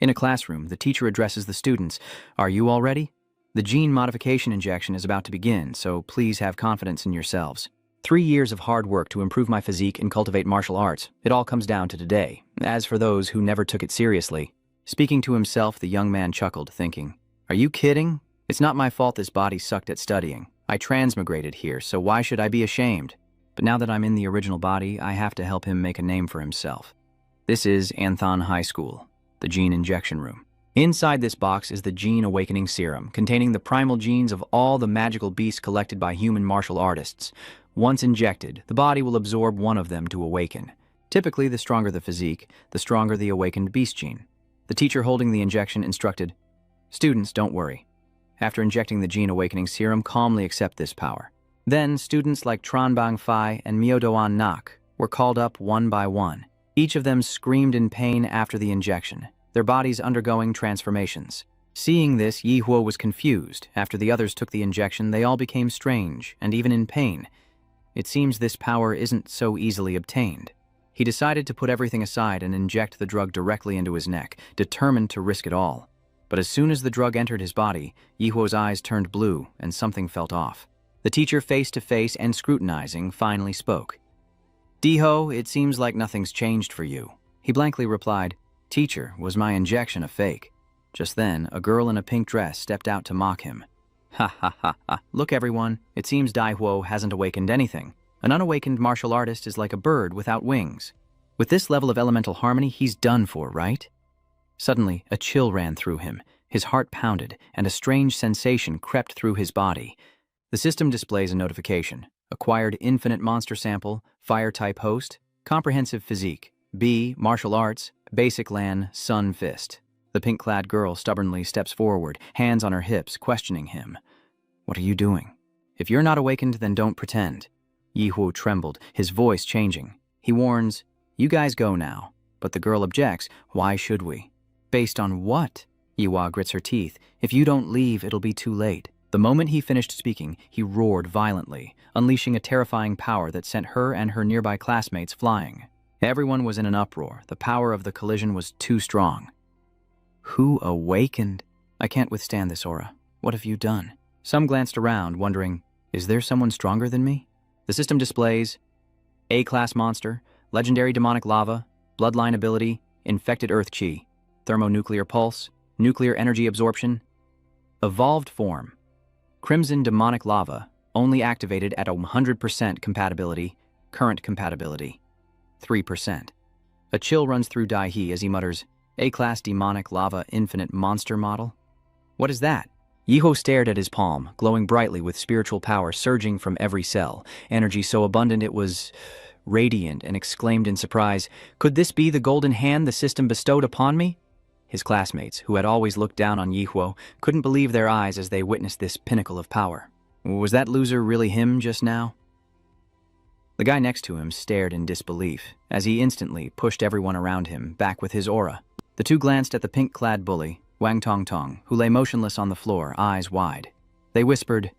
In a classroom, the teacher addresses the students. Are you all ready? The gene modification injection is about to begin, so please have confidence in yourselves. 3 years of hard work to improve my physique and cultivate martial arts. It all comes down to today. As for those who never took it seriously, speaking to himself, the young man chuckled, thinking, are you kidding? It's not my fault this body sucked at studying. I transmigrated here, so why should I be ashamed? But now that I'm in the original body, I have to help him make a name for himself. This is Anthon High School, the gene injection room. Inside this box is the Gene Awakening Serum, containing the primal genes of all the magical beasts collected by human martial artists. Once injected, the body will absorb one of them to awaken. Typically, the stronger the physique, the stronger the awakened beast gene. The teacher holding the injection instructed, students, don't worry. After injecting the Gene Awakening Serum, calmly accept this power. Then, students like Tranbang Fai and Myodoan Nak were called up one by one. Each of them screamed in pain after the injection, their bodies undergoing transformations. Seeing this, Yihuo was confused. After the others took the injection, they all became strange, and even in pain. It seems this power isn't so easily obtained. He decided to put everything aside and inject the drug directly into his neck, determined to risk it all. But as soon as the drug entered his body, Yihuo's eyes turned blue, and something felt off. The teacher, face to face and scrutinizing, finally spoke. Diho, it seems like nothing's changed for you. He blankly replied, Teacher, was my injection a fake? Just then, a girl in a pink dress stepped out to mock him. Ha ha ha ha. Look everyone, it seems Daihuo hasn't awakened anything. An unawakened martial artist is like a bird without wings. With this level of elemental harmony, he's done for, right? Suddenly, a chill ran through him. His heart pounded, and a strange sensation crept through his body. The system displays a notification. Acquired infinite monster sample, fire-type host, comprehensive physique, B, martial arts, basic LAN, sun fist. The pink-clad girl stubbornly steps forward, hands on her hips, questioning him. What are you doing? If you're not awakened, then don't pretend. Yihuo trembled, his voice changing. He warns, you guys go now. But the girl objects, why should we? Based on what? Yihua grits her teeth. If you don't leave, it'll be too late. The moment he finished speaking, he roared violently, unleashing a terrifying power that sent her and her nearby classmates flying. Everyone was in an uproar. The power of the collision was too strong. Who awakened? I can't withstand this aura. What have you done? Some glanced around, wondering, is there someone stronger than me? The system displays A-class monster, legendary demonic lava, bloodline ability, infected earth chi, thermonuclear pulse, nuclear energy absorption, evolved form, crimson demonic lava, only activated at 100% compatibility, current compatibility, 3%. A chill runs through Daihe as he mutters, A-class demonic lava infinite monster model? What is that? Yihuo stared at his palm, glowing brightly with spiritual power surging from every cell, energy so abundant it was radiant, and exclaimed in surprise, could this be the golden hand the system bestowed upon me? His classmates, who had always looked down on Yihuo, couldn't believe their eyes as they witnessed this pinnacle of power. Was that loser really him just now? The guy next to him stared in disbelief, as he instantly pushed everyone around him back with his aura. The two glanced at the pink-clad bully, Wang Tongtong, who lay motionless on the floor, eyes wide. They whispered,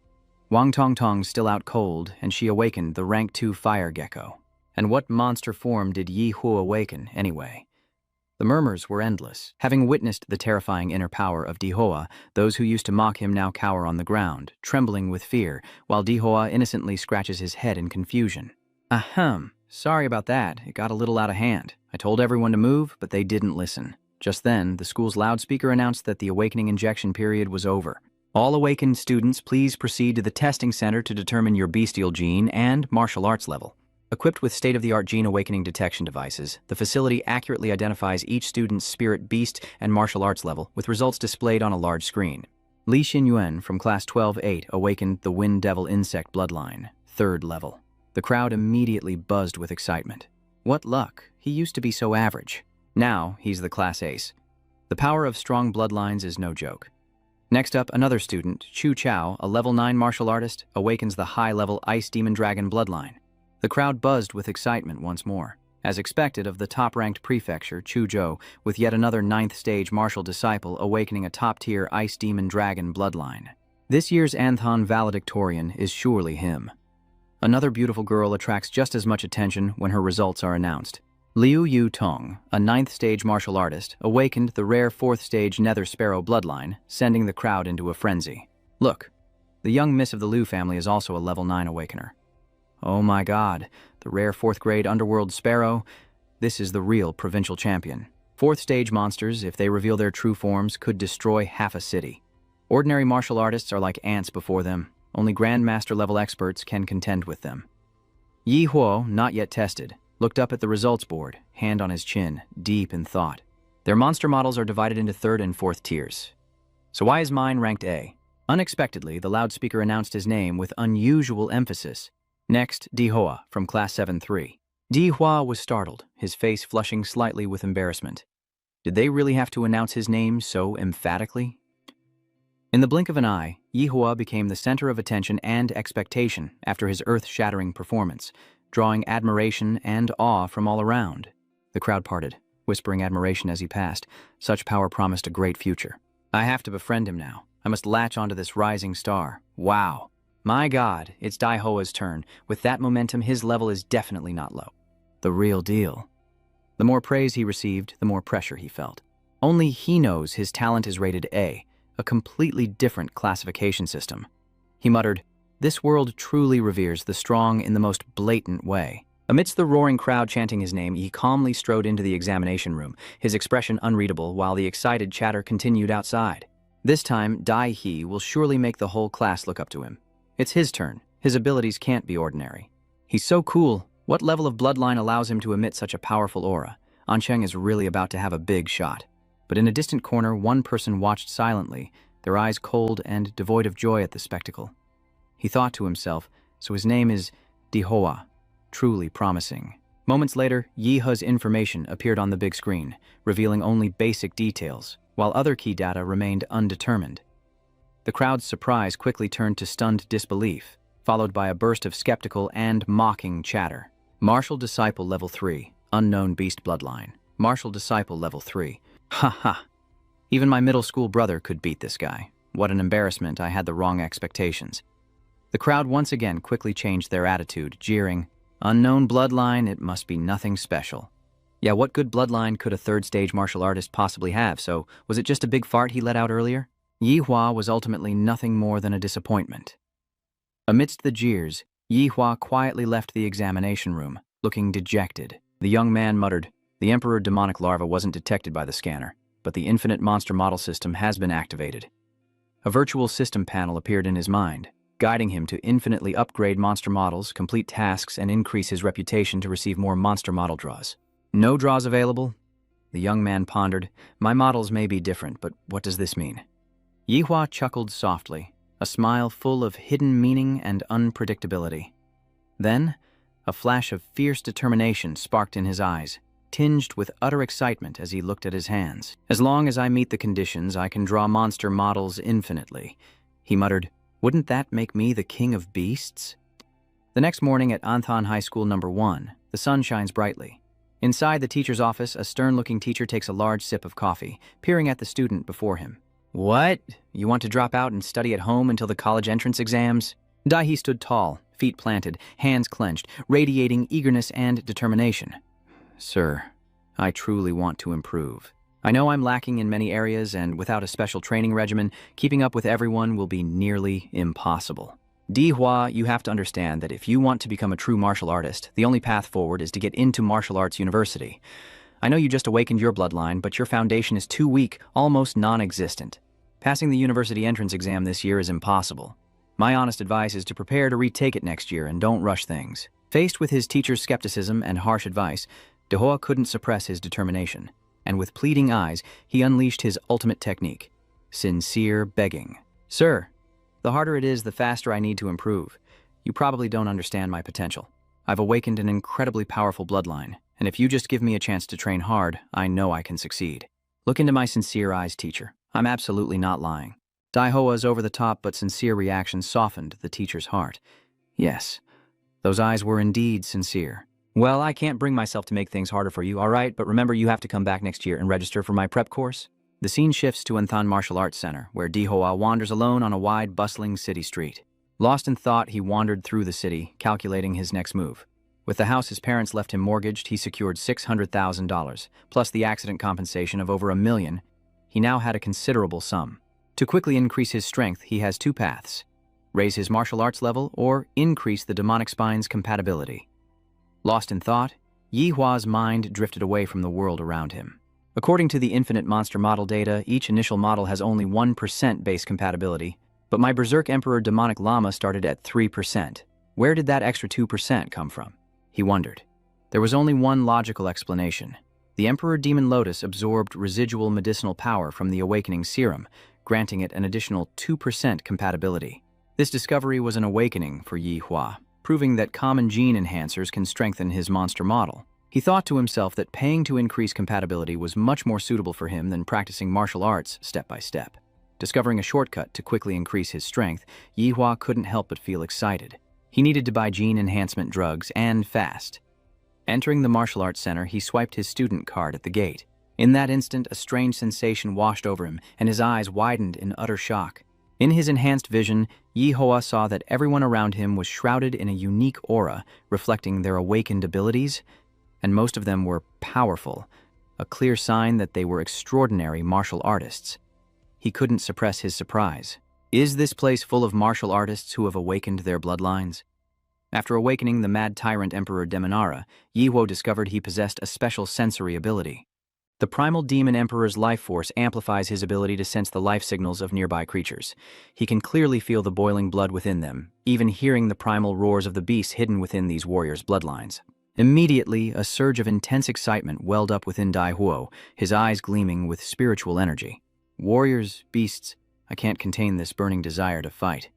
Wang Tongtong's still out cold, and she awakened the rank 2 fire gecko. And what monster form did Yihuo awaken, anyway? The murmurs were endless. Having witnessed the terrifying inner power of Dihoa, those who used to mock him now cower on the ground, trembling with fear, while Dihoa innocently scratches his head in confusion. Ahem, sorry about that. It got a little out of hand. I told everyone to move, but they didn't listen. Just then, the school's loudspeaker announced that the awakening injection period was over. All awakened students, please proceed to the testing center to determine your bestial gene and martial arts level. Equipped with state-of-the-art gene awakening detection devices, the facility accurately identifies each student's spirit, beast, and martial arts level, with results displayed on a large screen. Li Xinyuan from Class 12-8 awakened the Wind Devil Insect Bloodline, 3rd level. The crowd immediately buzzed with excitement. What luck, he used to be so average. Now, he's the class ace. The power of strong bloodlines is no joke. Next up, another student, Chu Chao, a level 9 martial artist, awakens the high-level Ice Demon Dragon bloodline. The crowd buzzed with excitement once more. As expected of the top-ranked prefecture, Chuzhou, with yet another 9th-stage martial disciple awakening a top-tier Ice Demon Dragon bloodline. This year's Anthon valedictorian is surely him. Another beautiful girl attracts just as much attention when her results are announced. Liu Yu Tong, a 9th-stage martial artist, awakened the rare 4th-stage Nether Sparrow bloodline, sending the crowd into a frenzy. Look, the young miss of the Liu family is also a level 9 awakener. Oh my god, the rare 4th-grade underworld sparrow, this is the real provincial champion. 4th-stage monsters, if they reveal their true forms, could destroy half a city. Ordinary martial artists are like ants before them. Only Grandmaster-level experts can contend with them. Yi Huo, not yet tested, looked up at the results board, hand on his chin, deep in thought. Their monster models are divided into 3rd and 4th tiers. So why is mine ranked A? Unexpectedly, the loudspeaker announced his name with unusual emphasis. Next, Dihua, from Class 7-3. Dihua was startled, his face flushing slightly with embarrassment. Did they really have to announce his name so emphatically? In the blink of an eye, Yihua became the center of attention and expectation after his earth-shattering performance, drawing admiration and awe from all around. The crowd parted, whispering admiration as he passed. Such power promised a great future. I have to befriend him now. I must latch onto this rising star. Wow. My god, it's Daihoa's turn. With that momentum, his level is definitely not low. The real deal. The more praise he received, the more pressure he felt. Only he knows his talent is rated A, a completely different classification system. He muttered, "This world truly reveres the strong in the most blatant way." Amidst the roaring crowd chanting his name, he calmly strode into the examination room, his expression unreadable while the excited chatter continued outside. This time, Dai He will surely make the whole class look up to him. It's his turn. His abilities can't be ordinary. He's so cool. What level of bloodline allows him to emit such a powerful aura? Ansheng is really about to have a big shot. But in a distant corner, one person watched silently, their eyes cold and devoid of joy at the spectacle. He thought to himself, so his name is Dihua, truly promising. Moments later, Yihe's information appeared on the big screen, revealing only basic details, while other key data remained undetermined. The crowd's surprise quickly turned to stunned disbelief, followed by a burst of skeptical and mocking chatter. Martial Disciple Level 3, Unknown Beast Bloodline. Martial Disciple Level 3. Ha ha. Even my middle school brother could beat this guy. What an embarrassment, I had the wrong expectations. The crowd once again quickly changed their attitude, jeering, "Unknown bloodline, it must be nothing special." Yeah, what good bloodline could a 3rd-stage martial artist possibly have, so was it just a big fart he let out earlier? Yihua was ultimately nothing more than a disappointment. Amidst the jeers, Yihua quietly left the examination room, looking dejected. The young man muttered, "The Emperor demonic larva wasn't detected by the scanner, but the infinite monster model system has been activated." A virtual system panel appeared in his mind, guiding him to infinitely upgrade monster models, complete tasks, and increase his reputation to receive more monster model draws. No draws available? The young man pondered, "My models may be different, but what does this mean?" Yihua chuckled softly, a smile full of hidden meaning and unpredictability. Then, a flash of fierce determination sparked in his eyes, tinged with utter excitement as he looked at his hands. "As long as I meet the conditions, I can draw monster models infinitely," he muttered. "Wouldn't that make me the king of beasts?" The next morning at Anthan High School No. 1, the sun shines brightly. Inside the teacher's office, a stern-looking teacher takes a large sip of coffee, peering at the student before him. "What? You want to drop out and study at home until the college entrance exams?" Daihi stood tall, feet planted, hands clenched, radiating eagerness and determination. "Sir, I truly want to improve. I know I'm lacking in many areas, and without a special training regimen, keeping up with everyone will be nearly impossible. Dihua, you have to understand that if you want to become a true martial artist, the only path forward is to get into martial arts university. I know you just awakened your bloodline, but your foundation is too weak, almost non-existent. Passing the university entrance exam this year is impossible. My honest advice is to prepare to retake it next year and don't rush things." Faced with his teacher's skepticism and harsh advice, Dihua couldn't suppress his determination, and with pleading eyes, he unleashed his ultimate technique, sincere begging. "Sir, the harder it is, the faster I need to improve. You probably don't understand my potential. I've awakened an incredibly powerful bloodline, and if you just give me a chance to train hard, I know I can succeed. Look into my sincere eyes, teacher. I'm absolutely not lying." Daihoa's over-the-top but sincere reaction softened the teacher's heart. Yes, those eyes were indeed sincere. "Well, I can't bring myself to make things harder for you, all right? But remember, you have to come back next year and register for my prep course." The scene shifts to Anthan Martial Arts Center, where Dihua wanders alone on a wide, bustling city street. Lost in thought, he wandered through the city, calculating his next move. With the house his parents left him mortgaged, he secured $600,000, plus the accident compensation of over $1 million. He now had a considerable sum. To quickly increase his strength, he has two paths: raise his martial arts level or increase the demonic spine's compatibility. Lost in thought, Yi Hua's mind drifted away from the world around him. According to the infinite monster model data, each initial model has only 1% base compatibility, but my Berserk Emperor Demonic Llama started at 3%. Where did that extra 2% come from? He wondered. There was only one logical explanation. The Emperor Demon Lotus absorbed residual medicinal power from the Awakening Serum, granting it an additional 2% compatibility. This discovery was an awakening for Yi Hua, proving that common gene enhancers can strengthen his monster model. He thought to himself that paying to increase compatibility was much more suitable for him than practicing martial arts step by step. Discovering a shortcut to quickly increase his strength, Yi Hua couldn't help but feel excited. He needed to buy gene enhancement drugs, and fast. Entering the martial arts center, he swiped his student card at the gate. In that instant, a strange sensation washed over him, and his eyes widened in utter shock. In his enhanced vision, Yi Hua saw that everyone around him was shrouded in a unique aura, reflecting their awakened abilities, and most of them were powerful, a clear sign that they were extraordinary martial artists. He couldn't suppress his surprise. Is this place full of martial artists who have awakened their bloodlines? After awakening the mad tyrant Emperor Demonara, Yi Hua discovered he possessed a special sensory ability. The primal demon emperor's life force amplifies his ability to sense the life signals of nearby creatures. He can clearly feel the boiling blood within them, even hearing the primal roars of the beasts hidden within these warriors' bloodlines. Immediately, a surge of intense excitement welled up within Dai Huo, his eyes gleaming with spiritual energy. Warriors, beasts, I can't contain this burning desire to fight.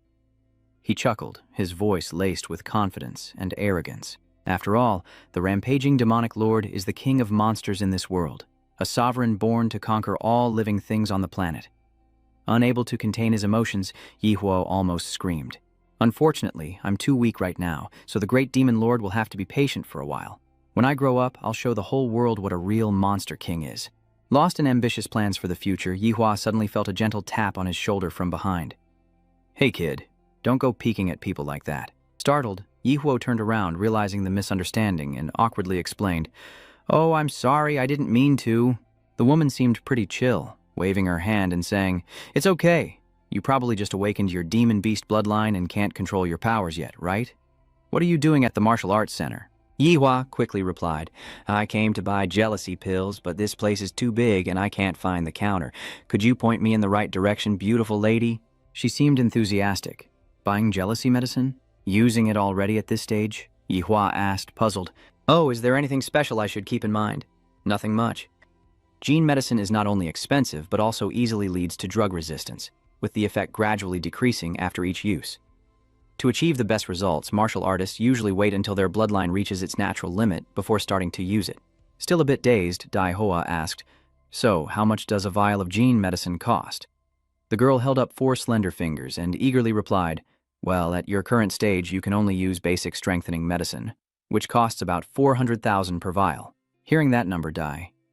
He chuckled, his voice laced with confidence and arrogance. After all, the rampaging demonic lord is the king of monsters in this world, a sovereign born to conquer all living things on the planet. Unable to contain his emotions, Yi Hua almost screamed. Unfortunately, I'm too weak right now, so the great demon lord will have to be patient for a while. When I grow up, I'll show the whole world what a real monster king is. Lost in ambitious plans for the future, Yi Hua suddenly felt a gentle tap on his shoulder from behind. Hey kid, don't go peeking at people like that. Startled, Yi Hua turned around, realizing the misunderstanding, and awkwardly explained, Oh, I'm sorry, I didn't mean to. The woman seemed pretty chill, waving her hand and saying, It's okay. You probably just awakened your demon beast bloodline and can't control your powers yet, right? What are you doing at the martial arts center? Yi Hua quickly replied, I came to buy jealousy pills, but this place is too big and I can't find the counter. Could you point me in the right direction, beautiful lady? She seemed enthusiastic. Buying jealousy medicine? Using it already at this stage? Yi Hua asked, puzzled. Oh, is there anything special I should keep in mind? Nothing much. Gene medicine is not only expensive, but also easily leads to drug resistance, with the effect gradually decreasing after each use. To achieve the best results, martial artists usually wait until their bloodline reaches its natural limit before starting to use it. Still a bit dazed, Dai Hua asked, So, how much does a vial of gene medicine cost? The girl held up 4 slender fingers and eagerly replied, Well, at your current stage, you can only use basic strengthening medicine, which costs about 400,000 per vial. Hearing that number,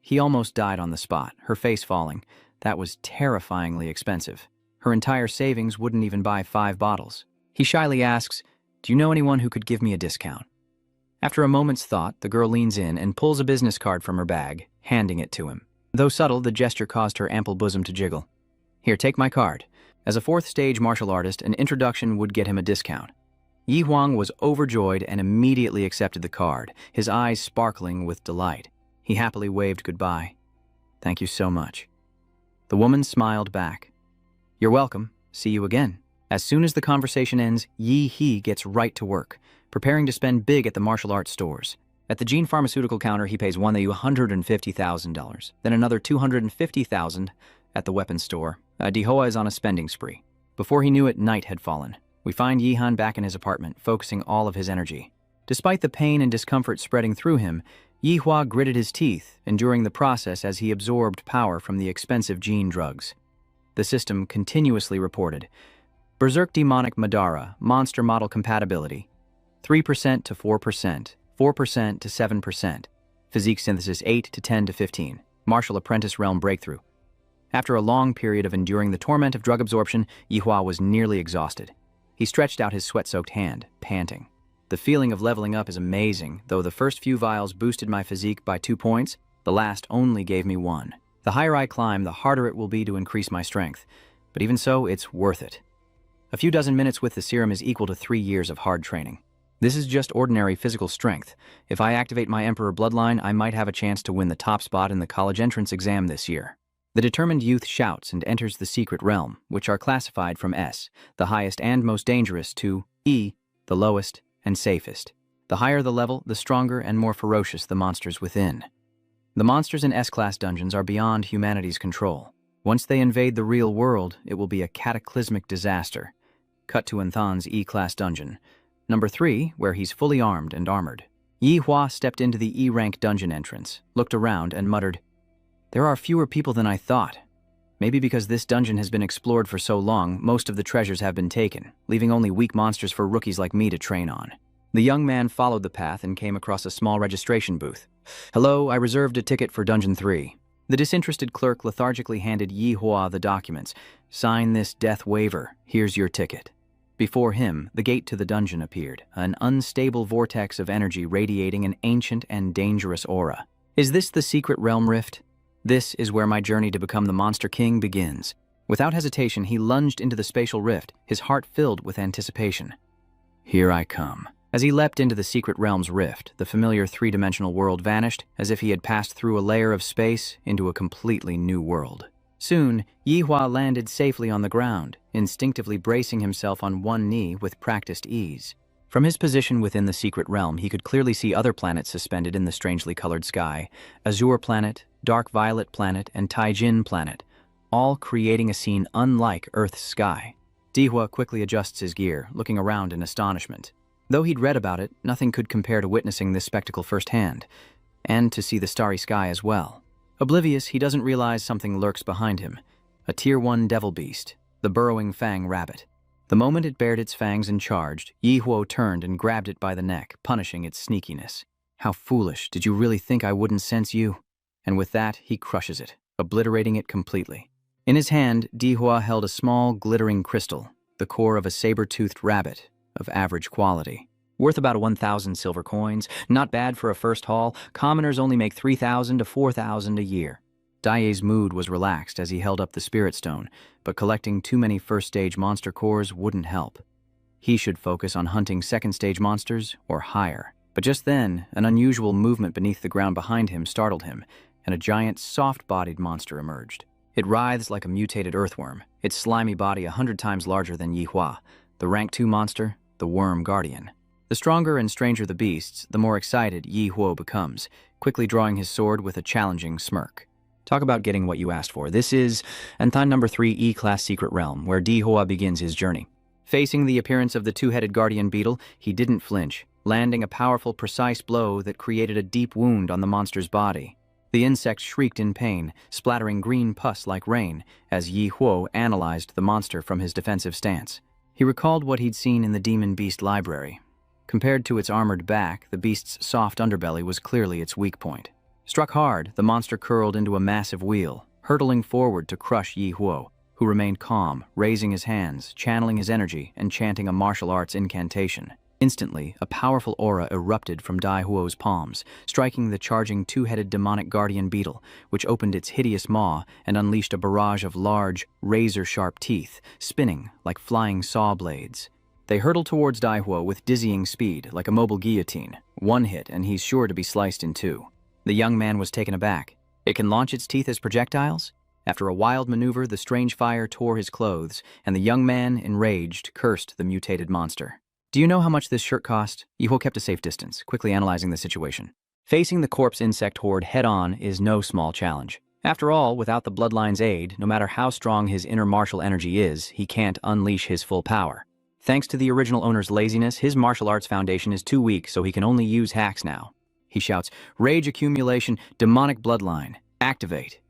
he almost died on the spot, her face falling. That was terrifyingly expensive. Her entire savings wouldn't even buy 5 bottles. He shyly asks, Do you know anyone who could give me a discount? After a moment's thought, the girl leans in and pulls a business card from her bag, handing it to him. Though subtle, the gesture caused her ample bosom to jiggle. Here, take my card. As a 4th stage martial artist, an introduction would get him a discount. Yi Huang was overjoyed and immediately accepted the card, his eyes sparkling with delight. He happily waved goodbye. Thank you so much. The woman smiled back. You're welcome. See you again. As soon as the conversation ends, Yi He gets right to work, preparing to spend big at the martial arts stores. At the gene pharmaceutical counter, he pays $150,000, then another $250,000 at the weapons store. Dihoa is on a spending spree. Before he knew it, night had fallen. We find Yi Han back in his apartment, focusing all of his energy. Despite the pain and discomfort spreading through him, Yi Hua gritted his teeth, enduring the process as he absorbed power from the expensive gene drugs. The system continuously reported, Berserk Demonic Madara, Monster Model Compatibility, 3% to 4%, 4% to 7%, Physique Synthesis 8 to 10 to 15, Martial Apprentice Realm Breakthrough. After a long period of enduring the torment of drug absorption, Yi Hua was nearly exhausted. He stretched out his sweat-soaked hand, panting. The feeling of leveling up is amazing, though the first few vials boosted my physique by 2 points, the last only gave me 1. The higher I climb, the harder it will be to increase my strength, but even so, it's worth it. A few dozen minutes with the serum is equal to 3 years of hard training. This is just ordinary physical strength. If I activate my Emperor Bloodline, I might have a chance to win the top spot in the college entrance exam this year. The determined youth shouts and enters the secret realm, which are classified from S, the highest and most dangerous, to E, the lowest and safest. The higher the level, the stronger and more ferocious the monsters within. The monsters in S-class dungeons are beyond humanity's control. Once they invade the real world, it will be a cataclysmic disaster. Cut to Anthan's E-class dungeon. Number 3, where he's fully armed and armored. Yi Hua stepped into the E-rank dungeon entrance, looked around and muttered, "There are fewer people than I thought. Maybe because this dungeon has been explored for so long, most of the treasures have been taken, leaving only weak monsters for rookies like me to train on." The young man followed the path and came across a small registration booth. "Hello, I reserved a ticket for Dungeon 3. The disinterested clerk lethargically handed Yi Hua the documents. "Sign this death waiver. Here's your ticket." Before him, the gate to the dungeon appeared, an unstable vortex of energy radiating an ancient and dangerous aura. Is this the secret realm rift? This is where my journey to become the Monster King begins. Without hesitation, he lunged into the spatial rift, his heart filled with anticipation. Here I come. As he leapt into the secret realm's rift, the familiar three-dimensional world vanished, as if he had passed through a layer of space into a completely new world. Soon, Yi Hua landed safely on the ground, instinctively bracing himself on one knee with practiced ease. From his position within the secret realm, he could clearly see other planets suspended in the strangely colored sky: Azure Planet, Dark Violet Planet, and Taijin Planet, all creating a scene unlike Earth's sky. Dihua quickly adjusts his gear, looking around in astonishment. Though he'd read about it, nothing could compare to witnessing this spectacle firsthand, and to see the starry sky as well. Oblivious, he doesn't realize something lurks behind him, a Tier 1 devil beast, the burrowing fang rabbit. The moment it bared its fangs and charged, Yi Huo turned and grabbed it by the neck, punishing its sneakiness. "How foolish, did you really think I wouldn't sense you?" And with that, he crushes it, obliterating it completely. In his hand, Dihua held a small, glittering crystal, the core of a saber-toothed rabbit, of average quality. Worth about 1,000 silver coins, not bad for a first haul. Commoners only make 3,000 to 4,000 a year. Dai's mood was relaxed as he held up the spirit stone, but collecting too many first-stage monster cores wouldn't help. He should focus on hunting second-stage monsters or higher. But just then, an unusual movement beneath the ground behind him startled him, and a giant, soft-bodied monster emerged. It writhes like a mutated earthworm, its slimy body 100 times larger than Yi Hua, the rank 2 monster, the Worm Guardian. The stronger and stranger the beasts, the more excited Yi Huo becomes, quickly drawing his sword with a challenging smirk. Talk about getting what you asked for. This is Anthan number 3 E-Class Secret Realm, where Dihua begins his journey. Facing the appearance of the two-headed guardian beetle, he didn't flinch, landing a powerful, precise blow that created a deep wound on the monster's body. The insect shrieked in pain, splattering green pus like rain, as Yi Huo analyzed the monster from his defensive stance. He recalled what he'd seen in the demon beast library. Compared to its armored back, the beast's soft underbelly was clearly its weak point. Struck hard, the monster curled into a massive wheel, hurtling forward to crush Yi Huo, who remained calm, raising his hands, channeling his energy, and chanting a martial arts incantation. Instantly, a powerful aura erupted from Dai Huo's palms, striking the charging two-headed demonic guardian beetle, which opened its hideous maw and unleashed a barrage of large, razor-sharp teeth, spinning like flying saw blades. They hurtled towards Dai Huo with dizzying speed, like a mobile guillotine. One hit, and he's sure to be sliced in two. The young man was taken aback. It can launch its teeth as projectiles? After a wild maneuver, the strange fire tore his clothes, and the young man, enraged, cursed the mutated monster. "Do you know how much this shirt cost?" Yi Huo kept a safe distance, quickly analyzing the situation. Facing the corpse insect horde head-on is no small challenge. After all, without the Bloodline's aid, no matter how strong his inner martial energy is, he can't unleash his full power. Thanks to the original owner's laziness, his martial arts foundation is too weak, so he can only use hacks now. He shouts, "Rage accumulation, demonic bloodline, activate."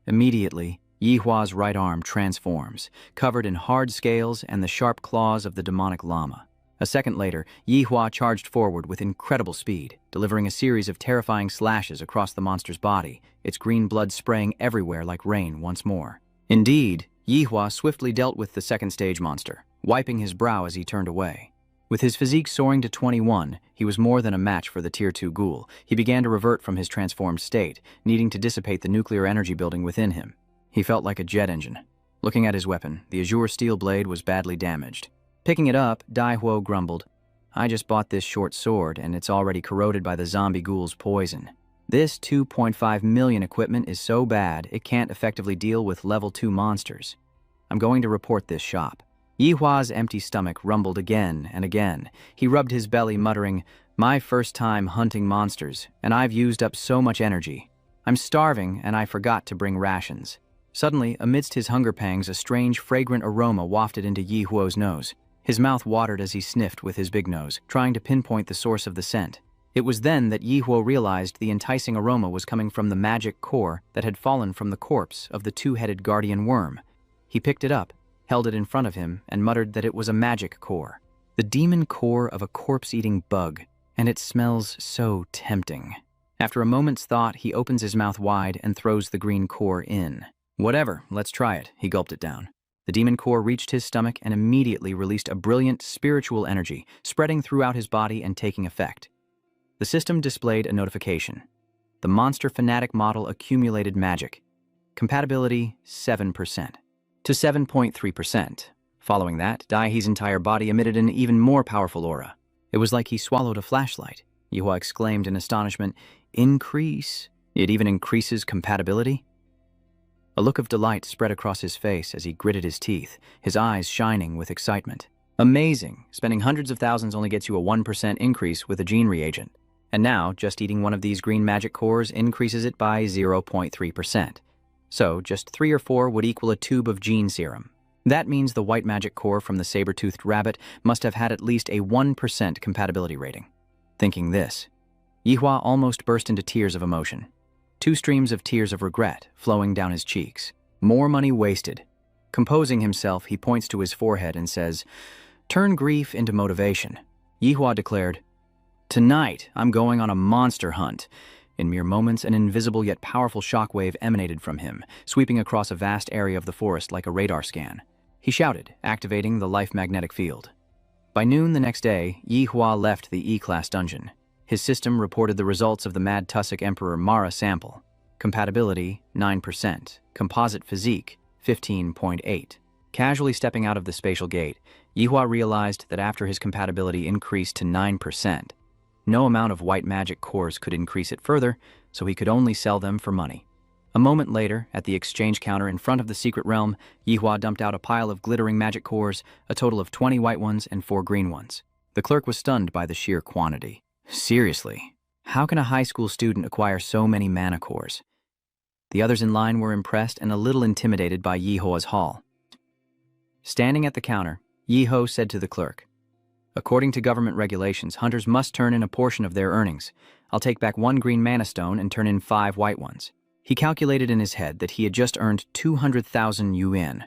Immediately, Yi Hua's right arm transforms, covered in hard scales and the sharp claws of the demonic llama. A second later, Yi Hua charged forward with incredible speed, delivering a series of terrifying slashes across the monster's body, its green blood spraying everywhere like rain once more. Indeed, Yi Hua swiftly dealt with the second-stage monster, wiping his brow as he turned away. With his physique soaring to 21, he was more than a match for the Tier 2 ghoul. He began to revert from his transformed state, needing to dissipate the nuclear energy building within him. He felt like a jet engine. Looking at his weapon, the azure steel blade was badly damaged. Picking it up, Dai Huo grumbled, "I just bought this short sword, and it's already corroded by the zombie ghoul's poison. This 2.5 million equipment is so bad, it can't effectively deal with level 2 monsters. I'm going to report this shop." Yihua's empty stomach rumbled again and again. He rubbed his belly, muttering, "My first time hunting monsters, and I've used up so much energy. I'm starving, and I forgot to bring rations." Suddenly, amidst his hunger pangs, a strange, fragrant aroma wafted into Yi Huo's nose. His mouth watered as he sniffed with his big nose, trying to pinpoint the source of the scent. It was then that Yi Huo realized the enticing aroma was coming from the magic core that had fallen from the corpse of the two-headed guardian worm. He picked it up, held it in front of him, and muttered that it was a magic core. The demon core of a corpse-eating bug, and it smells so tempting. After a moment's thought, he opens his mouth wide and throws the green core in. "Whatever, let's try it." He gulped it down. The demon core reached his stomach and immediately released a brilliant spiritual energy, spreading throughout his body and taking effect. The system displayed a notification. The monster fanatic model accumulated magic. Compatibility 7% to 7.3%. Following that, Daihe's entire body emitted an even more powerful aura. It was like he swallowed a flashlight. Yuhua exclaimed in astonishment, "Increase? It even increases compatibility?" A look of delight spread across his face as he gritted his teeth, his eyes shining with excitement. Amazing! Spending hundreds of thousands only gets you a 1% increase with a gene reagent. And now, just eating one of these green magic cores increases it by 0.3%. So, just 3 or 4 would equal a tube of gene serum. That means the white magic core from the saber-toothed rabbit must have had at least a 1% compatibility rating. Thinking this, Yihua almost burst into tears of emotion. 2 streams of tears of regret flowing down his cheeks. More money wasted. Composing himself, he points to his forehead and says, "Turn grief into motivation." Yihua declared, "Tonight, I'm going on a monster hunt." In mere moments, an invisible yet powerful shockwave emanated from him, sweeping across a vast area of the forest like a radar scan. He shouted, activating the life magnetic field. By noon the next day, Yi Hua left the E-class dungeon. His system reported the results of the Mad Tussock Emperor Mara sample. Compatibility, 9%. Composite physique, 15.8. Casually stepping out of the spatial gate, Yi Hua realized that after his compatibility increased to 9%, no amount of white magic cores could increase it further, so he could only sell them for money. A moment later, at the exchange counter in front of the secret realm, Yihua dumped out a pile of glittering magic cores, a total of 20 white ones and 4 green ones. The clerk was stunned by the sheer quantity. Seriously, how can a high school student acquire so many mana cores? The others in line were impressed and a little intimidated by Yihua's haul. Standing at the counter, Yiho said to the clerk, "According to government regulations, hunters must turn in a portion of their earnings. I'll take back 1 green mana stone and turn in 5 white ones." He calculated in his head that he had just earned 200,000 yuan.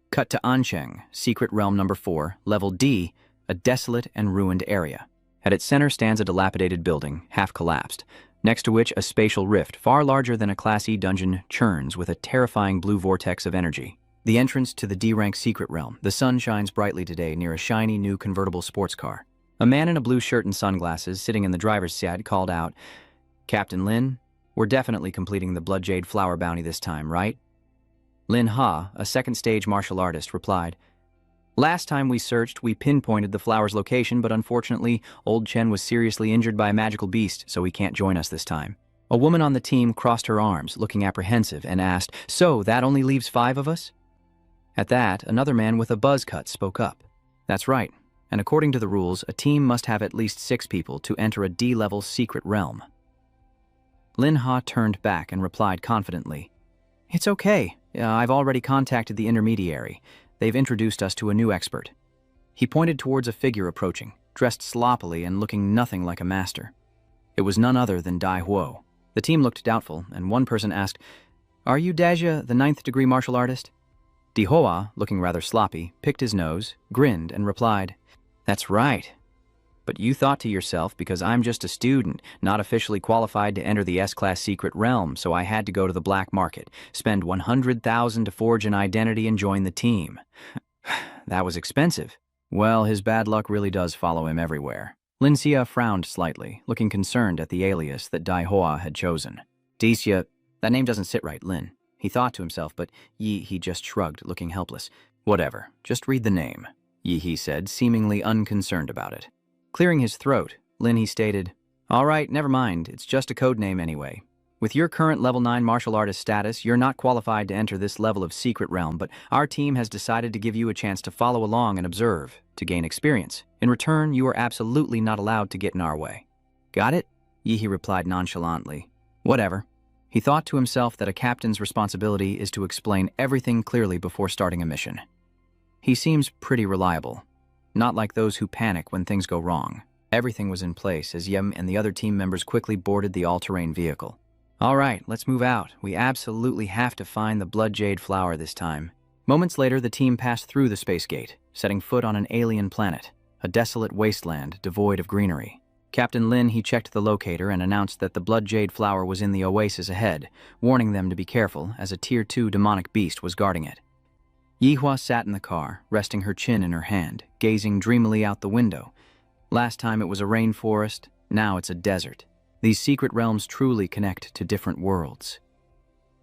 Cut to Ancheng, Secret Realm Number 4, Level D, a desolate and ruined area. At its center stands a dilapidated building, half collapsed, next to which a spatial rift far larger than a Class E dungeon churns with a terrifying blue vortex of energy. The entrance to the D-rank secret realm, the sun shines brightly today near a shiny new convertible sports car. A man in a blue shirt and sunglasses sitting in the driver's seat called out, "Captain Lin, we're definitely completing the Blood Jade Flower Bounty this time, right?" Lin Ha, a second-stage martial artist, replied, "Last time we searched, we pinpointed the flower's location, but unfortunately, old Chen was seriously injured by a magical beast, so he can't join us this time." A woman on the team crossed her arms, looking apprehensive, and asked, "So, that only leaves 5 of us?" At that, another man with a buzz cut spoke up. "That's right, and according to the rules, a team must have at least 6 people to enter a D-level secret realm." Lin Ha turned back and replied confidently, "It's okay. I've already contacted the intermediary. They've introduced us to a new expert." He pointed towards a figure approaching, dressed sloppily and looking nothing like a master. It was none other than Dai Huo. The team looked doubtful, and one person asked, "Are you Dajia, the 9th-degree martial artist?" Dihua, looking rather sloppy, picked his nose, grinned, and replied, "That's right. But you thought to yourself, because I'm just a student, not officially qualified to enter the S-Class secret realm, so I had to go to the black market, spend 100,000 to forge an identity and join the team. That was expensive. Well, his bad luck really does follow him everywhere. Lin Xia frowned slightly, looking concerned at the alias that Dai Hoa had chosen. Dixia, that name doesn't sit right, Lin. He thought to himself, but He just shrugged, looking helpless. Whatever, just read the name, He said, seemingly unconcerned about it. Clearing his throat, Lin He stated, All right, never mind, it's just a code name anyway. With your current level 9 martial artist status, you're not qualified to enter this level of secret realm, but our team has decided to give you a chance to follow along and observe, to gain experience. In return, you are absolutely not allowed to get in our way. Got it? He replied nonchalantly. Whatever. He thought to himself that a captain's responsibility is to explain everything clearly before starting a mission. He seems pretty reliable, not like those who panic when things go wrong. Everything was in place as Yem and the other team members quickly boarded the all-terrain vehicle. All right, let's move out. We absolutely have to find the blood jade flower this time. Moments later, the team passed through the space gate, setting foot on an alien planet, a desolate wasteland devoid of greenery. Captain Lin, he checked the locator and announced that the blood jade flower was in the oasis ahead, warning them to be careful as a Tier 2 demonic beast was guarding it. Yihua sat in the car, resting her chin in her hand, gazing dreamily out the window. Last time it was a rainforest, now it's a desert. These secret realms truly connect to different worlds.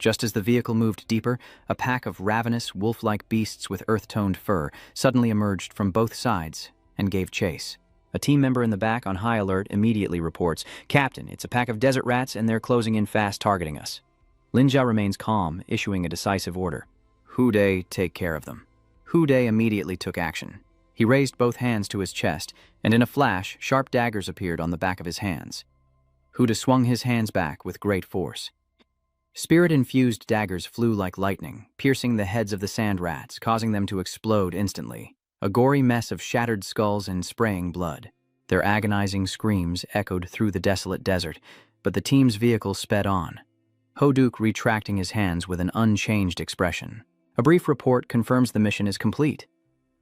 Just as the vehicle moved deeper, a pack of ravenous, wolf-like beasts with earth-toned fur suddenly emerged from both sides and gave chase. A team member in the back on high alert immediately reports, Captain, it's a pack of desert rats and they're closing in fast, targeting us. Linjia remains calm, issuing a decisive order. Hude, take care of them. Hude immediately took action. He raised both hands to his chest, and in a flash, sharp daggers appeared on the back of his hands. Huda swung his hands back with great force. Spirit-infused daggers flew like lightning, piercing the heads of the sand rats, causing them to explode instantly, a gory mess of shattered skulls and spraying blood. Their agonizing screams echoed through the desolate desert, but the team's vehicle sped on. Hoduk retracting his hands with an unchanged expression. A brief report confirms the mission is complete.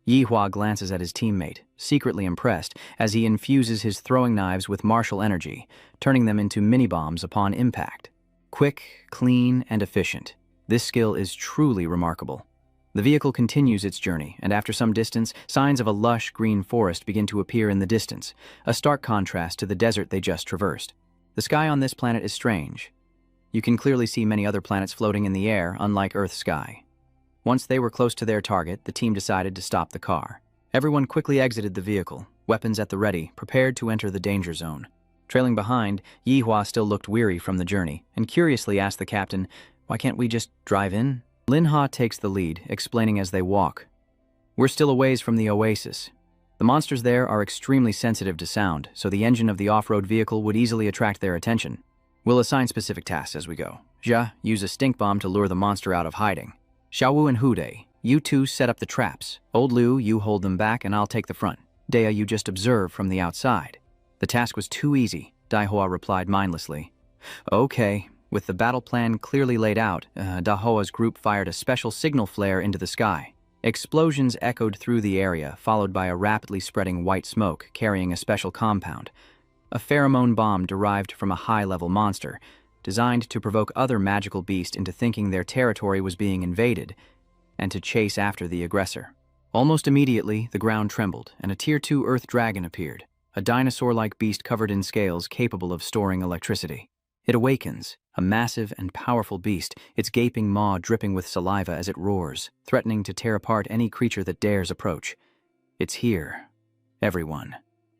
Yihua glances at his teammate, secretly impressed, as he infuses his throwing knives with martial energy, turning them into mini-bombs upon impact. Quick, clean, and efficient. This skill is truly remarkable. The vehicle continues its journey, and after some distance, signs of a lush green forest begin to appear in the distance, a stark contrast to the desert they just traversed. The sky on this planet is strange. You can clearly see many other planets floating in the air, unlike Earth's sky. Once they were close to their target, the team decided to stop the car. Everyone quickly exited the vehicle, weapons at the ready, prepared to enter the danger zone. Trailing behind, Yihua still looked weary from the journey, and curiously asked the captain, Why can't we just drive in? Linha takes the lead, explaining as they walk. We're still a ways from the oasis. The monsters there are extremely sensitive to sound, so the engine of the off-road vehicle would easily attract their attention. We'll assign specific tasks as we go. Jia, use a stink bomb to lure the monster out of hiding. Xiaowu and Hude, you two set up the traps. Old Liu, you hold them back and I'll take the front. Dea, you just observe from the outside. The task was too easy, Daihua replied mindlessly. Okay. With the battle plan clearly laid out, Dahua's group fired a special signal flare into the sky. Explosions echoed through the area, followed by a rapidly spreading white smoke carrying a special compound. A pheromone bomb derived from a high-level monster, designed to provoke other magical beasts into thinking their territory was being invaded, and to chase after the aggressor. Almost immediately, the ground trembled, and a Tier 2 Earth Dragon appeared, a dinosaur-like beast covered in scales capable of storing electricity. It awakens, a massive and powerful beast, its gaping maw dripping with saliva as it roars, threatening to tear apart any creature that dares approach. It's here. Everyone,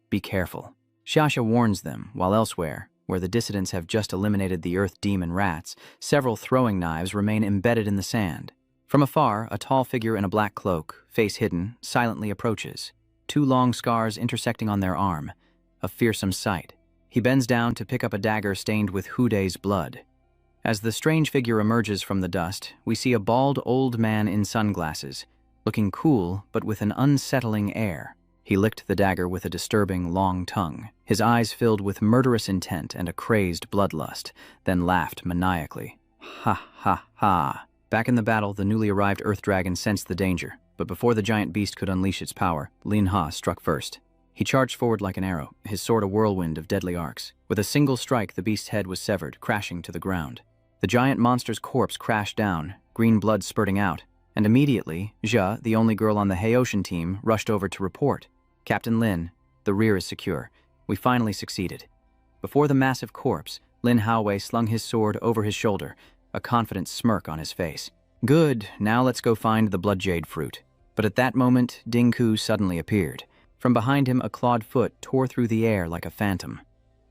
be careful. Shasha warns them, while elsewhere, where the dissidents have just eliminated the Earth Demon rats, several throwing knives remain embedded in the sand. From afar, a tall figure in a black cloak, face hidden, silently approaches, 2 long scars intersecting on their arm, a fearsome sight. He bends down to pick up a dagger stained with Hude's blood. As the strange figure emerges from the dust, we see a bald old man in sunglasses, looking cool but with an unsettling air. He licked the dagger with a disturbing long tongue, his eyes filled with murderous intent and a crazed bloodlust, then laughed maniacally. Ha ha ha. Back in the battle, the newly arrived Earth Dragon sensed the danger, but before the giant beast could unleash its power, Lin Ha struck first. He charged forward like an arrow, his sword a whirlwind of deadly arcs. With a single strike, the beast's head was severed, crashing to the ground. The giant monster's corpse crashed down, green blood spurting out, And immediately, Jia, the only girl on the Haoshan team, rushed over to report. Captain Lin, the rear is secure. We finally succeeded. Before the massive corpse, Lin Haowei slung his sword over his shoulder, a confident smirk on his face. Good, now let's go find the blood jade fruit. But at that moment, Ding Ku suddenly appeared. From behind him, a clawed foot tore through the air like a phantom.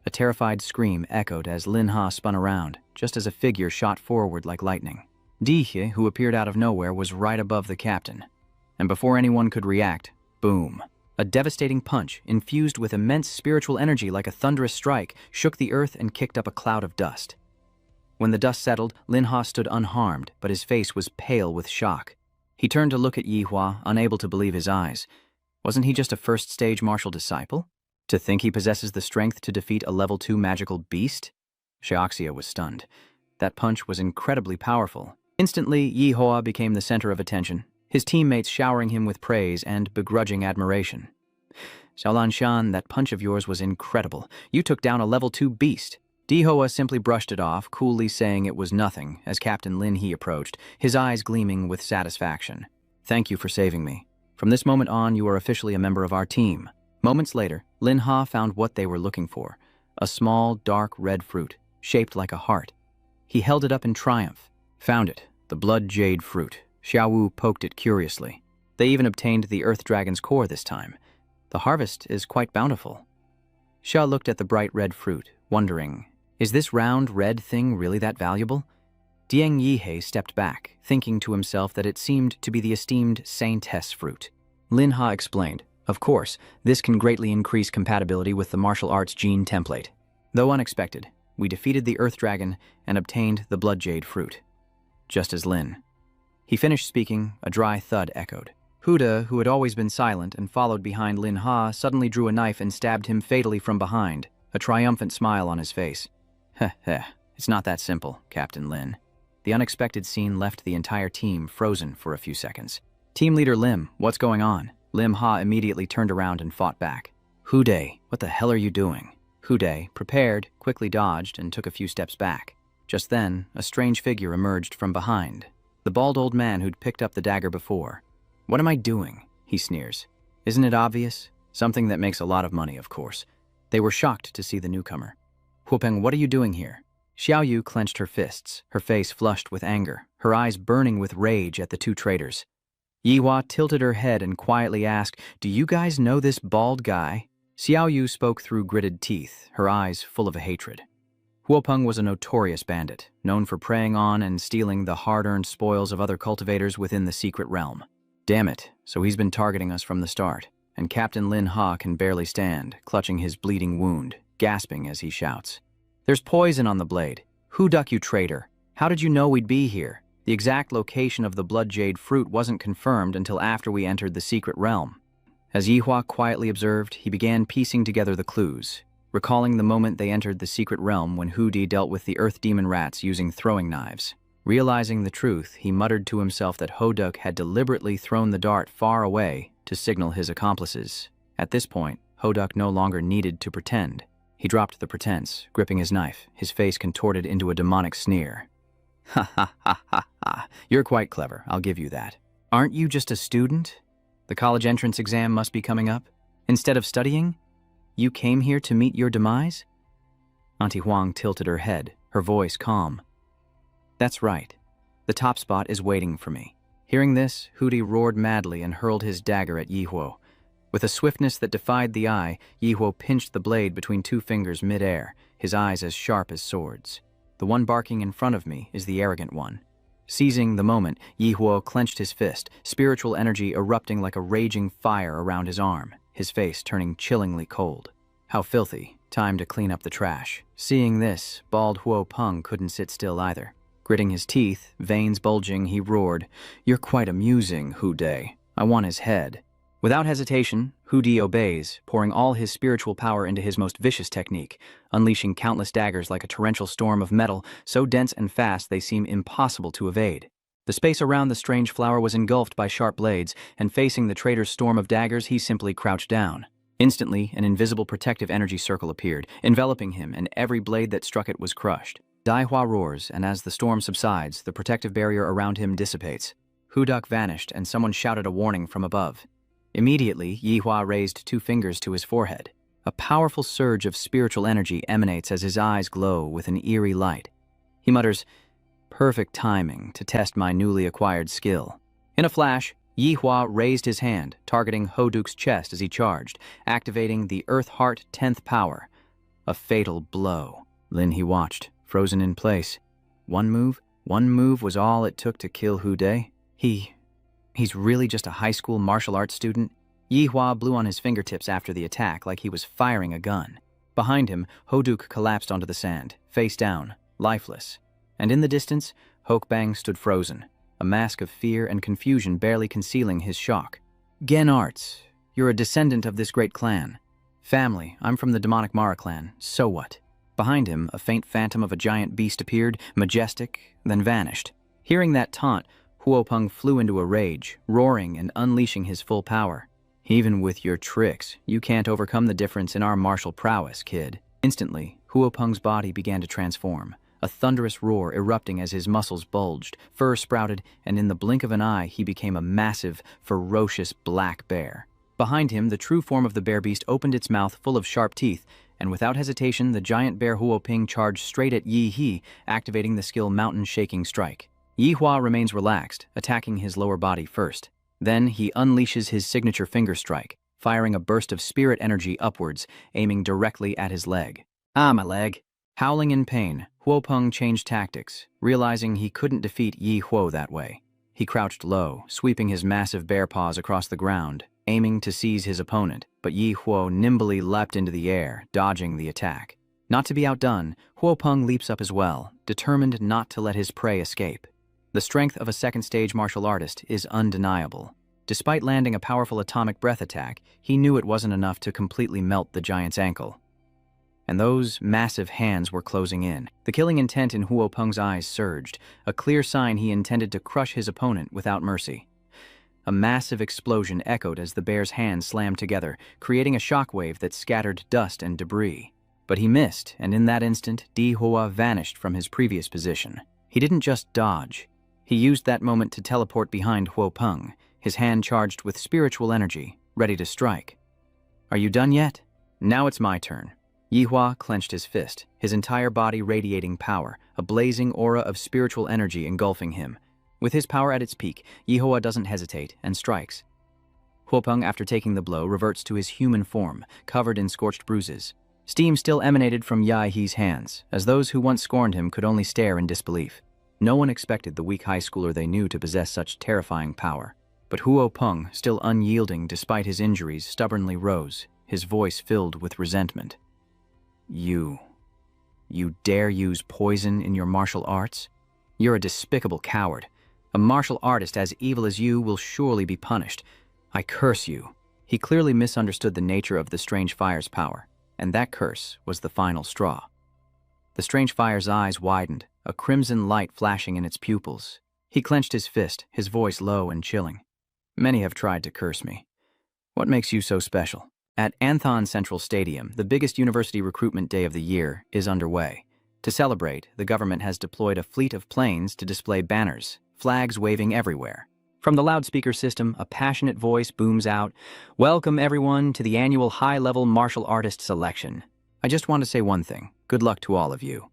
A terrified scream echoed as Lin Ha spun around, just as a figure shot forward like lightning. Di He, who appeared out of nowhere, was right above the captain. And before anyone could react, boom. A devastating punch, infused with immense spiritual energy like a thunderous strike, shook the earth and kicked up a cloud of dust. When the dust settled, Lin Ha stood unharmed, but his face was pale with shock. He turned to look at Yi Hua, unable to believe his eyes. Wasn't he just a first-stage martial disciple? To think he possesses the strength to defeat a level 2 magical beast? Xiaoxia was stunned. That punch was incredibly powerful. Instantly, Yi Hua became the center of attention, his teammates showering him with praise and begrudging admiration. Xiaolan Shan, that punch of yours was incredible. You took down a level 2 beast. Di Hoa simply brushed it off, coolly saying it was nothing, as Captain Lin He approached, his eyes gleaming with satisfaction. Thank you for saving me. From this moment on, you are officially a member of our team. Moments later, Lin Ha found what they were looking for, a small, dark red fruit, shaped like a heart. He held it up in triumph. Found it, the blood jade fruit. Xiao Wu poked it curiously. They even obtained the Earth Dragon's core this time. The harvest is quite bountiful. Xia looked at the bright red fruit, wondering, is this round red thing really that valuable? Dieng Yihei stepped back, thinking to himself that it seemed to be the esteemed Saintess fruit. Lin Ha explained, of course, this can greatly increase compatibility with the martial arts gene template. Though unexpected, we defeated the Earth Dragon and obtained the blood jade fruit. Just as Lin. He finished speaking, a dry thud echoed. Huda, who had always been silent and followed behind Lin Ha, suddenly drew a knife and stabbed him fatally from behind, a triumphant smile on his face. Heh heh, it's not that simple, Captain Lin. The unexpected scene left the entire team frozen for a few seconds. Team leader Lim, what's going on? Lim Ha immediately turned around and fought back. Hude, what the hell are you doing? Hude, prepared, quickly dodged and took a few steps back. Just then, a strange figure emerged from behind. The bald old man who'd picked up the dagger before. What am I doing? He sneers. Isn't it obvious? Something that makes a lot of money, of course. They were shocked to see the newcomer. Huopeng, what are you doing here? Xiao Yu clenched her fists, her face flushed with anger, her eyes burning with rage at the two traitors. Yihua tilted her head and quietly asked, do you guys know this bald guy? Xiao Yu spoke through gritted teeth, her eyes full of hatred. Huopeng was a notorious bandit, known for preying on and stealing the hard-earned spoils of other cultivators within the secret realm. Damn it, so he's been targeting us from the start, and Captain Lin Ha can barely stand, clutching his bleeding wound, gasping as he shouts. There's poison on the blade. Who duck you traitor? How did you know we'd be here? The exact location of the blood jade fruit wasn't confirmed until after we entered the secret realm. As Yihua quietly observed, he began piecing together the clues, recalling the moment they entered the secret realm when Hudi dealt with the earth demon rats using throwing knives. Realizing the truth, he muttered to himself that Hoduk had deliberately thrown the dart far away to signal his accomplices. At this point, Hoduk no longer needed to pretend. He dropped the pretense, gripping his knife, his face contorted into a demonic sneer. Ha ha ha ha ha. You're quite clever, I'll give you that. Aren't you just a student? The college entrance exam must be coming up. Instead of studying, you came here to meet your demise? Auntie Huang tilted her head, her voice calm. That's right. The top spot is waiting for me. Hearing this, Hudi roared madly and hurled his dagger at Yihuo. With a swiftness that defied the eye, Yihuo pinched the blade between two fingers mid-air, his eyes as sharp as swords. The one barking in front of me is the arrogant one. Seizing the moment, Yihuo clenched his fist, spiritual energy erupting like a raging fire around his arm, his face turning chillingly cold. How filthy. Time to clean up the trash. Seeing this, bald Huopeng couldn't sit still either. Gritting his teeth, veins bulging, he roared, You're quite amusing, Hude. I want his head. Without hesitation, Hudi obeys, pouring all his spiritual power into his most vicious technique, unleashing countless daggers like a torrential storm of metal, so dense and fast they seem impossible to evade. The space around the strange flower was engulfed by sharp blades, and facing the traitor's storm of daggers, he simply crouched down. Instantly, an invisible protective energy circle appeared, enveloping him, and every blade that struck it was crushed. Daihua roars, and as the storm subsides, the protective barrier around him dissipates. Huduk vanished and someone shouted a warning from above. Immediately, Yihua raised 2 fingers to his forehead. A powerful surge of spiritual energy emanates as his eyes glow with an eerie light. He mutters, "Perfect timing to test my newly acquired skill." In a flash, Yihua raised his hand, targeting Hoduk's chest as he charged, activating the Earth Heart 10th power. A fatal blow. He watched, frozen in place. One move was all it took to kill Hude. He's really just a high school martial arts student? Yihua blew on his fingertips after the attack like he was firing a gun. Behind him, Hoduk collapsed onto the sand, face down, lifeless. And in the distance, Hokbang stood frozen, a mask of fear and confusion barely concealing his shock. "Gen Arts, you're a descendant of this great clan. Family, I'm from the demonic Mara clan, so what?" Behind him, a faint phantom of a giant beast appeared, majestic, then vanished. Hearing that taunt, Huopeng flew into a rage, roaring and unleashing his full power. "Even with your tricks, you can't overcome the difference in our martial prowess, kid." Instantly, Huopeng's body began to transform, a thunderous roar erupting as his muscles bulged, fur sprouted, and in the blink of an eye he became a massive, ferocious black bear. Behind him, the true form of the bear beast opened its mouth full of sharp teeth, and without hesitation, the giant bear Huopeng charged straight at Yi He, activating the skill Mountain Shaking Strike. Yihua remains relaxed, attacking his lower body first. Then he unleashes his signature finger strike, firing a burst of spirit energy upwards, aiming directly at his leg. "Ah, my leg." Howling in pain, Huopeng changed tactics, realizing he couldn't defeat Yi Huo that way. He crouched low, sweeping his massive bear paws across the ground, aiming to seize his opponent, but Yi Huo nimbly leapt into the air, dodging the attack. Not to be outdone, Huopeng leaps up as well, determined not to let his prey escape. The strength of a second-stage martial artist is undeniable. Despite landing a powerful atomic breath attack, he knew it wasn't enough to completely melt the giant's ankle. And those massive hands were closing in. The killing intent in Huopeng's eyes surged, a clear sign he intended to crush his opponent without mercy. A massive explosion echoed as the bear's hands slammed together, creating a shockwave that scattered dust and debris. But he missed, and in that instant, Di Hua vanished from his previous position. He didn't just dodge. He used that moment to teleport behind Huopeng, his hand charged with spiritual energy, ready to strike. "Are you done yet? Now it's my turn." Yihua clenched his fist, his entire body radiating power, a blazing aura of spiritual energy engulfing him. With his power at its peak, Yihua doesn't hesitate and strikes. Huopeng, after taking the blow, reverts to his human form, covered in scorched bruises. Steam still emanated from Yahe's hands, as those who once scorned him could only stare in disbelief. No one expected the weak high schooler they knew to possess such terrifying power. But Huopeng, still unyielding despite his injuries, stubbornly rose, his voice filled with resentment. You dare use poison in your martial arts? You're a despicable coward. A martial artist as evil as you will surely be punished. I curse you." He clearly misunderstood the nature of the strange fire's power, and that curse was the final straw. The strange fire's eyes widened, a crimson light flashing in its pupils. He clenched his fist, his voice low and chilling. "Many have tried to curse me. What makes you so special?" At Anthon Central Stadium, the biggest university recruitment day of the year is underway. To celebrate, the government has deployed a fleet of planes to display banners, flags waving everywhere. From the loudspeaker system, a passionate voice booms out, "Welcome everyone to the annual high-level martial artist selection. I just want to say one thing. Good luck to all of you."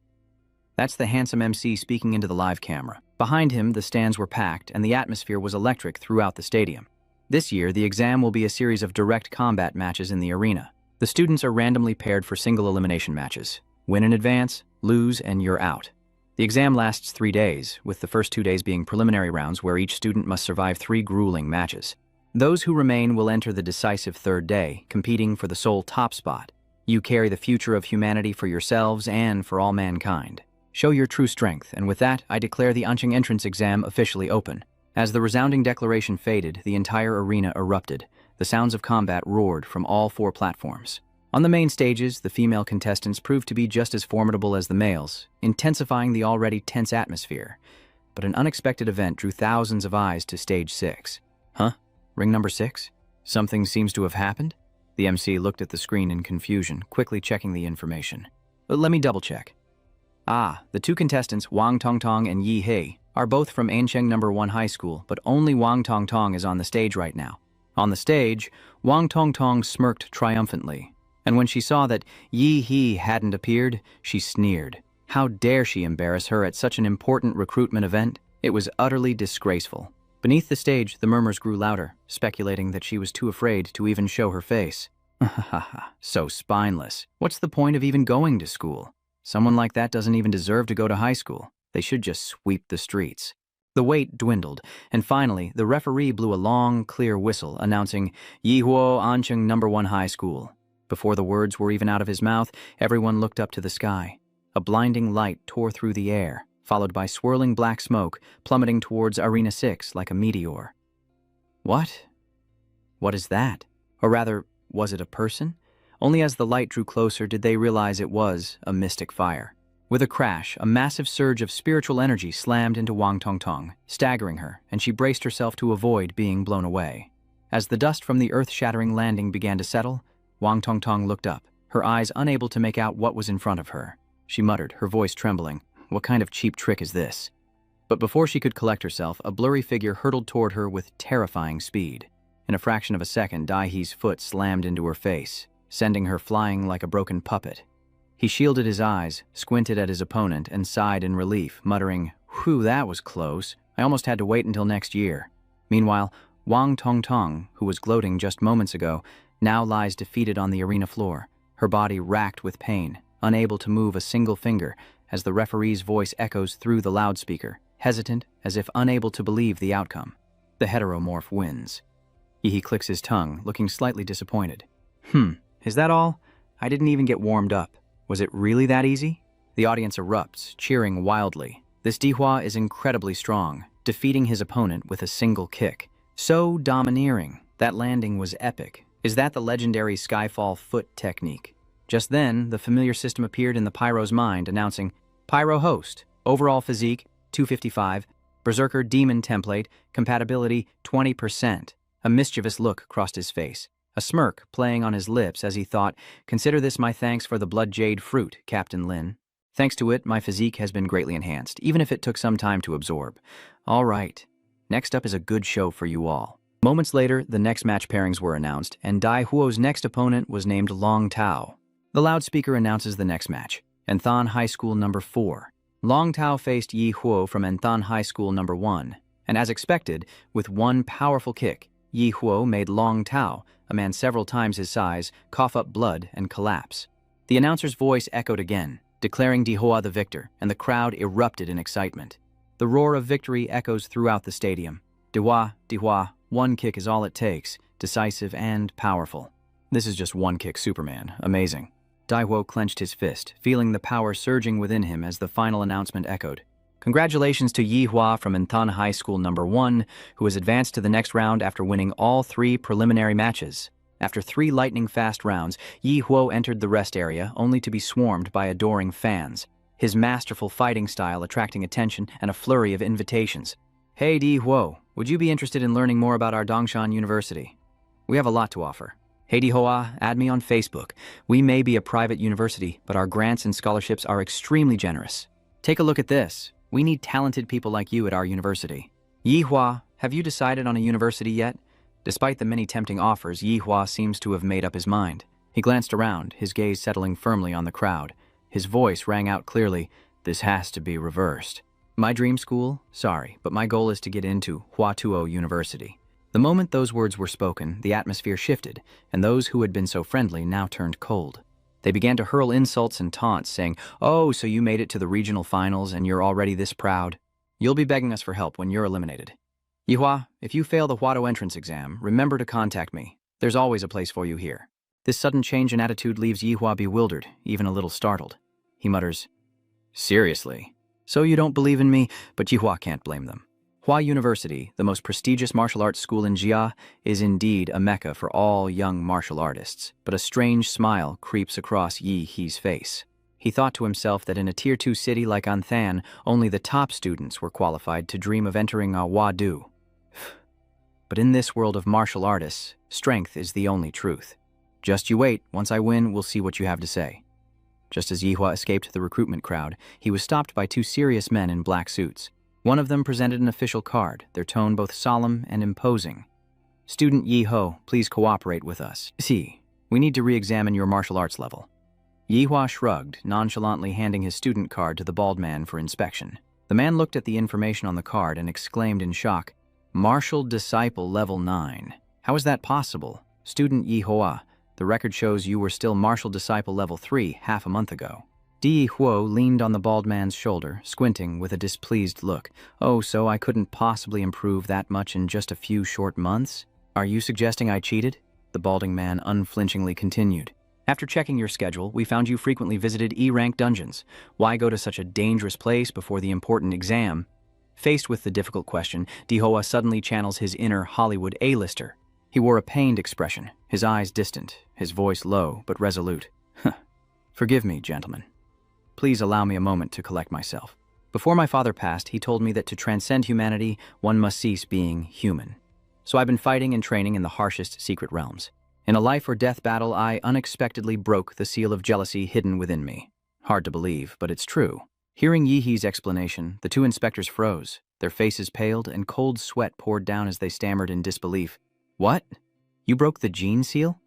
That's the handsome MC speaking into the live camera. Behind him, the stands were packed and the atmosphere was electric throughout the stadium. This year, the exam will be a series of direct combat matches in the arena. The students are randomly paired for single elimination matches. Win in advance, lose, and you're out. The exam lasts 3 days, with the first 2 days being preliminary rounds where each student must survive 3 grueling matches. Those who remain will enter the decisive 3rd day, competing for the sole top spot. You carry the future of humanity for yourselves and for all mankind. Show your true strength, and with that, I declare the Anqing entrance exam officially open. As the resounding declaration faded, the entire arena erupted. The sounds of combat roared from all 4 platforms. On the main stages, the female contestants proved to be just as formidable as the males, intensifying the already tense atmosphere. But an unexpected event drew thousands of eyes to stage 6. Huh? Ring number 6? Something seems to have happened? The MC looked at the screen in confusion, quickly checking the information. Let me double-check. Ah, the 2 contestants, Wang Tongtong and Yi He, are both from Ancheng No. 1 High School, but only Wang Tongtong is on the stage right now. On the stage, Wang Tongtong smirked triumphantly, and when she saw that Yi He hadn't appeared, she sneered. How dare she embarrass her at such an important recruitment event? It was utterly disgraceful. Beneath the stage, the murmurs grew louder, speculating that she was too afraid to even show her face. So spineless. What's the point of even going to school? Someone like that doesn't even deserve to go to high school. They should just sweep the streets. The wait dwindled, and finally, the referee blew a long, clear whistle announcing Yihuo Ancheng No. 1 High School. Before the words were even out of his mouth, everyone looked up to the sky. A blinding light tore through the air, followed by swirling black smoke plummeting towards Arena 6 like a meteor. What? What is that? Or rather, was it a person? Only as the light drew closer did they realize it was a mystic fire. With a crash, a massive surge of spiritual energy slammed into Wang Tongtong, staggering her, and she braced herself to avoid being blown away. As the dust from the earth-shattering landing began to settle, Wang Tongtong looked up, her eyes unable to make out what was in front of her. She muttered, her voice trembling, "What kind of cheap trick is this?" But before she could collect herself, a blurry figure hurtled toward her with terrifying speed. In a fraction of a second, Dai He's foot slammed into her face, sending her flying like a broken puppet. He shielded his eyes, squinted at his opponent, and sighed in relief, muttering, "Whew, that was close. I almost had to wait until next year." Meanwhile, Wang Tongtong, who was gloating just moments ago, now lies defeated on the arena floor, her body racked with pain, unable to move a single finger, as the referee's voice echoes through the loudspeaker, hesitant, as if unable to believe the outcome. The heteromorph wins. He clicks his tongue, looking slightly disappointed. Is that all? I didn't even get warmed up. Was it really that easy? The audience erupts, cheering wildly. This Dihua is incredibly strong, defeating his opponent with a single kick. So domineering. That landing was epic. Is that the legendary Skyfall foot technique? Just then, the familiar system appeared in the Pyro's mind, announcing, Pyro host, overall physique, 255, Berserker Demon template, compatibility, 20%. A mischievous look crossed his face, a smirk playing on his lips as he thought, "Consider this my thanks for the blood jade fruit, Captain Lin. Thanks to it, my physique has been greatly enhanced, even if it took some time to absorb. All right, next up is a good show for you all." Moments later, the next match pairings were announced, and Dai Huo's next opponent was named Long Tao. The loudspeaker announces the next match, Enthan High School No. 4. Long Tao faced Yi Huo from Enthan High School No. 1, and as expected, with one powerful kick, Yi Huo made Long Tao, a man several times his size, cough up blood and collapse. The announcer's voice echoed again, declaring Dihua the victor, and the crowd erupted in excitement. The roar of victory echoes throughout the stadium. Dihua, Dihua, one kick is all it takes, decisive and powerful. This is just one kick Superman, amazing. Daihuo clenched his fist, feeling the power surging within him as the final announcement echoed. Congratulations to Yi Hua from Enthan High School No. 1, who has advanced to the next round after winning all 3 preliminary matches. After 3 lightning-fast rounds, Yi Huo entered the rest area, only to be swarmed by adoring fans, his masterful fighting style attracting attention and a flurry of invitations. "Hey Di Huo, would you be interested in learning more about our Dongshan University? We have a lot to offer. Hey Di Hoa, add me on Facebook. We may be a private university, but our grants and scholarships are extremely generous. Take a look at this. We need talented people like you at our university." Yi Hua, have you decided on a university yet? Despite the many tempting offers, Yi Hua seems to have made up his mind. He glanced around, his gaze settling firmly on the crowd. His voice rang out clearly, "This has to be reversed. My dream school? Sorry, but my goal is to get into Huatuo University." The moment those words were spoken, the atmosphere shifted, and those who had been so friendly now turned cold. They began to hurl insults and taunts, saying, "Oh, so you made it to the regional finals and you're already this proud? You'll be begging us for help when you're eliminated. Yihua, if you fail the Huato entrance exam, remember to contact me. There's always a place for you here." This sudden change in attitude leaves Yihua bewildered, even a little startled. He mutters, "Seriously? So you don't believe in me?" But Yihua can't blame them. Hua University, the most prestigious martial arts school in Jia, is indeed a mecca for all young martial artists, but a strange smile creeps across Yi He's face. He thought to himself that in a Tier 2 city like Anthan, only the top students were qualified to dream of entering a Wadu. But in this world of martial artists, strength is the only truth. Just you wait, once I win, we'll see what you have to say. Just as Yihua escaped the recruitment crowd, he was stopped by 2 serious men in black suits. One of them presented an official card, their tone both solemn and imposing. "Student Yi Ho, please cooperate with us. See, we need to re-examine your martial arts level." Yi Hua shrugged, nonchalantly handing his student card to the bald man for inspection. The man looked at the information on the card and exclaimed in shock, "Martial Disciple Level 9. How is that possible? Student Yi Hua, the record shows you were still Martial Disciple Level 3 half a month ago." Di Huo leaned on the bald man's shoulder, squinting with a displeased look. "Oh, so I couldn't possibly improve that much in just a few short months? Are you suggesting I cheated?" The balding man unflinchingly continued. "After checking your schedule, we found you frequently visited E-rank dungeons. Why go to such a dangerous place before the important exam?" Faced with the difficult question, Di Hoa suddenly channels his inner Hollywood A-lister. He wore a pained expression, his eyes distant, his voice low but resolute. "Forgive me, gentlemen. Please allow me a moment to collect myself. Before my father passed, he told me that to transcend humanity, one must cease being human. So I've been fighting and training in the harshest secret realms. In a life-or-death battle, I unexpectedly broke the seal of jealousy hidden within me. Hard to believe, but it's true." Hearing Yi He's explanation, the two inspectors froze. Their faces paled, and cold sweat poured down as they stammered in disbelief. "What? You broke the gene seal?"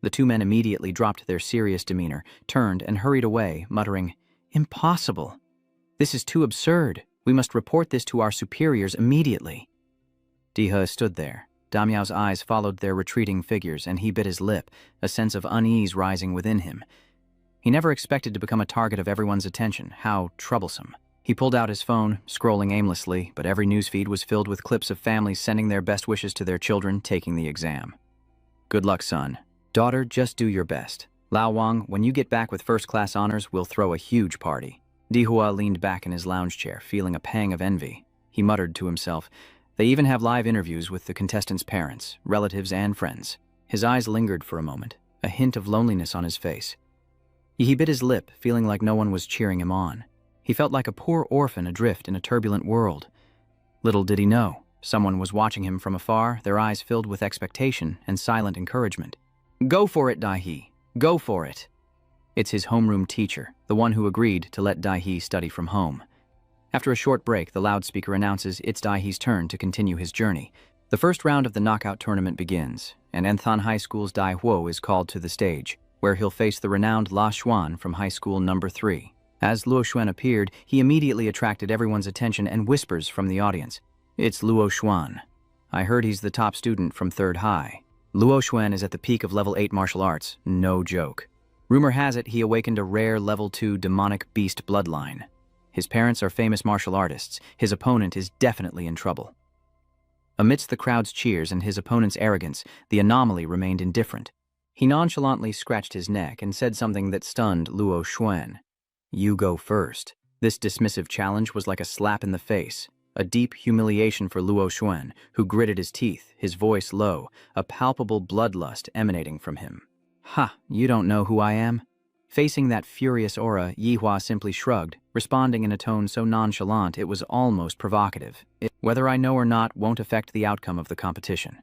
The two men immediately dropped their serious demeanor, turned, and hurried away, muttering, "Impossible. This is too absurd. We must report this to our superiors immediately." Dihe stood there. Damiao's eyes followed their retreating figures, and he bit his lip, a sense of unease rising within him. He never expected to become a target of everyone's attention. How troublesome. He pulled out his phone, scrolling aimlessly, but every newsfeed was filled with clips of families sending their best wishes to their children taking the exam. "Good luck, son. Daughter, just do your best. Lao Wang, when you get back with first-class honors, we'll throw a huge party." Dihua leaned back in his lounge chair, feeling a pang of envy. He muttered to himself, "They even have live interviews with the contestants' parents, relatives, and friends." His eyes lingered for a moment, a hint of loneliness on his face. He bit his lip, feeling like no one was cheering him on. He felt like a poor orphan adrift in a turbulent world. Little did he know, someone was watching him from afar, their eyes filled with expectation and silent encouragement. "Go for it, Daihe. Go for it." It's his homeroom teacher, the one who agreed to let Daihe study from home. After a short break, the loudspeaker announces it's Daihe's turn to continue his journey. The first round of the knockout tournament begins, and Enthan High School's Dai Huo is called to the stage, where he'll face the renowned La Xuan from High School Number 3. As Luo Xuan appeared, he immediately attracted everyone's attention and whispers from the audience. "It's Luo Xuan. I heard he's the top student from 3rd High. Luo Xuan is at the peak of level 8 martial arts, no joke. Rumor has it he awakened a rare level 2 demonic beast bloodline. His parents are famous martial artists. His opponent is definitely in trouble." Amidst the crowd's cheers and his opponent's arrogance, the anomaly remained indifferent. He nonchalantly scratched his neck and said something that stunned Luo Xuan. "You go first." This dismissive challenge was like a slap in the face. A deep humiliation for Luo Xuan, who gritted his teeth, his voice low, a palpable bloodlust emanating from him. "Ha, you don't know who I am?" Facing that furious aura, Yi Hua simply shrugged, responding in a tone so nonchalant it was almost provocative. "Whether I know or not won't affect the outcome of the competition."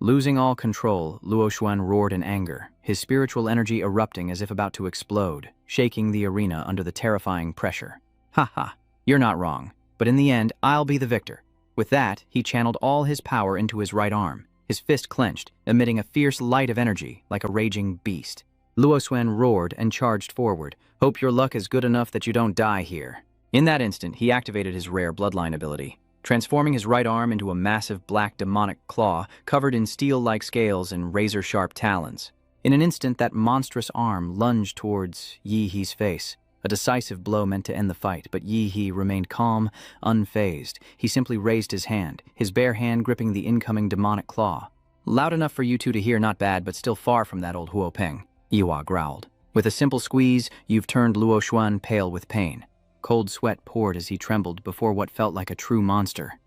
Losing all control, Luo Xuan roared in anger, his spiritual energy erupting as if about to explode, shaking the arena under the terrifying pressure. "Ha ha, you're not wrong. But in the end, I'll be the victor." With that, he channeled all his power into his right arm, his fist clenched, emitting a fierce light of energy like a raging beast. Luo Xuan roared and charged forward. "Hope your luck is good enough that you don't die here." In that instant, he activated his rare bloodline ability, transforming his right arm into a massive black demonic claw covered in steel-like scales and razor-sharp talons. In an instant, that monstrous arm lunged towards Yi He's face. A decisive blow meant to end the fight, but Yi He remained calm, unfazed. He simply raised his hand, his bare hand gripping the incoming demonic claw. "Loud enough for you two to hear, not bad, but still far from that old Huo Peng," Yiwa growled. With a simple squeeze, you've turned Luo Xuan pale with pain. Cold sweat poured as he trembled before what felt like a true monster.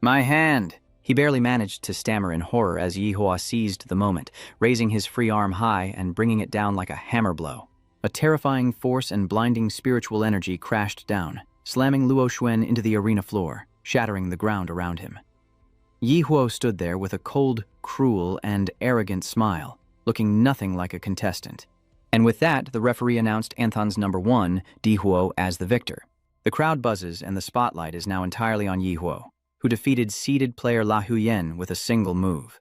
"My hand!" He barely managed to stammer in horror as Yi Hua seized the moment, raising his free arm high and bringing it down like a hammer blow. A terrifying force and blinding spiritual energy crashed down, slamming Luo Xuan into the arena floor, shattering the ground around him. Yi Huo stood there with a cold, cruel, and arrogant smile, looking nothing like a contestant. And with that, the referee announced Anthan's number 1, Di Huo, as the victor. The crowd buzzes and the spotlight is now entirely on Yihuo, who defeated seeded player La Huyen with a single move.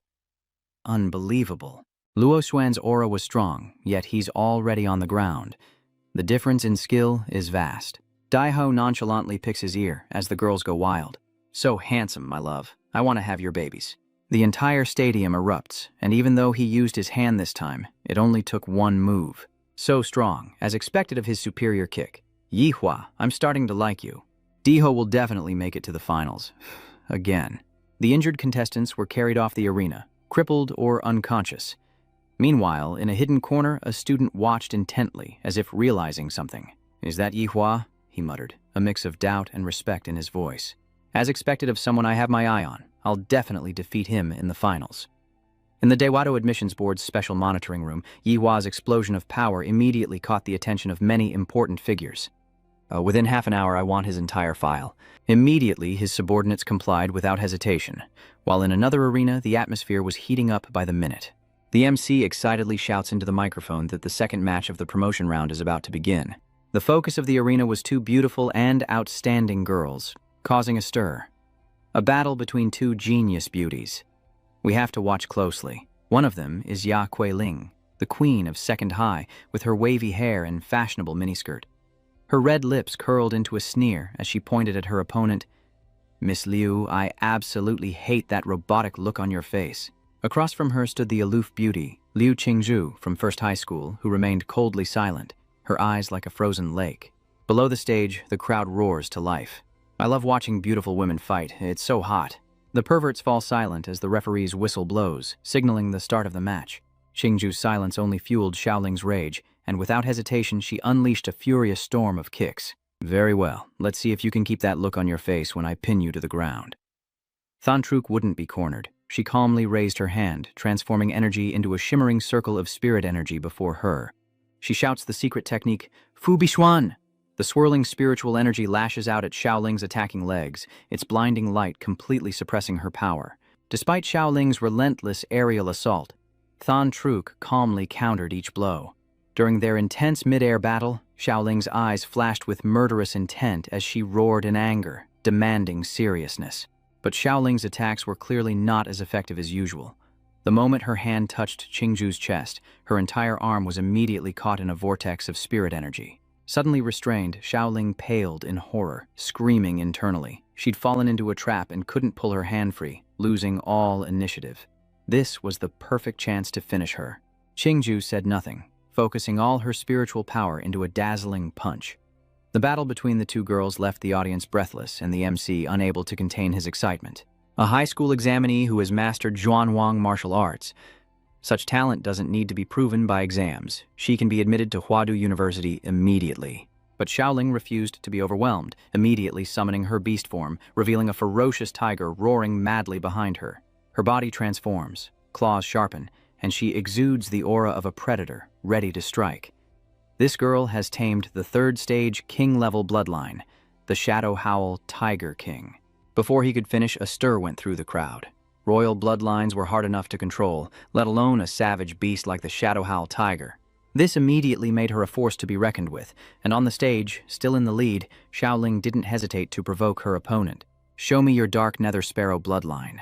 Unbelievable. Luo Xuan's aura was strong, yet he's already on the ground. The difference in skill is vast. Daiho nonchalantly picks his ear as the girls go wild. So handsome, my love. I want to have your babies. The entire stadium erupts, and even though he used his hand this time, it only took one move. So strong, as expected of his superior kick. Yihua, I'm starting to like you. Diho will definitely make it to the finals. Again. The injured contestants were carried off the arena, crippled or unconscious. Meanwhile, in a hidden corner, a student watched intently, as if realizing something. Is that Yihua? He muttered, a mix of doubt and respect in his voice. As expected of someone I have my eye on, I'll definitely defeat him in the finals. In the Dewado Admissions Board's special monitoring room, Yihua's explosion of power immediately caught the attention of many important figures. Within half an hour, I want his entire file. Immediately, his subordinates complied without hesitation, while in another arena, the atmosphere was heating up by the minute. The MC excitedly shouts into the microphone that the second match of the promotion round is about to begin. The focus of the arena was two beautiful and outstanding girls, causing a stir. A battle between two genius beauties. We have to watch closely. One of them is Ya Kuei-ling, the queen of second high, with her wavy hair and fashionable miniskirt. Her red lips curled into a sneer as she pointed at her opponent. Miss Liu, I absolutely hate that robotic look on your face. Across from her stood the aloof beauty, Liu Qingzhu from First High School, who remained coldly silent, her eyes like a frozen lake. Below the stage, the crowd roars to life. I love watching beautiful women fight. It's so hot. The perverts fall silent as the referee's whistle blows, signaling the start of the match. Qingzhu's silence only fueled Xiaoling's rage, and without hesitation, she unleashed a furious storm of kicks. Very well. Let's see if you can keep that look on your face when I pin you to the ground. Thantruc wouldn't be cornered. She calmly raised her hand, transforming energy into a shimmering circle of spirit energy before her. She shouts the secret technique, Fu Bixuan! The swirling spiritual energy lashes out at Xiaoling's attacking legs, its blinding light completely suppressing her power. Despite Xiaoling's relentless aerial assault, Thantruc calmly countered each blow. During their intense mid-air battle, Xiaoling's eyes flashed with murderous intent as she roared in anger, demanding seriousness. But Xiaoling's attacks were clearly not as effective as usual. The moment her hand touched Qingzhu's chest, her entire arm was immediately caught in a vortex of spirit energy. Suddenly restrained, Xiaoling paled in horror, screaming internally. She'd fallen into a trap and couldn't pull her hand free, losing all initiative. This was the perfect chance to finish her. Qingzhu said nothing, focusing all her spiritual power into a dazzling punch. The battle between the two girls left the audience breathless and the MC unable to contain his excitement. A high school examinee who has mastered Zhuanwang martial arts. Such talent doesn't need to be proven by exams. She can be admitted to Huadu University immediately. But Xiaoling refused to be overwhelmed, immediately summoning her beast form, revealing a ferocious tiger roaring madly behind her. Her body transforms, claws sharpen, and she exudes the aura of a predator, ready to strike. This girl has tamed the third stage king-level bloodline, the Shadow Howl Tiger King. Before he could finish, a stir went through the crowd. Royal bloodlines were hard enough to control, let alone a savage beast like the Shadow Howl Tiger. This immediately made her a force to be reckoned with, and on the stage, still in the lead, Xiaoling didn't hesitate to provoke her opponent. Show me your dark nether sparrow bloodline.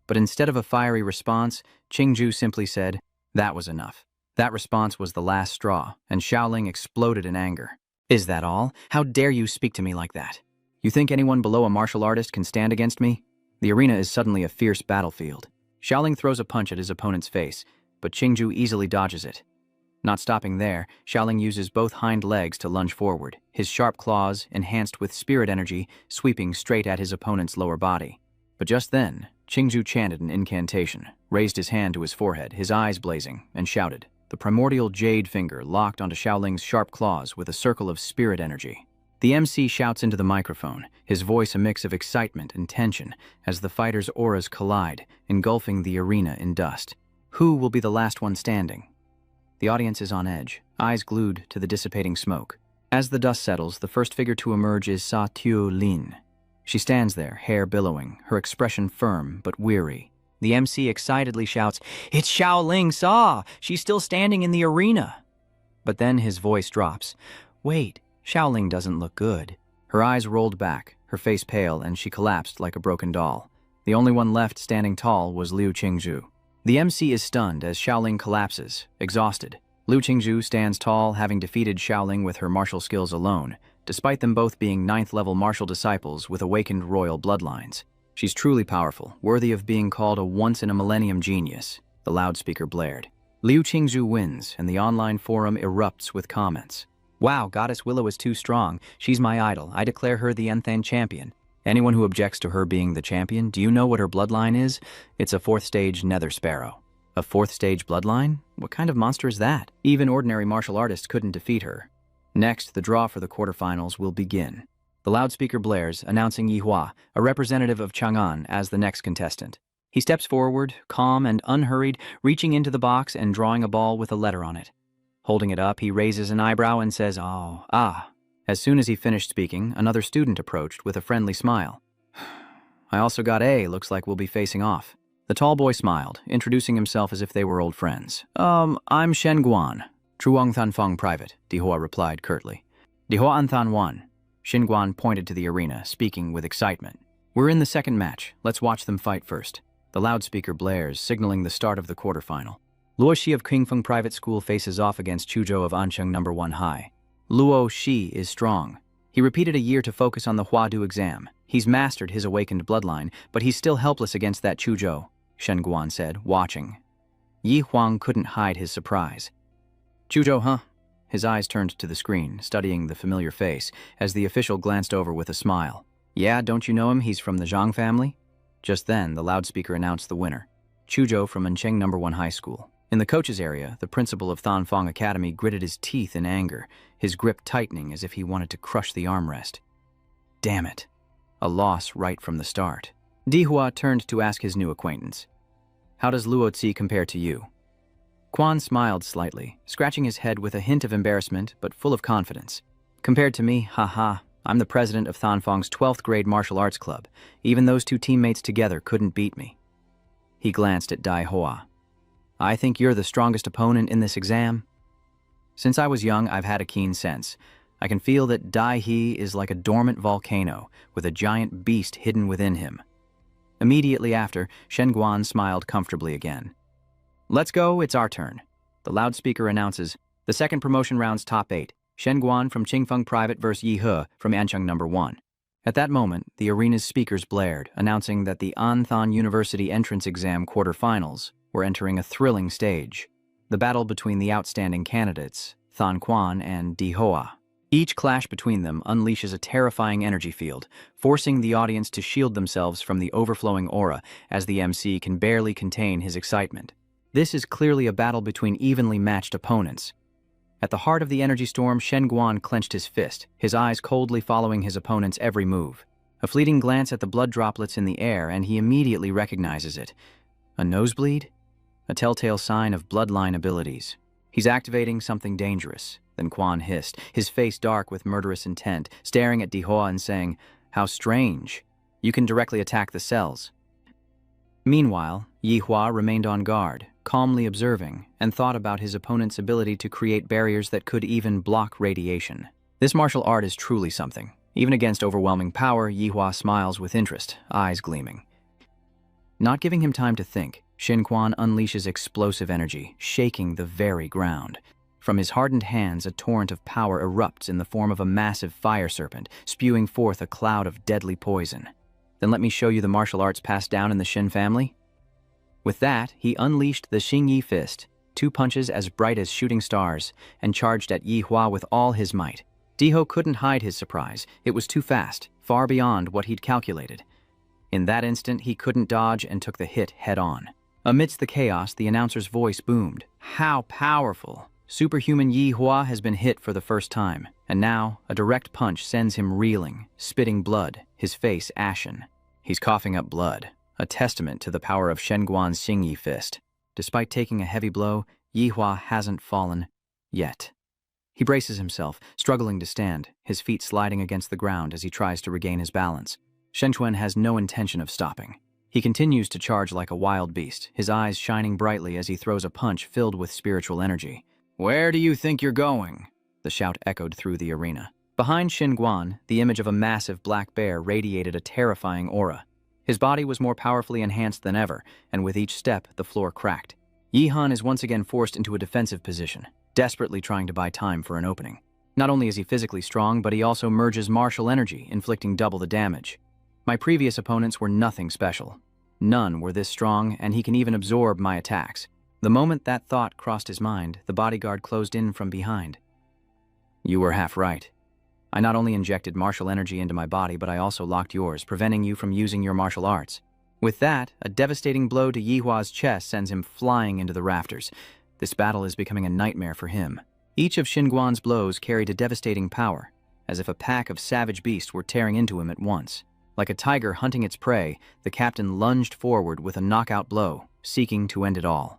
But instead of a fiery response, Qingzhu simply said, that was enough. That response was the last straw, and Xiaoling exploded in anger. Is that all? How dare you speak to me like that? You think anyone below a martial artist can stand against me? The arena is suddenly a fierce battlefield. Xiaoling throws a punch at his opponent's face, but Qingzhu easily dodges it. Not stopping there, Xiaoling uses both hind legs to lunge forward, his sharp claws, enhanced with spirit energy, sweeping straight at his opponent's lower body. But just then, Qingzhu chanted an incantation, raised his hand to his forehead, his eyes blazing, and shouted. The primordial jade finger locked onto Xiaoling's sharp claws with a circle of spirit energy. The MC shouts into the microphone, his voice a mix of excitement and tension as the fighters' auras collide, engulfing the arena in dust. Who will be the last one standing? The audience is on edge, eyes glued to the dissipating smoke. As the dust settles, the first figure to emerge is Sa Tiu Lin. She stands there, hair billowing, her expression firm but weary. The MC excitedly shouts, "It's Xiaoling Sa! She's still standing in the arena!" But then his voice drops. Wait, Xiaoling doesn't look good. Her eyes rolled back, her face pale, and she collapsed like a broken doll. The only one left standing tall was Liu Qingzhu. The MC is stunned as Xiaoling collapses, exhausted. Liu Qingzhu stands tall, having defeated Xiaoling with her martial skills alone, despite them both being 9th-level martial disciples with awakened royal bloodlines. She's truly powerful, worthy of being called a once-in-a-millennium genius, the loudspeaker blared. Liu Qingzhu wins, and the online forum erupts with comments. Wow, Goddess Willow is too strong. She's my idol. I declare her the Nthan champion. Anyone who objects to her being the champion, do you know what her bloodline is? It's a 4th-stage nether sparrow. A 4th-stage bloodline? What kind of monster is that? Even ordinary martial artists couldn't defeat her. Next, the draw for the quarterfinals will begin. The loudspeaker blares, announcing Yihua, a representative of Chang'an, as the next contestant. He steps forward, calm and unhurried, reaching into the box and drawing a ball with a letter on it. Holding it up, he raises an eyebrow and says, "Oh, ah." As soon as he finished speaking, another student approached with a friendly smile. "I also got A, looks like we'll be facing off." The tall boy smiled, introducing himself as if they were old friends. I'm Shen Guan. Truong Than Feng Private," Dihua replied curtly. "Dihua An Than Wan." Shen Guan pointed to the arena, speaking with excitement. "We're in the second match. Let's watch them fight first." The loudspeaker blares, signaling the start of the quarterfinal. Luo Shi of Qingfeng Private School faces off against Chuzhou of Ansheng No. 1 High. Luo Shi is strong. He repeated a year to focus on the Huadu exam. He's mastered his awakened bloodline, but he's still helpless against that Chuzhou, Shen Guan said, watching. Yi Huang couldn't hide his surprise. "Chuzhou, huh?" His eyes turned to the screen, studying the familiar face, as the official glanced over with a smile. "Yeah, don't you know him? He's from the Zhang family?" Just then, the loudspeaker announced the winner. Chuzhou from Ansheng No. 1 High School. In the coach's area, the principal of Thanfang Academy gritted his teeth in anger, his grip tightening as if he wanted to crush the armrest. Damn it. A loss right from the start. Dihua turned to ask his new acquaintance. "How does Luozi compare to you?" Quan smiled slightly, scratching his head with a hint of embarrassment, but full of confidence. "Compared to me, haha, I'm the president of Thanfang's 12th grade martial arts club. Even those two teammates together couldn't beat me." He glanced at Dai Hoa. "I think you're the strongest opponent in this exam." Since I was young, I've had a keen sense. I can feel that Dai He is like a dormant volcano with a giant beast hidden within him. Immediately after, Shen Guan smiled comfortably again. "Let's go, it's our turn." The loudspeaker announces, the second promotion round's top 8, Shen Guan from Qingfeng Private vs. Yi He from Ansheng No. 1. At that moment, the arena's speakers blared, announcing that the Anthan University entrance exam quarterfinals were entering a thrilling stage. The battle between the outstanding candidates, Than Quan and Di Hoa. Each clash between them unleashes a terrifying energy field, forcing the audience to shield themselves from the overflowing aura as the MC can barely contain his excitement. This is clearly a battle between evenly matched opponents. At the heart of the energy storm, Shen Guan clenched his fist, his eyes coldly following his opponent's every move. A fleeting glance at the blood droplets in the air, and he immediately recognizes it. A nosebleed? A telltale sign of bloodline abilities. He's activating something dangerous. Then Quan hissed, his face dark with murderous intent, staring at Dihua and saying, "How strange. You can directly attack the cells." Meanwhile, Yihua remained on guard, calmly observing, and thought about his opponent's ability to create barriers that could even block radiation. This martial art is truly something. Even against overwhelming power, Yihua smiles with interest, eyes gleaming. Not giving him time to think, Shen Quan unleashes explosive energy, shaking the very ground. From his hardened hands, a torrent of power erupts in the form of a massive fire serpent, spewing forth a cloud of deadly poison. Then let me show you the martial arts passed down in the Shen family. With that, he unleashed the Xingyi fist, 2 punches as bright as shooting stars, and charged at Yihua with all his might. Diho couldn't hide his surprise. It was too fast, far beyond what he'd calculated. In that instant, he couldn't dodge and took the hit head-on. Amidst the chaos, the announcer's voice boomed. How powerful! Superhuman Yihua has been hit for the first time, and now a direct punch sends him reeling, spitting blood, his face ashen. He's coughing up blood, a testament to the power of Shen Guan's Xingyi fist. Despite taking a heavy blow, Yihua hasn't fallen yet. He braces himself, struggling to stand, his feet sliding against the ground as he tries to regain his balance. Shen Quan has no intention of stopping. He continues to charge like a wild beast, his eyes shining brightly as he throws a punch filled with spiritual energy. "Where do you think you're going?" The shout echoed through the arena. Behind Xinguan, the image of a massive black bear radiated a terrifying aura. His body was more powerfully enhanced than ever, and with each step, the floor cracked. Yihan is once again forced into a defensive position, desperately trying to buy time for an opening. Not only is he physically strong, but he also merges martial energy, inflicting double the damage. My previous opponents were nothing special. None were this strong, and he can even absorb my attacks. The moment that thought crossed his mind, the bodyguard closed in from behind. You were half right. I not only injected martial energy into my body, but I also locked yours, preventing you from using your martial arts. With that, a devastating blow to Yihua's chest sends him flying into the rafters. This battle is becoming a nightmare for him. Each of Xinguan's blows carried a devastating power, as if a pack of savage beasts were tearing into him at once. Like a tiger hunting its prey, the captain lunged forward with a knockout blow, seeking to end it all.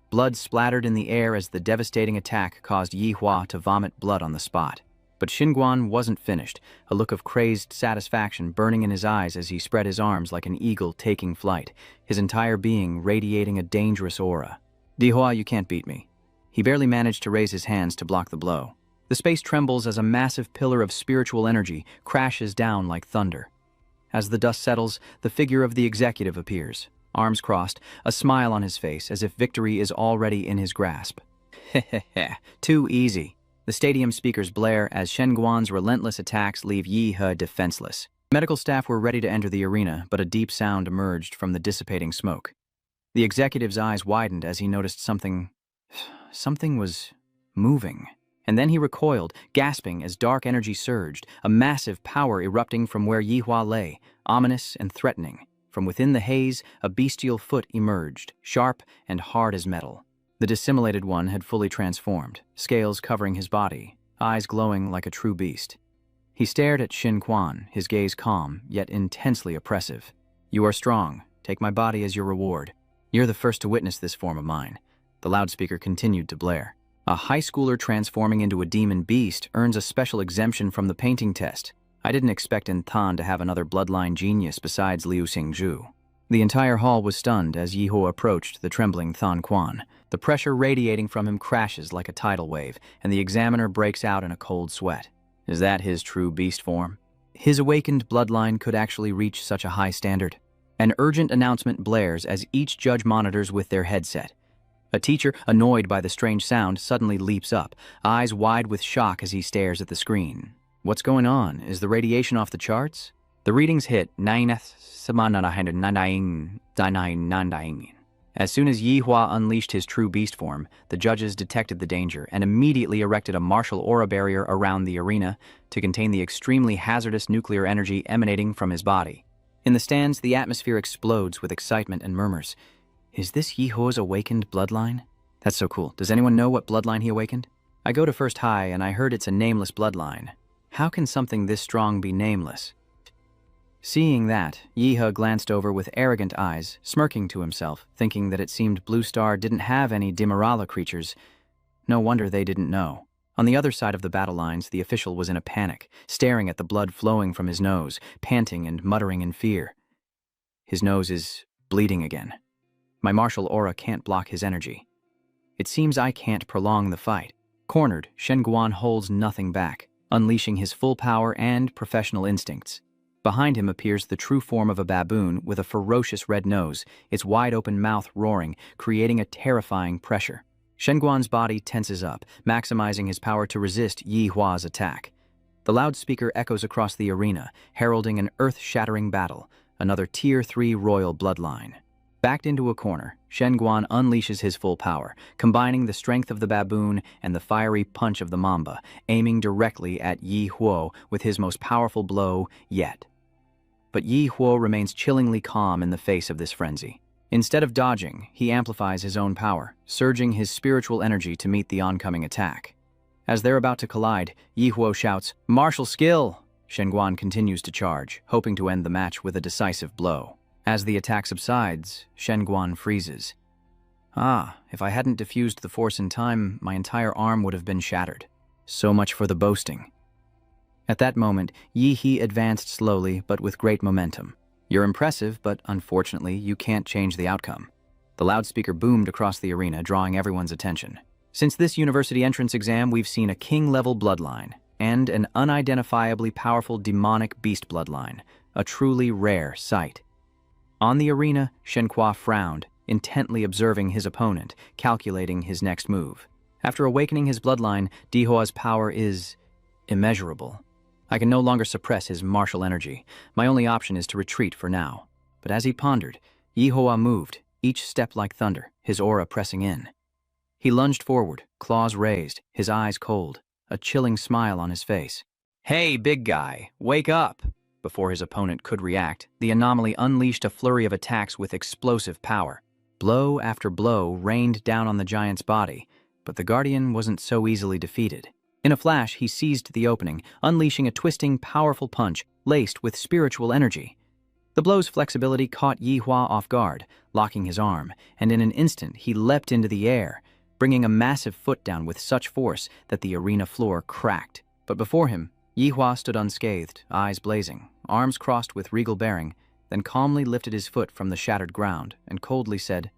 Blood splattered in the air as the devastating attack caused Yihua to vomit blood on the spot. But Xinguan wasn't finished, a look of crazed satisfaction burning in his eyes as he spread his arms like an eagle taking flight, his entire being radiating a dangerous aura. Yihua, you can't beat me. He barely managed to raise his hands to block the blow. The space trembles as a massive pillar of spiritual energy crashes down like thunder. As the dust settles, the figure of the executive appears, arms crossed, a smile on his face as if victory is already in his grasp. Heh, too easy. The stadium speakers blare as Xinguan's relentless attacks leave Yihe defenseless. Medical staff were ready to enter the arena, but a deep sound emerged from the dissipating smoke. The executive's eyes widened as he noticed something was moving. And then he recoiled, gasping as dark energy surged, a massive power erupting from where Yihua lay, ominous and threatening. From within the haze, a bestial foot emerged, sharp and hard as metal. The dissimulated one had fully transformed, scales covering his body, eyes glowing like a true beast. He stared at Xinguan, his gaze calm, yet intensely oppressive. You are strong. Take my body as your reward. You're the first to witness this form of mine. The loudspeaker continued to blare. A high schooler transforming into a demon beast earns a special exemption from the painting test. I didn't expect Tan to have another bloodline genius besides Liu Xingzhu. The entire hall was stunned as Yiho approached the trembling Tan Quan. The pressure radiating from him crashes like a tidal wave, and the examiner breaks out in a cold sweat. Is that his true beast form? His awakened bloodline could actually reach such a high standard. An urgent announcement blares as each judge monitors with their headset. A teacher, annoyed by the strange sound, suddenly leaps up, eyes wide with shock as he stares at the screen. What's going on? Is the radiation off the charts? The readings hit 9,999. As soon as Yihua unleashed his true beast form, the judges detected the danger and immediately erected a martial aura barrier around the arena to contain the extremely hazardous nuclear energy emanating from his body. In the stands, the atmosphere explodes with excitement and murmurs. Is this Yihua's awakened bloodline? That's so cool. Does anyone know what bloodline he awakened? I go to First High and I heard it's a nameless bloodline. How can something this strong be nameless? Seeing that, Yihe glanced over with arrogant eyes, smirking to himself, thinking that it seemed Blue Star didn't have any Dimarala creatures. No wonder they didn't know. On the other side of the battle lines, the official was in a panic, staring at the blood flowing from his nose, panting and muttering in fear. His nose is bleeding again. My martial aura can't block his energy. It seems I can't prolong the fight. Cornered, Xinguan holds nothing back, unleashing his full power and professional instincts. Behind him appears the true form of a baboon with a ferocious red nose, its wide-open mouth roaring, creating a terrifying pressure. Xinguan's body tenses up, maximizing his power to resist Yihua's attack. The loudspeaker echoes across the arena, heralding an earth-shattering battle, another Tier 3 royal bloodline. Backed into a corner, Xinguan unleashes his full power, combining the strength of the baboon and the fiery punch of the mamba, aiming directly at Yi Huo with his most powerful blow yet. But Yi Huo remains chillingly calm in the face of this frenzy. Instead of dodging, he amplifies his own power, surging his spiritual energy to meet the oncoming attack. As they're about to collide, Yi Huo shouts, "Martial skill!" Xinguan continues to charge, hoping to end the match with a decisive blow. As the attack subsides, Xinguan freezes. If I hadn't diffused the force in time, my entire arm would have been shattered. So much for the boasting. At that moment, Yi He advanced slowly but with great momentum. You're impressive, but unfortunately, you can't change the outcome. The loudspeaker boomed across the arena, drawing everyone's attention. Since this university entrance exam, we've seen a king-level bloodline. and an unidentifiably powerful demonic beast bloodline, a truly rare sight. On the arena, Shenhua frowned, intently observing his opponent, calculating his next move. After awakening his bloodline, Dihua's power is immeasurable. I can no longer suppress his martial energy. My only option is to retreat for now. But as he pondered, Yihua moved, each step like thunder, his aura pressing in. He lunged forward, claws raised, his eyes cold, a chilling smile on his face. "Hey, big guy, wake up!" Before his opponent could react, the anomaly unleashed a flurry of attacks with explosive power. Blow after blow rained down on the giant's body, but the Guardian wasn't so easily defeated. In a flash, he seized the opening, unleashing a twisting, powerful punch laced with spiritual energy. The blow's flexibility caught Yihua off guard, locking his arm, and in an instant he leapt into the air, bringing a massive foot down with such force that the arena floor cracked. But before him, Yihua stood unscathed, eyes blazing, arms crossed with regal bearing, then calmly lifted his foot from the shattered ground and coldly said,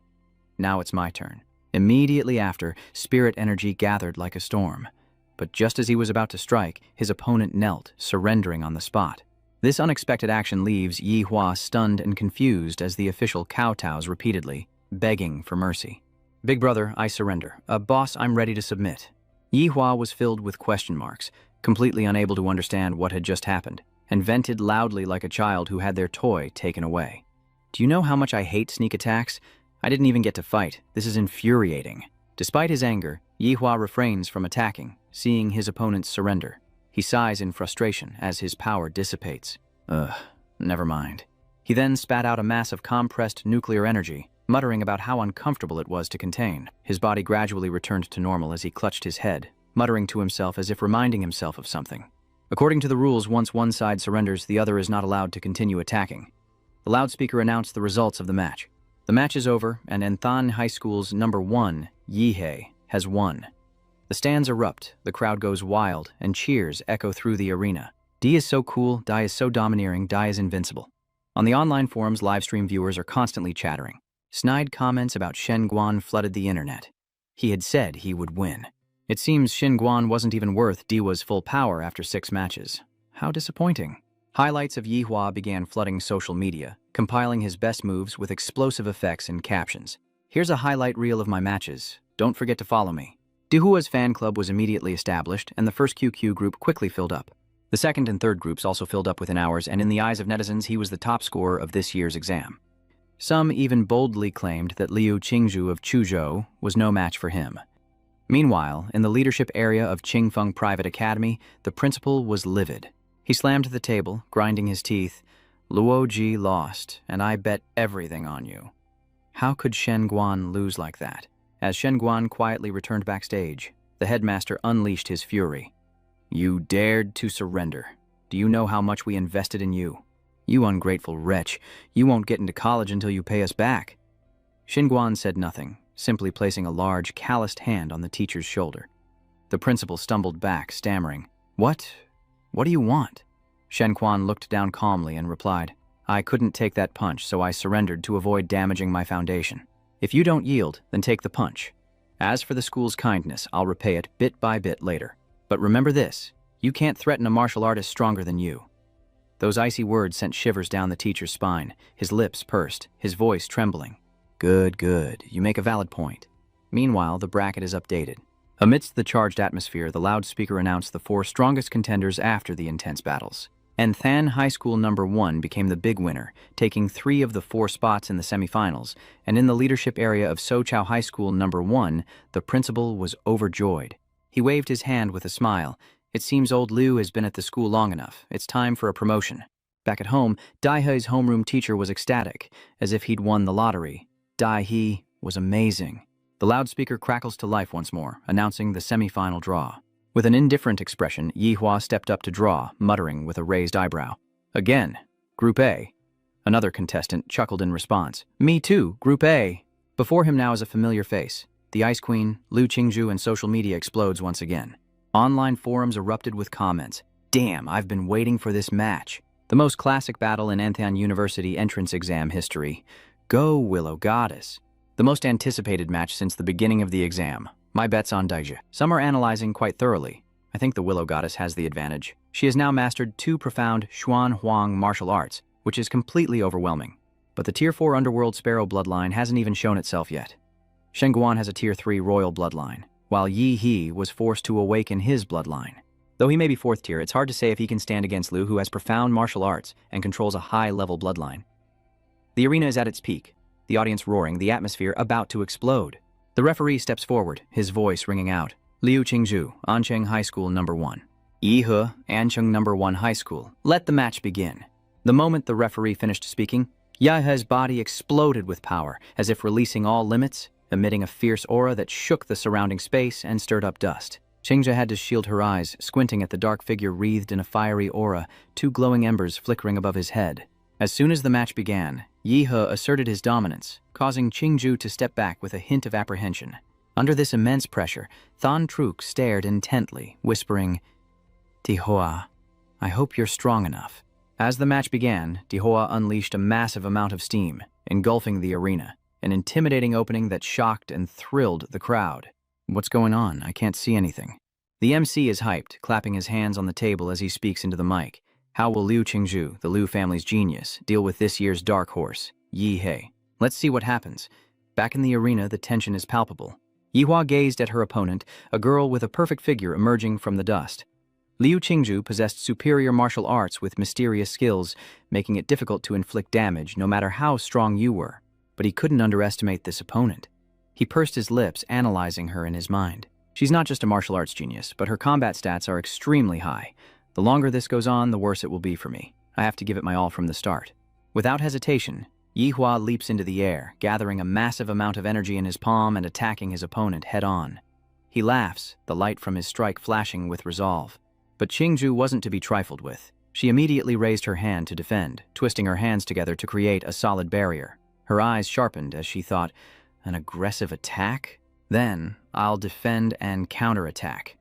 "Now it's my turn." Immediately after, spirit energy gathered like a storm. But just as he was about to strike, his opponent knelt, surrendering on the spot. This unexpected action leaves Yihua stunned and confused as the official kowtows repeatedly, begging for mercy. "Big brother, I surrender. Boss, I'm ready to submit." Yihua was filled with question marks, completely unable to understand what had just happened, and vented loudly like a child who had their toy taken away. "Do you know how much I hate sneak attacks? I didn't even get to fight. This is infuriating." Despite his anger, Yihua refrains from attacking, seeing his opponent's surrender. He sighs in frustration as his power dissipates. Never mind. He then spat out a mass of compressed nuclear energy, muttering about how uncomfortable it was to contain. His body gradually returned to normal as he clutched his head, muttering to himself as if reminding himself of something. According to the rules, once one side surrenders, the other is not allowed to continue attacking. The loudspeaker announced the results of the match. The match is over, and Enthan High School's number 1, Yihei, has won. The stands erupt, the crowd goes wild, and cheers echo through the arena. D is so cool, Dai is so domineering, Dai is invincible. On the online forums, livestream viewers are constantly chattering. Snide comments about Shen Guan flooded the internet. He had said he would win. It seems Shen Guan wasn't even worth Diwa's full power after 6 matches. How disappointing. Highlights of Yihua began flooding social media, compiling his best moves with explosive effects and captions. "Here's a highlight reel of my matches. Don't forget to follow me." Dihua's fan club was immediately established, and the first QQ group quickly filled up. The second and third groups also filled up within hours, and in the eyes of netizens, he was the top scorer of this year's exam. Some even boldly claimed that Liu Qingzhu of Chuzhou was no match for him. Meanwhile, in the leadership area of Qingfeng Private Academy, the principal was livid. He slammed the table, grinding his teeth. "Luoji lost, and I bet everything on you." How could Shen Guan lose like that? As Shen Guan quietly returned backstage, the headmaster unleashed his fury. "You dared to surrender. Do you know how much we invested in you? You ungrateful wretch, you won't get into college until you pay us back." Shen Guan said nothing, simply placing a large, calloused hand on the teacher's shoulder. The principal stumbled back, stammering, What do you want?" Shen Guan looked down calmly and replied, "I couldn't take that punch, so I surrendered to avoid damaging my foundation. If you don't yield, then take the punch. As for the school's kindness, I'll repay it bit by bit later. But remember this, you can't threaten a martial artist stronger than you." Those icy words sent shivers down the teacher's spine, his lips pursed, his voice trembling. Good, you make a valid point." Meanwhile, the bracket is updated. Amidst the charged atmosphere, the loudspeaker announced the 4 strongest contenders after the intense battles. Enthan High School number 1 became the big winner, taking 3 of the 4 spots in the semifinals, and in the leadership area of Sochao High School number 1, the principal was overjoyed. He waved his hand with a smile. "It seems old Liu has been at the school long enough. It's time for a promotion." Back at home, Daihei's homeroom teacher was ecstatic, as if he'd won the lottery. Daihei was amazing. The loudspeaker crackles to life once more, announcing the semifinal draw. With an indifferent expression, Yihua stepped up to draw, muttering with a raised eyebrow. "Again, Group A." Another contestant chuckled in response. "Me too, Group A." Before him now is a familiar face. The Ice Queen, Liu Qingzhu, and social media explodes once again. Online forums erupted with comments. "Damn, I've been waiting for this match." The most classic battle in Enthan University entrance exam history. Go, Willow Goddess. The most anticipated match since the beginning of the exam. My bet's on Daija. Some are analyzing quite thoroughly. I think the Willow Goddess has the advantage. She has now mastered 2 profound Xuan Huang martial arts, which is completely overwhelming. But the Tier 4 Underworld Sparrow bloodline hasn't even shown itself yet. Shengguan has a Tier 3 Royal bloodline, while Yi He was forced to awaken his bloodline. Though he may be 4th tier, it's hard to say if he can stand against Liu, who has profound martial arts and controls a high-level bloodline. The arena is at its peak, the audience roaring, the atmosphere about to explode. The referee steps forward, his voice ringing out. Liu Qingzhu, Ancheng High School No. 1. Yi He, Ancheng No. 1 High School. Let the match begin. The moment the referee finished speaking, Yahe's body exploded with power, as if releasing all limits, emitting a fierce aura that shook the surrounding space and stirred up dust. Qingzhe had to shield her eyes, squinting at the dark figure wreathed in a fiery aura, 2 glowing embers flickering above his head. As soon as the match began, Yi He asserted his dominance, causing Qingzhu to step back with a hint of apprehension. Under this immense pressure, Than Truk stared intently, whispering, "Dihua, I hope you're strong enough." As the match began, Dihua unleashed a massive amount of steam, engulfing the arena, an intimidating opening that shocked and thrilled the crowd. What's going on? I can't see anything. The MC is hyped, clapping his hands on the table as he speaks into the mic. How will Liu Qingzhu, the Liu family's genius, deal with this year's dark horse, Yi He? Let's see what happens. Back in the arena, the tension is palpable. Yihua gazed at her opponent, a girl with a perfect figure emerging from the dust. Liu Qingzhu possessed superior martial arts with mysterious skills, making it difficult to inflict damage no matter how strong you were. But he couldn't underestimate this opponent. He pursed his lips, analyzing her in his mind. She's not just a martial arts genius, but her combat stats are extremely high. The longer this goes on, the worse it will be for me. I have to give it my all from the start. Without hesitation, Yihua leaps into the air, gathering a massive amount of energy in his palm and attacking his opponent head-on. He laughs, the light from his strike flashing with resolve. But Qingzhu wasn't to be trifled with. She immediately raised her hand to defend, twisting her hands together to create a solid barrier. Her eyes sharpened as she thought, an aggressive attack? Then, I'll defend and counterattack.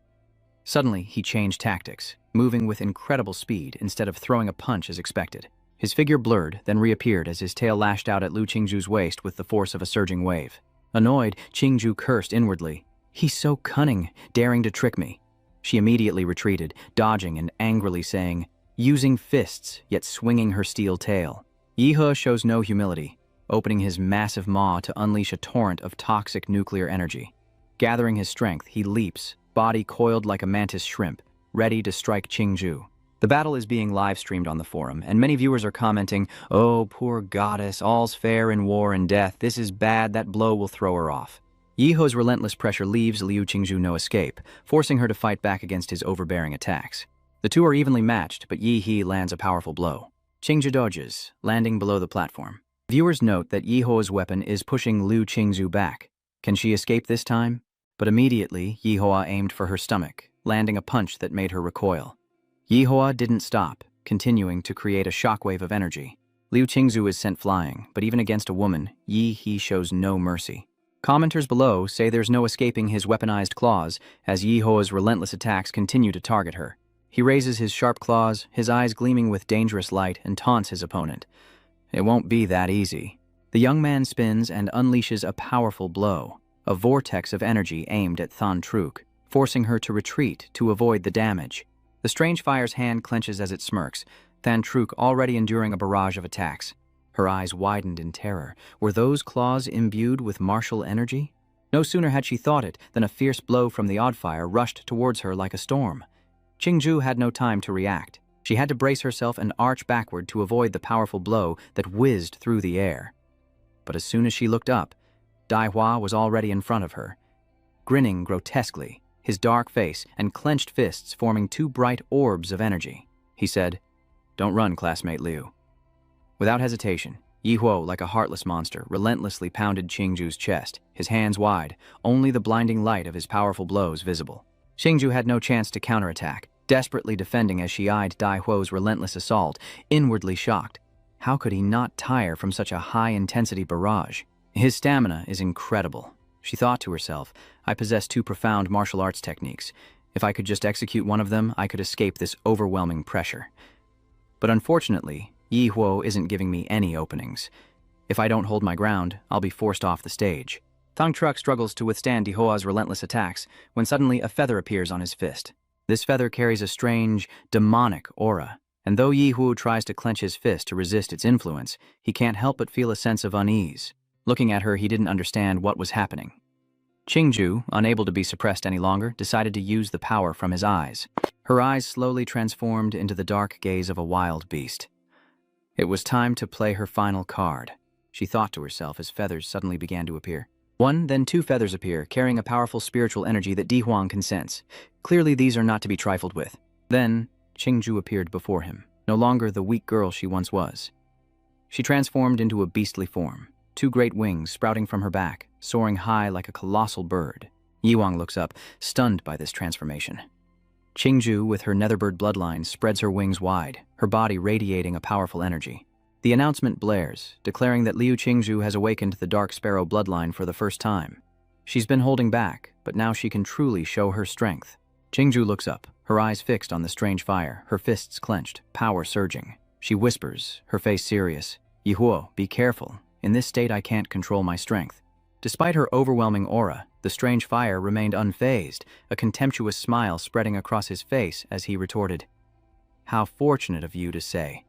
Suddenly, he changed tactics, moving with incredible speed instead of throwing a punch as expected. His figure blurred, then reappeared as his tail lashed out at Liu Qingzhu's waist with the force of a surging wave. Annoyed, Qingzhu cursed inwardly. He's so cunning, daring to trick me. She immediately retreated, dodging and angrily saying, using fists, yet swinging her steel tail. Yi He shows no humility, opening his massive maw to unleash a torrent of toxic nuclear energy. Gathering his strength, he leaps, body coiled like a mantis shrimp, ready to strike Qingzhu. The battle is being live-streamed on the forum, and many viewers are commenting, "Oh, poor goddess, all's fair in war and death. This is bad, that blow will throw her off." Yi He's relentless pressure leaves Liu Qingzhu no escape, forcing her to fight back against his overbearing attacks. The two are evenly matched, but Yi He lands a powerful blow. Qingzhu dodges, landing below the platform. Viewers note that Yi He's weapon is pushing Liu Qingzhu back. Can she escape this time? But immediately, Yi He aimed for her stomach, landing a punch that made her recoil. Yi He didn't stop, continuing to create a shockwave of energy. Liu Qingzhu is sent flying, but even against a woman, Yi He shows no mercy. Commenters below say there's no escaping his weaponized claws as Yi He's relentless attacks continue to target her. He raises his sharp claws, his eyes gleaming with dangerous light, and taunts his opponent. It won't be that easy. The young man spins and unleashes a powerful blow, a vortex of energy aimed at Than Truk, forcing her to retreat to avoid the damage. The strange fire's hand clenches as it smirks, Than Truk already enduring a barrage of attacks. Her eyes widened in terror. Were those claws imbued with martial energy? No sooner had she thought it than a fierce blow from the oddfire rushed towards her like a storm. Qingzhu had no time to react. She had to brace herself and arch backward to avoid the powerful blow that whizzed through the air. But as soon as she looked up, Daihua was already in front of her, grinning grotesquely, his dark face and clenched fists forming 2 bright orbs of energy. He said, "Don't run, classmate Liu." Without hesitation, Yi He, like a heartless monster, relentlessly pounded Qingzhu's chest, his hands wide, only the blinding light of his powerful blows visible. Qingzhu had no chance to counterattack, desperately defending as she eyed Daihuo's relentless assault, inwardly shocked. How could he not tire from such a high-intensity barrage? His stamina is incredible. She thought to herself, I possess 2 profound martial arts techniques. If I could just execute one of them, I could escape this overwhelming pressure. But unfortunately, Yi He isn't giving me any openings. If I don't hold my ground, I'll be forced off the stage. Than Truk struggles to withstand Dihua's relentless attacks when suddenly a feather appears on his fist. This feather carries a strange, demonic aura, and though Yihu tries to clench his fist to resist its influence, he can't help but feel a sense of unease. Looking at her, he didn't understand what was happening. Qingju, unable to be suppressed any longer, decided to use the power from his eyes. Her eyes slowly transformed into the dark gaze of a wild beast. It was time to play her final card, she thought to herself as feathers suddenly began to appear. One, then two feathers appear, carrying a powerful spiritual energy that Di Huang can sense. Clearly these are not to be trifled with. Then, Qingju appeared before him, no longer the weak girl she once was. She transformed into a beastly form, two great wings sprouting from her back, soaring high like a colossal bird. Yihuang looks up, stunned by this transformation. Qingju, with her netherbird bloodline, spreads her wings wide, her body radiating a powerful energy. The announcement blares, declaring that Liu Qingju has awakened the Dark Sparrow bloodline for the first time. She's been holding back, but now she can truly show her strength. Qingju looks up, her eyes fixed on the strange fire, her fists clenched, power surging. She whispers, her face serious, "Yihuo, be careful. In this state I can't control my strength." Despite her overwhelming aura, the strange fire remained unfazed, a contemptuous smile spreading across his face as he retorted, "How fortunate of you to say,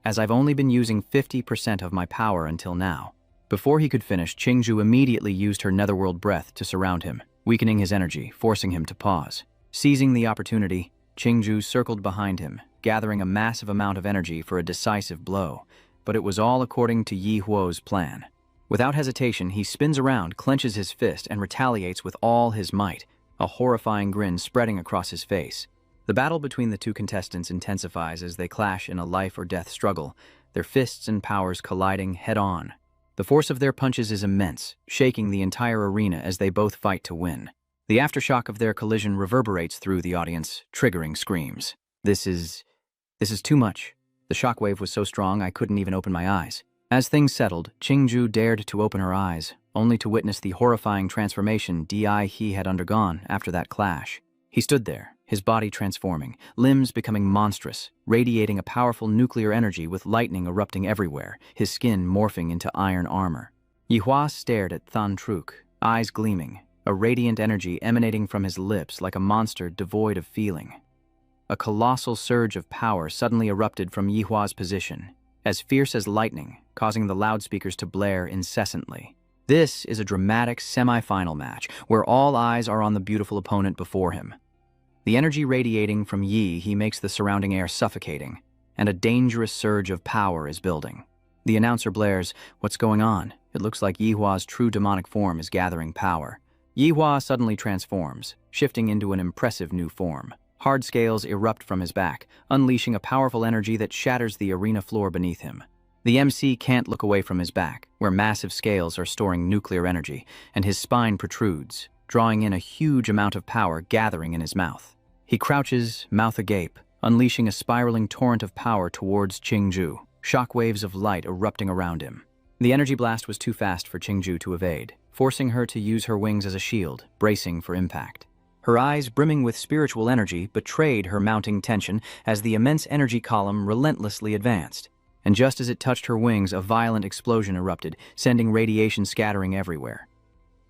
as I've only been using 50% of my power until now." Before he could finish, Qingju immediately used her netherworld breath to surround him, weakening his energy, forcing him to pause. Seizing the opportunity, Qingju circled behind him, gathering a massive amount of energy for a decisive blow, but it was all according to Yi Huo's plan. Without hesitation, he spins around, clenches his fist, and retaliates with all his might, a horrifying grin spreading across his face. The battle between the two contestants intensifies as they clash in a life-or-death struggle, their fists and powers colliding head-on. The force of their punches is immense, shaking the entire arena as they both fight to win. The aftershock of their collision reverberates through the audience, triggering screams. This is too much. The shockwave was so strong I couldn't even open my eyes. As things settled, Qingju dared to open her eyes, only to witness the horrifying transformation he had undergone after that clash. He stood there, his body transforming, limbs becoming monstrous, radiating a powerful nuclear energy with lightning erupting everywhere, his skin morphing into iron armor. Yihua stared at Than Truk, eyes gleaming, a radiant energy emanating from his lips like a monster devoid of feeling. A colossal surge of power suddenly erupted from Yihua's position, as fierce as lightning, causing the loudspeakers to blare incessantly. This is a dramatic semi-final match, where all eyes are on the beautiful opponent before him. The energy radiating from he makes the surrounding air suffocating, and a dangerous surge of power is building. The announcer blares, "What's going on?" It looks like Yihua's true demonic form is gathering power. Yihua suddenly transforms, shifting into an impressive new form. Hard scales erupt from his back, unleashing a powerful energy that shatters the arena floor beneath him. The MC can't look away from his back, where massive scales are storing nuclear energy, and his spine protrudes, drawing in a huge amount of power gathering in his mouth. He crouches, mouth agape, unleashing a spiraling torrent of power towards Qingju, shockwaves of light erupting around him. The energy blast was too fast for Qingju to evade, forcing her to use her wings as a shield, bracing for impact. Her eyes, brimming with spiritual energy, betrayed her mounting tension as the immense energy column relentlessly advanced. And just as it touched her wings, a violent explosion erupted, sending radiation scattering everywhere.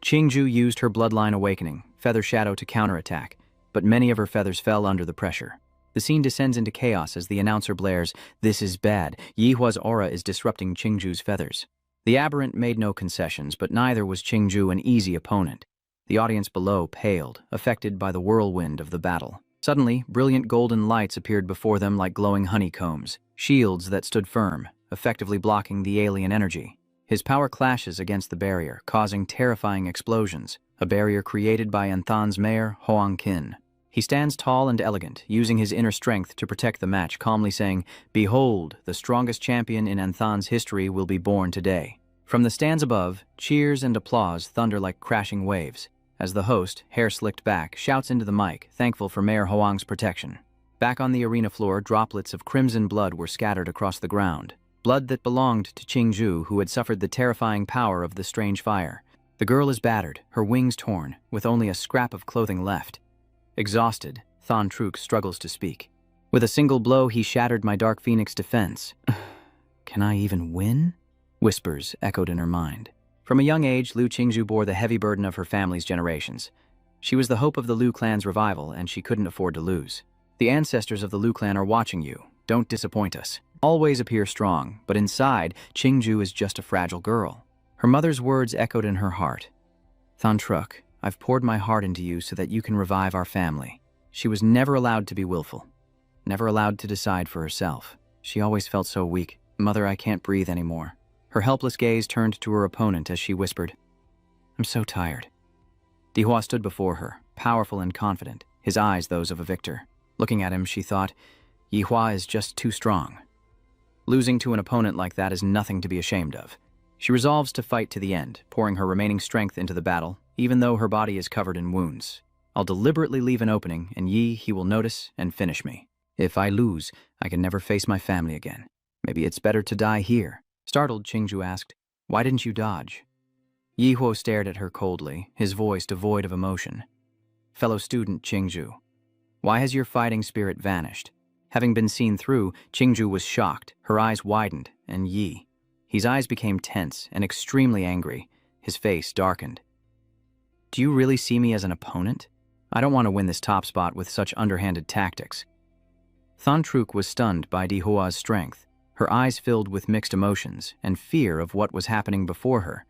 Qingju used her bloodline awakening, Feather Shadow, to counterattack, but many of her feathers fell under the pressure. The scene descends into chaos as the announcer blares, "This is bad. Yihua's aura is disrupting Qingju's feathers." The aberrant made no concessions, but neither was Qingju an easy opponent. The audience below paled, affected by the whirlwind of the battle. Suddenly, brilliant golden lights appeared before them like glowing honeycombs, shields that stood firm, effectively blocking the alien energy. His power clashes against the barrier, causing terrifying explosions, a barrier created by Anthan's mayor, Hoang Kin. He stands tall and elegant, using his inner strength to protect the match, calmly saying, "Behold, the strongest champion in Anthan's history will be born today." From the stands above, cheers and applause thunder like crashing waves, as the host, hair slicked back, shouts into the mic, thankful for Mayor Hoang's protection. Back on the arena floor, droplets of crimson blood were scattered across the ground. Blood that belonged to Qingju, who had suffered the terrifying power of the strange fire. The girl is battered, her wings torn, with only a scrap of clothing left. Exhausted, Than Truk struggles to speak. "With a single blow, he shattered my Dark Phoenix defense. Can I even win?" Whispers echoed in her mind. From a young age, Liu Qingju bore the heavy burden of her family's generations. She was the hope of the Liu clan's revival, and she couldn't afford to lose. The ancestors of the Liu clan are watching you. Don't disappoint us. Always appear strong, but inside, Qingju is just a fragile girl. Her mother's words echoed in her heart. Thon Truck, I've poured my heart into you so that you can revive our family. She was never allowed to be willful, never allowed to decide for herself. She always felt so weak. Mother, I can't breathe anymore. Her helpless gaze turned to her opponent as she whispered, I'm so tired. Dihua stood before her, powerful and confident, his eyes those of a victor. Looking at him, she thought, Yihua is just too strong. Losing to an opponent like that is nothing to be ashamed of. She resolves to fight to the end, pouring her remaining strength into the battle, even though her body is covered in wounds. I'll deliberately leave an opening, and he will notice and finish me. If I lose, I can never face my family again. Maybe it's better to die here. Startled, Qingju asked, Why didn't you dodge? Yihuo stared at her coldly, his voice devoid of emotion. Fellow student Qingju, why has your fighting spirit vanished? Having been seen through, Qingju was shocked, her eyes widened, and his eyes became tense and extremely angry, his face darkened. Do you really see me as an opponent? I don't want to win this top spot with such underhanded tactics. Thon Truc was stunned by Dihua's strength, her eyes filled with mixed emotions and fear of what was happening before her.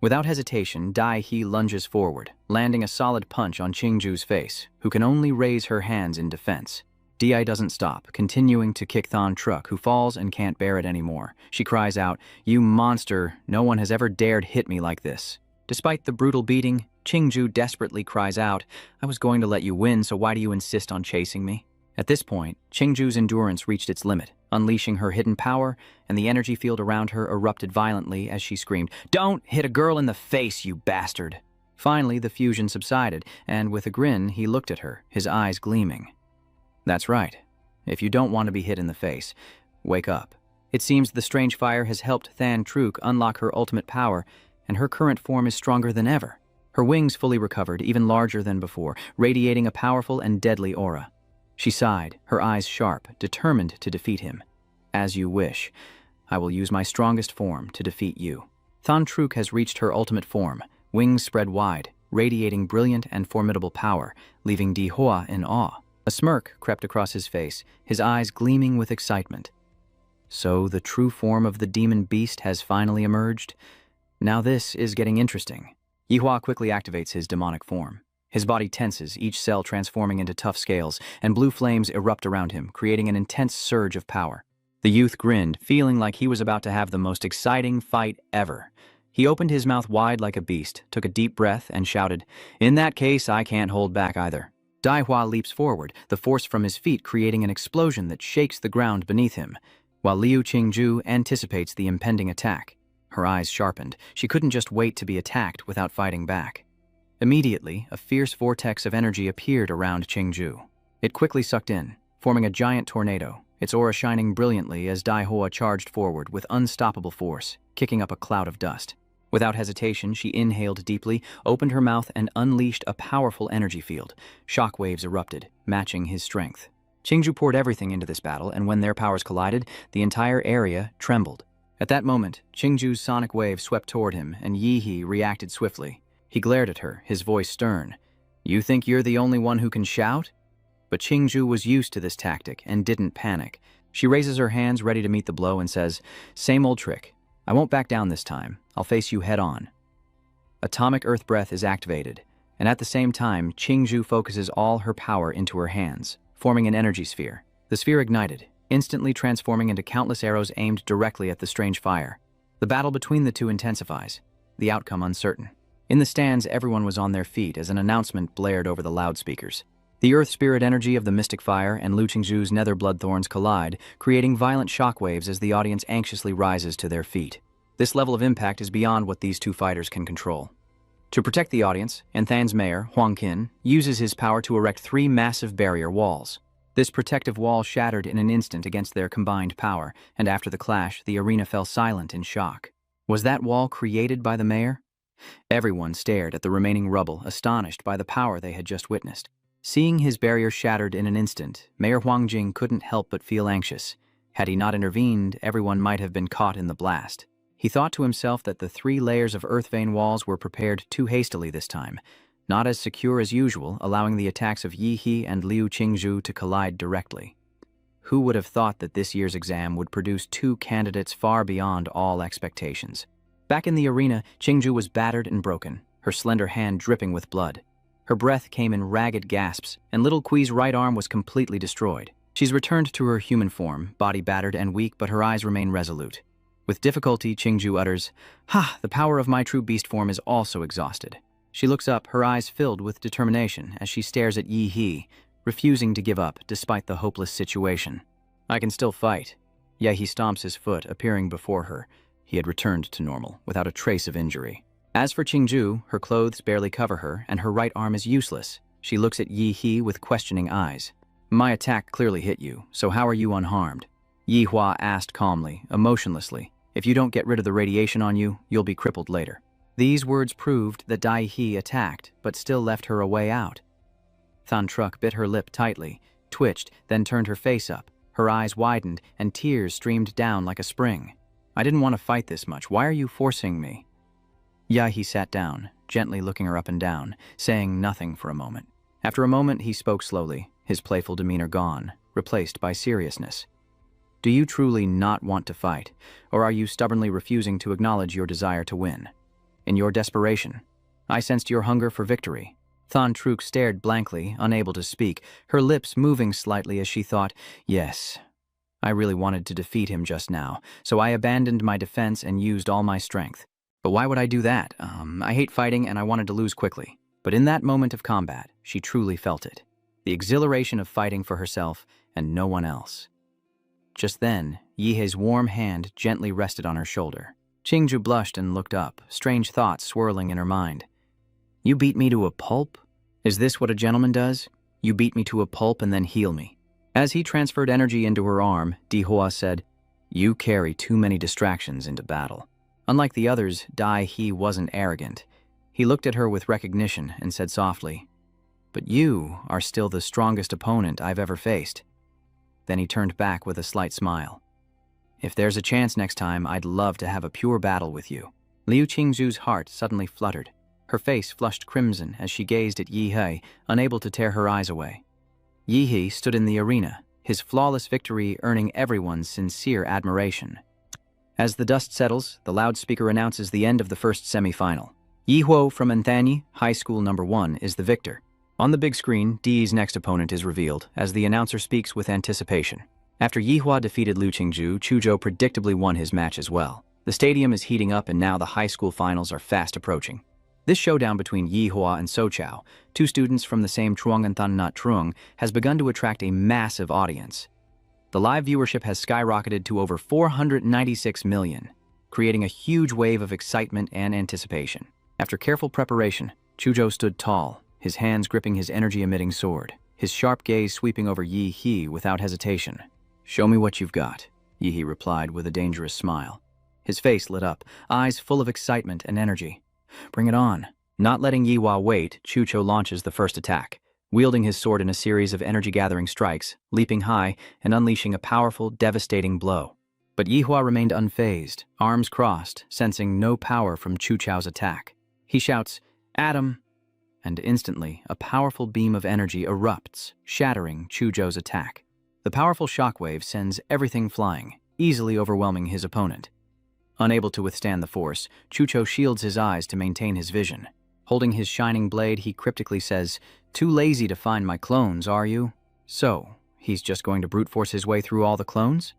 Without hesitation, Dai He lunges forward, landing a solid punch on Qingju's face, who can only raise her hands in defense. Di doesn't stop, continuing to kick Thon Truc, who falls and can't bear it anymore. She cries out, You monster, no one has ever dared hit me like this. Despite the brutal beating, Qingju desperately cries out, I was going to let you win, so why do you insist on chasing me? At this point, Qingju's endurance reached its limit, unleashing her hidden power, and the energy field around her erupted violently as she screamed, Don't hit a girl in the face, you bastard! Finally, the fusion subsided, and with a grin, he looked at her, his eyes gleaming. That's right. If you don't want to be hit in the face, wake up. It seems the strange fire has helped Thon Truc unlock her ultimate power, and her current form is stronger than ever. Her wings fully recovered, even larger than before, radiating a powerful and deadly aura. She sighed, her eyes sharp, determined to defeat him. As you wish. I will use my strongest form to defeat you. Thon Truc has reached her ultimate form, wings spread wide, radiating brilliant and formidable power, leaving Dihua in awe. A smirk crept across his face, his eyes gleaming with excitement. So the true form of the demon beast has finally emerged? Now this is getting interesting. Yihua quickly activates his demonic form. His body tenses, each cell transforming into tough scales, and blue flames erupt around him, creating an intense surge of power. The youth grinned, feeling like he was about to have the most exciting fight ever. He opened his mouth wide like a beast, took a deep breath, and shouted, In that case, I can't hold back either. Daihua leaps forward, the force from his feet creating an explosion that shakes the ground beneath him, while Liu Qingju anticipates the impending attack. Her eyes sharpened. She couldn't just wait to be attacked without fighting back. Immediately, a fierce vortex of energy appeared around Qingju. It quickly sucked in, forming a giant tornado, its aura shining brilliantly as Daihua charged forward with unstoppable force, kicking up a cloud of dust. Without hesitation, she inhaled deeply, opened her mouth, and unleashed a powerful energy field. Shockwaves erupted, matching his strength. Qingju poured everything into this battle, and when their powers collided, the entire area trembled. At that moment, Qingju's sonic wave swept toward him, and Yihe reacted swiftly. He glared at her, his voice stern. You think you're the only one who can shout? But Qingju was used to this tactic and didn't panic. She raises her hands ready to meet the blow and says, Same old trick. I won't back down this time. I'll face you head on. Atomic Earth Breath is activated, and at the same time, Qingju focuses all her power into her hands, forming an energy sphere. The sphere ignited, instantly transforming into countless arrows aimed directly at the strange fire. The battle between the two intensifies, the outcome uncertain. In the stands, everyone was on their feet as an announcement blared over the loudspeakers. The earth spirit energy of the mystic fire and Liu Qingju's nether bloodthorns collide, creating violent shockwaves as the audience anxiously rises to their feet. This level of impact is beyond what these two fighters can control. To protect the audience, Anthan's mayor, Huang Qin, uses his power to erect 3 massive barrier walls. This protective wall shattered in an instant against their combined power, and after the clash, the arena fell silent in shock. Was that wall created by the mayor? Everyone stared at the remaining rubble, astonished by the power they had just witnessed. Seeing his barrier shattered in an instant, Mayor Huang Jing couldn't help but feel anxious. Had he not intervened, everyone might have been caught in the blast. He thought to himself that the 3 layers of earth vein walls were prepared too hastily this time. not as secure as usual, allowing the attacks of Yi and Liu Qingzhu to collide directly. Who would have thought that this year's exam would produce two candidates far beyond all expectations? Back in the arena, Qingzhu was battered and broken, her slender hand dripping with blood. Her breath came in ragged gasps, and little Kui's right arm was completely destroyed. She's returned to her human form, body battered and weak, but her eyes remain resolute. With difficulty, Qingzhu utters, "Ha, the power of my true beast form is also exhausted." She looks up, her eyes filled with determination as she stares at Yi, refusing to give up despite the hopeless situation. "I can still fight." Yahe stomps his foot, appearing before her. He had returned to normal, without a trace of injury. As for Qingzhu, her clothes barely cover her, and her right arm is useless. She looks at Yi with questioning eyes. "My attack clearly hit you, so how are you unharmed?" Yihua asked calmly, emotionlessly. "If you don't get rid of the radiation on you, you'll be crippled later." These words proved that Dai He attacked, but still left her a way out. Than Truc bit her lip tightly, twitched, then turned her face up. Her eyes widened, and tears streamed down like a spring. "I didn't want to fight this much. Why are you forcing me?" Yahe sat down, gently looking her up and down, saying nothing for a moment. After a moment, he spoke slowly, his playful demeanor gone, replaced by seriousness. "Do you truly not want to fight, or are you stubbornly refusing to acknowledge your desire to win? In your desperation, I sensed your hunger for victory." Than Truc stared blankly, unable to speak, her lips moving slightly as she thought, "Yes, I really wanted to defeat him just now, so I abandoned my defense and used all my strength. But why would I do that? I hate fighting and I wanted to lose quickly." But in that moment of combat, she truly felt it. The exhilaration of fighting for herself and no one else. Just then, Yihe's warm hand gently rested on her shoulder. Qingzhu blushed and looked up, strange thoughts swirling in her mind. "You beat me to a pulp? Is this what a gentleman does? You beat me to a pulp and then heal me." As he transferred energy into her arm, Dihua said, "You carry too many distractions into battle." Unlike the others, Dai He wasn't arrogant. He looked at her with recognition and said softly, "But you are still the strongest opponent I've ever faced." Then he turned back with a slight smile. "If there's a chance next time, I'd love to have a pure battle with you." Liu Qingzhu's heart suddenly fluttered. Her face flushed crimson as she gazed at Yihe, unable to tear her eyes away. Yihe stood in the arena, his flawless victory earning everyone's sincere admiration. As the dust settles, the loudspeaker announces the end of the first semi-final. Yihuo from Anthany, High School No. 1, is the victor. On the big screen, Di's next opponent is revealed, as the announcer speaks with anticipation. After Yihua defeated Liu Qingzhu, Chuzhou predictably won his match as well. The stadium is heating up and now the high school finals are fast approaching. This showdown between Yihua and Sochao, two students from the same Truong and Than Nhat Truong, has begun to attract a massive audience. The live viewership has skyrocketed to over 496 million, creating a huge wave of excitement and anticipation. After careful preparation, Chuzhou stood tall, his hands gripping his energy-emitting sword, his sharp gaze sweeping over Yi without hesitation. "Show me what you've got," Yi replied with a dangerous smile. His face lit up, eyes full of excitement and energy. "Bring it on." Not letting Yihua wait, Chuzhou launches the first attack, wielding his sword in a series of energy-gathering strikes, leaping high and unleashing a powerful, devastating blow. But Yihua remained unfazed, arms crossed, sensing no power from Chuzhou's attack. He shouts, "Adam!" and instantly, a powerful beam of energy erupts, shattering Chuzhou's attack. The powerful shockwave sends everything flying, easily overwhelming his opponent. Unable to withstand the force, Chuzhou shields his eyes to maintain his vision. Holding his shining blade, he cryptically says, "Too lazy to find my clones, are you?" So, he's just going to brute force his way through all the clones?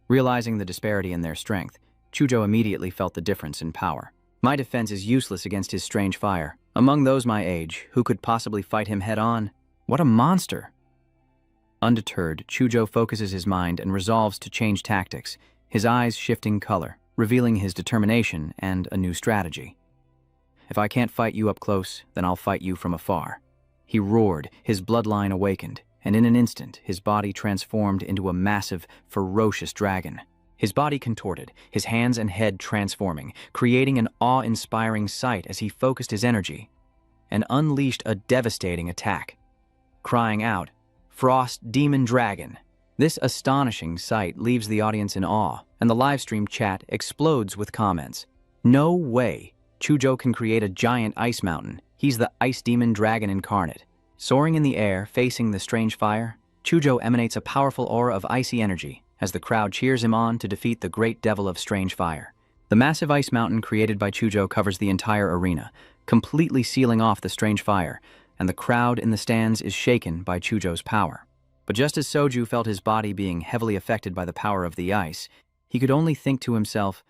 Realizing the disparity in their strength, Chuzhou immediately felt the difference in power. "My defense is useless against his strange fire. Among those my age, who could possibly fight him head-on? What a monster!" Undeterred, Chuzhou focuses his mind and resolves to change tactics, his eyes shifting color, revealing his determination and a new strategy. "If I can't fight you up close, then I'll fight you from afar." He roared, his bloodline awakened, and in an instant, his body transformed into a massive, ferocious dragon. His body contorted, his hands and head transforming, creating an awe-inspiring sight as he focused his energy and unleashed a devastating attack. Crying out, "Frost Demon Dragon!" This astonishing sight leaves the audience in awe, and the livestream chat explodes with comments. "No way! Chuzhou can create a giant ice mountain. He's the ice demon dragon incarnate. Soaring in the air, facing the strange fire, Chujo emanates a powerful aura of icy energy as the crowd cheers him on to defeat the great devil of strange fire. The massive ice mountain created by Chujo covers the entire arena, completely sealing off the strange fire, and the crowd in the stands is shaken by Chujo's power. But just as Soju felt his body being heavily affected by the power of the ice, he could only think to himself,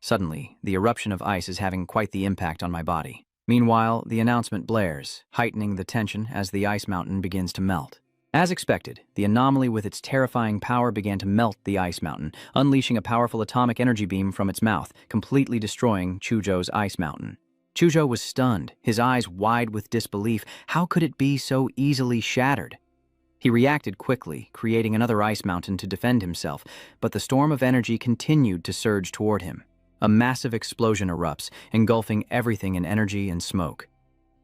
"Suddenly, the eruption of ice is having quite the impact on my body." Meanwhile, the announcement blares, heightening the tension as the ice mountain begins to melt. As expected, the anomaly with its terrifying power began to melt the ice mountain, unleashing a powerful atomic energy beam from its mouth, completely destroying Chujo's ice mountain. Chujo was stunned, his eyes wide with disbelief. How could it be so easily shattered? He reacted quickly, creating another ice mountain to defend himself, but the storm of energy continued to surge toward him. A massive explosion erupts, engulfing everything in energy and smoke.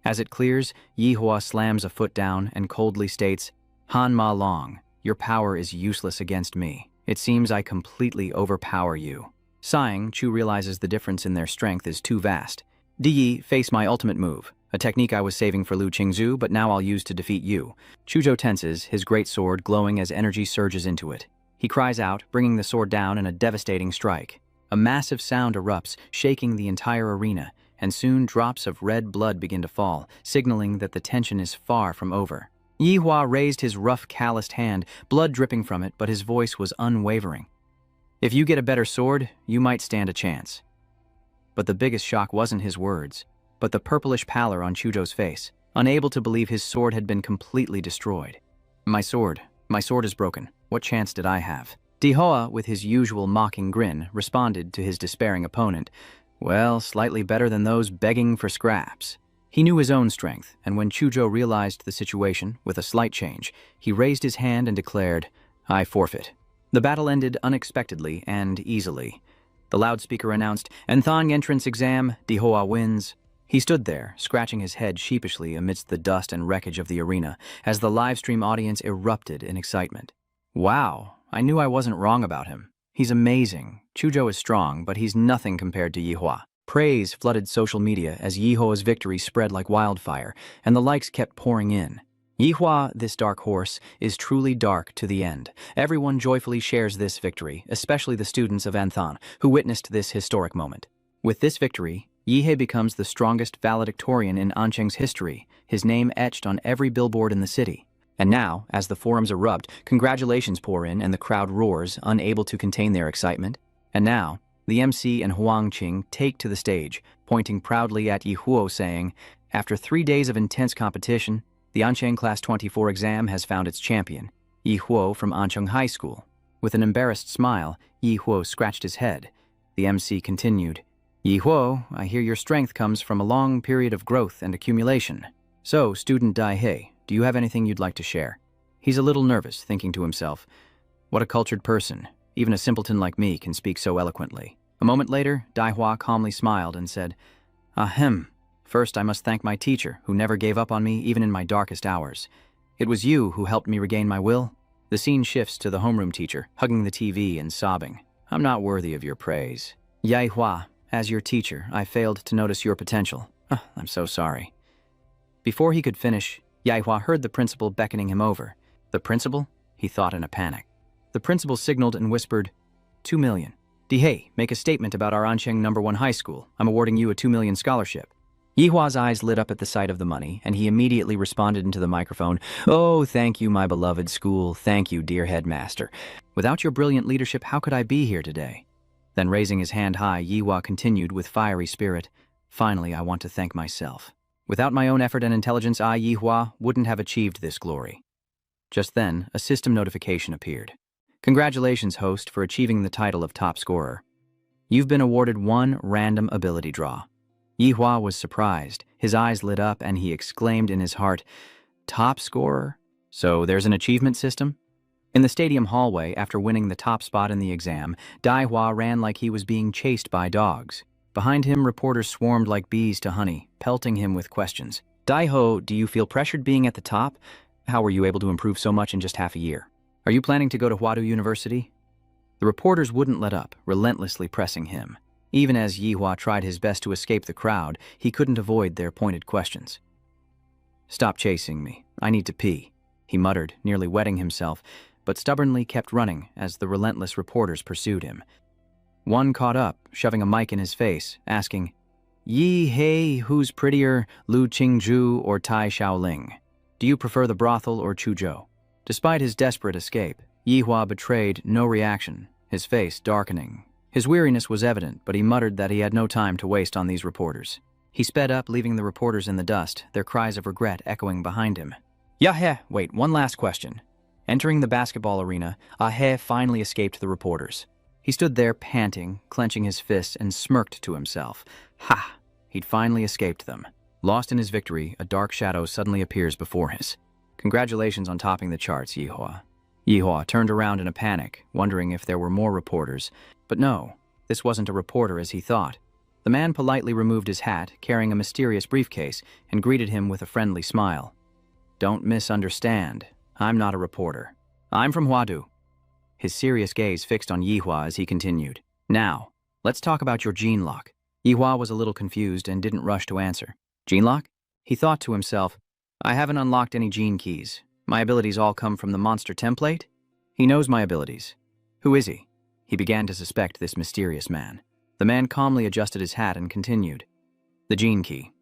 As it clears, Yihua slams a foot down and coldly states, "Han Ma Long, your power is useless against me. It seems I completely overpower you." Sighing, Chu realizes the difference in their strength is too vast. "Di, face my ultimate move, a technique I was saving for Lu Qingzu, but now I'll use to defeat you." Chujo tenses, his great sword glowing as energy surges into it. He cries out, bringing the sword down in a devastating strike. A massive sound erupts, shaking the entire arena, and soon drops of red blood begin to fall, signaling that the tension is far from over. Yihua raised his rough, calloused hand, blood dripping from it, but his voice was unwavering. "If you get a better sword, you might stand a chance." But the biggest shock wasn't his words, but the purplish pallor on Chujo's face, unable to believe his sword had been completely destroyed. My sword is broken. What chance did I have?" Dihoa, with his usual mocking grin, responded to his despairing opponent, "Well, slightly better than those begging for scraps." He knew his own strength, and when Chujo realized the situation, with a slight change, he raised his hand and declared, "I forfeit." The battle ended unexpectedly and easily. The loudspeaker announced, "Enthong entrance exam, Dihoa wins." He stood there, scratching his head sheepishly amidst the dust and wreckage of the arena, as the livestream audience erupted in excitement. "Wow, I knew I wasn't wrong about him. He's amazing. Chujo is strong, but he's nothing compared to Yihua." Praise flooded social media as Yihua's victory spread like wildfire, and the likes kept pouring in. Yihua, this dark horse, is truly dark to the end. Everyone joyfully shares this victory, especially the students of Anthon, who witnessed this historic moment. With this victory, Yihei becomes the strongest valedictorian in Ancheng's history, his name etched on every billboard in the city. And now, as the forums erupt, congratulations pour in and the crowd roars, unable to contain their excitement. And now, the MC and Huang Qing take to the stage, pointing proudly at Yihuo saying, "After 3 days of intense competition, the Ancheng Class 24 exam has found its champion, Yihuo from Ancheng High School." With an embarrassed smile, Yihuo scratched his head. The MC continued, "Yihuo, I hear your strength comes from a long period of growth and accumulation. So, student Daihei, do you have anything you'd like to share?" He's a little nervous, thinking to himself, "What a cultured person. Even a simpleton like me can speak so eloquently." A moment later, Daihua calmly smiled and said, "Ahem. First, I must thank my teacher, who never gave up on me even in my darkest hours. It was you who helped me regain my will." The scene shifts to the homeroom teacher, hugging the TV and sobbing. "I'm not worthy of your praise. Yaihua, as your teacher, I failed to notice your potential. I'm so sorry." Before he could finish, Yaihua heard the principal beckoning him over. The principal? He thought in a panic. The principal signaled and whispered, 2 million. "Dihei, make a statement about our Ancheng number 1 high school. I'm awarding you a 2 million scholarship." Yihua's eyes lit up at the sight of the money, and he immediately responded into the microphone, "Oh, thank you, my beloved school. Thank you, dear headmaster. Without your brilliant leadership, how could I be here today?" Then raising his hand high, Yihua continued with fiery spirit, "Finally, I want to thank myself. Without my own effort and intelligence, I, Yihua, wouldn't have achieved this glory." Just then, a system notification appeared. "Congratulations, host, for achieving the title of top scorer. You've been awarded 1 random ability draw." Yihua was surprised. His eyes lit up and he exclaimed in his heart, "Top scorer? So there's an achievement system?" In the stadium hallway, after winning the top spot in the exam, Daihua ran like he was being chased by dogs. Behind him, reporters swarmed like bees to honey, pelting him with questions. "Daiho, do you feel pressured being at the top? How were you able to improve so much in just half a year? Are you planning to go to Huadu University?" The reporters wouldn't let up, relentlessly pressing him. Even as Yihua tried his best to escape the crowd, he couldn't avoid their pointed questions. "Stop chasing me. I need to pee," he muttered, nearly wetting himself, but stubbornly kept running as the relentless reporters pursued him. One caught up, shoving a mic in his face, asking, "Yi Hei, who's prettier, Lu Qingzhu or Tai Shaoling? Do you prefer the brothel or Chuzhou?" Despite his desperate escape, Yihua betrayed no reaction, his face darkening. His weariness was evident, but he muttered that he had no time to waste on these reporters. He sped up, leaving the reporters in the dust, their cries of regret echoing behind him. Wait, one last question. Entering the basketball arena, Ahe finally escaped the reporters. He stood there panting, clenching his fists, and smirked to himself. Ha! He'd finally escaped them. Lost in his victory, a dark shadow suddenly appears before him. "Congratulations on topping the charts, Yihua." Yihua turned around in a panic, wondering if there were more reporters. But no, this wasn't a reporter as he thought. The man politely removed his hat, carrying a mysterious briefcase, and greeted him with a friendly smile. "Don't misunderstand. I'm not a reporter. I'm from Huadu." His serious gaze fixed on Yihua as he continued. "Now, let's talk about your gene lock." Yihua was a little confused and didn't rush to answer. "Gene lock?" He thought to himself, "I haven't unlocked any gene keys. My abilities all come from the monster template?" He knows my abilities. Who is he? He began to suspect this mysterious man. The man calmly adjusted his hat and continued. "The gene key.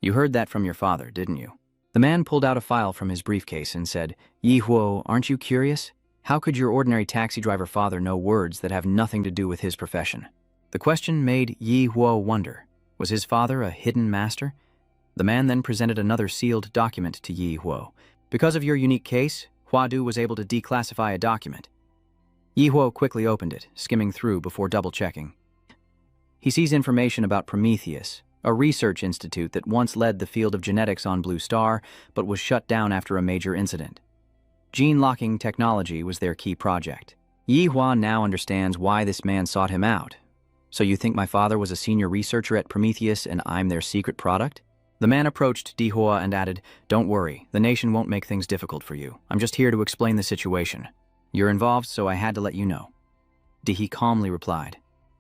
You heard that from your father, didn't you?" The man pulled out a file from his briefcase and said, "Yihuo, aren't you curious? How could your ordinary taxi driver father know words that have nothing to do with his profession?" The question made Yihuo wonder. Was his father a hidden master? The man then presented another sealed document to Yihuo. "Because of your unique case, Huadu was able to declassify a document." Yihuo quickly opened it, skimming through before double-checking. He sees information about Prometheus, a research institute that once led the field of genetics on Blue Star, but was shut down after a major incident. Gene-locking technology was their key project. Yihua now understands why this man sought him out. "So you think my father was a senior researcher at Prometheus and I'm their secret product?" The man approached Yihua and added, "Don't worry, the nation won't make things difficult for you. I'm just here to explain the situation. You're involved, so I had to let you know." He calmly replied.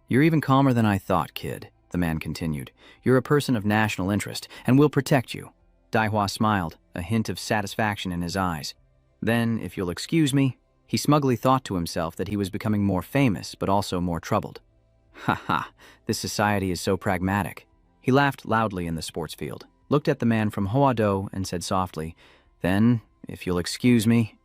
"You're even calmer than I thought, kid," the man continued. "You're a person of national interest, and we'll protect you." Daihua smiled, a hint of satisfaction in his eyes. Then, if you'll excuse me, he smugly thought to himself that he was becoming more famous, but also more troubled. "Ha ha, this society is so pragmatic." He laughed loudly in the sports field, looked at the man from Hoado, and said softly, "Then, if you'll excuse me."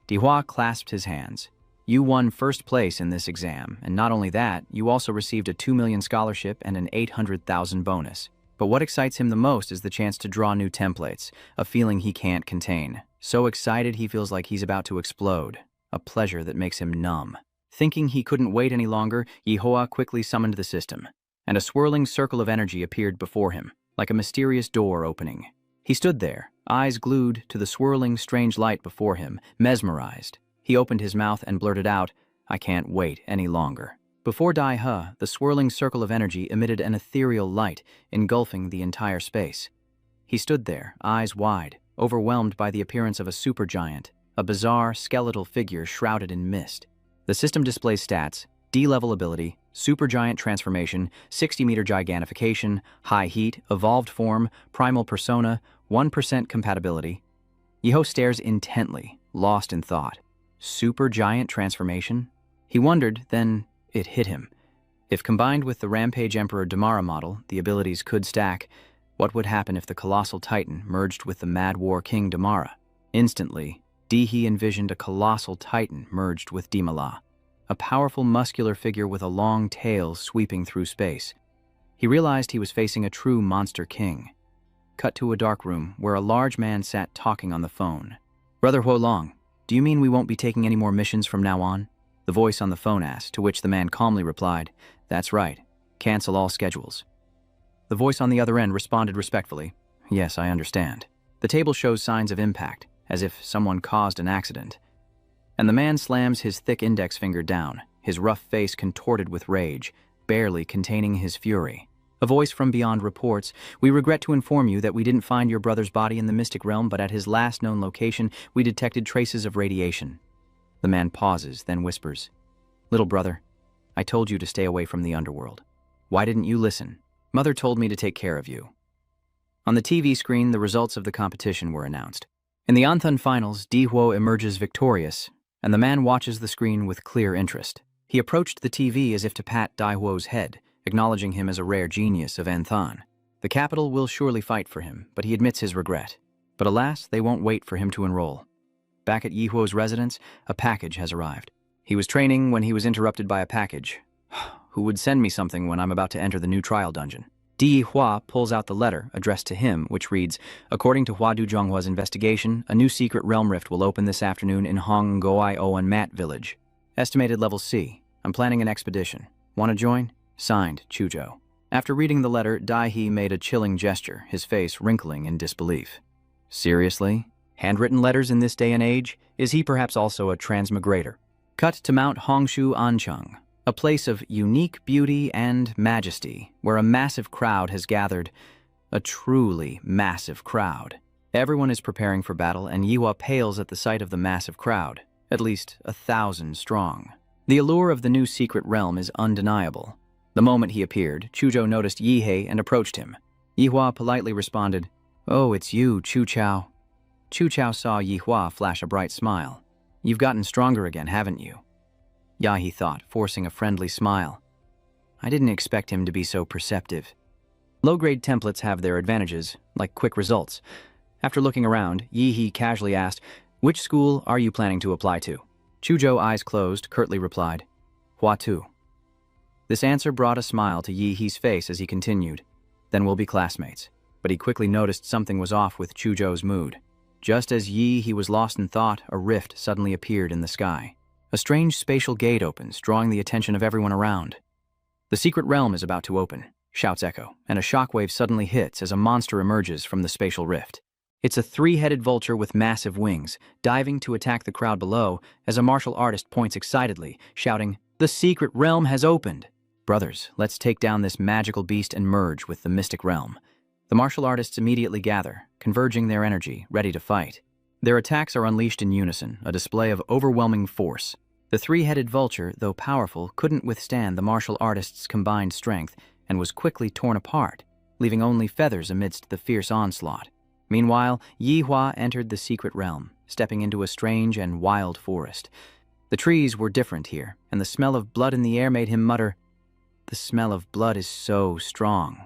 Dihua clasped his hands. "You won first place in this exam, and not only that, you also received a 2 million scholarship and an 800,000 bonus. But what excites him the most is the chance to draw new templates, a feeling he can't contain. So excited he feels like he's about to explode, a pleasure that makes him numb." Thinking he couldn't wait any longer, Yihua quickly summoned the system, and a swirling circle of energy appeared before him, like a mysterious door opening. He stood there, eyes glued to the swirling, strange light before him, mesmerized. He opened his mouth and blurted out, "I can't wait any longer." Before Dai-He, the swirling circle of energy emitted an ethereal light, engulfing the entire space. He stood there, eyes wide, overwhelmed by the appearance of a supergiant, a bizarre, skeletal figure shrouded in mist. The system displays stats: D-level ability, supergiant transformation, 60-meter gigantification, high heat, evolved form, primal persona, 1% compatibility. Yeho stares intently, lost in thought. Supergiant transformation? He wondered, then it hit him. If combined with the Rampage Emperor Damara model, the abilities could stack. What would happen if the Colossal Titan merged with the Mad War King Damara? Instantly, He envisioned a Colossal Titan merged with Dimala, a powerful muscular figure with a long tail sweeping through space. He realized he was facing a true monster king. Cut to a dark room where a large man sat talking on the phone. "Brother Huolong, do you mean we won't be taking any more missions from now on?" The voice on the phone asked, to which the man calmly replied, "That's right. Cancel all schedules." The voice on the other end responded respectfully, "Yes, I understand." The table shows signs of impact, as if someone caused an accident. And the man slams his thick index finger down, his rough face contorted with rage, barely containing his fury. A voice from beyond reports, "We regret to inform you that we didn't find your brother's body in the mystic realm, but at his last known location, we detected traces of radiation." The man pauses, then whispers, "Little brother, I told you to stay away from the underworld." Why didn't you listen? Mother told me to take care of you. On the TV screen, the results of the competition were announced. In the Anthan finals, Dihwo emerges victorious, and the man watches the screen with clear interest. He approached the TV as if to pat Dihwo's head, acknowledging him as a rare genius of Anthan. The capital will surely fight for him, but he admits his regret. But alas, they won't wait for him to enroll. Back at Yihwo's residence, a package has arrived. He was training when he was interrupted by a package. Who would send me something when I'm about to enter the new trial dungeon? Di Hua pulls out the letter addressed to him, which reads, "According to Hua Du Zhonghua's investigation, a new secret realm rift will open this afternoon in Hong Goi Oan Mat village. Estimated level C. I'm planning an expedition. Want to join? Signed, Chuzhou." After reading the letter, Dai He made a chilling gesture, his face wrinkling in disbelief. Seriously? Handwritten letters in this day and age? Is he perhaps also a transmigrator? Cut to Mount Hongshu Ancheng, a place of unique beauty and majesty, where a massive crowd has gathered. A truly massive crowd. Everyone is preparing for battle, and Yihua pales at the sight of the massive crowd, at least 1,000 strong. The allure of the new secret realm is undeniable. The moment he appeared, Chuzhou noticed Yihei and approached him. Yihua politely responded, "Oh, it's you, Chu Chao." Chu Chao saw Yihua flash a bright smile. "You've gotten stronger again, haven't you?" Yahi thought, forcing a friendly smile. I didn't expect him to be so perceptive. Low-grade templates have their advantages, like quick results. After looking around, Yihi casually asked, "Which school are you planning to apply to?" Chuzhou, eyes closed, curtly replied, "Hua Tu." This answer brought a smile to Yihi's face as he continued, "Then we'll be classmates." But he quickly noticed something was off with Chuzhou's mood. Just as He was lost in thought, a rift suddenly appeared in the sky. A strange spatial gate opens, drawing the attention of everyone around. "The secret realm is about to open," shouts Echo, and a shockwave suddenly hits as a monster emerges from the spatial rift. It's a three-headed vulture with massive wings, diving to attack the crowd below as a martial artist points excitedly, shouting, "The secret realm has opened!" Brothers, let's take down this magical beast and merge with the mystic realm. The martial artists immediately gather, converging their energy, ready to fight. Their attacks are unleashed in unison, a display of overwhelming force. The three-headed vulture, though powerful, couldn't withstand the martial artists' combined strength and was quickly torn apart, leaving only feathers amidst the fierce onslaught. Meanwhile, Yihua entered the secret realm, stepping into a strange and wild forest. The trees were different here, and the smell of blood in the air made him mutter, "The smell of blood is so strong."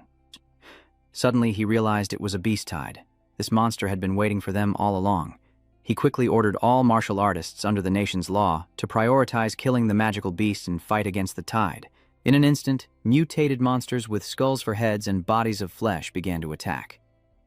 Suddenly, he realized it was a beast tide. This monster had been waiting for them all along. He quickly ordered all martial artists under the nation's law to prioritize killing the magical beast and fight against the tide. In an instant, mutated monsters with skulls for heads and bodies of flesh began to attack.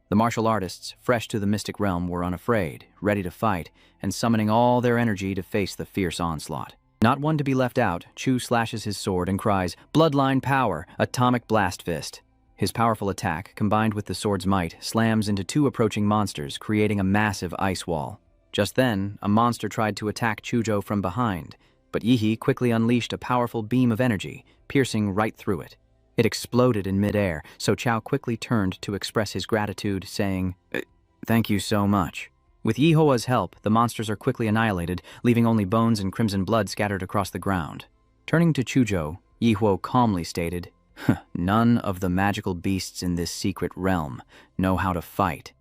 The martial artists, fresh to the mystic realm, were unafraid, ready to fight, and summoning all their energy to face the fierce onslaught. Not one to be left out, Chu slashes his sword and cries, "Bloodline power, atomic blast fist." His powerful attack, combined with the sword's might, slams into two approaching monsters, creating a massive ice wall. Just then, a monster tried to attack Chuzhou from behind, but Yihi quickly unleashed a powerful beam of energy, piercing right through it. It exploded in midair, so Chao quickly turned to express his gratitude, saying, "Thank you so much." With Yihua's help, the monsters are quickly annihilated, leaving only bones and crimson blood scattered across the ground. Turning to Chuzhou, Yihuo calmly stated, "None of the magical beasts in this secret realm know how to fight."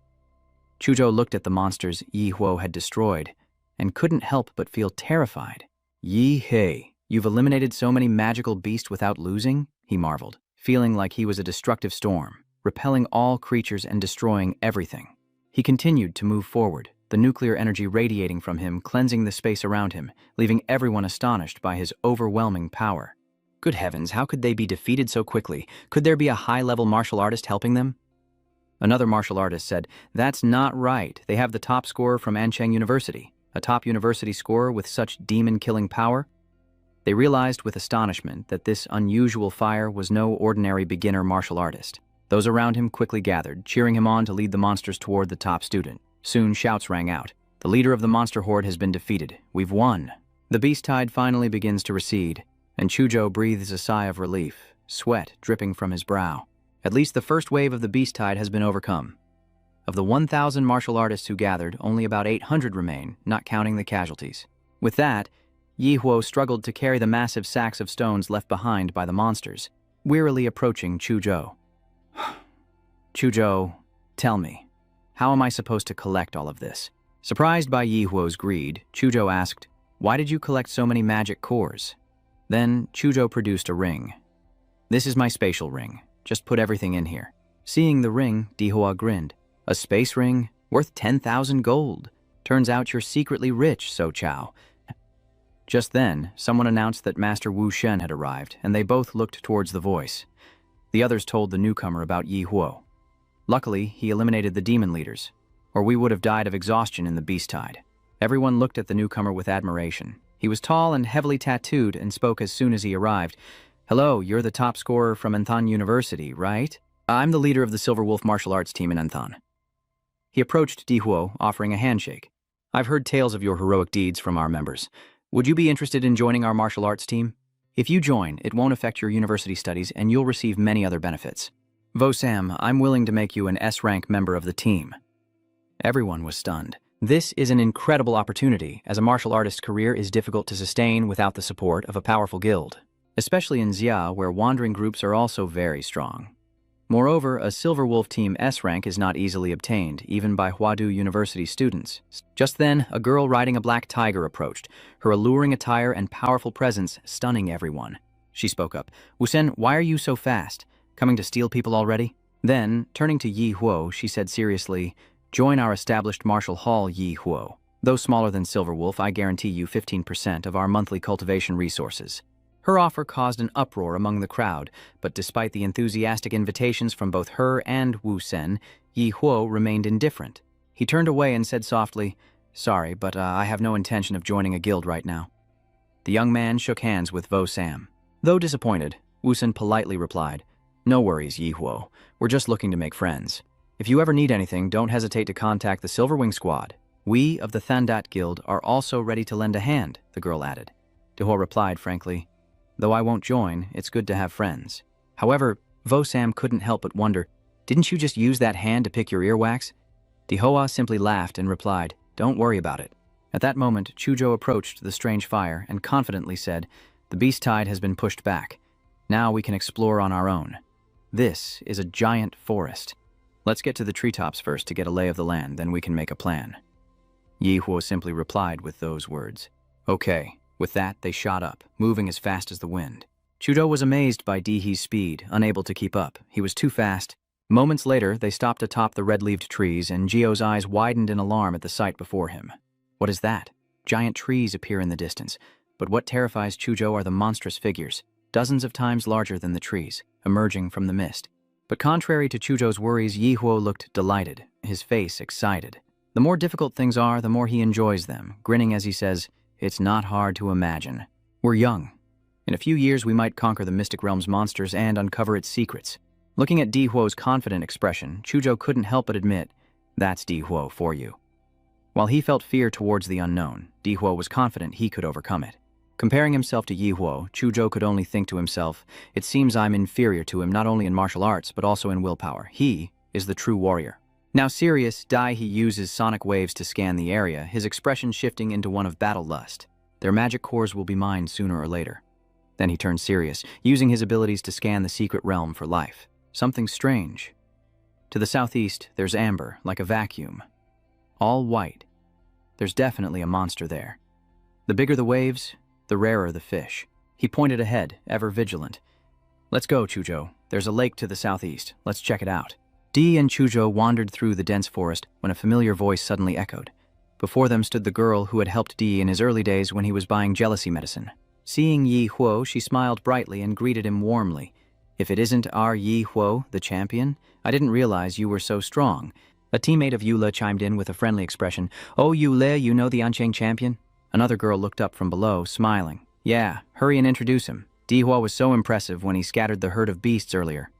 Chuzhou looked at the monsters Yihuo had destroyed and couldn't help but feel terrified. "Yi-hei, you've eliminated so many magical beasts without losing?" he marveled, feeling like he was a destructive storm, repelling all creatures and destroying everything. He continued to move forward, the nuclear energy radiating from him, cleansing the space around him, leaving everyone astonished by his overwhelming power. Good heavens, how could they be defeated so quickly? Could there be a high-level martial artist helping them? Another martial artist said, "That's not right. They have the top scorer from Ancheng University, a top university scorer with such demon-killing power." They realized with astonishment that this unusual fire was no ordinary beginner martial artist. Those around him quickly gathered, cheering him on to lead the monsters toward the top student. Soon shouts rang out, "The leader of the monster horde has been defeated. We've won." The beast tide finally begins to recede, and Chuzhou breathes a sigh of relief, sweat dripping from his brow. At least the first wave of the beast tide has been overcome. Of the 1,000 martial artists who gathered, only about 800 remain, not counting the casualties. With that, Yihuo struggled to carry the massive sacks of stones left behind by the monsters. wearily approaching Chuzhou. Chuzhou, tell me, how am I supposed to collect all of this? Surprised by Yi Huo's greed, Chuzhou asked, why did you collect so many magic cores? Then Chuzhou produced a ring. This is my spatial ring. Just put everything in here. Seeing the ring, Dihua grinned. A space ring? Worth 10,000 gold. Turns out you're secretly rich, So Chao. Just then, someone announced that Master Wu Shen had arrived, and they both looked towards the voice. The others told the newcomer about Yi Huo. Luckily, he eliminated the demon leaders, or we would have died of exhaustion in the beast tide. Everyone looked at the newcomer with admiration. He was tall and heavily tattooed and spoke as soon as he arrived. Hello, you're the top scorer from Anthan University, right? I'm the leader of the Silver Wolf martial arts team in Anthan. He approached Di Huo, offering a handshake. I've heard tales of your heroic deeds from our members. Would you be interested in joining our martial arts team? If you join, it won't affect your university studies and you'll receive many other benefits. Vo Sam, I'm willing to make you an S-rank member of the team. Everyone was stunned. This is an incredible opportunity, as a martial artist's career is difficult to sustain without the support of a powerful guild, especially in Xia, where wandering groups are also very strong. Moreover, a Silver Wolf Team S rank is not easily obtained, even by Huadu University students. Just then, a girl riding a black tiger approached, her alluring attire and powerful presence stunning everyone. She spoke up, Wusen, why are you so fast? Coming to steal people already? Then, turning to Yi Huo, she said seriously, join our established martial hall, Yi Huo. Though smaller than Silver Wolf, I guarantee you 15% of our monthly cultivation resources. Her offer caused an uproar among the crowd, but despite the enthusiastic invitations from both her and Wu Sen, Yi Huo remained indifferent. He turned away and said softly, sorry, but I have no intention of joining a guild right now. The young man shook hands with Vo Sam. Though disappointed, Wu Sen politely replied, no worries, Yi Huo. We're just looking to make friends. If you ever need anything, don't hesitate to contact the Silverwing Squad. We of the Thandat Guild are also ready to lend a hand, the girl added. Dihua replied frankly, though I won't join, it's good to have friends. However, Vo Sam couldn't help but wonder, didn't you just use that hand to pick your earwax? Dihua simply laughed and replied, don't worry about it. At that moment, Chuzhou approached the strange fire and confidently said, the beast tide has been pushed back. Now we can explore on our own. This is a giant forest. Let's get to the treetops first to get a lay of the land, then we can make a plan. Yi Huo simply replied with those words. Okay. With that, they shot up, moving as fast as the wind. Chuzhou was amazed by Dihi's speed, unable to keep up. He was too fast. Moments later, they stopped atop the red-leaved trees, and Gio's eyes widened in alarm at the sight before him. What is that? Giant trees appear in the distance. But what terrifies Chuzhou are the monstrous figures, dozens of times larger than the trees, emerging from the mist. But contrary to Chuzhou's worries, Yi Huo looked delighted, his face excited. The more difficult things are, the more he enjoys them, grinning as he says, it's not hard to imagine. We're young. In a few years, we might conquer the Mystic Realm's monsters and uncover its secrets. Looking at Di Huo's confident expression, Chuzhou couldn't help but admit, that's Di Huo for you. While he felt fear towards the unknown, Di Huo was confident he could overcome it. Comparing himself to Yi Huo, Chuzhou could only think to himself, it seems I'm inferior to him not only in martial arts, but also in willpower. He is the true warrior. Now serious, Dai he uses sonic waves to scan the area, his expression shifting into one of battle lust. Their magic cores will be mine sooner or later. Then he turns serious, using his abilities to scan the secret realm for life. Something strange. To the southeast, there's amber, like a vacuum. All white. There's definitely a monster there. The bigger the waves, the rarer the fish. He pointed ahead, ever vigilant. Let's go, Chuzhou. There's a lake to the southeast. Let's check it out. Di and Chuzhou wandered through the dense forest when a familiar voice suddenly echoed. Before them stood the girl who had helped Di in his early days when he was buying jealousy medicine. Seeing Yi Huo, she smiled brightly and greeted him warmly. If it isn't our Yi Huo, the champion, I didn't realize you were so strong. A teammate of Yule chimed in with a friendly expression. Oh, Yule, you know the Anchang champion? Another girl looked up from below, smiling. Yeah, hurry and introduce him. Di Huo was so impressive when he scattered the herd of beasts earlier.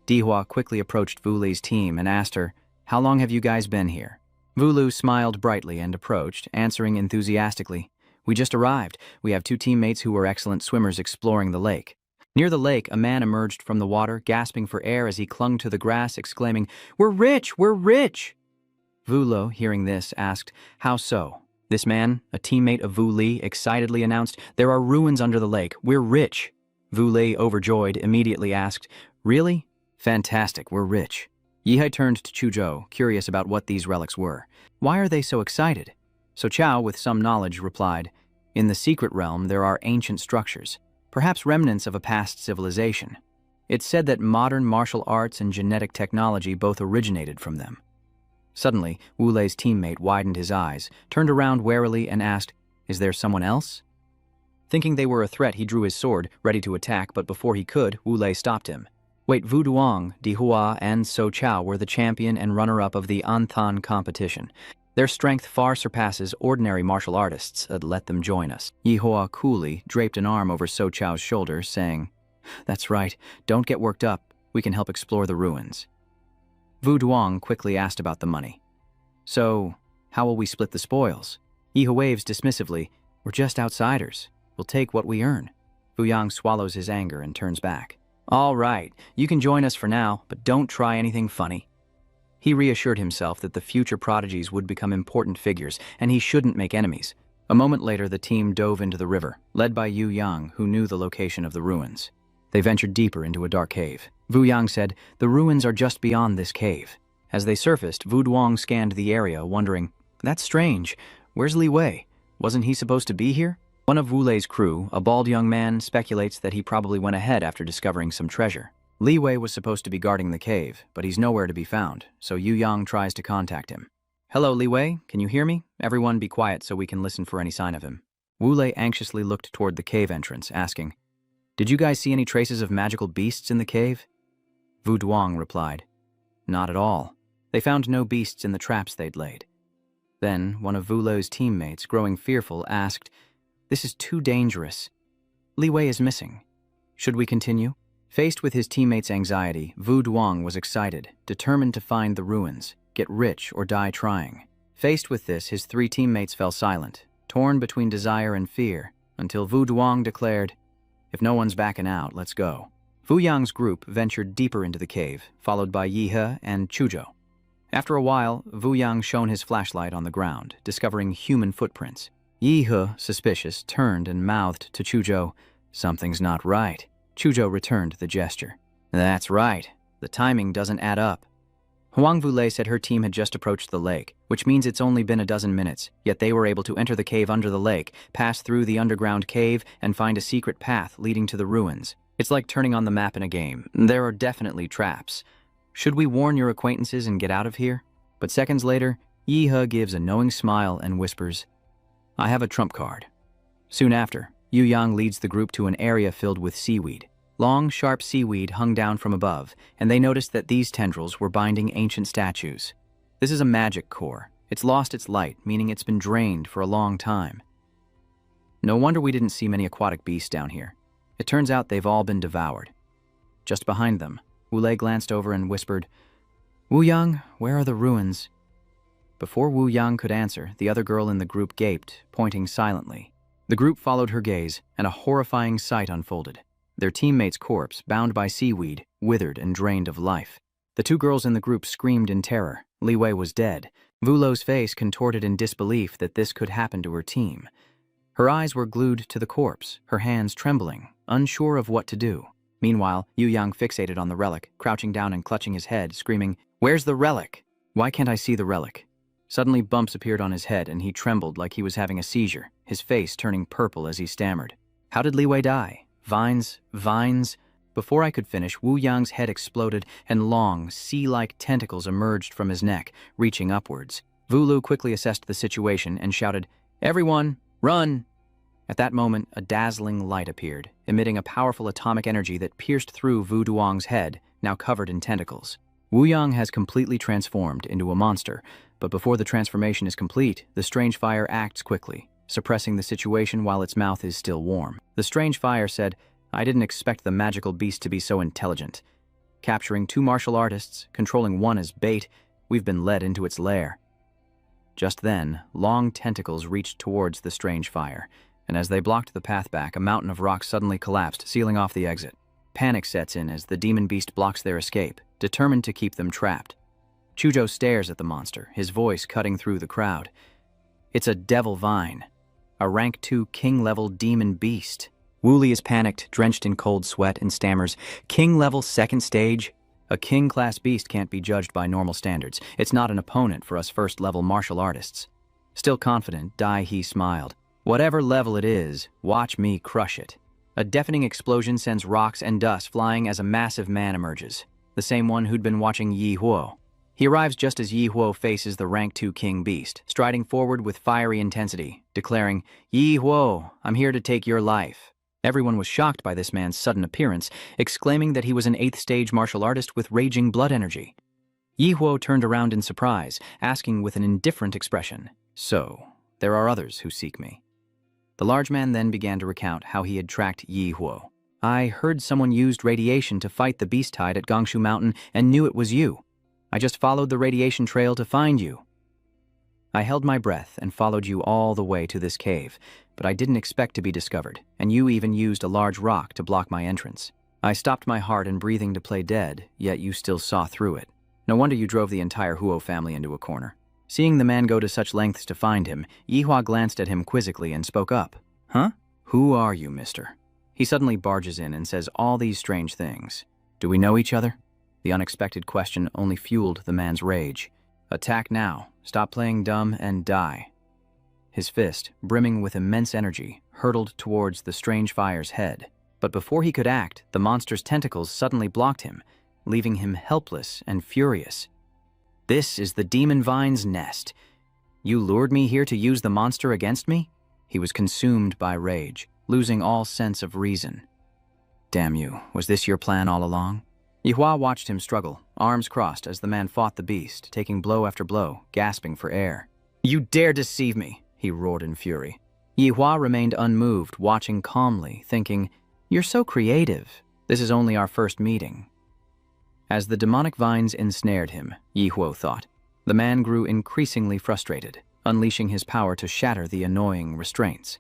Dihua quickly approached Vuli's team and asked her, how long have you guys been here? Vulu smiled brightly and approached, answering enthusiastically, we just arrived. We have 2 teammates who are excellent swimmers exploring the lake. Near the lake, a man emerged from the water, gasping for air as he clung to the grass, exclaiming, we're rich! We're rich! Vulo, hearing this, asked, how so? This man, a teammate of Vu Li, excitedly announced, there are ruins under the lake. We're rich. Wu Lei, overjoyed, immediately asked, "Really? Fantastic, we're rich." Yihai turned to Chuzhou, curious about what these relics were. "Why are they so excited?" So Chao, with some knowledge, replied, "In the secret realm there are ancient structures, perhaps remnants of a past civilization. It's said that modern martial arts and genetic technology both originated from them." Suddenly, Wu Lei's teammate widened his eyes, turned around warily, and asked, "Is there someone else?" Thinking they were a threat, he drew his sword, ready to attack, but before he could, Wu Lei stopped him. "Wait, Wu Duong, Di Hua, and So Chao were the champion and runner-up of the Anthan competition. Their strength far surpasses ordinary martial artists. Let them join us." Yi Hua coolly draped an arm over So Chao's shoulder, saying, "That's right, don't get worked up. We can help explore the ruins." Wu Duong quickly asked about the money. "So, how will we split the spoils?" Yi Hua waves dismissively, "We're just outsiders. We'll take what we earn." Wu Yang swallows his anger and turns back. "All right, you can join us for now, but don't try anything funny." He reassured himself that the future prodigies would become important figures, and he shouldn't make enemies. A moment later, the team dove into the river, led by Yu Yang, who knew the location of the ruins. They ventured deeper into a dark cave. Wu Yang said, "The ruins are just beyond this cave." As they surfaced, Wu Duong scanned the area, wondering, "That's strange. Where's Li Wei? Wasn't he supposed to be here?" One of Wu Lei's crew, a bald young man, speculates that he probably went ahead after discovering some treasure. Li Wei was supposed to be guarding the cave, but he's nowhere to be found, so Yu Yang tries to contact him. "Hello, Li Wei, can you hear me? Everyone be quiet so we can listen for any sign of him." Wu Lei anxiously looked toward the cave entrance, asking, "Did you guys see any traces of magical beasts in the cave?" Wu Duong replied, "Not at all. They found no beasts in the traps they'd laid." Then, one of Wu Lei's teammates, growing fearful, asked, "This is too dangerous. Li Wei is missing. Should we continue?" Faced with his teammates' anxiety, Wu Duong was excited, determined to find the ruins, get rich or die trying. Faced with this, his three teammates fell silent, torn between desire and fear, until Wu Duong declared, "If no one's backing out, let's go." Wu Yang's group ventured deeper into the cave, followed by Yihe and Chuzhou. After a while, Wu Yang shone his flashlight on the ground, discovering human footprints. Yihe, suspicious, turned and mouthed to Chuzhou, "Something's not right." Chuzhou returned the gesture. "That's right. The timing doesn't add up." Huang Wu Lei said her team had just approached the lake, which means it's only been a dozen minutes, yet they were able to enter the cave under the lake, pass through the underground cave, and find a secret path leading to the ruins. It's like turning on the map in a game. There are definitely traps. Should we warn your acquaintances and get out of here? But seconds later, Yihe gives a knowing smile and whispers, "I have a trump card." Soon after, Yu Yang leads the group to an area filled with seaweed. Long, sharp seaweed hung down from above, and they noticed that these tendrils were binding ancient statues. This is a magic core. It's lost its light, meaning it's been drained for a long time. No wonder we didn't see many aquatic beasts down here. It turns out they've all been devoured. Just behind them, Wu Lei glanced over and whispered, "Wu Yang, where are the ruins?" Before Wu Yang could answer, the other girl in the group gaped, pointing silently. The group followed her gaze, and a horrifying sight unfolded. Their teammate's corpse, bound by seaweed, withered and drained of life. The two girls in the group screamed in terror. Li Wei was dead. Wu Lei's face contorted in disbelief that this could happen to her team. Her eyes were glued to the corpse, her hands trembling, unsure of what to do. Meanwhile, Yu Yang fixated on the relic, crouching down and clutching his head, screaming, "Where's the relic? Why can't I see the relic?" Suddenly bumps appeared on his head and he trembled like he was having a seizure, his face turning purple as he stammered. "How did Li Wei die? Vines. Before I could finish, Wu Yang's head exploded and long, sea-like tentacles emerged from his neck, reaching upwards. Wu Lu quickly assessed the situation and shouted, "Everyone, run!" At that moment, a dazzling light appeared, emitting a powerful atomic energy that pierced through Wu Duong's head, now covered in tentacles. Wu Yang has completely transformed into a monster, but before the transformation is complete, the strange fire acts quickly, suppressing the situation while its mouth is still warm. The strange fire said, "I didn't expect the magical beast to be so intelligent. Capturing two martial artists, controlling one as bait, we've been led into its lair." Just then, long tentacles reached towards the strange fire, and as they blocked the path back, a mountain of rocks suddenly collapsed, sealing off the exit. Panic sets in as the demon beast blocks their escape, determined to keep them trapped. Chuzhou stares at the monster, his voice cutting through the crowd. "It's a devil vine. A rank 2 king-level demon beast. Wooly is panicked, drenched in cold sweat, and stammers, "King level second stage?" A king-class beast can't be judged by normal standards. It's not an opponent for us first-level martial artists. Still confident, Dai He smiled. "Whatever level it is, watch me crush it." A deafening explosion sends rocks and dust flying as a massive man emerges, the same one who'd been watching Yi Huo. He arrives just as Yi Huo faces the rank 2 king beast, striding forward with fiery intensity, declaring, "Yi Huo, I'm here to take your life." Everyone was shocked by this man's sudden appearance, exclaiming that he was an 8th stage martial artist with raging blood energy. Yi Huo turned around in surprise, asking with an indifferent expression, "So, there are others who seek me." The large man then began to recount how he had tracked Yi Huo. "I heard someone used radiation to fight the beast tide at Gongshu Mountain and knew it was you. I just followed the radiation trail to find you. I held my breath and followed you all the way to this cave, but I didn't expect to be discovered, and you even used a large rock to block my entrance. I stopped my heart and breathing to play dead, yet you still saw through it. No wonder you drove the entire Huo family into a corner." Seeing the man go to such lengths to find him, Yihua glanced at him quizzically and spoke up. "Huh? Who are you, mister?" He suddenly barges in and says all these strange things. "Do we know each other?" The unexpected question only fueled the man's rage. "Attack now. Stop playing dumb and die." His fist, brimming with immense energy, hurtled towards the strange fire's head. But before he could act, the monster's tentacles suddenly blocked him, leaving him helpless and furious. "This is the demon vine's nest. You lured me here to use the monster against me?" He was consumed by rage, losing all sense of reason. "Damn you, was this your plan all along?" Yihua watched him struggle, arms crossed as the man fought the beast, taking blow after blow, gasping for air. "You dare deceive me!" he roared in fury. Yihua remained unmoved, watching calmly, thinking, "You're so creative. This is only our first meeting." As the demonic vines ensnared him, Yihuo thought, the man grew increasingly frustrated, unleashing his power to shatter the annoying restraints.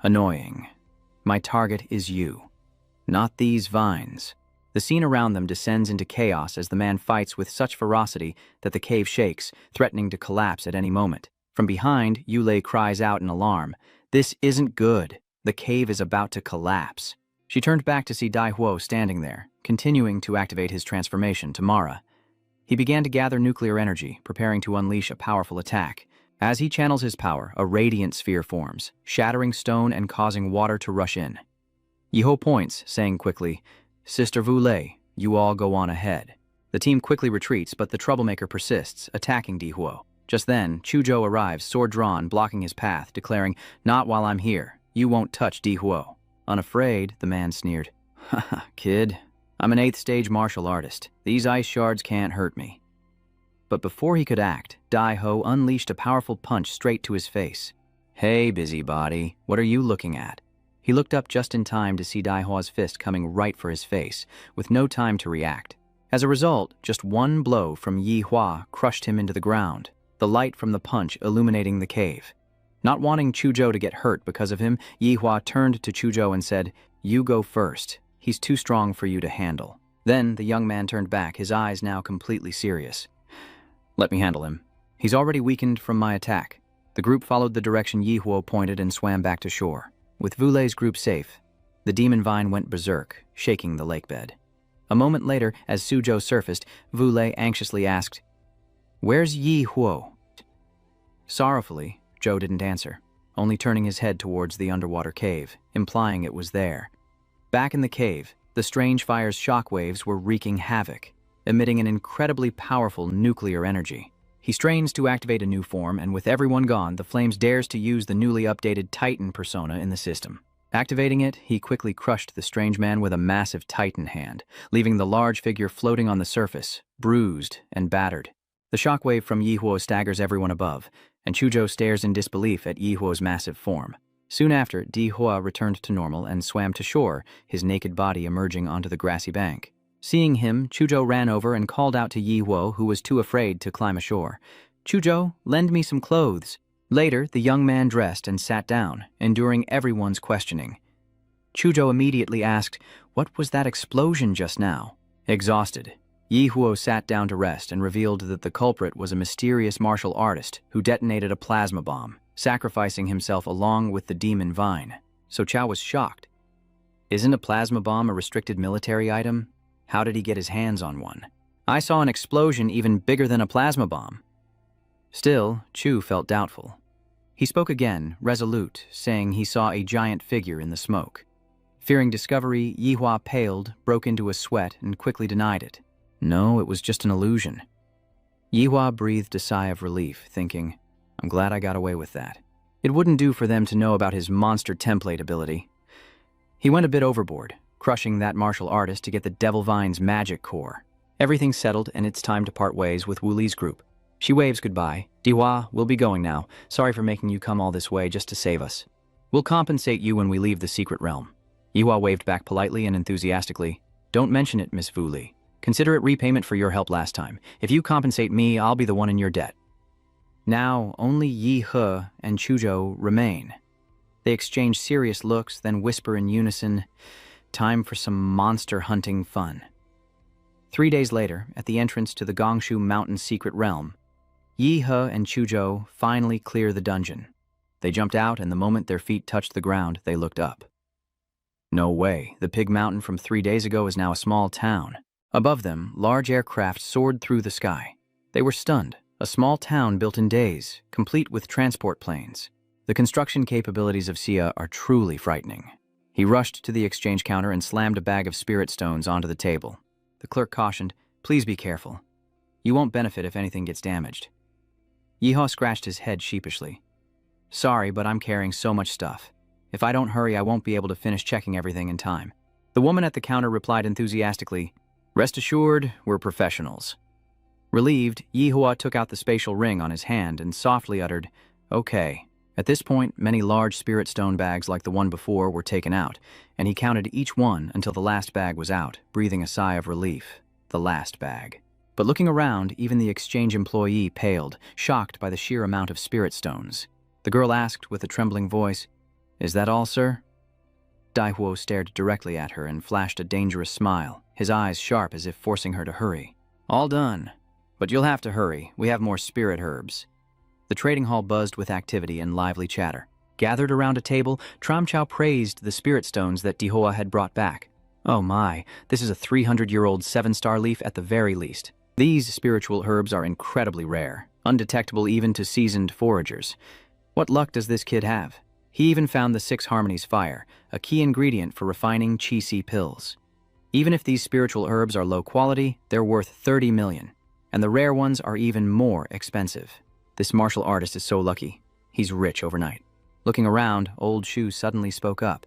"Annoying. My target is you, not these vines." The scene around them descends into chaos as the man fights with such ferocity that the cave shakes, threatening to collapse at any moment. From behind, Yulei cries out in alarm, "This isn't good. The cave is about to collapse." She turned back to see Dai Huo standing there, continuing to activate his transformation to Mara. He began to gather nuclear energy, preparing to unleash a powerful attack. As he channels his power, a radiant sphere forms, shattering stone and causing water to rush in. Yiho points, saying quickly, "Sister Wulei, you all go on ahead." The team quickly retreats, but the troublemaker persists, attacking Di Huo. Just then, Chuzhou arrives, sword drawn, blocking his path, declaring, "Not while I'm here. You won't touch Di Huo." Unafraid, the man sneered, "Haha, kid. I'm an 8th stage martial artist. These ice shards can't hurt me." But before he could act, Dai Ho unleashed a powerful punch straight to his face. "Hey, busybody, what are you looking at?" He looked up just in time to see Dai Ho's fist coming right for his face, with no time to react. As a result, just one blow from Yi Hua crushed him into the ground, the light from the punch illuminating the cave. Not wanting Chuzhou to get hurt because of him, Yi Hua turned to Chuzhou and said, "You go first. He's too strong for you to handle." Then the young man turned back, his eyes now completely serious. "Let me handle him. He's already weakened from my attack." The group followed the direction Yi Huo pointed and swam back to shore. With Wulei's group safe, the demon vine went berserk, shaking the lake bed. A moment later, as Suzhou surfaced, Wulei anxiously asked, "Where's Yi Huo?" Sorrowfully, Zhou didn't answer, only turning his head towards the underwater cave, implying it was there. Back in the cave, the strange fire's shockwaves were wreaking havoc, emitting an incredibly powerful nuclear energy. He strains to activate a new form, and with everyone gone, the flames dares to use the newly updated Titan persona in the system. Activating it, he quickly crushed the strange man with a massive Titan hand, leaving the large figure floating on the surface, bruised and battered. The shockwave from Yi Huo staggers everyone above, and Chuzhou stares in disbelief at Yi Huo's massive form. Soon after, Di Hua returned to normal and swam to shore, his naked body emerging onto the grassy bank. Seeing him, Chuzhou ran over and called out to Yi Huo, who was too afraid to climb ashore. "Chuzhou, lend me some clothes." Later, the young man dressed and sat down, enduring everyone's questioning. Chuzhou immediately asked, "What was that explosion just now?" Exhausted, Yi Huo sat down to rest and revealed that the culprit was a mysterious martial artist who detonated a plasma bomb, sacrificing himself along with the demon vine. So Chow was shocked. Isn't a plasma bomb a restricted military item? How did he get his hands on one? I saw an explosion even bigger than a plasma bomb. Still, Chu felt doubtful. He spoke again, resolute, saying he saw a giant figure in the smoke. Fearing discovery, Yihua paled, broke into a sweat, and quickly denied it. No, it was just an illusion. Yihua breathed a sigh of relief, thinking, I'm glad I got away with that. It wouldn't do for them to know about his monster template ability. He went a bit overboard, crushing that martial artist to get the Devil Vine's magic core. Everything's settled, and it's time to part ways with Wu Li's group. She waves goodbye. Dihua, we'll be going now. Sorry for making you come all this way just to save us. We'll compensate you when we leave the secret realm. Yihua waved back politely and enthusiastically. Don't mention it, Miss Wu Li. Consider it repayment for your help last time. If you compensate me, I'll be the one in your debt. Now, only Yi He and Chuzhou remain. They exchange serious looks, then whisper in unison, time for some monster hunting fun. 3 days later, at the entrance to the Gongshu Mountain secret realm, Yi He and Chuzhou finally clear the dungeon. They jumped out, and the moment their feet touched the ground, they looked up. No way, the Pig Mountain from 3 days ago is now a small town. Above them, large aircraft soared through the sky. They were stunned. A small town built in days, complete with transport planes. The construction capabilities of Sia are truly frightening. He rushed to the exchange counter and slammed a bag of spirit stones onto the table. The clerk cautioned, please be careful. You won't benefit if anything gets damaged. Yihua scratched his head sheepishly. Sorry, but I'm carrying so much stuff. If I don't hurry, I won't be able to finish checking everything in time. The woman at the counter replied enthusiastically, rest assured, we're professionals. Relieved, Yihua took out the spatial ring on his hand and softly uttered, okay. At this point, many large spirit stone bags like the one before were taken out, and he counted each one until the last bag was out, breathing a sigh of relief. The last bag. But looking around, even the exchange employee paled, shocked by the sheer amount of spirit stones. The girl asked with a trembling voice, is that all, sir? Daihuo stared directly at her and flashed a dangerous smile, his eyes sharp as if forcing her to hurry. All done. But you'll have to hurry. We have more spirit herbs. The trading hall buzzed with activity and lively chatter. Gathered around a table, Tramchow praised the spirit stones that Dihua had brought back. Oh my, this is a 300-year-old 7-star leaf at the very least. These spiritual herbs are incredibly rare, undetectable even to seasoned foragers. What luck does this kid have? He even found the 6 Harmonies fire, a key ingredient for refining qi pills. Even if these spiritual herbs are low quality, they're worth 30 million. And the rare ones are even more expensive. This martial artist is so lucky. He's rich overnight. Looking around, old Shu suddenly spoke up.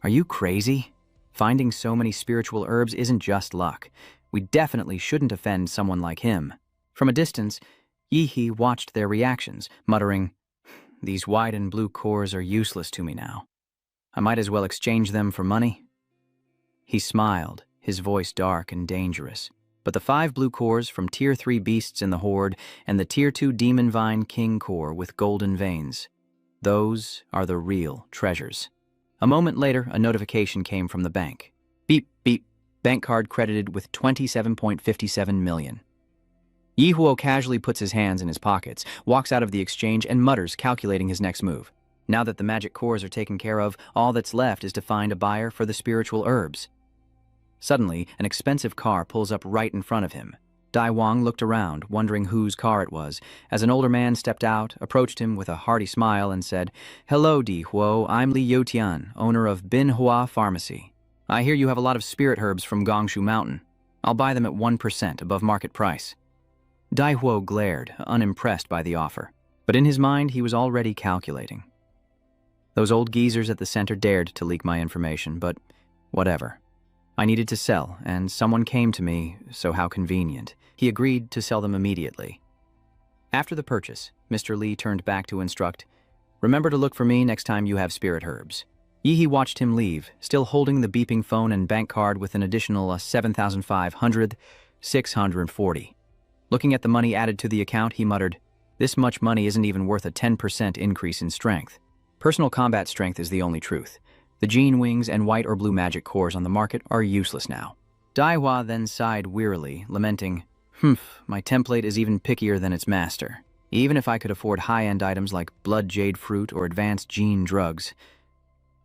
Are you crazy? Finding so many spiritual herbs isn't just luck. We definitely shouldn't offend someone like him. From a distance, Yi watched their reactions, muttering, these white and blue cores are useless to me now. I might as well exchange them for money. He smiled, his voice dark and dangerous. But the 5 blue cores from Tier 3 beasts in the Horde and the Tier 2 Demon Vine King core with golden veins. Those are the real treasures. A moment later, a notification came from the bank. Beep, beep, bank card credited with 27.57 million. Yihuo casually puts his hands in his pockets, walks out of the exchange and mutters, calculating his next move. Now that the magic cores are taken care of, all that's left is to find a buyer for the spiritual herbs. Suddenly, an expensive car pulls up right in front of him. Dai Wang looked around, wondering whose car it was, as an older man stepped out, approached him with a hearty smile, and said, Hello, Di Huo, I'm Li Youtian, owner of Binhua Pharmacy. I hear you have a lot of spirit herbs from Gongshu Mountain. I'll buy them at 1% above market price. Dai Huo glared, unimpressed by the offer. But in his mind, he was already calculating. Those old geezers at the center dared to leak my information, but whatever. I needed to sell, and someone came to me, so how convenient. He agreed to sell them immediately. After the purchase, Mr. Li turned back to instruct, remember to look for me next time you have spirit herbs. Yi watched him leave, still holding the beeping phone and bank card with an additional 7,500, 640. Looking at the money added to the account, he muttered, this much money isn't even worth a 10% increase in strength. Personal combat strength is the only truth. The Gene Wings and white or blue magic cores on the market are useless now. Daiwa then sighed wearily, lamenting, my template is even pickier than its master. Even if I could afford high-end items like blood jade fruit or advanced gene drugs,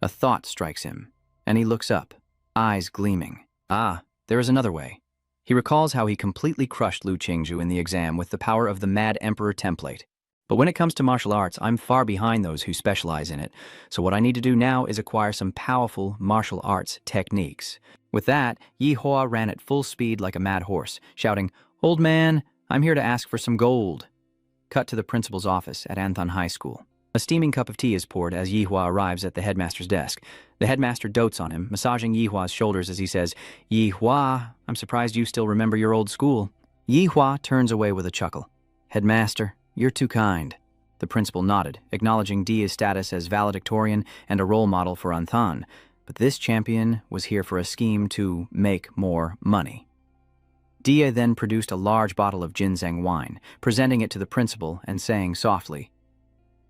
A thought strikes him, and he looks up, eyes gleaming. Ah, there is another way. He recalls how he completely crushed Lu Qingzhu in the exam with the power of the Mad Emperor template. But when it comes to martial arts, I'm far behind those who specialize in it, so what I need to do now is acquire some powerful martial arts techniques. With that, Yi Hua ran at full speed like a mad horse, shouting, "Old man, I'm here to ask for some gold." Cut to the principal's office at Anthon High School. A steaming cup of tea is poured as Yi Hua arrives at the headmaster's desk. The headmaster dotes on him, massaging Yi Hua's shoulders as he says, "Yi Hua, I'm surprised you still remember your old school." Yi Hua turns away with a chuckle. "Headmaster, you're too kind." The principal nodded, acknowledging Dia's status as valedictorian and a role model for Anthon. But this champion was here for a scheme to make more money. Dia then produced a large bottle of ginseng wine, presenting it to the principal and saying softly,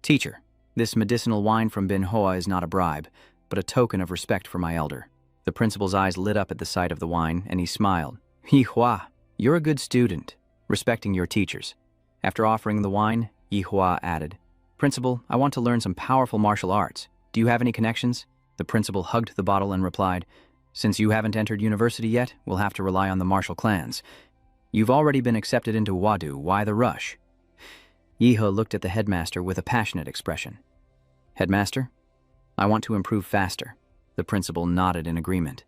"Teacher, this medicinal wine from Bin Hoa is not a bribe, but a token of respect for my elder." The principal's eyes lit up at the sight of the wine, and he smiled. "Yi Hua, you're a good student, respecting your teachers." After offering the wine, Yi Hua added, "Principal, I want to learn some powerful martial arts. Do you have any connections?" The principal hugged the bottle and replied, "Since you haven't entered university yet, we'll have to rely on the martial clans. You've already been accepted into Wadu, why the rush?" Yi He looked at the headmaster with a passionate expression. "Headmaster, I want to improve faster." The principal nodded in agreement.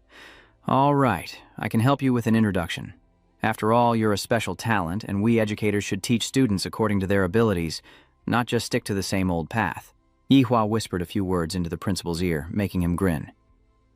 "All right, I can help you with an introduction. After all, you're a special talent, and we educators should teach students according to their abilities, not just stick to the same old path." Yi Hua whispered a few words into the principal's ear, making him grin.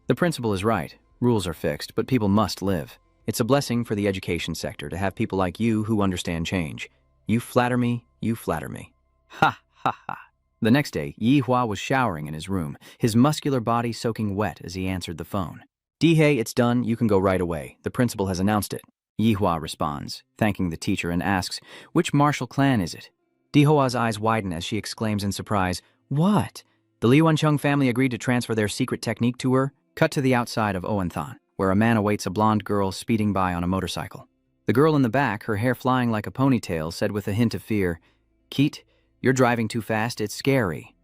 The principal is right. Rules are fixed, but people must live. It's a blessing for the education sector to have people like you who understand change. You flatter me, you flatter me. Ha, ha, ha. The next day, Yi Hua was showering in his room, his muscular body soaking wet as he answered the phone. "Dihei, it's done. You can go right away. The principal has announced it." Yi Hua responds, thanking the teacher, and asks, "Which martial clan is it?" Dihua's eyes widen as she exclaims in surprise, "What? The Liuancheng family agreed to transfer their secret technique to her?" Cut to the outside of Oenthan, where a man awaits a blonde girl speeding by on a motorcycle. The girl in the back, her hair flying like a ponytail, said with a hint of fear, "Keet, you're driving too fast, it's scary."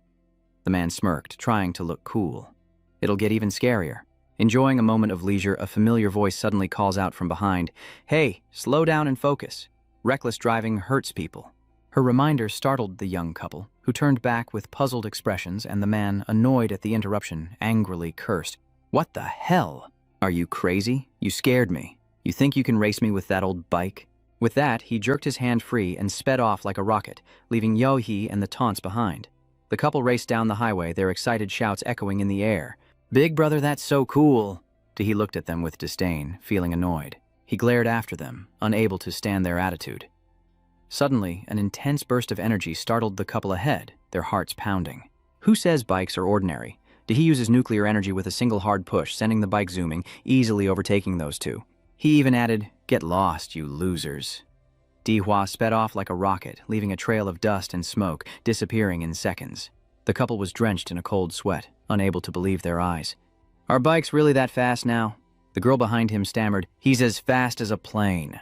The man smirked, trying to look cool. "It'll get even scarier." Enjoying a moment of leisure, a familiar voice suddenly calls out from behind, "Hey, slow down and focus. Reckless driving hurts people." Her reminder startled the young couple, who turned back with puzzled expressions, and the man, annoyed at the interruption, angrily cursed. "What the hell? Are you crazy? You scared me. You think you can race me with that old bike?" With that, he jerked his hand free and sped off like a rocket, leaving Yaohe and the taunts behind. The couple raced down the highway, their excited shouts echoing in the air. "Big brother, that's so cool." He looked at them with disdain, feeling annoyed. He glared after them, unable to stand their attitude. Suddenly, an intense burst of energy startled the couple ahead, their hearts pounding. Who says bikes are ordinary? He uses nuclear energy with a single hard push, sending the bike zooming, easily overtaking those two. He even added, "Get lost, you losers." Dihua sped off like a rocket, leaving a trail of dust and smoke, disappearing in seconds. The couple was drenched in a cold sweat, unable to believe their eyes. "Are bikes really that fast now?" The girl behind him stammered, "He's as fast as a plane."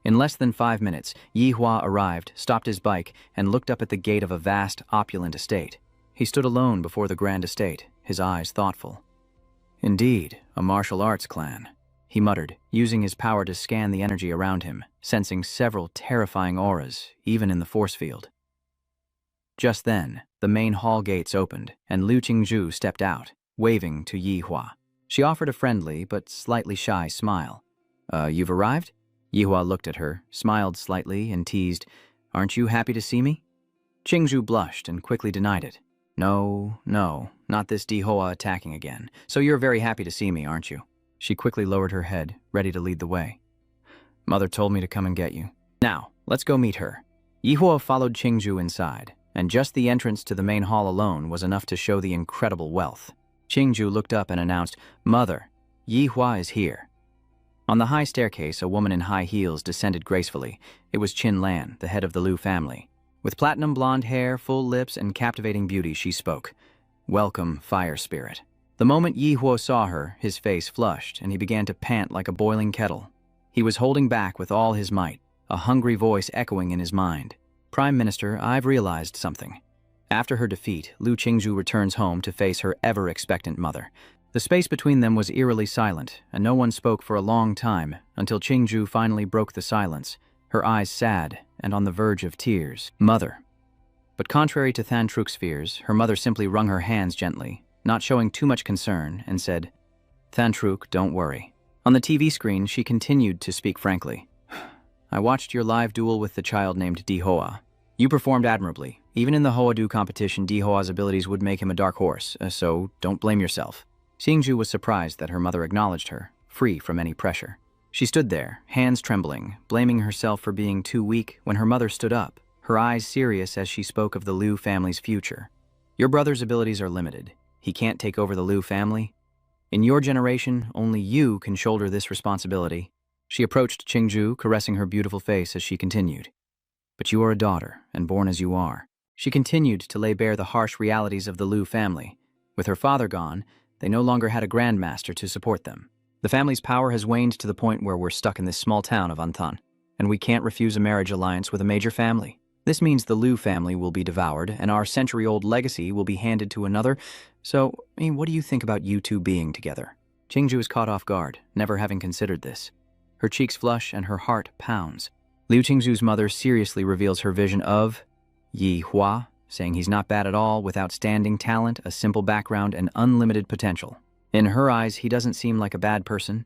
In less than 5 minutes, Yi Hua arrived, stopped his bike, and looked up at the gate of a vast, opulent estate. He stood alone before the grand estate, his eyes thoughtful. "Indeed, a martial arts clan," he muttered, using his power to scan the energy around him, sensing several terrifying auras, even in the force field. Just then, the main hall gates opened, and Lu Qingzhu stepped out, waving to Yi Hua. She offered a friendly but slightly shy smile. You've arrived?" Yi Hua looked at her, smiled slightly, and teased, "Aren't you happy to see me?" Qingzhu blushed and quickly denied it. No, not this Dihua attacking again. So you're very happy to see me, aren't you?" She quickly lowered her head, ready to lead the way. "Mother told me to come and get you. Now, let's go meet her." Yi Hua followed Qingzhu inside, and just the entrance to the main hall alone was enough to show the incredible wealth. Qingzhu looked up and announced, "Mother, Yi Hua is here." On the high staircase, a woman in high heels descended gracefully. It was Qin Lan, the head of the Lu family. With platinum blonde hair, full lips, and captivating beauty, she spoke. "Welcome, fire spirit." The moment Yi Hua saw her, his face flushed, and he began to pant like a boiling kettle. He was holding back with all his might, a hungry voice echoing in his mind. "Prime Minister, I've realized something." After her defeat, Liu Qingzhu returns home to face her ever-expectant mother. The space between them was eerily silent, and no one spoke for a long time, until Qingzhu finally broke the silence, her eyes sad and on the verge of tears. Mother. But contrary to Than Truk's fears, her mother simply wrung her hands gently, not showing too much concern, and said, "Than Truk, don't worry." On the TV screen, she continued to speak frankly. "I watched your live duel with the child named Dihoa. You performed admirably. Even in the Hoadu competition, Dihoa's abilities would make him a dark horse, so don't blame yourself." Qingzhu was surprised that her mother acknowledged her, free from any pressure. She stood there, hands trembling, blaming herself for being too weak when her mother stood up, her eyes serious as she spoke of the Liu family's future. "Your brother's abilities are limited. He can't take over the Liu family. In your generation, only you can shoulder this responsibility." She approached Qingzhu, caressing her beautiful face as she continued. "But you are a daughter, and born as you are." She continued to lay bare the harsh realities of the Liu family. With her father gone, they no longer had a grandmaster to support them. "The family's power has waned to the point where we're stuck in this small town of Anthan, and we can't refuse a marriage alliance with a major family. This means the Liu family will be devoured, and our century-old legacy will be handed to another. So, what do you think about you two being together?" Qingzhu is caught off guard, never having considered this. Her cheeks flush and her heart pounds. Liu Qingzhu's mother seriously reveals her vision of Yi Hua, saying he's not bad at all, with outstanding talent, a simple background, and unlimited potential. In her eyes, he doesn't seem like a bad person.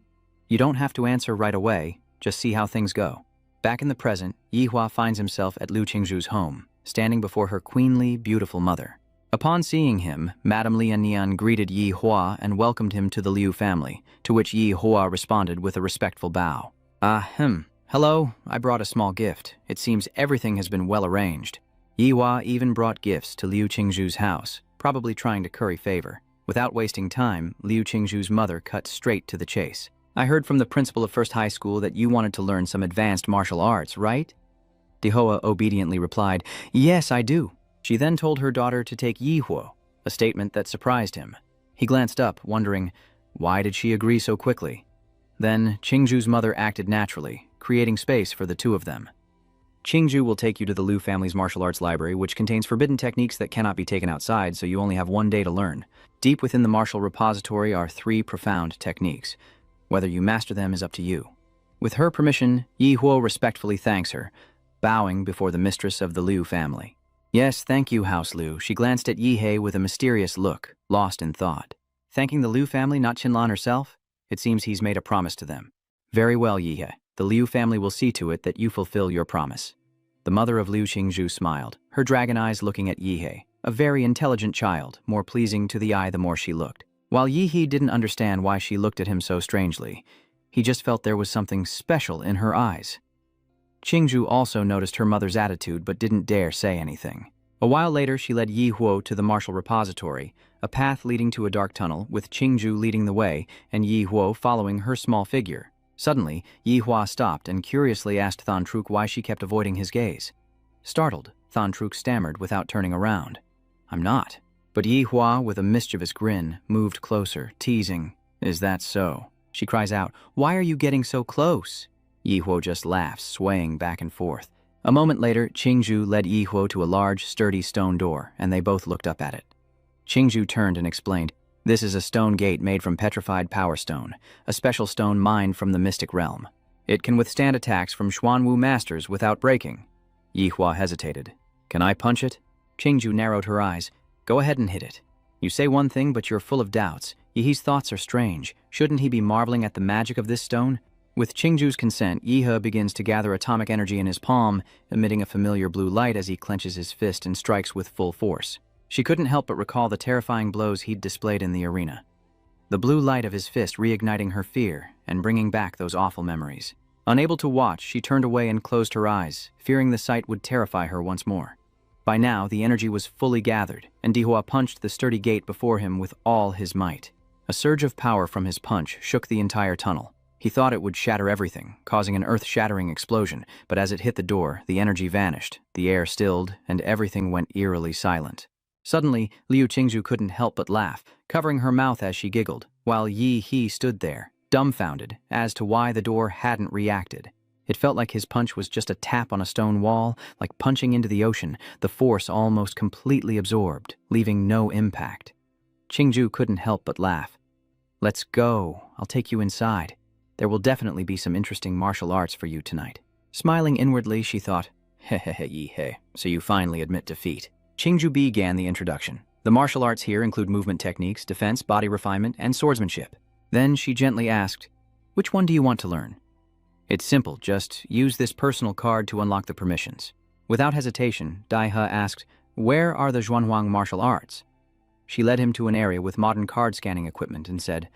You don't have to answer right away, just see how things go. Back in the present, Yi Hua finds himself at Liu Qingzhu's home, standing before her queenly, beautiful mother. Upon seeing him, Madame Lian Nian greeted Yi Hua and welcomed him to the Liu family, to which Yi Hua responded with a respectful bow. Hello, I brought a small gift. It seems everything has been well arranged." Yi Hua even brought gifts to Liu Qingzhu's house, probably trying to curry favor. Without wasting time, Liu Qingzhu's mother cut straight to the chase. "I heard from the principal of First High School that you wanted to learn some advanced martial arts, right?" Dihoa obediently replied, "Yes, I do." She then told her daughter to take Yi Hua, a statement that surprised him. He glanced up, wondering, why did she agree so quickly? Then, Qingzhu's mother acted naturally, creating space for the two of them. "Qingzhu will take you to the Liu family's martial arts library, which contains forbidden techniques that cannot be taken outside, so you only have one day to learn. Deep within the martial repository are 3 profound techniques. Whether you master them is up to you." With her permission, Yi Huo respectfully thanks her, bowing before the mistress of the Liu family. "Yes, thank you, House Liu." She glanced at Yi He with a mysterious look, lost in thought. Thanking the Liu family, not Qinlan herself? It seems he's made a promise to them. "Very well, Yi He. The Liu family will see to it that you fulfill your promise." The mother of Liu Qingzhu smiled, her dragon eyes looking at Yi He, a very intelligent child, more pleasing to the eye the more she looked. While Yi He didn't understand why she looked at him so strangely, he just felt there was something special in her eyes. Qingzhu also noticed her mother's attitude but didn't dare say anything. A while later, she led Yi Huo to the martial repository, a path leading to a dark tunnel, with Qingzhu leading the way and Yi Huo following her small figure. Suddenly, Yi Hua stopped and curiously asked Than Truk why she kept avoiding his gaze. Startled, Than Truk stammered without turning around. "I'm not." But Yi Hua, with a mischievous grin, moved closer, teasing, "Is that so?" She cries out, "Why are you getting so close?" Yi Huo just laughs, swaying back and forth. A moment later, Qingzhu led Yi Huo to a large, sturdy stone door, and they both looked up at it. Qingzhu turned and explained, "This is a stone gate made from petrified power stone, a special stone mined from the mystic realm. It can withstand attacks from Xuanwu masters without breaking." Yi Hua hesitated. "Can I punch it?" Qingzhu narrowed her eyes. "Go ahead and hit it. You say one thing, but you're full of doubts. Yihe's thoughts are strange. Shouldn't he be marveling at the magic of this stone?" With Qingzhu's consent, Yihe begins to gather atomic energy in his palm, emitting a familiar blue light as he clenches his fist and strikes with full force. She couldn't help but recall the terrifying blows he'd displayed in the arena. The blue light of his fist reigniting her fear and bringing back those awful memories. Unable to watch, she turned away and closed her eyes, fearing the sight would terrify her once more. By now, the energy was fully gathered, and Dihua punched the sturdy gate before him with all his might. A surge of power from his punch shook the entire tunnel. He thought it would shatter everything, causing an earth-shattering explosion, but as it hit the door, the energy vanished, the air stilled, and everything went eerily silent. Suddenly, Liu Qingzhu couldn't help but laugh, covering her mouth as she giggled, while Yi He stood there, dumbfounded as to why the door hadn't reacted. It felt like his punch was just a tap on a stone wall, like punching into the ocean, the force almost completely absorbed, leaving no impact. Qingju couldn't help but laugh. "Let's go. I'll take you inside. There will definitely be some interesting martial arts for you tonight." Smiling inwardly, she thought, "He, so you finally admit defeat." Qingju began the introduction. The martial arts here include movement techniques, defense, body refinement, and swordsmanship. Then she gently asked, "Which one do you want to learn?" "It's simple, just use this personal card to unlock the permissions." Without hesitation, Dai He asked, "Where are the Zhuanhuang martial arts?" She led him to an area with modern card scanning equipment and said,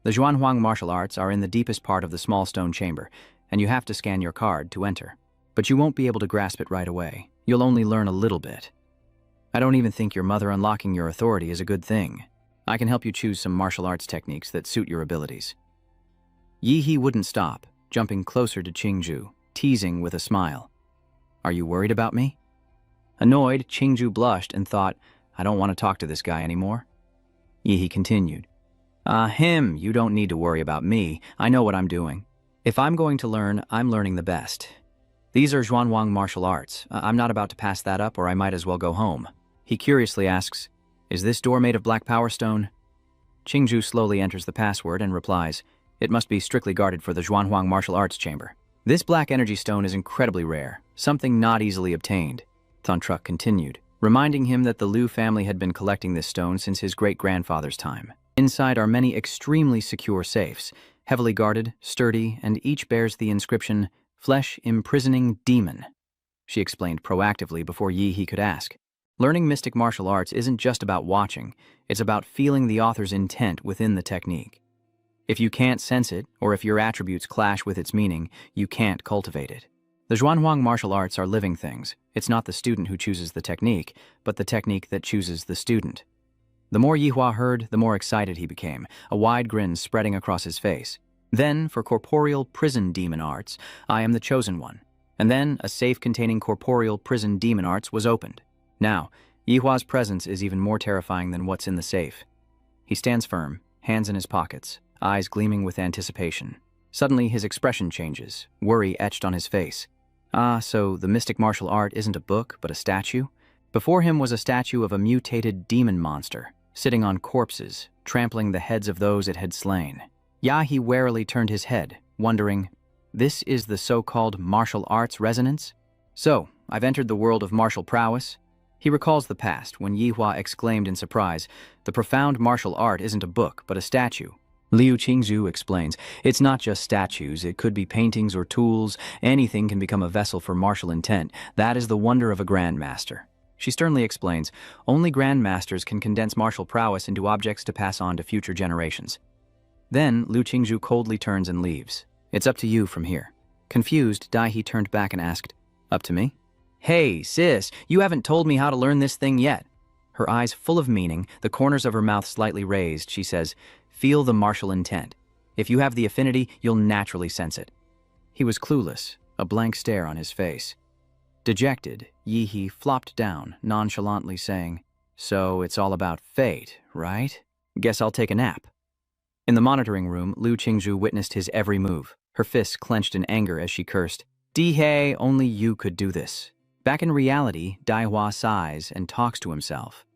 "The Zhuanhuang martial arts are in the deepest part of the small stone chamber, and you have to scan your card to enter. But you won't be able to grasp it right away. You'll only learn a little bit. I don't even think your mother unlocking your authority is a good thing. I can help you choose some martial arts techniques that suit your abilities." Yi He wouldn't stop, jumping closer to Qingju, teasing with a smile. "Are you worried about me?" Annoyed, Qingju blushed and thought, "I don't want to talk to this guy anymore." Yi He continued, You don't need to worry about me. I know what I'm doing. If I'm going to learn, I'm learning the best. These are Zhuanhuang martial arts. I'm not about to pass that up, or I might as well go home." He curiously asks, "Is this door made of black power stone?" Qingju slowly enters the password and replies, "It must be strictly guarded for the Zhuanhuang martial arts chamber. This black energy stone is incredibly rare, something not easily obtained." Thuntruk continued, reminding him that the Liu family had been collecting this stone since his great-grandfather's time. Inside are many extremely secure safes, heavily guarded, sturdy, and each bears the inscription, "Flesh Imprisoning Demon," she explained proactively before Yi He could ask. Learning mystic martial arts isn't just about watching, it's about feeling the author's intent within the technique. If you can't sense it, or if your attributes clash with its meaning, you can't cultivate it. The Zhuanhuang martial arts are living things. It's not the student who chooses the technique, but the technique that chooses the student. The more Yihua heard, the more excited he became, a wide grin spreading across his face. Then, for corporeal prison demon arts, I am the chosen one. And then, a safe containing corporeal prison demon arts was opened. Now, Yihua's presence is even more terrifying than what's in the safe. He stands firm, hands in his pockets, eyes gleaming with anticipation. Suddenly, his expression changes, worry etched on his face. So the mystic martial art isn't a book, but a statue? Before him was a statue of a mutated demon monster, sitting on corpses, trampling the heads of those it had slain. Yahi warily turned his head, wondering, "This is the so-called martial arts resonance? So, I've entered the world of martial prowess?" He recalls the past, when Yihua exclaimed in surprise, "The profound martial art isn't a book, but a statue." Liu Qingzhu explains, "It's not just statues, it could be paintings or tools. Anything can become a vessel for martial intent. That is the wonder of a grandmaster." She sternly explains, "Only grandmasters can condense martial prowess into objects to pass on to future generations." Then, Liu Qingzhu coldly turns and leaves. "It's up to you from here." Confused, Dai He turned back and asked, "Up to me?" "Hey, sis, you haven't told me how to learn this thing yet." Her eyes full of meaning, the corners of her mouth slightly raised, she says, "Feel the martial intent. If you have the affinity, you'll naturally sense it." He was clueless, a blank stare on his face. Dejected, Yi He flopped down, nonchalantly saying, "So it's all about fate, right? Guess I'll take a nap." In the monitoring room, Liu Qingzhu witnessed his every move, her fists clenched in anger as she cursed, "Dihei, only you could do this." Back in reality, Daihua sighs and talks to himself.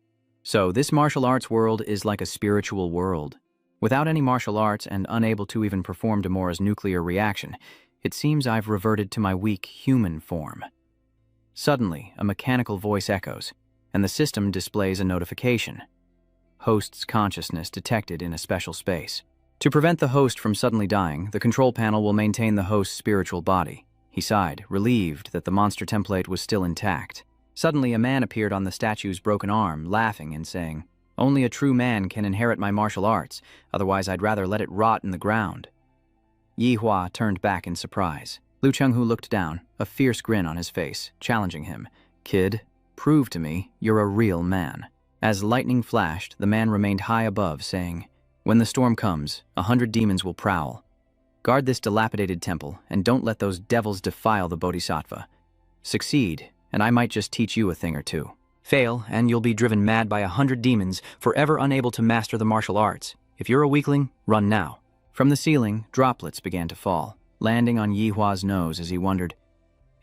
So this martial arts world is like a spiritual world. Without any martial arts and unable to even perform Demora's nuclear reaction, it seems I've reverted to my weak human form. Suddenly, a mechanical voice echoes, and the system displays a notification. Host's consciousness detected in a special space. To prevent the host from suddenly dying, the control panel will maintain the host's spiritual body. He sighed, relieved that the monster template was still intact. Suddenly, a man appeared on the statue's broken arm, laughing and saying, "Only a true man can inherit my martial arts, otherwise I'd rather let it rot in the ground." Yihua turned back in surprise. Liu Chenghu looked down, a fierce grin on his face, challenging him. "Kid, prove to me you're a real man." As lightning flashed, the man remained high above, saying, "When the storm comes, 100 demons will prowl. Guard this dilapidated temple, and don't let those devils defile the Bodhisattva. Succeed, and I might just teach you a thing or two. Fail, and you'll be driven mad by 100 demons, forever unable to master the martial arts. If you're a weakling, run now." From the ceiling, droplets began to fall. landing on Yihua's nose as he wondered,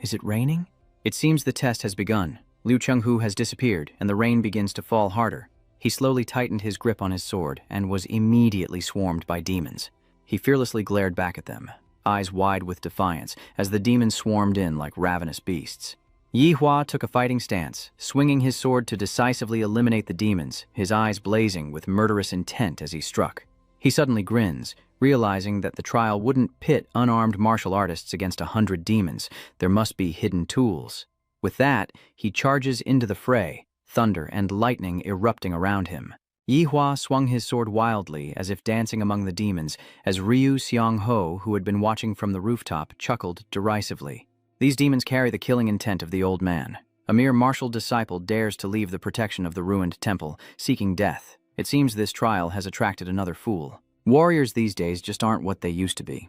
"Is it raining?" It seems the test has begun. Liu Chenghu has disappeared, and the rain begins to fall harder. He slowly tightened his grip on his sword and was immediately swarmed by demons. He fearlessly glared back at them, eyes wide with defiance, as the demons swarmed in like ravenous beasts. Yihua took a fighting stance, swinging his sword to decisively eliminate the demons, his eyes blazing with murderous intent as he struck. He suddenly grins, realizing that the trial wouldn't pit unarmed martial artists against 100 demons. There must be hidden tools. With that, he charges into the fray, thunder and lightning erupting around him. Yihua swung his sword wildly, as if dancing among the demons, as Ryu Xiangho, who had been watching from the rooftop, chuckled derisively. These demons carry the killing intent of the old man. A mere martial disciple dares to leave the protection of the ruined temple, seeking death. It seems this trial has attracted another fool. Warriors these days just aren't what they used to be.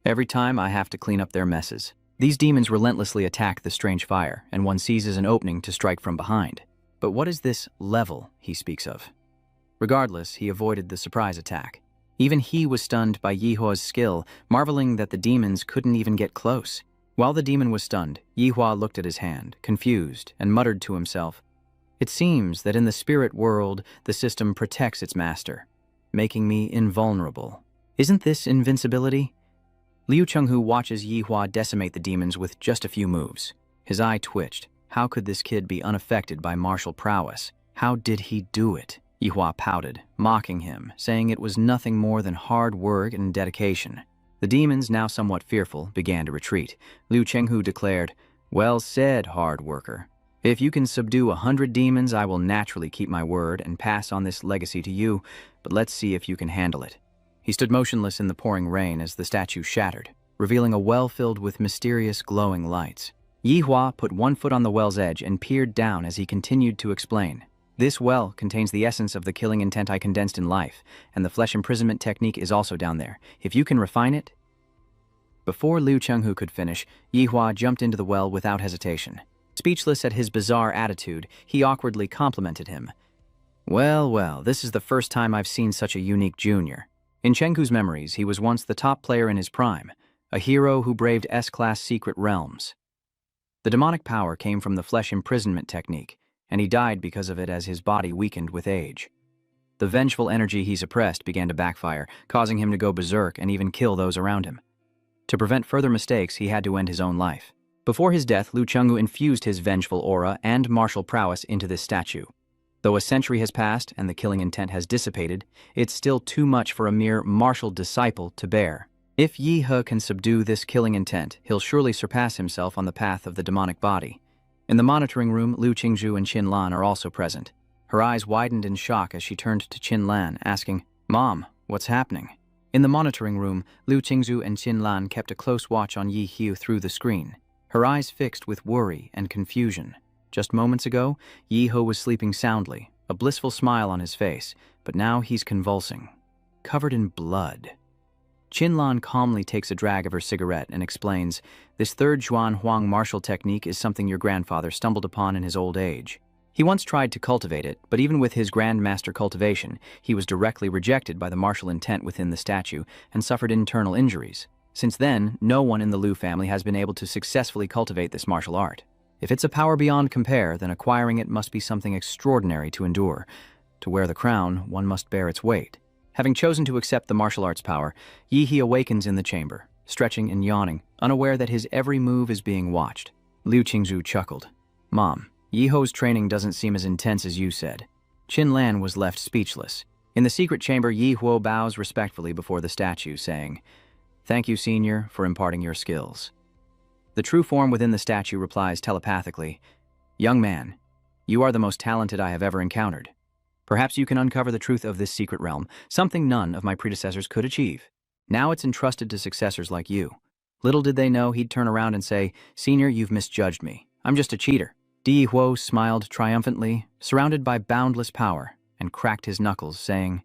Every time I have to clean up their messes. These demons relentlessly attack the strange fire, and one seizes an opening to strike from behind. But what is this level he speaks of? Regardless, he avoided the surprise attack. Even he was stunned by Yihua's skill, marveling that the demons couldn't even get close. While the demon was stunned, Yihua looked at his hand, confused, and muttered to himself, "It seems that in the spirit world, the system protects its master, making me invulnerable. Isn't this invincibility?" Liu Chenghu watches Yihua decimate the demons with just a few moves. His eye twitched. How could this kid be unaffected by martial prowess? How did he do it? Yihua pouted, mocking him, saying it was nothing more than hard work and dedication. The demons, now somewhat fearful, began to retreat. Liu Chenghu declared, "Well said, hard worker. If you can subdue 100 demons, I will naturally keep my word and pass on this legacy to you, but let's see if you can handle it." He stood motionless in the pouring rain as the statue shattered, revealing a well filled with mysterious glowing lights. Yihua put one foot on the well's edge and peered down as he continued to explain. "This well contains the essence of the killing intent I condensed in life, and the flesh imprisonment technique is also down there. If you can refine it..." Before Liu Chenghu could finish, Yihua jumped into the well without hesitation. Speechless at his bizarre attitude, he awkwardly complimented him. Well, well, this is the first time I've seen such a unique junior. In Chenghu's memories, he was once the top player in his prime, a hero who braved S-class secret realms. The demonic power came from the flesh imprisonment technique, and he died because of it as his body weakened with age. The vengeful energy he suppressed began to backfire, causing him to go berserk and even kill those around him. To prevent further mistakes, he had to end his own life. Before his death, Liu Chenghu infused his vengeful aura and martial prowess into this statue. Though a century has passed and the killing intent has dissipated, it's still too much for a mere martial disciple to bear. If Yihe can subdue this killing intent, he'll surely surpass himself on the path of the demonic body. In the monitoring room, Liu Qingzhu and Qin Lan are also present. Her eyes widened in shock as she turned to Qin Lan, asking, "Mom, what's happening?" In the monitoring room, Liu Qingzhu and Qin Lan kept a close watch on Yi Hu through the screen, her eyes fixed with worry and confusion. Just moments ago, Yi Ho was sleeping soundly, a blissful smile on his face, but now he's convulsing, covered in blood. Qin Lan calmly takes a drag of her cigarette and explains, "This third Zhuan Huang martial technique is something your grandfather stumbled upon in his old age. He once tried to cultivate it, but even with his grandmaster cultivation, he was directly rejected by the martial intent within the statue and suffered internal injuries. Since then, no one in the Liu family has been able to successfully cultivate this martial art. If it's a power beyond compare, then acquiring it must be something extraordinary to endure. To wear the crown, one must bear its weight." Having chosen to accept the martial arts power, Yi He awakens in the chamber, stretching and yawning, unaware that his every move is being watched. Liu Qingzhu chuckled. "Mom, Yi Ho's training doesn't seem as intense as you said." Qin Lan was left speechless. In the secret chamber, Yi Huo bows respectfully before the statue, saying, "Thank you, Senior, for imparting your skills." The true form within the statue replies telepathically, "Young man, you are the most talented I have ever encountered. Perhaps you can uncover the truth of this secret realm, something none of my predecessors could achieve. Now it's entrusted to successors like you." Little did they know he'd turn around and say, "Senior, you've misjudged me. I'm just a cheater." Di Huo smiled triumphantly, surrounded by boundless power, and cracked his knuckles, saying,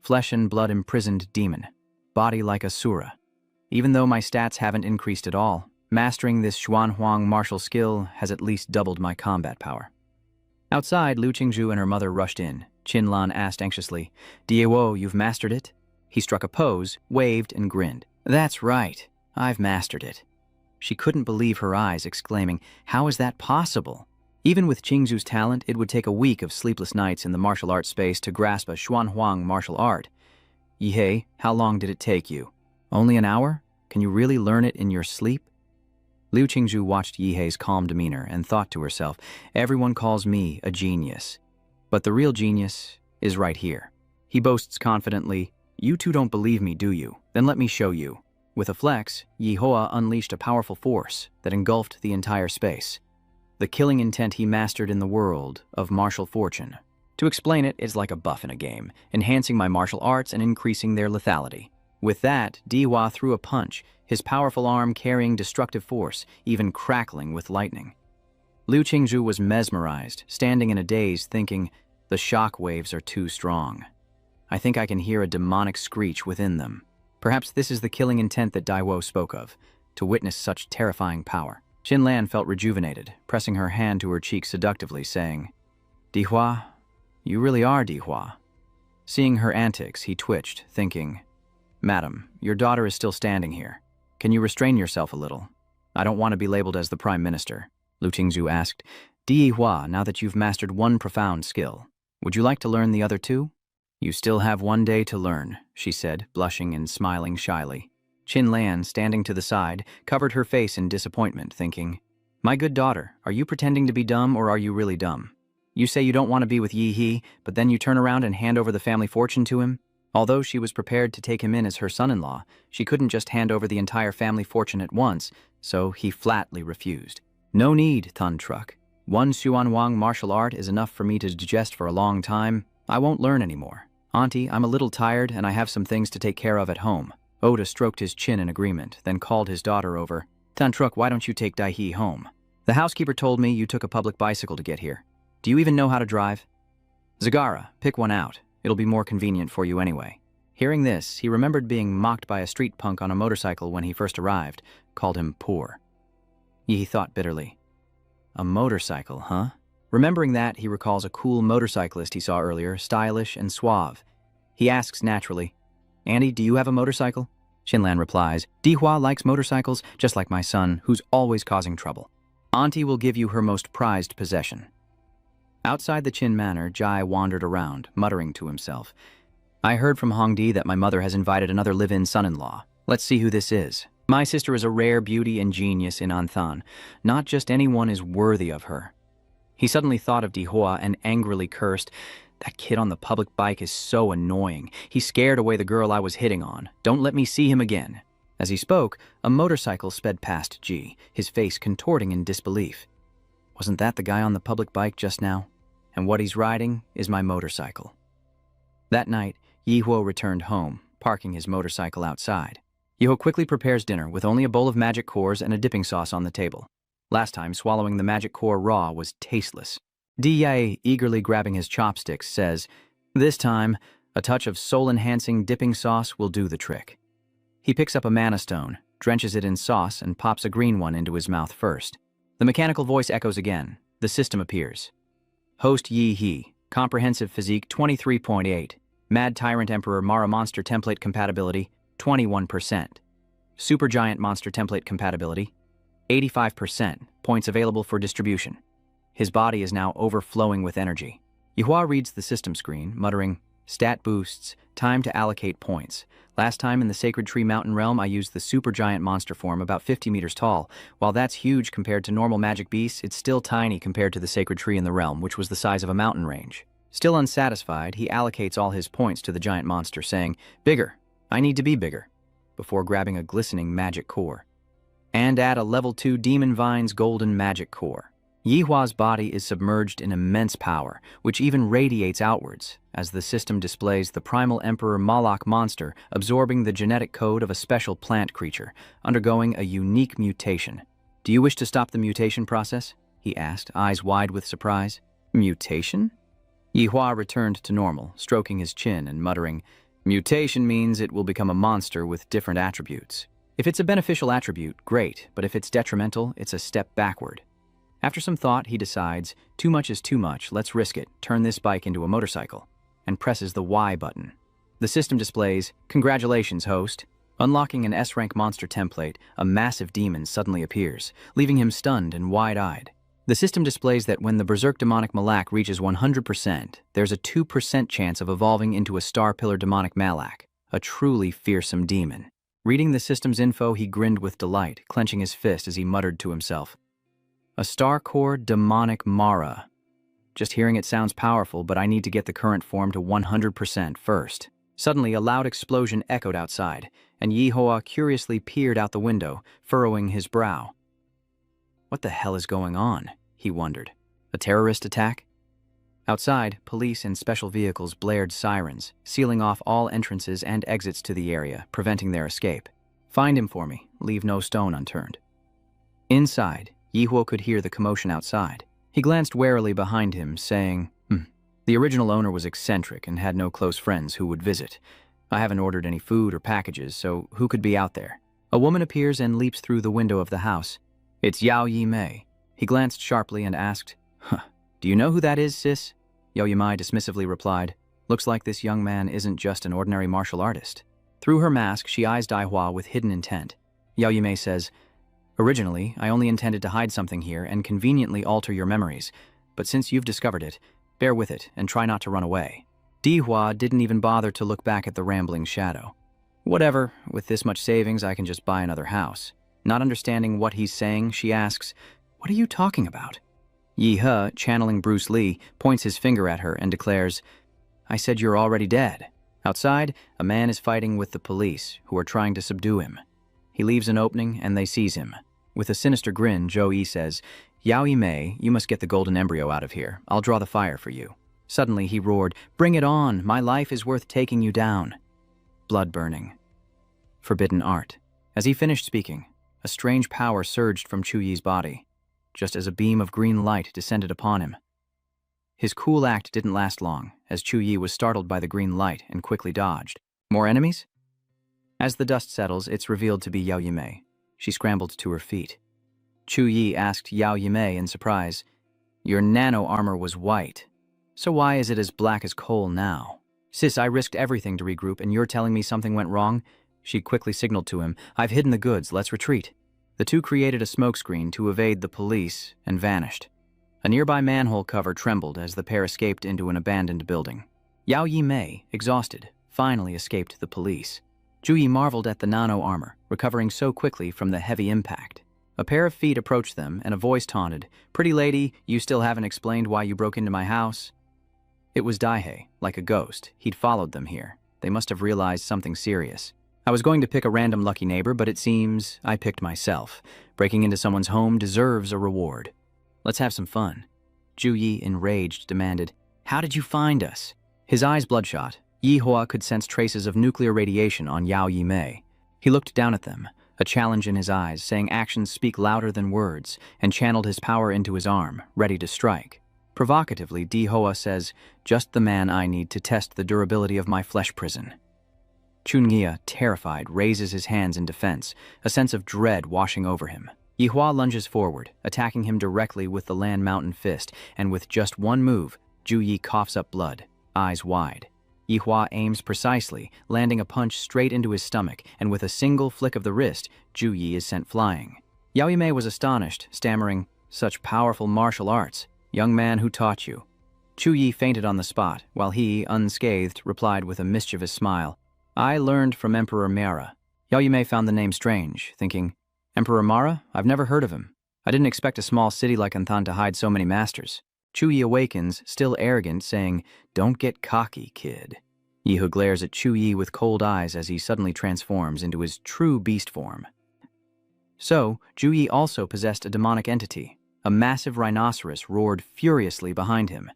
"Flesh and blood imprisoned demon, body like Asura. Even though my stats haven't increased at all, mastering this Xuan Huang martial skill has at least doubled my combat power." Outside, Liu Qingzhu and her mother rushed in. Qin Lan asked anxiously, "Di Huo, you've mastered it?" He struck a pose, waved, and grinned. "That's right. I've mastered it. She couldn't believe her eyes, exclaiming, how is that possible? Even with Qingzu's talent, it would take a week of sleepless nights in the martial arts space to grasp a xuanhuang martial art. Yihei, how long did it take you? Only an hour? Can you really learn it in your sleep? Liu Qingzhu watched Yihei's calm demeanor and thought to herself, everyone calls me a genius. But the real genius is right here. He boasts confidently, you two don't believe me, do you? Then let me show you. With a flex, Yihua unleashed a powerful force that engulfed the entire space. The killing intent he mastered in the world of martial fortune. To explain it, it's like a buff in a game, enhancing my martial arts and increasing their lethality. With that, Dihua threw a punch, his powerful arm carrying destructive force, even crackling with lightning. Liu Qingzhu was mesmerized, standing in a daze, thinking, the shock waves are too strong. I think I can hear a demonic screech within them. Perhaps this is the killing intent that Daiwo spoke of, to witness such terrifying power. Qinlan felt rejuvenated, pressing her hand to her cheek seductively, saying, Dihua, you really are Dihua. Seeing her antics, he twitched, thinking, Madam, your daughter is still standing here. Can you restrain yourself a little? I don't want to be labeled as the Prime Minister. Liu Qingzhu asked, Dihua, now that you've mastered one profound skill, would you like to learn the other two? You still have 1 day to learn, she said, blushing and smiling shyly. Qinlan, standing to the side, covered her face in disappointment, thinking, my good daughter, are you pretending to be dumb or are you really dumb? You say you don't want to be with Yi He, but then you turn around and hand over the family fortune to him? Although she was prepared to take him in as her son-in-law, she couldn't just hand over the entire family fortune at once, so he flatly refused. No need, Thun Truck. One Xuanhuang martial art is enough for me to digest for a long time. I won't learn anymore. Auntie, I'm a little tired and I have some things to take care of at home. Oda stroked his chin in agreement, then called his daughter over. Thun Truck, why don't you take Daihe home? The housekeeper told me you took a public bicycle to get here. Do you even know how to drive? Zagara, pick one out. It'll be more convenient for you anyway. Hearing this, he remembered being mocked by a street punk on a motorcycle when he first arrived, called him poor. He thought bitterly. A motorcycle, huh? Remembering that, he recalls a cool motorcyclist he saw earlier, stylish and suave. He asks naturally, Andy, do you have a motorcycle? Qinlan replies, Dihua likes motorcycles just like my son, who's always causing trouble. Auntie will give you her most prized possession. Outside the Qin Manor, Jai wandered around, muttering to himself, I heard from Hongdi that my mother has invited another live-in son-in-law. Let's see who this is. My sister is a rare beauty and genius in Anthan. Not just anyone is worthy of her. He suddenly thought of Dihua and angrily cursed, that kid on the public bike is so annoying. He scared away the girl I was hitting on. Don't let me see him again. As he spoke, a motorcycle sped past Ji, his face contorting in disbelief. Wasn't that the guy on the public bike just now? And what he's riding is my motorcycle. That night, Yihuo returned home, parking his motorcycle outside. Yihuo quickly prepares dinner with only a bowl of magic cores and a dipping sauce on the table. Last time, swallowing the magic core raw was tasteless. Diye, eagerly grabbing his chopsticks, says, this time, a touch of soul-enhancing dipping sauce will do the trick. He picks up a mana stone, drenches it in sauce, and pops a green one into his mouth first. The mechanical voice echoes again. The system appears. Host Yi He, comprehensive physique 23.8, Mad Tyrant Emperor Mara Monster Template Compatibility 21%, Supergiant Monster Template Compatibility 85%, points available for distribution. His body is now overflowing with energy. Yihua reads the system screen, muttering, stat boosts, time to allocate points. Last time in the Sacred Tree Mountain realm, I used the supergiant monster form, about 50 meters tall. While that's huge compared to normal magic beasts, it's still tiny compared to the Sacred Tree in the realm, which was the size of a mountain range. Still unsatisfied, he allocates all his points to the giant monster, saying, bigger, I need to be bigger, before grabbing a glistening magic core. And add a level 2 Demon Vine's golden magic core. Yihua's body is submerged in immense power, which even radiates outwards, as the system displays the primal Emperor Malak monster absorbing the genetic code of a special plant creature, undergoing a unique mutation. Do you wish to stop the mutation process? He asked, eyes wide with surprise. Mutation? Yihua returned to normal, stroking his chin and muttering, mutation means it will become a monster with different attributes. If it's a beneficial attribute, great, but if it's detrimental, it's a step backward. After some thought, he decides, too much is too much, let's risk it, turn this bike into a motorcycle, and presses the Y button. The system displays, congratulations, host. Unlocking an S-rank monster template, a massive demon suddenly appears, leaving him stunned and wide-eyed. The system displays that when the Berserk Demonic Malak reaches 100%, there's a 2% chance of evolving into a Star Pillar Demonic Malak, a truly fearsome demon. Reading the system's info, he grinned with delight, clenching his fist as he muttered to himself. A Star Core Demonic Mara. Just hearing it sounds powerful, but I need to get the current form to 100% first. Suddenly, a loud explosion echoed outside, and Yehoa curiously peered out the window, furrowing his brow. What the hell is going on? He wondered. A terrorist attack? Outside, police and special vehicles blared sirens, sealing off all entrances and exits to the area, preventing their escape. Find him for me. Leave no stone unturned. Inside, Yehuo could hear the commotion outside. He glanced warily behind him, saying, The original owner was eccentric and had no close friends who would visit. I haven't ordered any food or packages, so who could be out there? A woman appears and leaps through the window of the house. It's Yao Yimei. He glanced sharply and asked, Do you know who that is, sis? Yao Yimei dismissively replied, Looks like this young man isn't just an ordinary martial artist. Through her mask, she eyes Daihua with hidden intent. Yao Yimei says, Originally, I only intended to hide something here and conveniently alter your memories, but since you've discovered it, bear with it and try not to run away. Dihua didn't even bother to look back at the rambling shadow. Whatever, with this much savings, I can just buy another house. Not understanding what he's saying, she asks, What are you talking about? Yi He, channeling Bruce Lee, points his finger at her and declares, I said you're already dead. Outside, a man is fighting with the police, who are trying to subdue him. He leaves an opening and they seize him. With a sinister grin, Zhou Yi says, Yao Yimei, you must get the golden embryo out of here. I'll draw the fire for you. Suddenly he roared, Bring it on! My life is worth taking you down. Blood burning. Forbidden art. As he finished speaking, a strange power surged from Chu Yi's body, just as a beam of green light descended upon him. His cool act didn't last long, as Chu Yi was startled by the green light and quickly dodged. More enemies? As the dust settles, it's revealed to be Yao Yimei. She scrambled to her feet. Chu Yi asked Yao Yimei in surprise, Your nano armor was white, so why is it as black as coal now? Sis, I risked everything to regroup and you're telling me something went wrong? She quickly signaled to him, I've hidden the goods, let's retreat. The two created a smokescreen to evade the police and vanished. A nearby manhole cover trembled as the pair escaped into an abandoned building. Yao Yimei, exhausted, finally escaped the police. Zhu Yi marveled at the nano armor, recovering so quickly from the heavy impact. A pair of feet approached them and a voice taunted, Pretty lady, you still haven't explained why you broke into my house? It was Daihei, like a ghost. He'd followed them here. They must have realized something serious. I was going to pick a random lucky neighbor, but it seems I picked myself. Breaking into someone's home deserves a reward. Let's have some fun. Zhu Yi, enraged, demanded, How did you find us? His eyes bloodshot. Yihua could sense traces of nuclear radiation on Yao Yimei. He looked down at them, a challenge in his eyes, saying actions speak louder than words, and channeled his power into his arm, ready to strike. Provocatively, Dihua says, Just the man I need to test the durability of my flesh prison. Chungia, terrified, raises his hands in defense, a sense of dread washing over him. Yihua lunges forward, attacking him directly with the Land Mountain fist, and with just one move, Zhu Yi coughs up blood, eyes wide. Yihua aims precisely, landing a punch straight into his stomach, and with a single flick of the wrist, Zhu Yi is sent flying. Yao Yimei was astonished, stammering, Such powerful martial arts. Young man, who taught you? Chu Yi fainted on the spot, while he, unscathed, replied with a mischievous smile, I learned from Emperor Mara. Yao Yimei found the name strange, thinking, Emperor Mara? I've never heard of him. I didn't expect a small city like Anthan to hide so many masters. Chu Yi awakens, still arrogant, saying, Don't get cocky, kid. Yihu glares at Chu Yi with cold eyes as he suddenly transforms into his true beast form. So, Zhu Yi also possessed a demonic entity. A massive rhinoceros roared furiously behind him.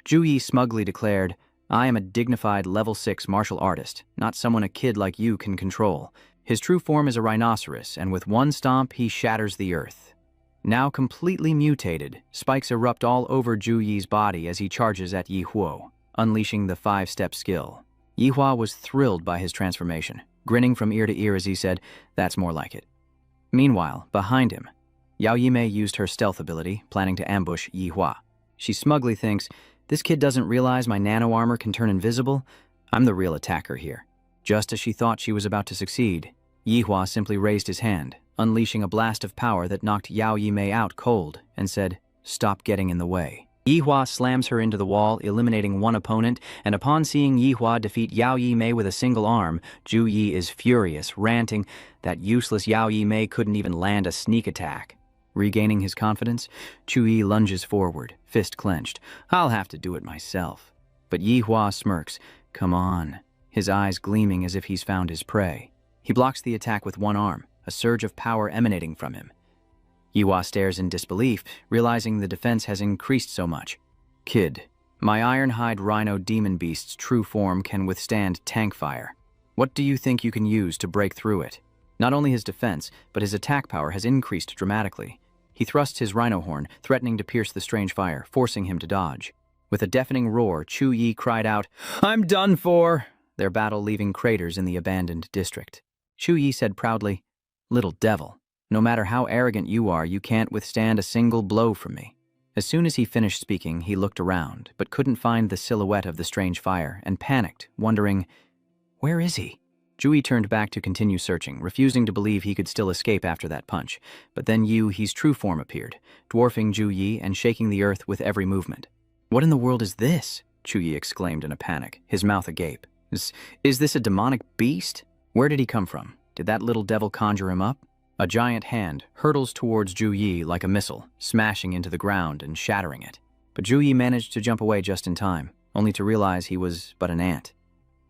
Zhu Yi smugly declared, I am a dignified level 6 martial artist, not someone a kid like you can control. His true form is a rhinoceros, and with one stomp he shatters the earth. Now completely mutated, spikes erupt all over Zhu Yi's body as he charges at Yihuo, unleashing the 5-step skill. Yihua was thrilled by his transformation, grinning from ear to ear as he said, That's more like it. Meanwhile, behind him, Yao Yimei used her stealth ability, planning to ambush Yihua. She smugly thinks, This kid doesn't realize my nano armor can turn invisible. I'm the real attacker here. Just as she thought she was about to succeed, Yihua simply raised his hand, unleashing a blast of power that knocked Yao Yimei out cold, and said, "Stop getting in the way." Yihua slams her into the wall, eliminating one opponent, and upon seeing Yihua defeat Yao Yimei with a single arm, Zhu Yi is furious, ranting that useless Yao Yimei couldn't even land a sneak attack. Regaining his confidence, Zhu Yi lunges forward, fist clenched. "I'll have to do it myself." But Yihua smirks. "Come on," his eyes gleaming as if he's found his prey. He blocks the attack with one arm, a surge of power emanating from him. Yihua stares in disbelief, realizing the defense has increased so much. "Kid, my Ironhide Rhino Demon Beast's true form can withstand tank fire. What do you think you can use to break through it?" Not only his defense, but his attack power has increased dramatically. He thrusts his rhino horn, threatening to pierce the strange fire, forcing him to dodge. With a deafening roar, Zhu Yi cried out, "I'm done for!" Their battle leaving craters in the abandoned district. Zhu Yi said proudly, "Little devil, no matter how arrogant you are, you can't withstand a single blow from me." As soon as he finished speaking, he looked around, but couldn't find the silhouette of the strange fire, and panicked, wondering, "Where is he?" Zhu Yi turned back to continue searching, refusing to believe he could still escape after that punch. But then Yu's true form appeared, dwarfing Zhu Yi and shaking the earth with every movement. "What in the world is this?" Zhu Yi exclaimed in a panic, his mouth agape. Is this a demonic beast? Where did he come from? Did that little devil conjure him up?" A giant hand hurtles towards Zhu Yi like a missile, smashing into the ground and shattering it. But Zhu Yi managed to jump away just in time, only to realize he was but an ant.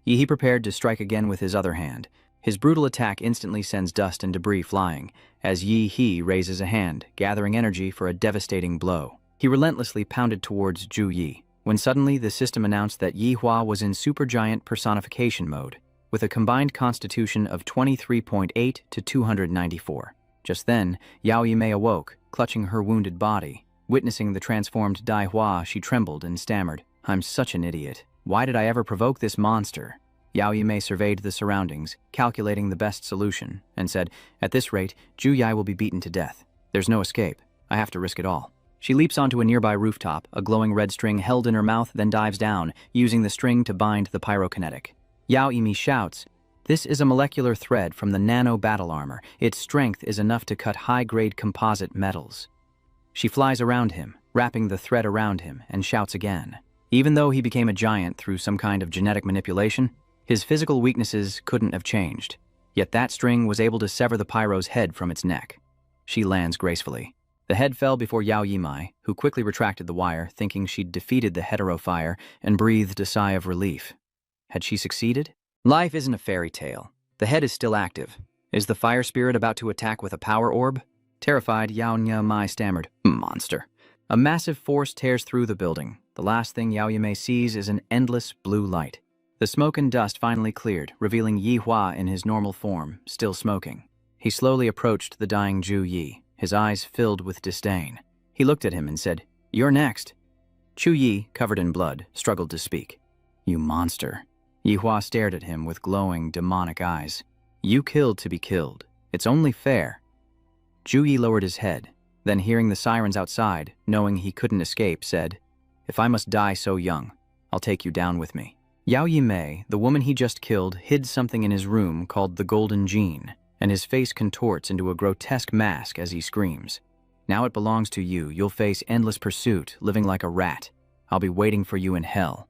He prepared to strike again with his other hand. His brutal attack instantly sends dust and debris flying, as He raises a hand, gathering energy for a devastating blow. He relentlessly pounded towards Zhu Yi, when suddenly the system announced that Yihua was in supergiant personification mode, with a combined constitution of 23.8 to 294. Just then, Yao Yimei awoke, clutching her wounded body. Witnessing the transformed Dai Hua, she trembled and stammered, "I'm such an idiot. Why did I ever provoke this monster?" Yao Yimei surveyed the surroundings, calculating the best solution, and said, "At this rate, Zhu Yi will be beaten to death. There's no escape. I have to risk it all." She leaps onto a nearby rooftop, a glowing red string held in her mouth, then dives down, using the string to bind the pyrokinetic. Yao Yimei shouts, "This is a molecular thread from the nano battle armor. Its strength is enough to cut high-grade composite metals." She flies around him, wrapping the thread around him, and shouts again. Even though he became a giant through some kind of genetic manipulation, his physical weaknesses couldn't have changed. Yet that string was able to sever the pyro's head from its neck. She lands gracefully. The head fell before Yao Yimei, who quickly retracted the wire, thinking she'd defeated the hetero fire, and breathed a sigh of relief. Had she succeeded? Life isn't a fairy tale. The head is still active. Is the fire spirit about to attack with a power orb? Terrified, Yao Yimei stammered, "Monster." A massive force tears through the building. The last thing Yao Yimei sees is an endless blue light. The smoke and dust finally cleared, revealing Yihua in his normal form, still smoking. He slowly approached the dying Zhu Yi, his eyes filled with disdain. He looked at him and said, "You're next." Zhu Yi, covered in blood, struggled to speak. "You monster." Yihua stared at him with glowing, demonic eyes. "You killed to be killed. It's only fair." Zhu Yi lowered his head, then hearing the sirens outside, knowing he couldn't escape, said, "If I must die so young, I'll take you down with me." Yao Yimei, the woman he just killed, hid something in his room called the Golden Gene, and his face contorts into a grotesque mask as he screams. "Now it belongs to you. You'll face endless pursuit, living like a rat. I'll be waiting for you in hell."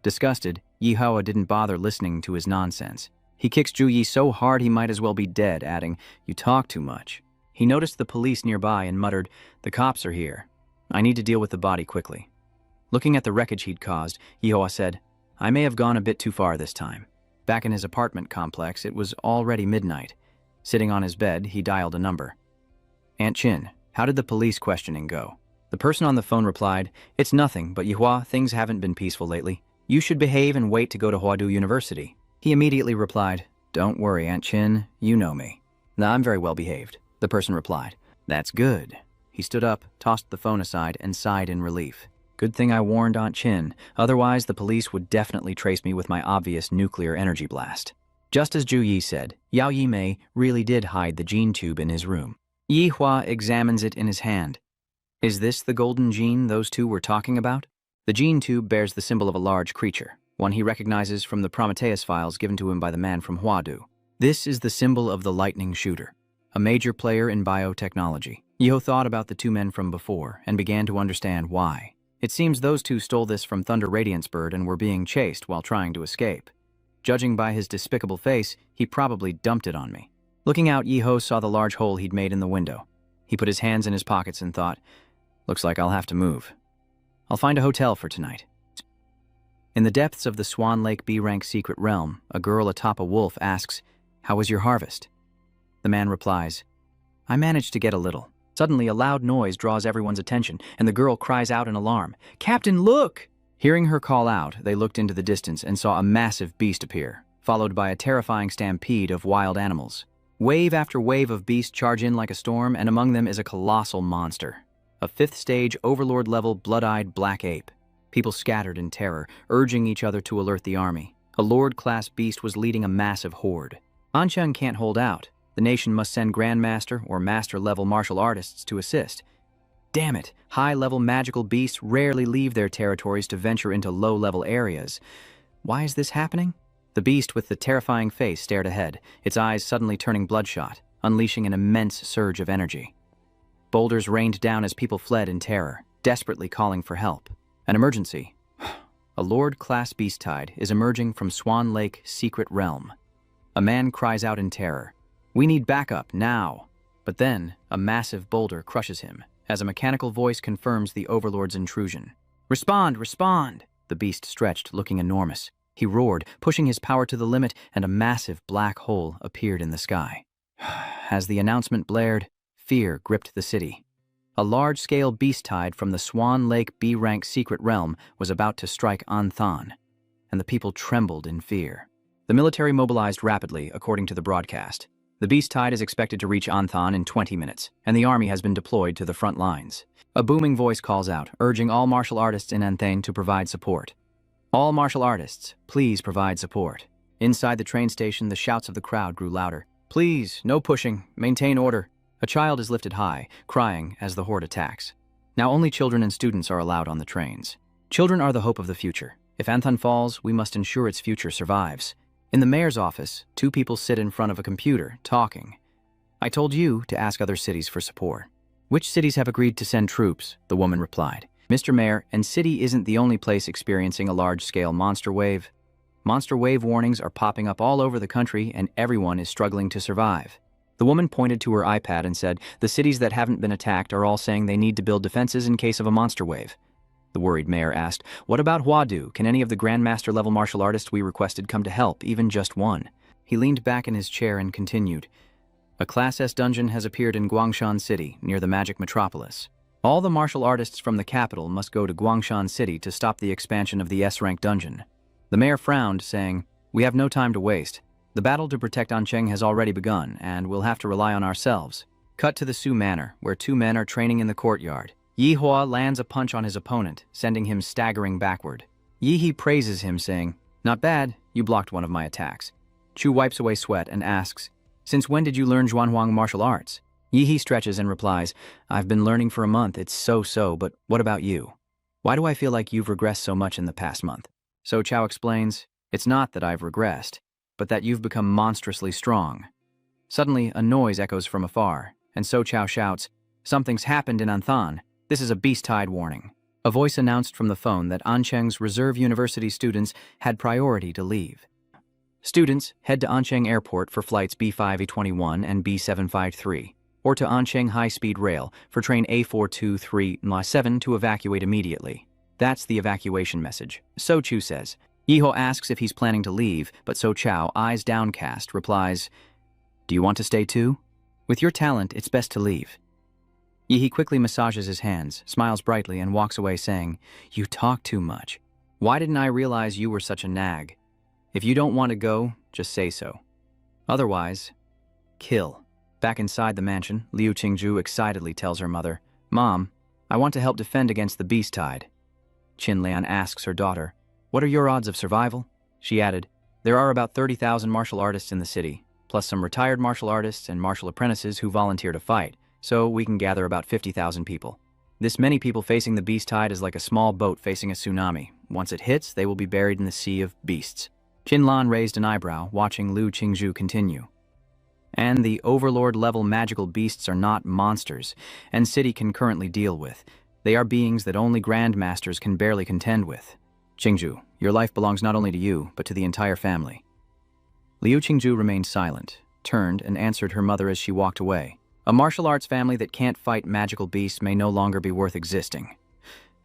Disgusted, Yihua didn't bother listening to his nonsense. He kicks Zhu Yi so hard he might as well be dead, adding, "You talk too much." He noticed the police nearby and muttered, "The cops are here. I need to deal with the body quickly." Looking at the wreckage he'd caused, Yihua said, "I may have gone a bit too far this time." Back in his apartment complex, it was already midnight. Sitting on his bed, he dialed a number. "Aunt Chin, how did the police questioning go?" The person on the phone replied, "It's nothing, but Yihua, things haven't been peaceful lately. You should behave and wait to go to Huadu University." He immediately replied, "Don't worry, Aunt Chin, you know me." "Nah, I'm very well behaved," the person replied. "That's good." He stood up, tossed the phone aside, and sighed in relief. "Good thing I warned Aunt Chin, otherwise the police would definitely trace me with my obvious nuclear energy blast." Just as Zhu Yi said, Yao Yimei really did hide the gene tube in his room. Yihua examines it in his hand. Is this the golden gene those two were talking about? The gene tube bears the symbol of a large creature, one he recognizes from the Prometheus files given to him by the man from Huadu. This is the symbol of the lightning shooter, a major player in biotechnology. Yiho thought about the two men from before and began to understand why. It seems those two stole this from Thunder Radiance Bird and were being chased while trying to escape. Judging by his despicable face, he probably dumped it on me. Looking out, Yiho saw the large hole he'd made in the window. He put his hands in his pockets and thought, looks like I'll have to move. I'll find a hotel for tonight. In the depths of the Swan Lake B-rank secret realm, a girl atop a wolf asks, "How was your harvest?" The man replies, "I managed to get a little." Suddenly, a loud noise draws everyone's attention, and the girl cries out in alarm, "Captain, look!" Hearing her call out, they looked into the distance and saw a massive beast appear, followed by a terrifying stampede of wild animals. Wave after wave of beasts charge in like a storm, and among them is a colossal monster. A 5th stage overlord-level blood-eyed black ape. People scattered in terror, urging each other to alert the army. A lord-class beast was leading a massive horde. Ancheng can't hold out. The nation must send Grandmaster or Master-level martial artists to assist. Damn it, high-level magical beasts rarely leave their territories to venture into low-level areas. Why is this happening? The beast with the terrifying face stared ahead, its eyes suddenly turning bloodshot, unleashing an immense surge of energy. Boulders rained down as people fled in terror, desperately calling for help. An emergency. A Lord-class beast tide is emerging from Swan Lake secret realm. A man cries out in terror, "We need backup, now!" But then, a massive boulder crushes him, as a mechanical voice confirms the Overlord's intrusion. "Respond! Respond!" The beast stretched, looking enormous. He roared, pushing his power to the limit, and a massive black hole appeared in the sky. As the announcement blared, fear gripped the city. A large-scale beast tide from the Swan Lake B-rank secret realm was about to strike Anthan, and the people trembled in fear. The military mobilized rapidly, according to the broadcast. The beast tide is expected to reach Anthan in 20 minutes, and the army has been deployed to the front lines. A booming voice calls out, urging all martial artists in Anthan to provide support. All martial artists, please provide support. Inside the train station, the shouts of the crowd grew louder. "Please, no pushing, maintain order." A child is lifted high, crying as the horde attacks. Now only children and students are allowed on the trains. Children are the hope of the future. If Anthan falls, we must ensure its future survives. In the mayor's office, two people sit in front of a computer, talking. "I told you to ask other cities for support." "Which cities have agreed to send troops?" the woman replied. "Mr. Mayor, and city isn't the only place experiencing a large-scale monster wave. Monster wave warnings are popping up all over the country, and everyone is struggling to survive." The woman pointed to her iPad and said, "The cities that haven't been attacked are all saying they need to build defenses in case of a monster wave." The worried mayor asked, "What about Huadu? Can any of the Grandmaster-level martial artists we requested come to help, even just one?" He leaned back in his chair and continued, "A Class S dungeon has appeared in Guangshan City, near the Magic Metropolis. All the martial artists from the capital must go to Guangshan City to stop the expansion of the S-rank dungeon." The mayor frowned, saying, "We have no time to waste. The battle to protect Ancheng has already begun, and we'll have to rely on ourselves." Cut to the Su Manor, where two men are training in the courtyard. Yi Hua lands a punch on his opponent, sending him staggering backward. Yi He praises him, saying, "Not bad, you blocked one of my attacks." Chu wipes away sweat and asks, "Since when did you learn Zhuanhuang martial arts?" Yi He stretches and replies, "I've been learning for a month, it's so-so, but what about you? Why do I feel like you've regressed so much in the past month?" So Chow explains, "It's not that I've regressed, but that you've become monstrously strong." Suddenly, a noise echoes from afar, and So Chow shouts, "Something's happened in Anthan. This is a beast tide warning." A voice announced from the phone that Ancheng's Reserve University students had priority to leave. Students, head to Ancheng Airport for flights B5A21 and B753, or to Ancheng High-Speed Rail for train A423-7 to evacuate immediately. That's the evacuation message, So Chu says. Yiho asks if he's planning to leave, but So Chow, eyes downcast, replies, "Do you want to stay too? With your talent, it's best to leave." Yi quickly massages his hands, smiles brightly, and walks away saying, "You talk too much. Why didn't I realize you were such a nag? If you don't want to go, just say so. Otherwise, kill." Back inside the mansion, Liu Qingju excitedly tells her mother, "Mom, I want to help defend against the beast tide." Qin Lian asks her daughter, "What are your odds of survival?" She added, "There are about 30,000 martial artists in the city, plus some retired martial artists and martial apprentices who volunteer to fight, so we can gather about 50,000 people. This many people facing the beast tide is like a small boat facing a tsunami. Once it hits, they will be buried in the sea of beasts." Qinlan raised an eyebrow, watching Liu Qingzhu continue. And the overlord-level magical beasts are not monsters, and City can currently deal with. They are beings that only grandmasters can barely contend with. Qingzhu, your life belongs not only to you, but to the entire family. Liu Qingzhu remained silent, turned, and answered her mother as she walked away. A martial arts family that can't fight magical beasts may no longer be worth existing.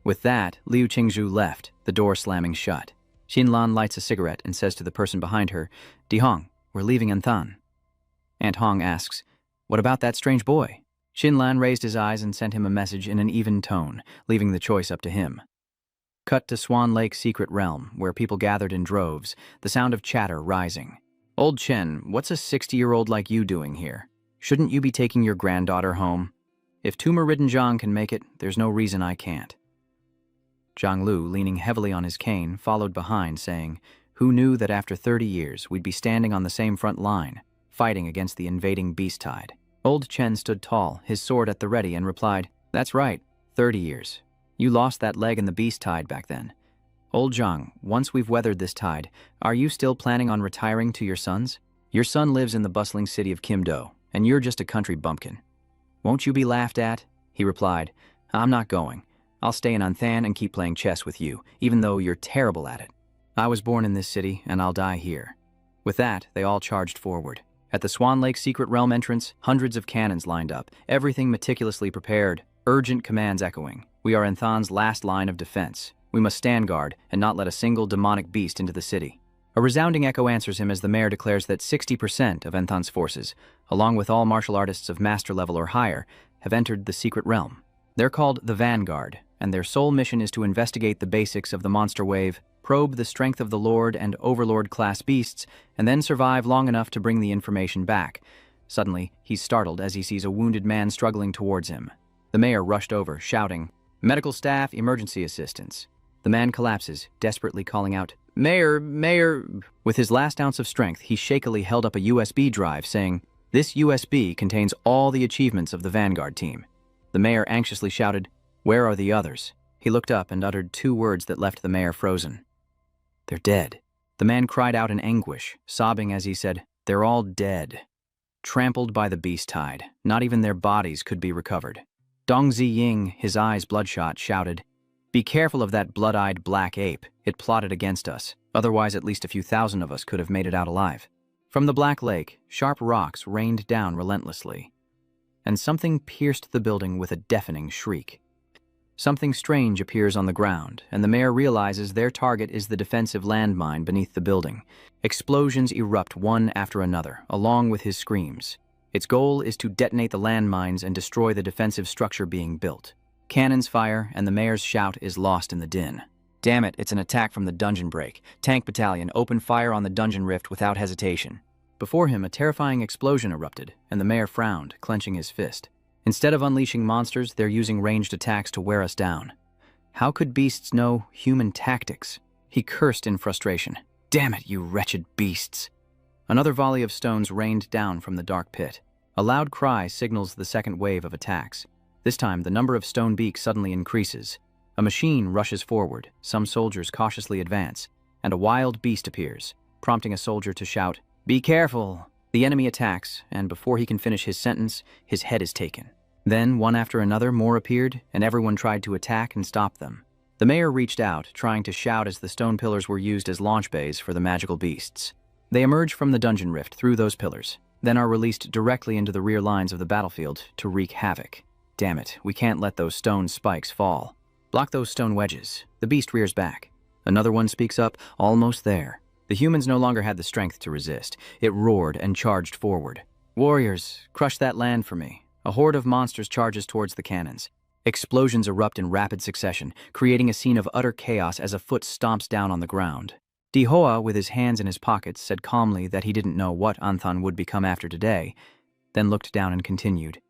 With that, Liu Qingzhu left, the door slamming shut. Xinlan lights a cigarette and says to the person behind her, "Dihong, we're leaving Anthan." Aunt Hong asks, "What about that strange boy?" Xinlan raised his eyes and sent him a message in an even tone, leaving the choice up to him. Cut to Swan Lake Secret Realm, where people gathered in droves, the sound of chatter rising. "Old Chen, what's a 60-year-old like you doing here? Shouldn't you be taking your granddaughter home? If tumor-ridden Zhang can make it, there's no reason I can't." Zhang Lu, leaning heavily on his cane, followed behind, saying, "Who knew that after 30 years we'd be standing on the same front line, fighting against the invading beast tide?" Old Chen stood tall, his sword at the ready, and replied, "That's right, 30 years. You lost that leg in the beast tide back then. Old Zhang, once we've weathered this tide, are you still planning on retiring to your sons? Your son lives in the bustling city of Kimdo, and you're just a country bumpkin. Won't you be laughed at?" He replied, "I'm not going. I'll stay in Anthan and keep playing chess with you, even though you're terrible at it. I was born in this city, and I'll die here." With that, they all charged forward. At the Swan Lake Secret Realm entrance, hundreds of cannons lined up, everything meticulously prepared, urgent commands echoing. "We are Anthan's last line of defense. We must stand guard and not let a single demonic beast into the city." A resounding echo answers him as the mayor declares that 60% of Anthan's forces, along with all martial artists of master level or higher, have entered the secret realm. They're called the Vanguard, and their sole mission is to investigate the basics of the monster wave, probe the strength of the Lord and Overlord-class beasts, and then survive long enough to bring the information back. Suddenly, he's startled as he sees a wounded man struggling towards him. The mayor rushed over, shouting, "Medical staff, emergency assistance." The man collapses, desperately calling out, "Mayor, Mayor!" With his last ounce of strength, he shakily held up a USB drive, saying, "This USB contains all the achievements of the Vanguard team." The mayor anxiously shouted, "Where are the others?" He looked up and uttered two words that left the mayor frozen. "They're dead." The man cried out in anguish, sobbing as he said, "They're all dead. Trampled by the beast tide. Not even their bodies could be recovered." Dong Ziying, his eyes bloodshot, shouted, "Be careful of that blood-eyed black ape. It plotted against us. Otherwise, at least a few thousand of us could have made it out alive." From the Black Lake, sharp rocks rained down relentlessly, and something pierced the building with a deafening shriek. Something strange appears on the ground, and the mayor realizes their target is the defensive landmine beneath the building. Explosions erupt one after another, along with his screams. Its goal is to detonate the landmines and destroy the defensive structure being built. Cannons fire, and the mayor's shout is lost in the din. "Damn it, it's an attack from the dungeon break. Tank battalion, open fire on the dungeon rift without hesitation." Before him, a terrifying explosion erupted, and the mayor frowned, clenching his fist. Instead of unleashing monsters, they're using ranged attacks to wear us down. How could beasts know human tactics? He cursed in frustration. "Damn it, you wretched beasts!" Another volley of stones rained down from the dark pit. A loud cry signals the second wave of attacks. This time, the number of stone beaks suddenly increases. A machine rushes forward, some soldiers cautiously advance, and a wild beast appears, prompting a soldier to shout, "Be careful!" The enemy attacks, and before he can finish his sentence, his head is taken. Then, one after another, more appeared, and everyone tried to attack and stop them. The mayor reached out, trying to shout as the stone pillars were used as launch bays for the magical beasts. They emerge from the dungeon rift through those pillars, then are released directly into the rear lines of the battlefield to wreak havoc. Damn it, we can't let those stone spikes fall. Block those stone wedges. The beast rears back. Another one speaks up, almost there. The humans no longer had the strength to resist. It roared and charged forward. "Warriors, crush that land for me." A horde of monsters charges towards the cannons. Explosions erupt in rapid succession, creating a scene of utter chaos as a foot stomps down on the ground. Dihoa, with his hands in his pockets, said calmly that he didn't know what Anthan would become after today, then looked down and continued.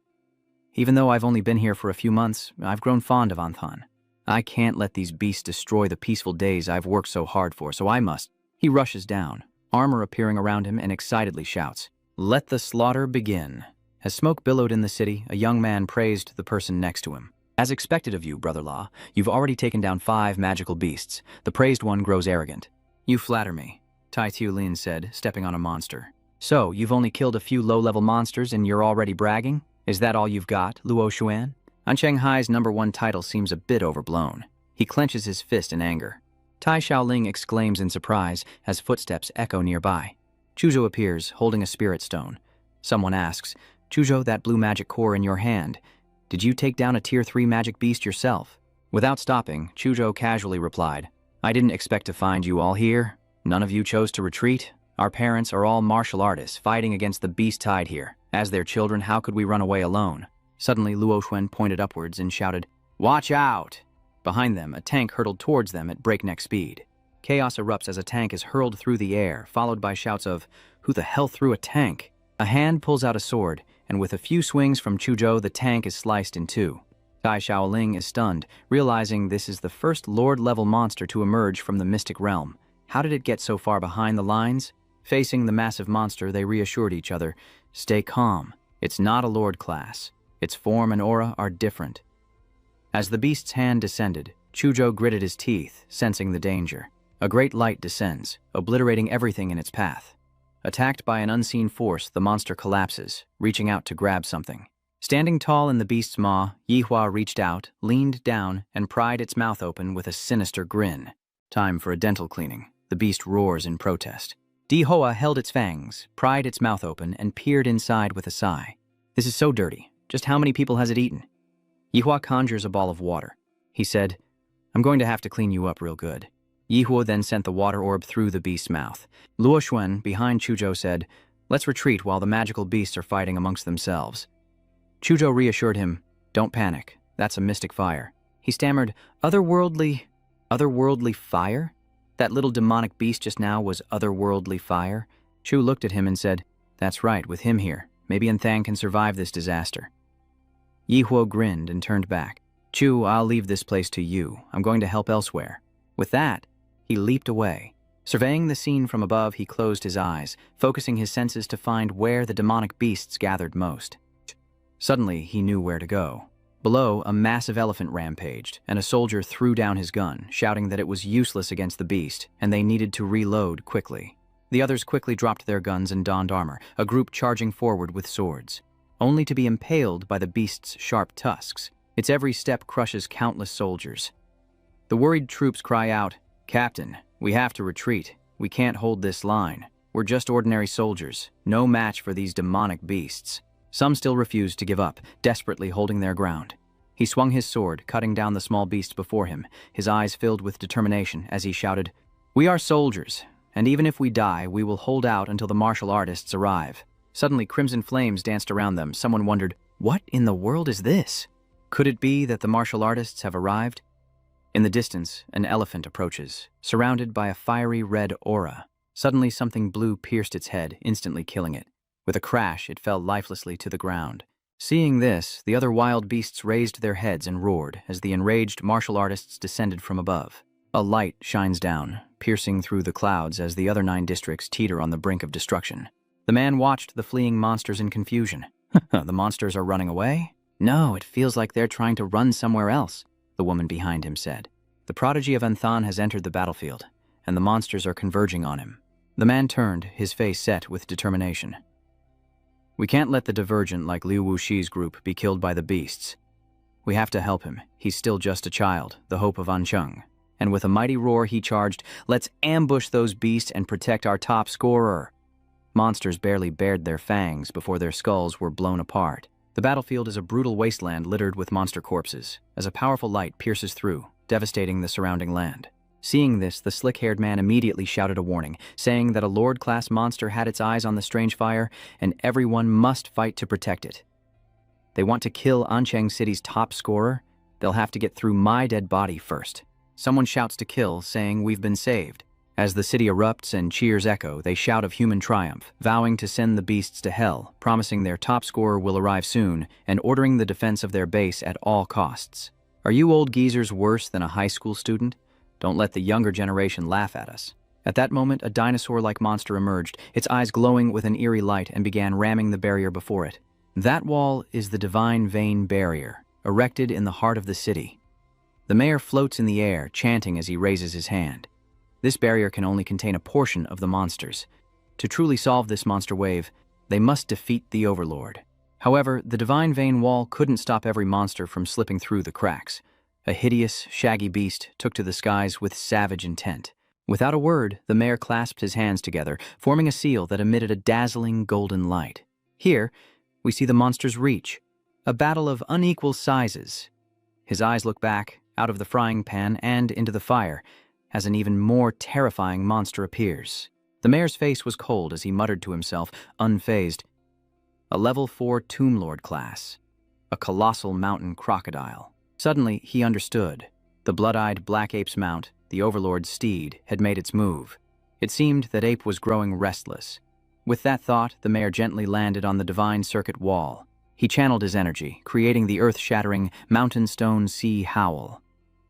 "Even though I've only been here for a few months, I've grown fond of Anthan. I can't let these beasts destroy the peaceful days I've worked so hard for, so I must." He rushes down, armor appearing around him, and excitedly shouts, "Let the slaughter begin." As smoke billowed in the city, a young man praised the person next to him. "As expected of you, brother-law, you've already taken down 5 magical beasts. The praised one grows arrogant." "You flatter me." Tai Lin said, stepping on a monster. So, you've only killed a few low-level monsters and you're already bragging? Is that all you've got, Luo Xuan? An Hai's #1 title seems a bit overblown. He clenches his fist in anger. Tai Xiaoling exclaims in surprise as footsteps echo nearby. Chuzhou appears, holding a spirit stone. Someone asks, Chuzhou, that blue magic core in your hand, did you take down a Tier 3 magic beast yourself? Without stopping, Chuzhou casually replied, I didn't expect to find you all here. None of you chose to retreat. Our parents are all martial artists fighting against the beast tide here. As their children, how could we run away alone? Suddenly, Luo Xuan pointed upwards and shouted, Watch out! Behind them, a tank hurtled towards them at breakneck speed. Chaos erupts as a tank is hurled through the air, followed by shouts of, Who the hell threw a tank? A hand pulls out a sword, and with a few swings from Chuzhou, the tank is sliced in two. Tai Xiaoling is stunned, realizing this is the first Lord-level monster to emerge from the mystic realm. How did it get so far behind the lines? Facing the massive monster, they reassured each other, Stay calm. It's not a Lord class. Its form and aura are different. As the beast's hand descended, Chuzhou gritted his teeth, sensing the danger. A great light descends, obliterating everything in its path. Attacked by an unseen force, the monster collapses, reaching out to grab something. Standing tall in the beast's maw, Yihua reached out, leaned down, and pried its mouth open with a sinister grin. Time for a dental cleaning. The beast roars in protest. Dihua held its fangs, pried its mouth open, and peered inside with a sigh. This is so dirty. Just how many people has it eaten? Yihua conjures a ball of water. He said, I'm going to have to clean you up real good. Yihua then sent the water orb through the beast's mouth. Luo Xuan, behind Chuzhou, said, Let's retreat while the magical beasts are fighting amongst themselves. Chuzhou reassured him, Don't panic. That's a mystic fire. He stammered, Otherworldly fire? That little demonic beast just now was otherworldly fire? Chu looked at him and said, That's right, with him here. Maybe Nthang can survive this disaster. Yihua grinned and turned back. Chu, I'll leave this place to you. I'm going to help elsewhere. With that, he leaped away. Surveying the scene from above, he closed his eyes, focusing his senses to find where the demonic beasts gathered most. Suddenly, he knew where to go. Below, a massive elephant rampaged, and a soldier threw down his gun, shouting that it was useless against the beast, and they needed to reload quickly. The others quickly dropped their guns and donned armor, a group charging forward with swords, only to be impaled by the beast's sharp tusks. Its every step crushes countless soldiers. The worried troops cry out, Captain, we have to retreat. We can't hold this line. We're just ordinary soldiers, no match for these demonic beasts. Some still refused to give up, desperately holding their ground. He swung his sword, cutting down the small beast before him, his eyes filled with determination as he shouted, We are soldiers, and even if we die, we will hold out until the martial artists arrive. Suddenly, crimson flames danced around them. Someone wondered, What in the world is this? Could it be that the martial artists have arrived? In the distance, an elephant approaches, surrounded by a fiery red aura. Suddenly, something blue pierced its head, instantly killing it. With a crash, it fell lifelessly to the ground. Seeing this, the other wild beasts raised their heads and roared as the enraged martial artists descended from above. A light shines down, piercing through the clouds as the other 9 districts teeter on the brink of destruction. The man watched the fleeing monsters in confusion. The monsters are running away? No, it feels like they're trying to run somewhere else, the woman behind him said. The prodigy of Anthan has entered the battlefield, and the monsters are converging on him. The man turned, his face set with determination. We can't let the divergent like Liu Wuxi's group be killed by the beasts. We have to help him. He's still just a child, the hope of Ancheng. And with a mighty roar, he charged, Let's ambush those beasts and protect our top scorer. Monsters barely bared their fangs before their skulls were blown apart. The battlefield is a brutal wasteland littered with monster corpses, as a powerful light pierces through, devastating the surrounding land. Seeing this, the slick-haired man immediately shouted a warning, saying that a Lord-class monster had its eyes on the strange fire, and everyone must fight to protect it. They want to kill Ancheng City's top scorer? They'll have to get through my dead body first. Someone shouts to kill, saying we've been saved. As the city erupts and cheers echo, they shout of human triumph, vowing to send the beasts to hell, promising their top scorer will arrive soon, and ordering the defense of their base at all costs. Are you old geezers worse than a high school student? Don't let the younger generation laugh at us. At that moment, a dinosaur-like monster emerged, its eyes glowing with an eerie light, and began ramming the barrier before it. That wall is the Divine Vein Barrier, erected in the heart of the city. The mayor floats in the air, chanting as he raises his hand. This barrier can only contain a portion of the monsters. To truly solve this monster wave, they must defeat the Overlord. However, the Divine Vein Wall couldn't stop every monster from slipping through the cracks. A hideous, shaggy beast took to the skies with savage intent. Without a word, the mayor clasped his hands together, forming a seal that emitted a dazzling golden light. Here, we see the monster's reach, a battle of unequal sizes. His eyes look back, out of the frying pan and into the fire, as an even more terrifying monster appears. The mayor's face was cold as he muttered to himself, unfazed. A level 4 Tomb Lord class. A colossal mountain crocodile. Suddenly, he understood. The blood-eyed black ape's mount, the Overlord's steed, had made its move. It seemed that Ape was growing restless. With that thought, the mayor gently landed on the divine circuit wall. He channeled his energy, creating the earth-shattering mountain stone sea howl.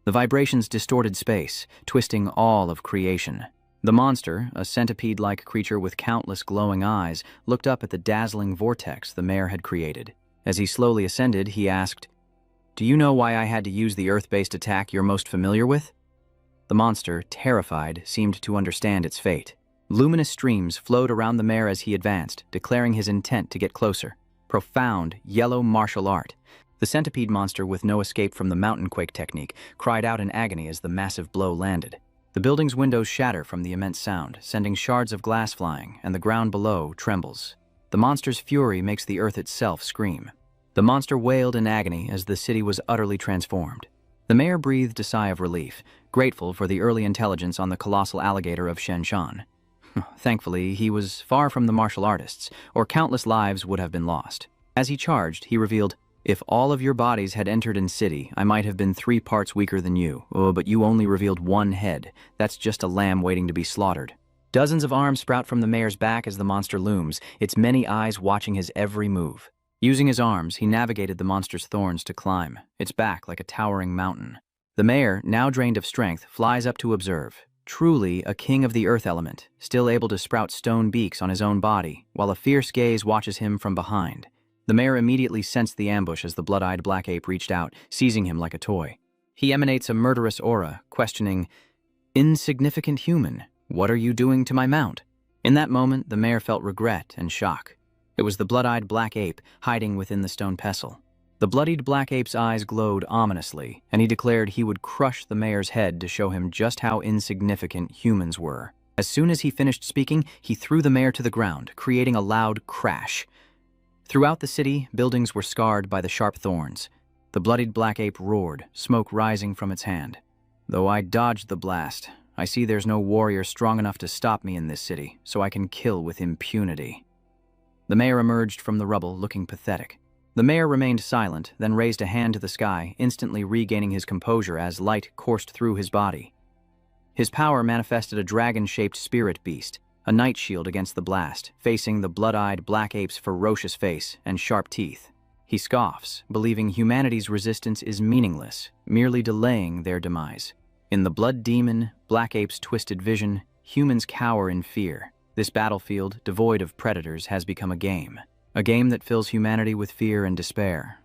The vibrations distorted space, twisting all of creation. The monster, a centipede-like creature with countless glowing eyes, looked up at the dazzling vortex the mayor had created. As he slowly ascended, he asked, "Do you know why I had to use the earth-based attack you're most familiar with?" The monster, terrified, seemed to understand its fate. Luminous streams flowed around the mayor as he advanced, declaring his intent to get closer. Profound, yellow martial art. The centipede monster, with no escape from the mountain quake technique, cried out in agony as the massive blow landed. The building's windows shatter from the immense sound, sending shards of glass flying, and the ground below trembles. The monster's fury makes the earth itself scream. The monster wailed in agony as the city was utterly transformed. The mayor breathed a sigh of relief, grateful for the early intelligence on the colossal alligator of Shenshan. Thankfully, he was far from the martial artists, or countless lives would have been lost. As he charged, he revealed, "If all of your bodies had entered in city, I might have been 3 parts weaker than you. Oh, but you only revealed 1 head. That's just a lamb waiting to be slaughtered." Dozens of arms sprout from the mayor's back as the monster looms, its many eyes watching his every move. Using his arms, he navigated the monster's thorns to climb, its back like a towering mountain. The mayor, now drained of strength, flies up to observe. Truly a king of the earth element, still able to sprout stone beaks on his own body, while a fierce gaze watches him from behind. The mayor immediately sensed the ambush as the blood-eyed black ape reached out, seizing him like a toy. He emanates a murderous aura, questioning, "Insignificant human, what are you doing to my mount?" In that moment, the mayor felt regret and shock. It was the blood-eyed black ape hiding within the stone pestle. The bloodied black ape's eyes glowed ominously, and he declared he would crush the mayor's head to show him just how insignificant humans were. As soon as he finished speaking, he threw the mayor to the ground, creating a loud crash. Throughout the city, buildings were scarred by the sharp thorns. The bloodied black ape roared, smoke rising from its hand. "Though I dodged the blast, I see there's no warrior strong enough to stop me in this city, so I can kill with impunity." The mayor emerged from the rubble, looking pathetic. The mayor remained silent, then raised a hand to the sky, instantly regaining his composure as light coursed through his body. His power manifested a dragon-shaped spirit beast, a night shield against the blast, facing the blood-eyed black ape's ferocious face and sharp teeth. He scoffs, believing humanity's resistance is meaningless, merely delaying their demise. In the blood demon, black ape's twisted vision, humans cower in fear. This battlefield, devoid of predators, has become a game that fills humanity with fear and despair.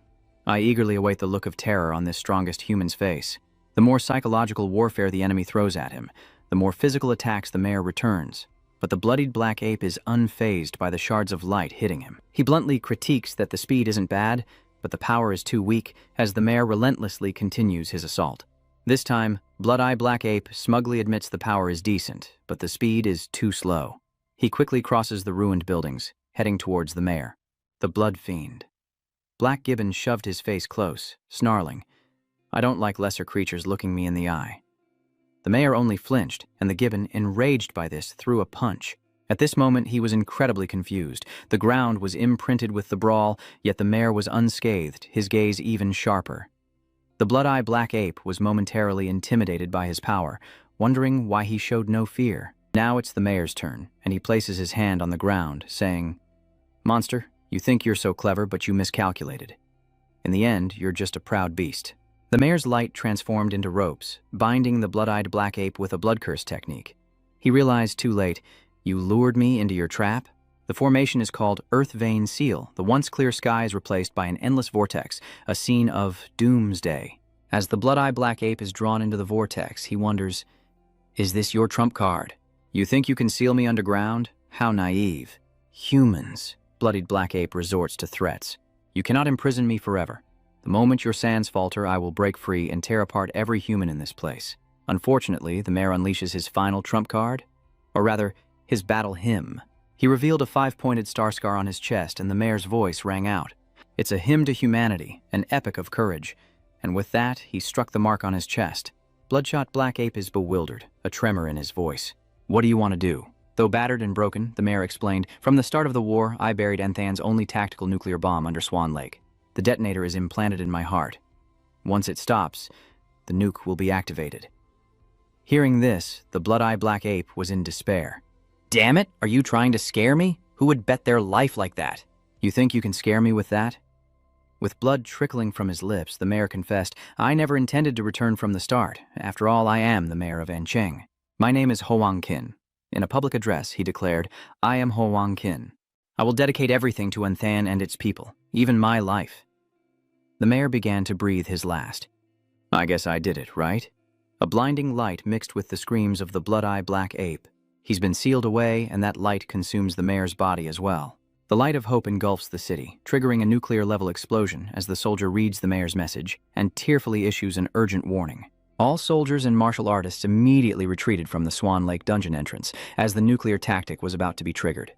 I eagerly await the look of terror on this strongest human's face. The more psychological warfare the enemy throws at him, the more physical attacks the mayor returns. But the bloodied black ape is unfazed by the shards of light hitting him. He bluntly critiques that the speed isn't bad, but the power is too weak, as the mayor relentlessly continues his assault. This time, Blood-Eye Black Ape smugly admits the power is decent, but the speed is too slow. He quickly crosses the ruined buildings, heading towards the mayor. The Blood Fiend. Black Gibbon shoved his face close, snarling, "I don't like lesser creatures looking me in the eye." The mayor only flinched, and the Gibbon, enraged by this, threw a punch. At this moment, he was incredibly confused. The ground was imprinted with the brawl, yet the mayor was unscathed, his gaze even sharper. The Blood-Eye Black Ape was momentarily intimidated by his power, wondering why he showed no fear. Now it's the mayor's turn, and he places his hand on the ground, saying, "Monster, you think you're so clever, but you miscalculated. In the end, you're just a proud beast." The mayor's light transformed into ropes, binding the blood-eyed black ape with a blood curse technique. He realized too late, "You lured me into your trap?" The formation is called Earth Vein Seal. The once clear sky is replaced by an endless vortex, a scene of doomsday. As the blood-eye black ape is drawn into the vortex, he wonders, Is this your trump card? You think you can seal me underground? How naive. Humans. Bloodied Black Ape resorts to threats. You cannot imprison me forever. The moment your sands falter, I will break free and tear apart every human in this place. Unfortunately, the mayor unleashes his final trump card. Or rather, his battle hymn. He revealed a 5-pointed star scar on his chest, and the mayor's voice rang out. It's a hymn to humanity, an epic of courage. And with that, he struck the mark on his chest. Bloodshot Black Ape is bewildered, a tremor in his voice. What do you want to do? Though battered and broken, the mayor explained, from the start of the war, I buried Enthan's only tactical nuclear bomb under Swan Lake. The detonator is implanted in my heart. Once it stops, the nuke will be activated. Hearing this, the blood-eyed Black Ape was in despair. Damn it, are you trying to scare me? Who would bet their life like that? You think you can scare me with that? With blood trickling from his lips, the mayor confessed, I never intended to return from the start. After all, I am the mayor of Ancheng. My name is Hoang Kin. In a public address, he declared, I am Hoang Kin. I will dedicate everything to Enthan and its people, even my life. The mayor began to breathe his last. I guess I did it, right? A blinding light mixed with the screams of the blood-eyed Black Ape. He's been sealed away, and that light consumes the mayor's body as well. The light of hope engulfs the city, triggering a nuclear-level explosion as the soldier reads the mayor's message and tearfully issues an urgent warning. All soldiers and martial artists immediately retreated from the Swan Lake dungeon entrance as the nuclear tactic was about to be triggered.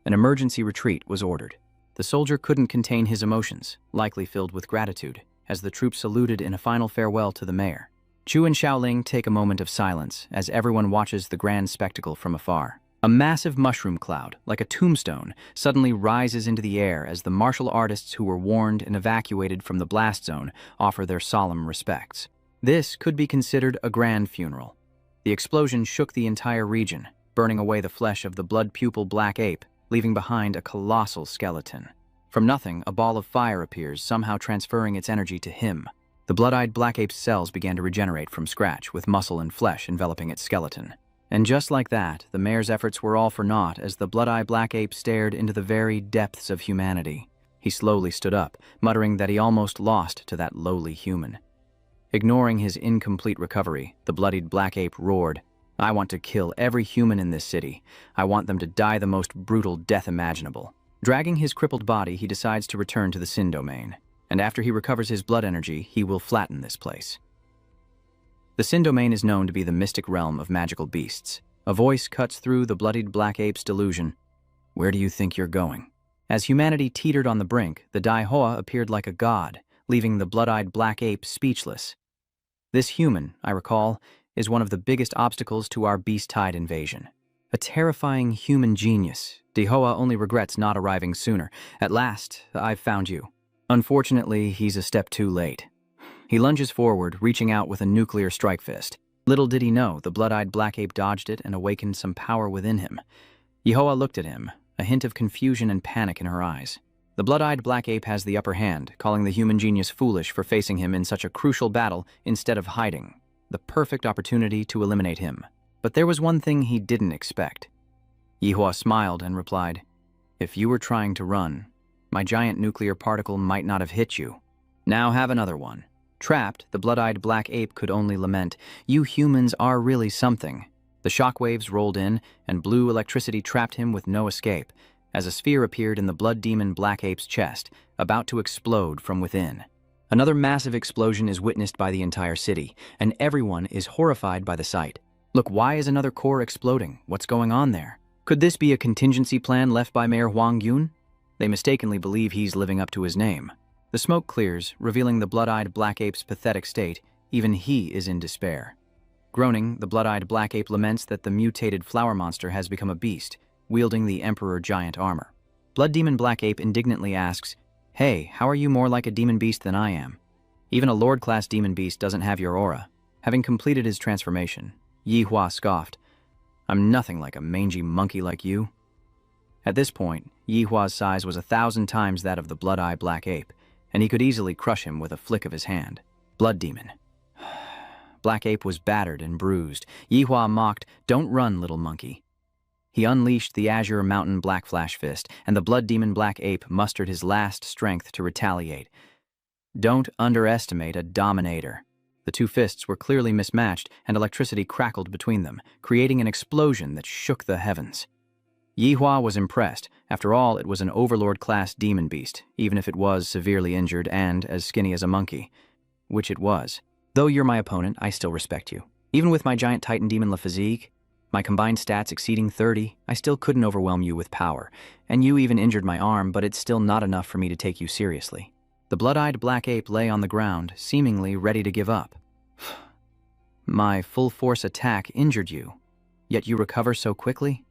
An emergency retreat was ordered. The soldier couldn't contain his emotions, likely filled with gratitude, as the troops saluted in a final farewell to the mayor. Chu and Xiaoling take a moment of silence as everyone watches the grand spectacle from afar. A massive mushroom cloud, like a tombstone, suddenly rises into the air as the martial artists who were warned and evacuated from the blast zone offer their solemn respects. This could be considered a grand funeral. The explosion shook the entire region, burning away the flesh of the blood-pupil Black Ape, leaving behind a colossal skeleton. From nothing, a ball of fire appears, somehow transferring its energy to him. The blood-eyed Black Ape's cells began to regenerate from scratch, with muscle and flesh enveloping its skeleton. And just like that, the mayor's efforts were all for naught as the blood-eyed Black Ape stared into the very depths of humanity. He slowly stood up, muttering that he almost lost to that lowly human. Ignoring his incomplete recovery, the bloodied Black Ape roared, I want to kill every human in this city. I want them to die the most brutal death imaginable. Dragging his crippled body, he decides to return to the Sin domain. And after he recovers his blood energy, he will flatten this place. The Sin domain is known to be the mystic realm of magical beasts. A voice cuts through the bloodied Black Ape's delusion. Where do you think you're going? As humanity teetered on the brink, the Dai Hoa appeared like a god, leaving the blood-eyed Black Ape speechless. This human, I recall, is one of the biggest obstacles to our beast-tide invasion. A terrifying human genius. Dai Hoa only regrets not arriving sooner. At last, I've found you. Unfortunately, he's a step too late. He lunges forward, reaching out with a nuclear strike fist. Little did he know, the blood-eyed Black Ape dodged it and awakened some power within him. Dai Hoa looked at him, a hint of confusion and panic in her eyes. The blood-eyed Black Ape has the upper hand, calling the human genius foolish for facing him in such a crucial battle instead of hiding. The perfect opportunity to eliminate him. But there was one thing he didn't expect. Dai Hoa smiled and replied, If you were trying to run, my giant nuclear particle might not have hit you. Now have another one. Trapped, the blood-eyed Black Ape could only lament, You humans are really something. The shockwaves rolled in, and blue electricity trapped him with no escape, as a sphere appeared in the blood demon Black Ape's chest, about to explode from within. Another massive explosion is witnessed by the entire city, and everyone is horrified by the sight. Look, why is another core exploding? What's going on there? Could this be a contingency plan left by Mayor Huang Yun? They mistakenly believe he's living up to his name. The smoke clears, revealing the blood-eyed Black Ape's pathetic state. Even he is in despair. Groaning, the blood-eyed Black Ape laments that the mutated flower monster has become a beast, wielding the Emperor Giant armor. Blood Demon Black Ape indignantly asks, Hey, how are you more like a demon beast than I am? Even a Lord-class demon beast doesn't have your aura. Having completed his transformation, Dai Hoa scoffed, I'm nothing like a mangy monkey like you. At this point, Dai Hua's size was 1,000 times that of the blood-eyed Black Ape, and he could easily crush him with a flick of his hand. Blood Demon. Black Ape was battered and bruised. Dai Hoa mocked, Don't run, little monkey. He unleashed the Azure Mountain Black Flash Fist, and the Blood Demon Black Ape mustered his last strength to retaliate. Don't underestimate a dominator. The two fists were clearly mismatched, and electricity crackled between them, creating an explosion that shook the heavens. Yihua was impressed. After all, it was an overlord-class demon beast, even if it was severely injured and as skinny as a monkey. Which it was. Though you're my opponent, I still respect you. Even with my giant titan demon physique, my combined stats exceeding 30, I still couldn't overwhelm you with power. And you even injured my arm, but it's still not enough for me to take you seriously. The blood-eyed black ape lay on the ground, seemingly ready to give up. My full-force attack injured you, yet you recover so quickly?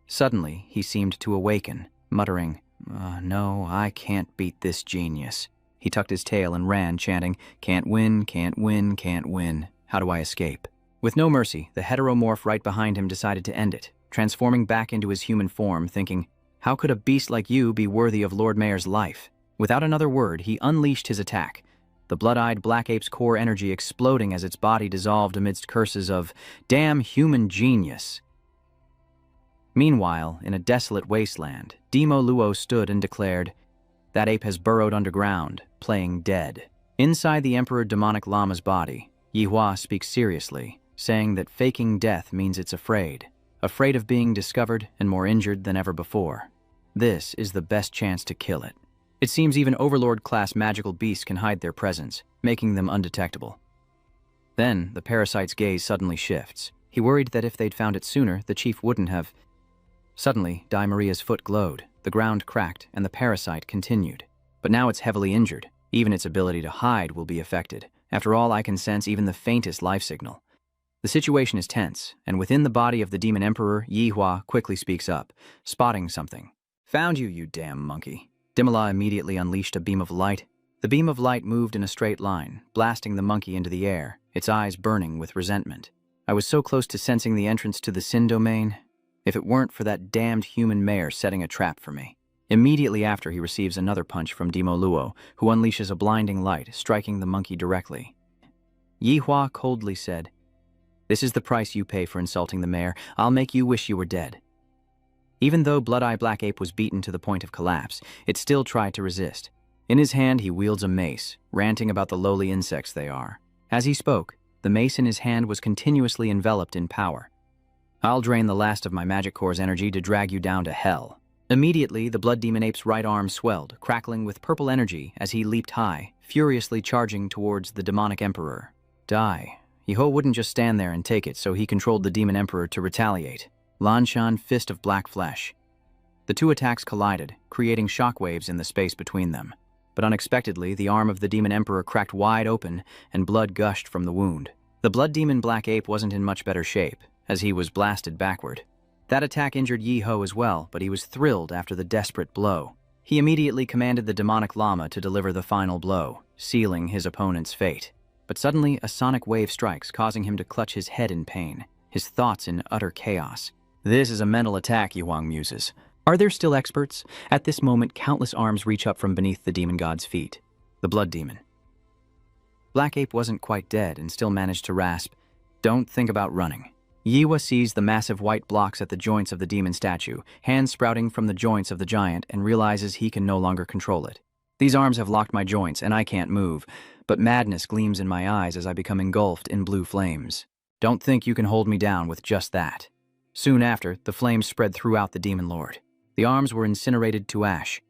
Suddenly, he seemed to awaken, muttering, no, I can't beat this genius. He tucked his tail and ran, chanting, can't win, can't win, can't win. How do I escape? With no mercy, the heteromorph right behind him decided to end it, transforming back into his human form, thinking, how could a beast like you be worthy of Lord Mayor's life? Without another word, he unleashed his attack, the blood-eyed black ape's core energy exploding as its body dissolved amidst curses of, damn human genius. Meanwhile, in a desolate wasteland, Demo Luo stood and declared, that ape has burrowed underground, playing dead. Inside the Emperor Demonic Lama's body, Yihua speaks seriously, saying that faking death means it's afraid of being discovered and more injured than ever before. This is the best chance to kill it. It seems even Overlord-class magical beasts can hide their presence, making them undetectable. Then, the parasite's gaze suddenly shifts. He worried that if they'd found it sooner, the chief wouldn't have. Suddenly, Dai Maria's foot glowed, the ground cracked, and the parasite continued. But now it's heavily injured. Even its ability to hide will be affected. After all, I can sense even the faintest life signal. The situation is tense, and within the body of the Demon Emperor, Yihua quickly speaks up, spotting something. Found you, you damn monkey. Dimala immediately unleashed a beam of light. The beam of light moved in a straight line, blasting the monkey into the air, its eyes burning with resentment. I was so close to sensing the entrance to the Sin domain, if it weren't for that damned human mayor setting a trap for me. Immediately after, he receives another punch from Demo Luo, who unleashes a blinding light, striking the monkey directly. Yihua coldly said, this is the price you pay for insulting the mayor. I'll make you wish you were dead. Even though Blood-Eye Black Ape was beaten to the point of collapse, it still tried to resist. In his hand, he wields a mace, ranting about the lowly insects they are. As he spoke, the mace in his hand was continuously enveloped in power. I'll drain the last of my magic core's energy to drag you down to hell. Immediately, the Blood Demon Ape's right arm swelled, crackling with purple energy as he leaped high, furiously charging towards the Demonic Emperor. Die. Yiho wouldn't just stand there and take it, so he controlled the Demon Emperor to retaliate. Lanshan Fist of Black Flesh. The two attacks collided, creating shockwaves in the space between them. But unexpectedly, the arm of the Demon Emperor cracked wide open, and blood gushed from the wound. The Blood Demon Black Ape wasn't in much better shape, as he was blasted backward. That attack injured Yiho as well, but he was thrilled after the desperate blow. He immediately commanded the Demonic Lama to deliver the final blow, sealing his opponent's fate. But suddenly, a sonic wave strikes, causing him to clutch his head in pain, his thoughts in utter chaos. This is a mental attack, Yuang muses. Are there still experts? At this moment, countless arms reach up from beneath the demon god's feet. The Blood Demon. Black Ape wasn't quite dead and still managed to rasp, "Don't think about running." Yiwa sees the massive white blocks at the joints of the demon statue, hands sprouting from the joints of the giant, and realizes he can no longer control it. These arms have locked my joints, and I can't move, but madness gleams in my eyes as I become engulfed in blue flames. Don't think you can hold me down with just that. Soon after, the flames spread throughout the Demon Lord. The arms were incinerated to ash.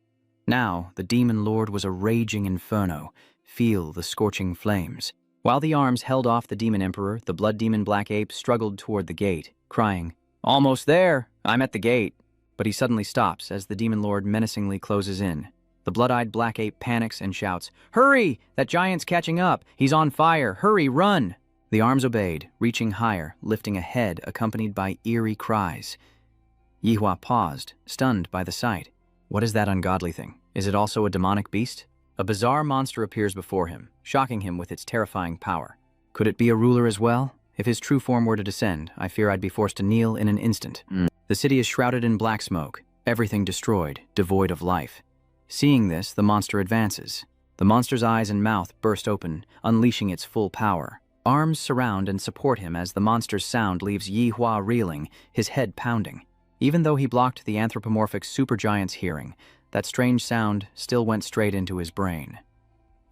Now, the Demon Lord was a raging inferno. Feel the scorching flames. While the arms held off the Demon Emperor, the Blood Demon Black Ape struggled toward the gate, crying, "Almost there! I'm at the gate!" But he suddenly stops as the Demon Lord menacingly closes in. The blood-eyed Black Ape panics and shouts, "Hurry! That giant's catching up! He's on fire! Hurry, run!" The arms obeyed, reaching higher, lifting a head accompanied by eerie cries. Yihua paused, stunned by the sight. What is that ungodly thing? Is it also a demonic beast? A bizarre monster appears before him, shocking him with its terrifying power. Could it be a ruler as well? If his true form were to descend, I fear I'd be forced to kneel in an instant. The city is shrouded in black smoke, everything destroyed, devoid of life. Seeing this, the monster advances. The monster's eyes and mouth burst open, unleashing its full power. Arms surround and support him as the monster's sound leaves Yihua reeling, his head pounding. Even though he blocked the anthropomorphic supergiant's hearing, that strange sound still went straight into his brain.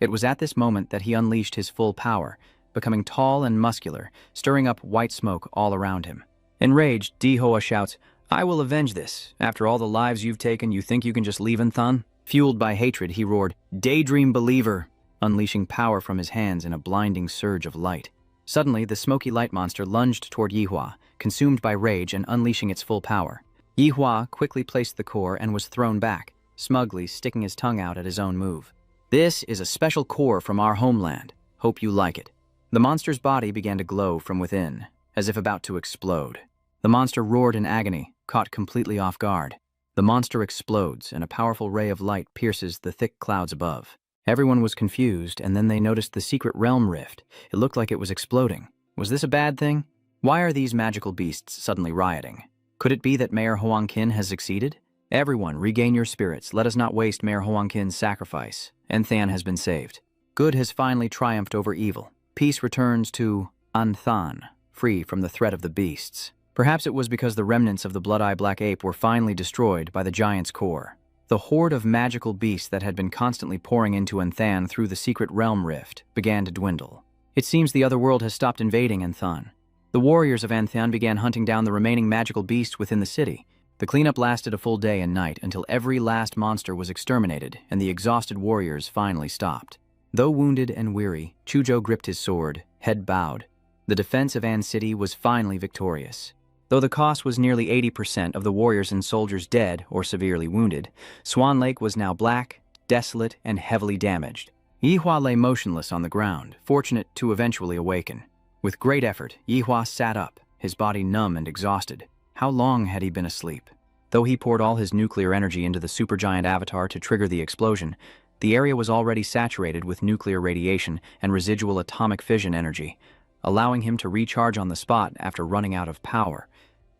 It was at this moment that he unleashed his full power, becoming tall and muscular, stirring up white smoke all around him. Enraged, Dihua shouts, "I will avenge this. After all the lives you've taken, you think you can just leave Anthon?" Fueled by hatred, he roared, "Daydream believer!" unleashing power from his hands in a blinding surge of light. Suddenly, the smoky light monster lunged toward Yihua, consumed by rage and unleashing its full power. Yihua quickly placed the core and was thrown back, smugly sticking his tongue out at his own move. "This is a special core from our homeland. Hope you like it." The monster's body began to glow from within, as if about to explode. The monster roared in agony, caught completely off guard. The monster explodes, and a powerful ray of light pierces the thick clouds above. Everyone was confused, and then they noticed the secret realm rift. It looked like it was exploding. Was this a bad thing? Why are these magical beasts suddenly rioting? Could it be that Mayor Hoangkin has succeeded? Everyone, regain your spirits. Let us not waste Mayor Hoangkin's sacrifice. Anthon has been saved. Good has finally triumphed over evil. Peace returns to Anthon, free from the threat of the beasts. Perhaps it was because the remnants of the blood-eye black ape were finally destroyed by the giant's core. The horde of magical beasts that had been constantly pouring into Anthon through the secret realm rift began to dwindle. It seems the other world has stopped invading Anthon. The warriors of Anthon began hunting down the remaining magical beasts within the city. The cleanup lasted a full day and night until every last monster was exterminated and the exhausted warriors finally stopped. Though wounded and weary, Chujo gripped his sword, head bowed. The defense of An City was finally victorious. Though the cost was nearly 80% of the warriors and soldiers dead or severely wounded, Swan Lake was now black, desolate, and heavily damaged. Yihua lay motionless on the ground, fortunate to eventually awaken. With great effort, Yihua sat up, his body numb and exhausted. How long had he been asleep? Though he poured all his nuclear energy into the supergiant avatar to trigger the explosion, the area was already saturated with nuclear radiation and residual atomic fission energy, allowing him to recharge on the spot after running out of power.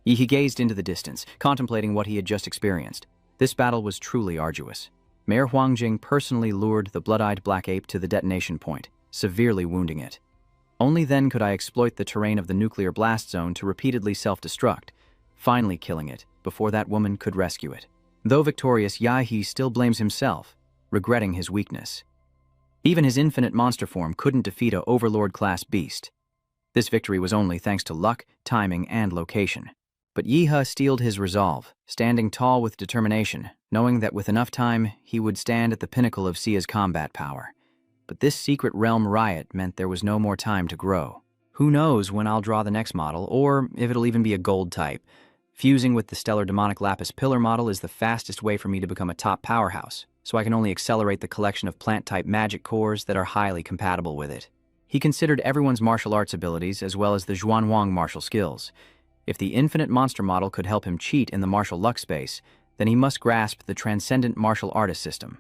He gazed into the distance, contemplating what he had just experienced. This battle was truly arduous. Mayor Huangjing personally lured the blood-eyed black ape to the detonation point, severely wounding it. Only then could I exploit the terrain of the nuclear blast zone to repeatedly self-destruct, finally killing it before that woman could rescue it. Though victorious, Yahi still blames himself, regretting his weakness. Even his infinite monster form couldn't defeat a overlord-class beast. This victory was only thanks to luck, timing, and location. But Yiha steeled his resolve, standing tall with determination, knowing that with enough time, he would stand at the pinnacle of Sia's combat power. But this secret realm riot meant there was no more time to grow. Who knows when I'll draw the next model, or if it'll even be a gold type. Fusing with the stellar demonic lapis pillar model is the fastest way for me to become a top powerhouse, so I can only accelerate the collection of plant-type magic cores that are highly compatible with it. He considered everyone's martial arts abilities as well as the Zhuanwang martial skills. If the infinite monster model could help him cheat in the martial luck space, then he must grasp the transcendent martial artist system.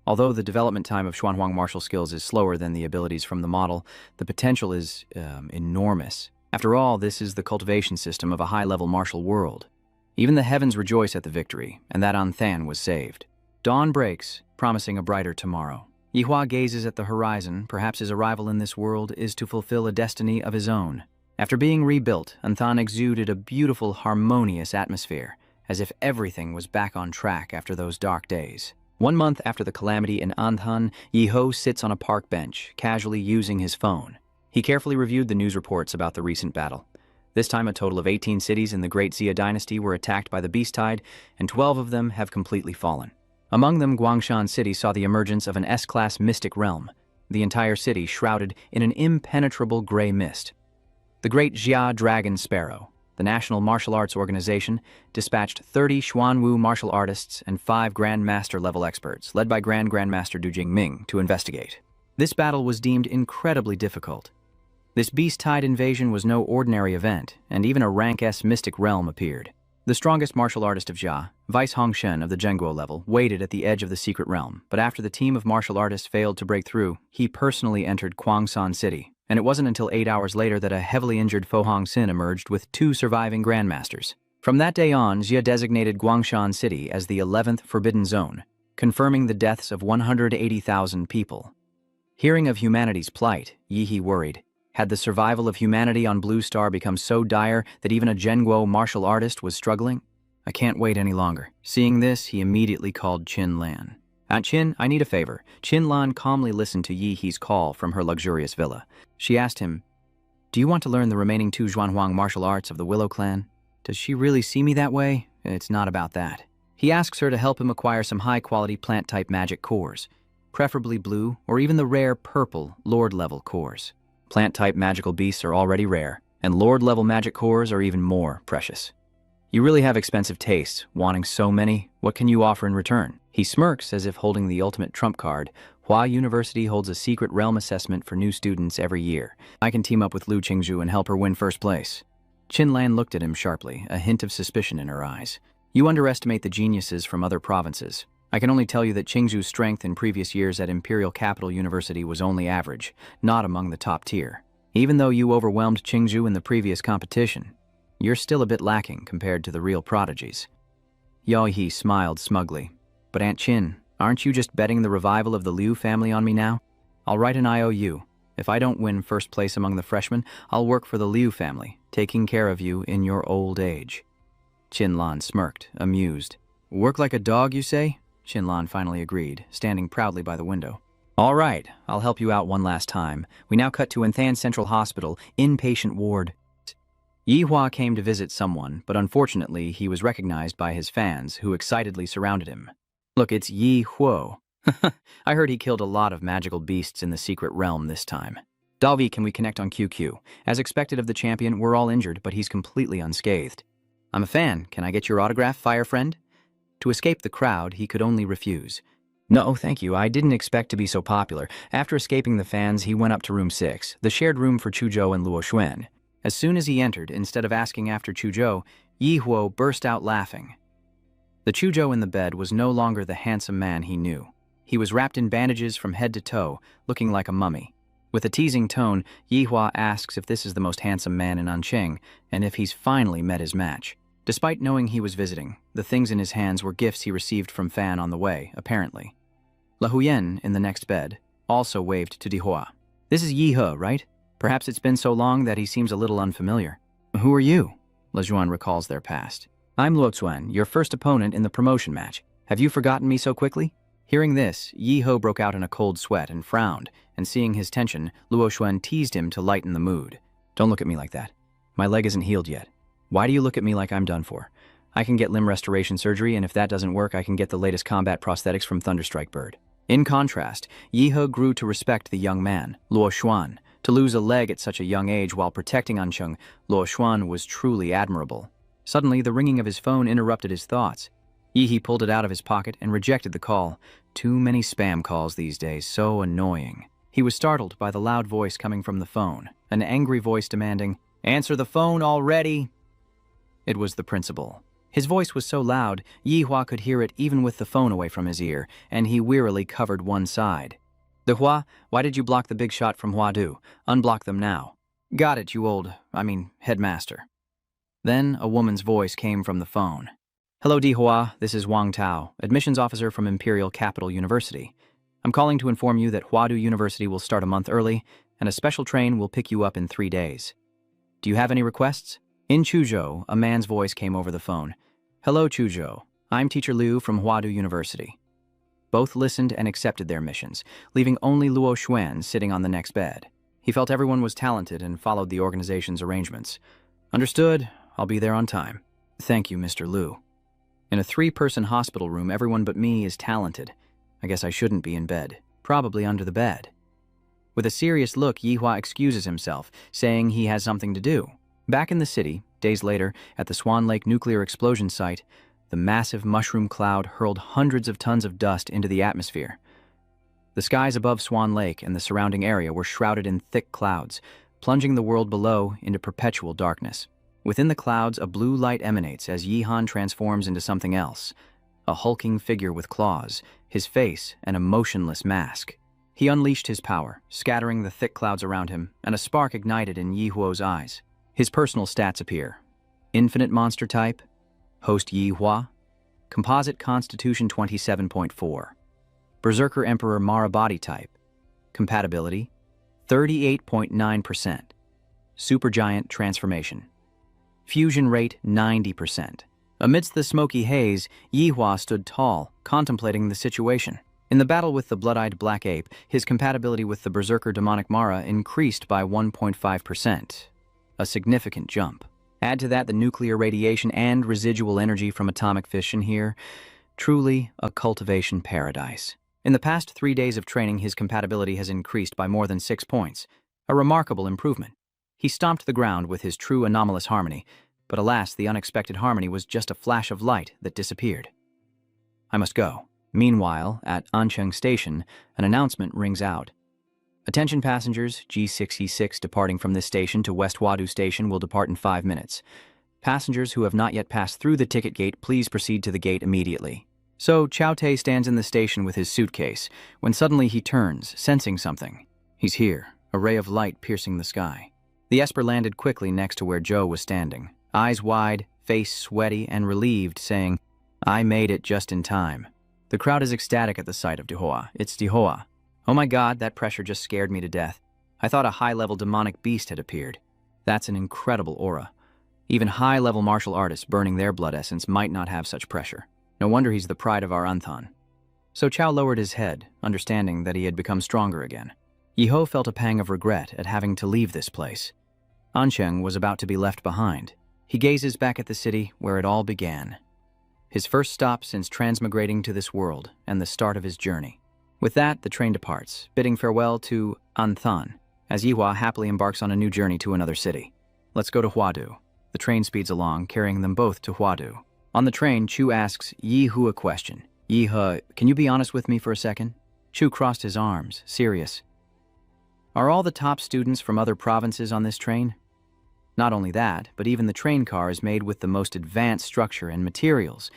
Although the development time of Xuanhuang martial skills is slower than the abilities from the model, the potential is enormous. After all, this is the cultivation system of a high-level martial world. Even the heavens rejoice at the victory, and that Anthon was saved. Dawn breaks, promising a brighter tomorrow. Yihua gazes at the horizon. Perhaps his arrival in this world is to fulfill a destiny of his own. After being rebuilt, Anthon exuded a beautiful, harmonious atmosphere, as if everything was back on track after those dark days. 1 month after the calamity in Anthon, Yiho sits on a park bench, casually using his phone. He carefully reviewed the news reports about the recent battle. This time, a total of 18 cities in the Great Xia dynasty were attacked by the Beast Tide, and 12 of them have completely fallen. Among them, Guangshan City saw the emergence of an S-class mystic realm, the entire city shrouded in an impenetrable gray mist. The Great Xia Dragon Sparrow, the National Martial Arts Organization, dispatched 30 Xuanwu martial artists and 5 Grandmaster-level experts, led by Grandmaster Du Jingming, to investigate. This battle was deemed incredibly difficult. This Beast Tide invasion was no ordinary event, and even a rank S mystic realm appeared. The strongest martial artist of Xia, Vice Hongshen of the Zhenguo level, waited at the edge of the secret realm, but after the team of martial artists failed to break through, he personally entered Guangsan City, and it wasn't until 8 hours later that a heavily injured Fo Hongxin emerged with 2 surviving Grandmasters. From that day on, Xia designated Guangshan City as the 11th Forbidden Zone, confirming the deaths of 180,000 people. Hearing of humanity's plight, Yihi worried. Had the survival of humanity on Blue Star become so dire that even a Zhenguo martial artist was struggling? I can't wait any longer. Seeing this, he immediately called Qin Lan. Aunt Qin, I need a favor. Qinlan calmly listened to Yi He's call from her luxurious villa. She asked him, do you want to learn the remaining 2 Zhuanhuang martial arts of the Willow clan? Does she really see me that way? It's not about that. He asks her to help him acquire some high-quality plant-type magic cores, preferably blue or even the rare purple Lord-level cores. Plant-type magical beasts are already rare, and Lord-level magic cores are even more precious. You really have expensive tastes, wanting so many. What can you offer in return? He smirks as if holding the ultimate trump card. Hua University holds a secret realm assessment for new students every year. I can team up with Lu Qingzhu and help her win first place. Qinlan looked at him sharply, a hint of suspicion in her eyes. You underestimate the geniuses from other provinces. I can only tell you that Qingzhu's strength in previous years at Imperial Capital University was only average, not among the top tier. Even though you overwhelmed Qingzhu in the previous competition, you're still a bit lacking compared to the real prodigies. Yao He smiled smugly. But Aunt Qin, aren't you just betting the revival of the Liu family on me now? I'll write an IOU. If I don't win first place among the freshmen, I'll work for the Liu family, taking care of you in your old age. Qinlan smirked, amused. Work like a dog, you say? Qinlan finally agreed, standing proudly by the window. All right, I'll help you out one last time. We now cut to Enthan Central Hospital, inpatient ward. Yi Hua came to visit someone, but unfortunately he was recognized by his fans, who excitedly surrounded him. Look, it's Yi Huo. I heard he killed a lot of magical beasts in the secret realm this time. Dalvi, can we connect on QQ? As expected of the champion, we're all injured, but he's completely unscathed. I'm a fan. Can I get your autograph, fire friend? To escape the crowd, he could only refuse. No, thank you. I didn't expect to be so popular. After escaping the fans, he went up to room 6, the shared room for Chuzhou and Luo Xuan. As soon as he entered, instead of asking after Chuzhou, Yi Huo burst out laughing. The Chuzhou in the bed was no longer the handsome man he knew. He was wrapped in bandages from head to toe, looking like a mummy. With a teasing tone, Yi Hua asks if this is the most handsome man in Anqing, and if he's finally met his match. Despite knowing he was visiting, the things in his hands were gifts he received from Fan on the way, apparently. La Huyen, in the next bed, also waved to Di Hua. This is Yi He, right? Perhaps it's been so long that he seems a little unfamiliar. Who are you? Le Juan recalls their past. I'm Luo Xuan, your first opponent in the promotion match. Have you forgotten me so quickly? Hearing this, Yi He broke out in a cold sweat and frowned, and seeing his tension, Luo Xuan teased him to lighten the mood. Don't look at me like that. My leg isn't healed yet. Why do you look at me like I'm done for? I can get limb restoration surgery, and if that doesn't work, I can get the latest combat prosthetics from Thunderstrike Bird. In contrast, Yi He grew to respect the young man, Luo Xuan. To lose a leg at such a young age while protecting Anqing, Luo Xuan was truly admirable. Suddenly, the ringing of his phone interrupted his thoughts. Yi He pulled it out of his pocket and rejected the call. Too many spam calls these days, so annoying. He was startled by the loud voice coming from the phone, an angry voice demanding, "Answer the phone already!" It was the principal. His voice was so loud, Yi Hua could hear it even with the phone away from his ear, and he wearily covered one side. "De Hua, why did you block the big shot from Huadu? Unblock them now." "Got it, you headmaster." Then a woman's voice came from the phone. "Hello, Di Hua, this is Wang Tao, admissions officer from Imperial Capital University. I'm calling to inform you that Huadu University will start a month early, and a special train will pick you up in 3 days. Do you have any requests?" In Chuzhou, a man's voice came over the phone. "Hello, Chuzhou. I'm Teacher Liu from Huadu University." Both listened and accepted their missions, leaving only Luo Xuan sitting on the next bed. He felt everyone was talented and followed the organization's arrangements. "Understood. I'll be there on time." "Thank you, Mr. Liu. In a 3-person hospital room, everyone but me is talented. I guess I shouldn't be in bed. Probably under the bed." With a serious look, Yi Hua excuses himself, saying he has something to do. Back in the city, days later, at the Swan Lake nuclear explosion site, the massive mushroom cloud hurled hundreds of tons of dust into the atmosphere. The skies above Swan Lake and the surrounding area were shrouded in thick clouds, plunging the world below into perpetual darkness. Within the clouds, a blue light emanates as Yihan transforms into something else, a hulking figure with claws, his face an emotionless mask. He unleashed his power, scattering the thick clouds around him, and a spark ignited in Yi Huo's eyes. His personal stats appear. Infinite monster type, host Yi Hua, composite constitution 27.4, berserker emperor Mara body type, compatibility 38.9%, supergiant transformation, fusion rate 90%. Amidst the smoky haze, Yi Hua stood tall, contemplating the situation. In the battle with the blood-eyed black ape, his compatibility with the berserker demonic Mara increased by 1.5%, a significant jump. Add to that the nuclear radiation and residual energy from atomic fission here, truly a cultivation paradise. In the past 3 days of training, his compatibility has increased by more than 6 points, a remarkable improvement. He stomped the ground with his true anomalous harmony, but alas, the unexpected harmony was just a flash of light that disappeared. I must go. Meanwhile, at Ancheng Station, an announcement rings out. Attention passengers, G66 departing from this station to West Huadu Station will depart in 5 minutes. Passengers who have not yet passed through the ticket gate, please proceed to the gate immediately. So Chao Te stands in the station with his suitcase, when suddenly he turns, sensing something. He's here, a ray of light piercing the sky. The Esper landed quickly next to where Joe was standing, eyes wide, face sweaty and relieved, saying, "I made it just in time." The crowd is ecstatic at the sight of Dihua. It's Dihua. Oh my god, that pressure just scared me to death. I thought a high-level demonic beast had appeared. That's an incredible aura. Even high-level martial artists burning their blood essence might not have such pressure. No wonder he's the pride of our Anthan. So Chao lowered his head, understanding that he had become stronger again. Yiho felt a pang of regret at having to leave this place. Ancheng was about to be left behind. He gazes back at the city where it all began. His first stop since transmigrating to this world and the start of his journey. With that, the train departs, bidding farewell to Anthan, as Yihua happily embarks on a new journey to another city. Let's go to Huadu. The train speeds along, carrying them both to Huadu. On the train, Chu asks Yihu a question. Yihe, can you be honest with me for a second? Chu crossed his arms, serious. Are all the top students from other provinces on this train? Not only that, but even the train car is made with the most advanced structure and materials,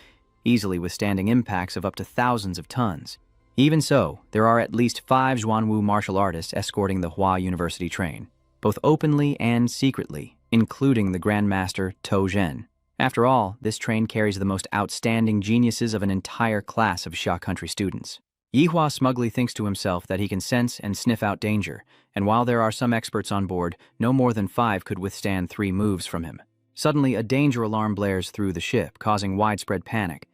easily withstanding impacts of up to thousands of tons. Even so, there are at least 5 Zhuanwu martial artists escorting the Hua University train, both openly and secretly, including the Grandmaster To Zhen. After all, this train carries the most outstanding geniuses of an entire class of Xia country students. Yihua smugly thinks to himself that he can sense and sniff out danger, and while there are some experts on board, no more than 5 could withstand 3 moves from him. Suddenly, a danger alarm blares through the ship, causing widespread panic.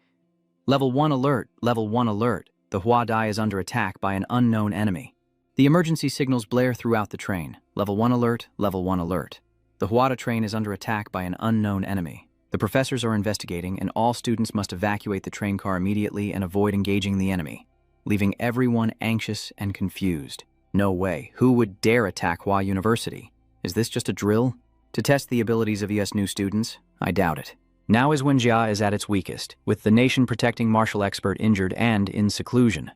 Level 1 alert, level 1 alert. The Huadai is under attack by an unknown enemy. The emergency signals blare throughout the train. Level 1 alert, level 1 alert. The Huada train is under attack by an unknown enemy. The professors are investigating, and all students must evacuate the train car immediately and avoid engaging the enemy, leaving everyone anxious and confused. No way. Who would dare attack Hua University? Is this just a drill? To test the abilities of ES new students? I doubt it. Now is when Jia is at its weakest, with the nation-protecting martial expert injured and in seclusion.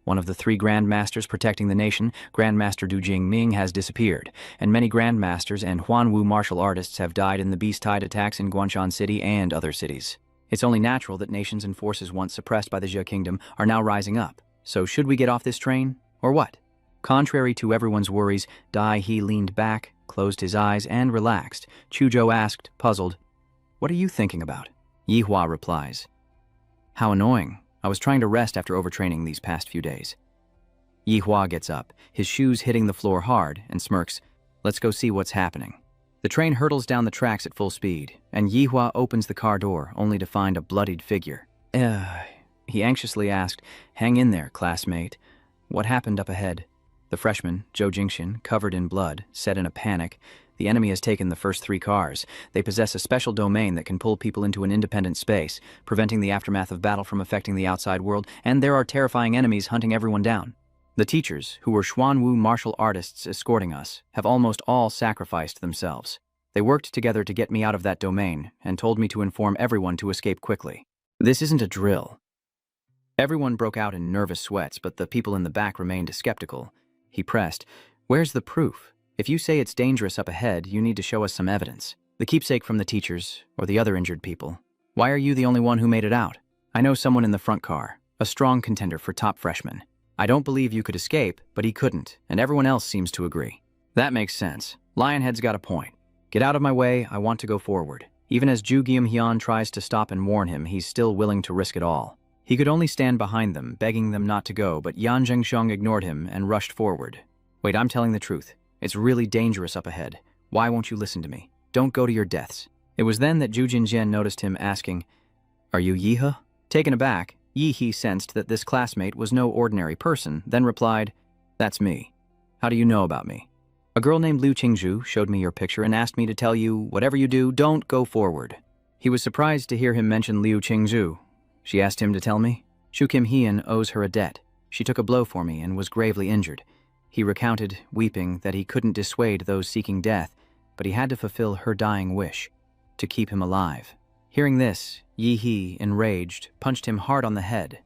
One of the 3 Grandmasters protecting the nation, Grandmaster Du Jingming, has disappeared, and many Grandmasters and Huanwu martial artists have died in the Beast Tide attacks in Guanshan City and other cities. It's only natural that nations and forces once suppressed by the Jia Kingdom are now rising up. So should we get off this train, or what? Contrary to everyone's worries, Dai He leaned back, closed his eyes, and relaxed. Chuzhou asked, puzzled, "What are you thinking about?" Yihua replies, "How annoying. I was trying to rest after overtraining these past few days." Yihua gets up, his shoes hitting the floor hard, and smirks, "Let's go see what's happening." The train hurtles down the tracks at full speed, and Yihua opens the car door, only to find a bloodied figure. He anxiously asked, "Hang in there, classmate. What happened up ahead?" The freshman, Zhou Jingxian, covered in blood, said in a panic, "The enemy has taken the first 3 cars. They possess a special domain that can pull people into an independent space, preventing the aftermath of battle from affecting the outside world, and there are terrifying enemies hunting everyone down. The teachers, who were Xuanwu martial artists escorting us, have almost all sacrificed themselves. They worked together to get me out of that domain, and told me to inform everyone to escape quickly. This isn't a drill." Everyone broke out in nervous sweats, but the people in the back remained skeptical. He pressed, "Where's the proof? If you say it's dangerous up ahead, you need to show us some evidence. The keepsake from the teachers, or the other injured people. Why are you the only one who made it out? I know someone in the front car, a strong contender for top freshman. I don't believe you could escape, but he couldn't, and everyone else seems to agree." "That makes sense. Lionhead's got a point. Get out of my way, I want to go forward." Even as Zhu Guimhian tries to stop and warn him, he's still willing to risk it all. He could only stand behind them, begging them not to go, but Yan Zhengsheng ignored him and rushed forward. "Wait, I'm telling the truth. It's really dangerous up ahead. Why won't you listen to me? Don't go to your deaths." It was then that Zhu Jinjian noticed him, asking, "Are you Yihe?" Taken aback, Yi sensed that this classmate was no ordinary person, then replied, "That's me. How do you know about me?" "A girl named Liu Qingzhu showed me your picture and asked me to tell you, whatever you do, don't go forward." He was surprised to hear him mention Liu Qingzhu. "She asked him to tell me? Shu Kim Hien owes her a debt. She took a blow for me and was gravely injured." He recounted, weeping, that he couldn't dissuade those seeking death, but he had to fulfill her dying wish, to keep him alive. Hearing this, Yi, enraged, punched him hard on the head.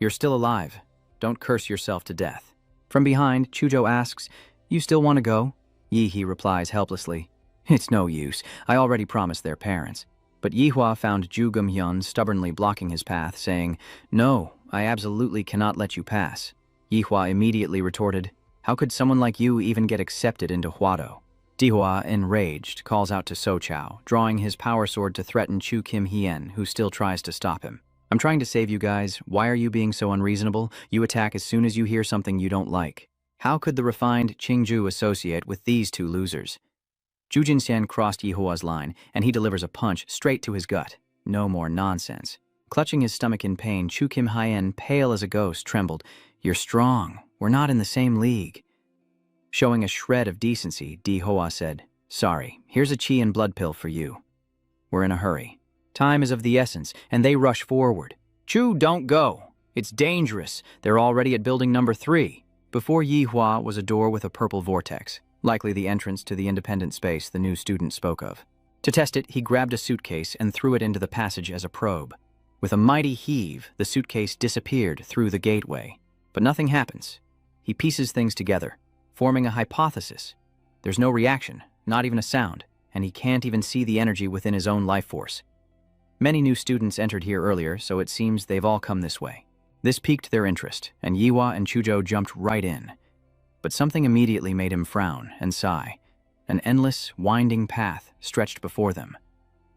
"You're still alive. Don't curse yourself to death." From behind, Chuzhou asks, "You still want to go?" Yi replies helplessly, "It's no use. I already promised their parents." But Yihua found Zhu Gumhyun stubbornly blocking his path, saying, "No, I absolutely cannot let you pass." Yihua immediately retorted, "How could someone like you even get accepted into Huado?" Dihua, enraged, calls out to Sochao, drawing his power sword to threaten Chu Kim Hien, who still tries to stop him. "I'm trying to save you guys. Why are you being so unreasonable? You attack as soon as you hear something you don't like. How could the refined Qingzhu associate with these two losers?" Zhu Jinxian crossed Yihua's line, and he delivers a punch straight to his gut. No more nonsense. Clutching his stomach in pain, Chu Kim Hien, pale as a ghost, trembled. "You're strong. We're not in the same league." Showing a shred of decency, Dihua said, "Sorry, here's a qi and blood pill for you. We're in a hurry. Time is of the essence, and they rush forward. Chu, don't go. It's dangerous. They're already at building number 3. Before Yihua was a door with a purple vortex, likely the entrance to the independent space the new student spoke of. To test it, he grabbed a suitcase and threw it into the passage as a probe. With a mighty heave, the suitcase disappeared through the gateway. But nothing happens. He pieces things together, forming a hypothesis. There's no reaction, not even a sound, and he can't even see the energy within his own life force. Many new students entered here earlier, so it seems they've all come this way. This piqued their interest, and Yihua and Chuzhou jumped right in. But something immediately made him frown and sigh. An endless, winding path stretched before them.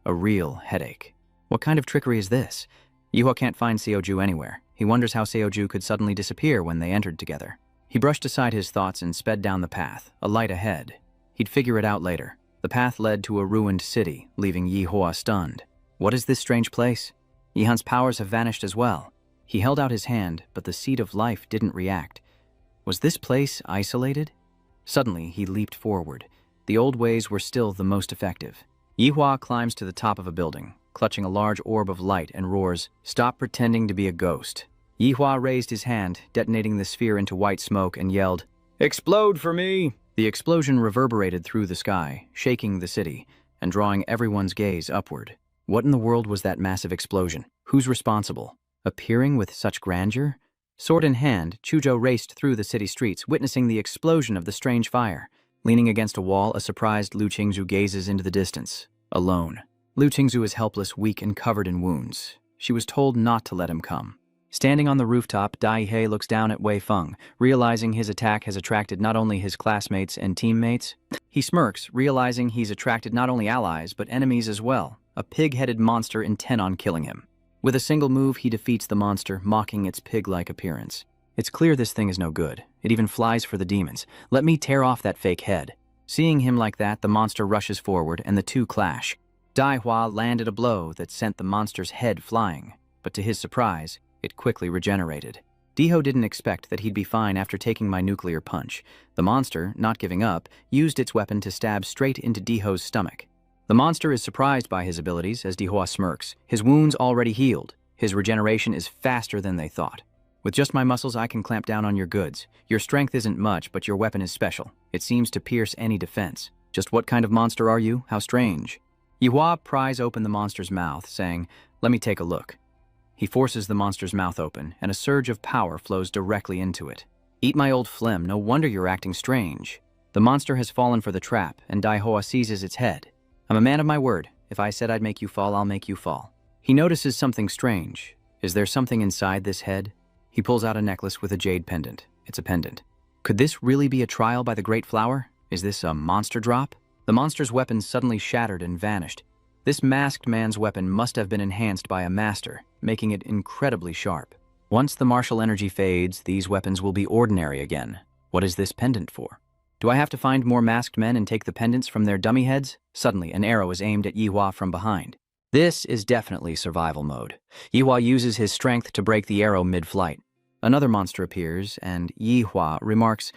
A real headache. What kind of trickery is this? Yihua can't find Seoju anywhere. He wonders how Seoju could suddenly disappear when they entered together. He brushed aside his thoughts and sped down the path, a light ahead. He'd figure it out later. The path led to a ruined city, leaving Yihua stunned. What is this strange place? Yihan's powers have vanished as well. He held out his hand, but the seed of life didn't react. Was this place isolated? Suddenly, he leaped forward. The old ways were still the most effective. Yihua climbs to the top of a building, clutching a large orb of light, and roars, "Stop pretending to be a ghost." Yihua raised his hand, detonating the sphere into white smoke, and yelled, "Explode for me!" The explosion reverberated through the sky, shaking the city, and drawing everyone's gaze upward. What in the world was that massive explosion? Who's responsible? Appearing with such grandeur? Sword in hand, Chuzhou raced through the city streets, witnessing the explosion of the strange fire. Leaning against a wall, a surprised Liu Qingzhu gazes into the distance, alone. Liu Qingzhu is helpless, weak, and covered in wounds. She was told not to let him come. Standing on the rooftop, Dai He looks down at Wei Feng, realizing his attack has attracted not only his classmates and teammates. He smirks, realizing he's attracted not only allies, but enemies as well, a pig-headed monster intent on killing him. With a single move, he defeats the monster, mocking its pig-like appearance. It's clear this thing is no good. It even flies for the demons. Let me tear off that fake head. Seeing him like that, the monster rushes forward, and the two clash. Dai Hua landed a blow that sent the monster's head flying, but to his surprise, it quickly regenerated. Diho didn't expect that he'd be fine after taking my nuclear punch. The monster, not giving up, used its weapon to stab straight into Diho's stomach. The monster is surprised by his abilities as Dihua smirks. His wounds already healed. His regeneration is faster than they thought. "With just my muscles, I can clamp down on your goods. Your strength isn't much, but your weapon is special. It seems to pierce any defense. Just what kind of monster are you? How strange." Yihua pries open the monster's mouth, saying, "Let me take a look." He forces the monster's mouth open, and a surge of power flows directly into it. "Eat my old phlegm, no wonder you're acting strange." The monster has fallen for the trap, and Daihua seizes its head. "I'm a man of my word. If I said I'd make you fall, I'll make you fall." He notices something strange. Is there something inside this head? He pulls out a necklace with a jade pendant. It's a pendant. Could this really be a trial by the Great Flower? Is this a monster drop? The monster's weapon suddenly shattered and vanished. This masked man's weapon must have been enhanced by a master, making it incredibly sharp. Once the martial energy fades, these weapons will be ordinary again. What is this pendant for? Do I have to find more masked men and take the pendants from their dummy heads? Suddenly, an arrow is aimed at Yihua from behind. This is definitely survival mode. Yihua uses his strength to break the arrow mid-flight. Another monster appears, and Yihua remarks,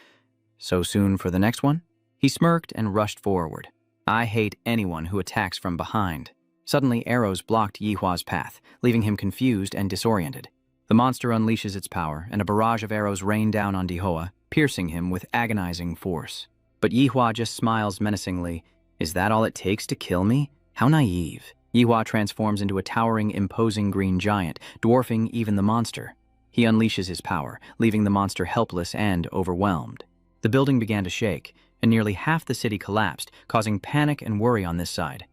"So soon for the next one?" He smirked and rushed forward. I hate anyone who attacks from behind. Suddenly, arrows blocked Yihua's path, leaving him confused and disoriented. The monster unleashes its power, and a barrage of arrows rain down on Yihua, piercing him with agonizing force. But Yihua just smiles menacingly. Is that all it takes to kill me? How naive. Yihua transforms into a towering, imposing green giant, dwarfing even the monster. He unleashes his power, leaving the monster helpless and overwhelmed. The building began to shake, and nearly half the city collapsed, causing panic and worry on this side.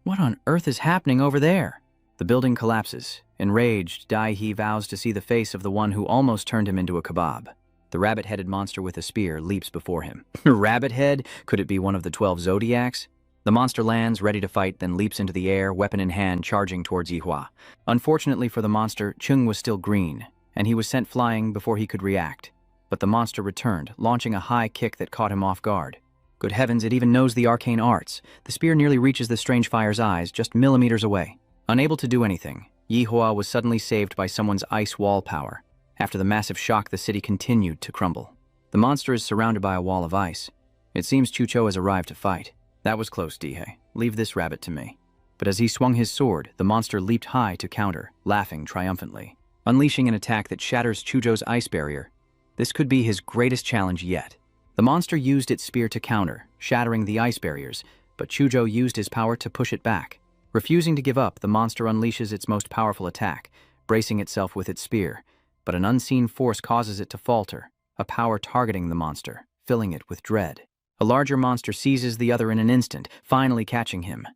What on earth is happening over there? The building collapses. Enraged, Dai-He vows to see the face of the one who almost turned him into a kebab. The rabbit-headed monster with a spear leaps before him. Rabbit head? Could it be one of the 12 zodiacs? The monster lands, ready to fight, then leaps into the air, weapon in hand, charging towards Yihua. Unfortunately for the monster, Chung was still green, and he was sent flying before he could react. But the monster returned, launching a high kick that caught him off guard. Good heavens, it even knows the arcane arts. The spear nearly reaches the strange fire's eyes, just millimeters away. Unable to do anything, Yihua was suddenly saved by someone's ice wall power. After the massive shock, the city continued to crumble. The monster is surrounded by a wall of ice. It seems Chucho has arrived to fight. That was close, Dihei. Leave this rabbit to me. But as he swung his sword, the monster leaped high to counter, laughing triumphantly. Unleashing an attack that shatters Chujo's ice barrier. This could be his greatest challenge yet. The monster used its spear to counter, shattering the ice barriers, but Chujo used his power to push it back. Refusing to give up, the monster unleashes its most powerful attack, bracing itself with its spear. But an unseen force causes it to falter, a power targeting the monster, filling it with dread. A larger monster seizes the other in an instant, finally catching him.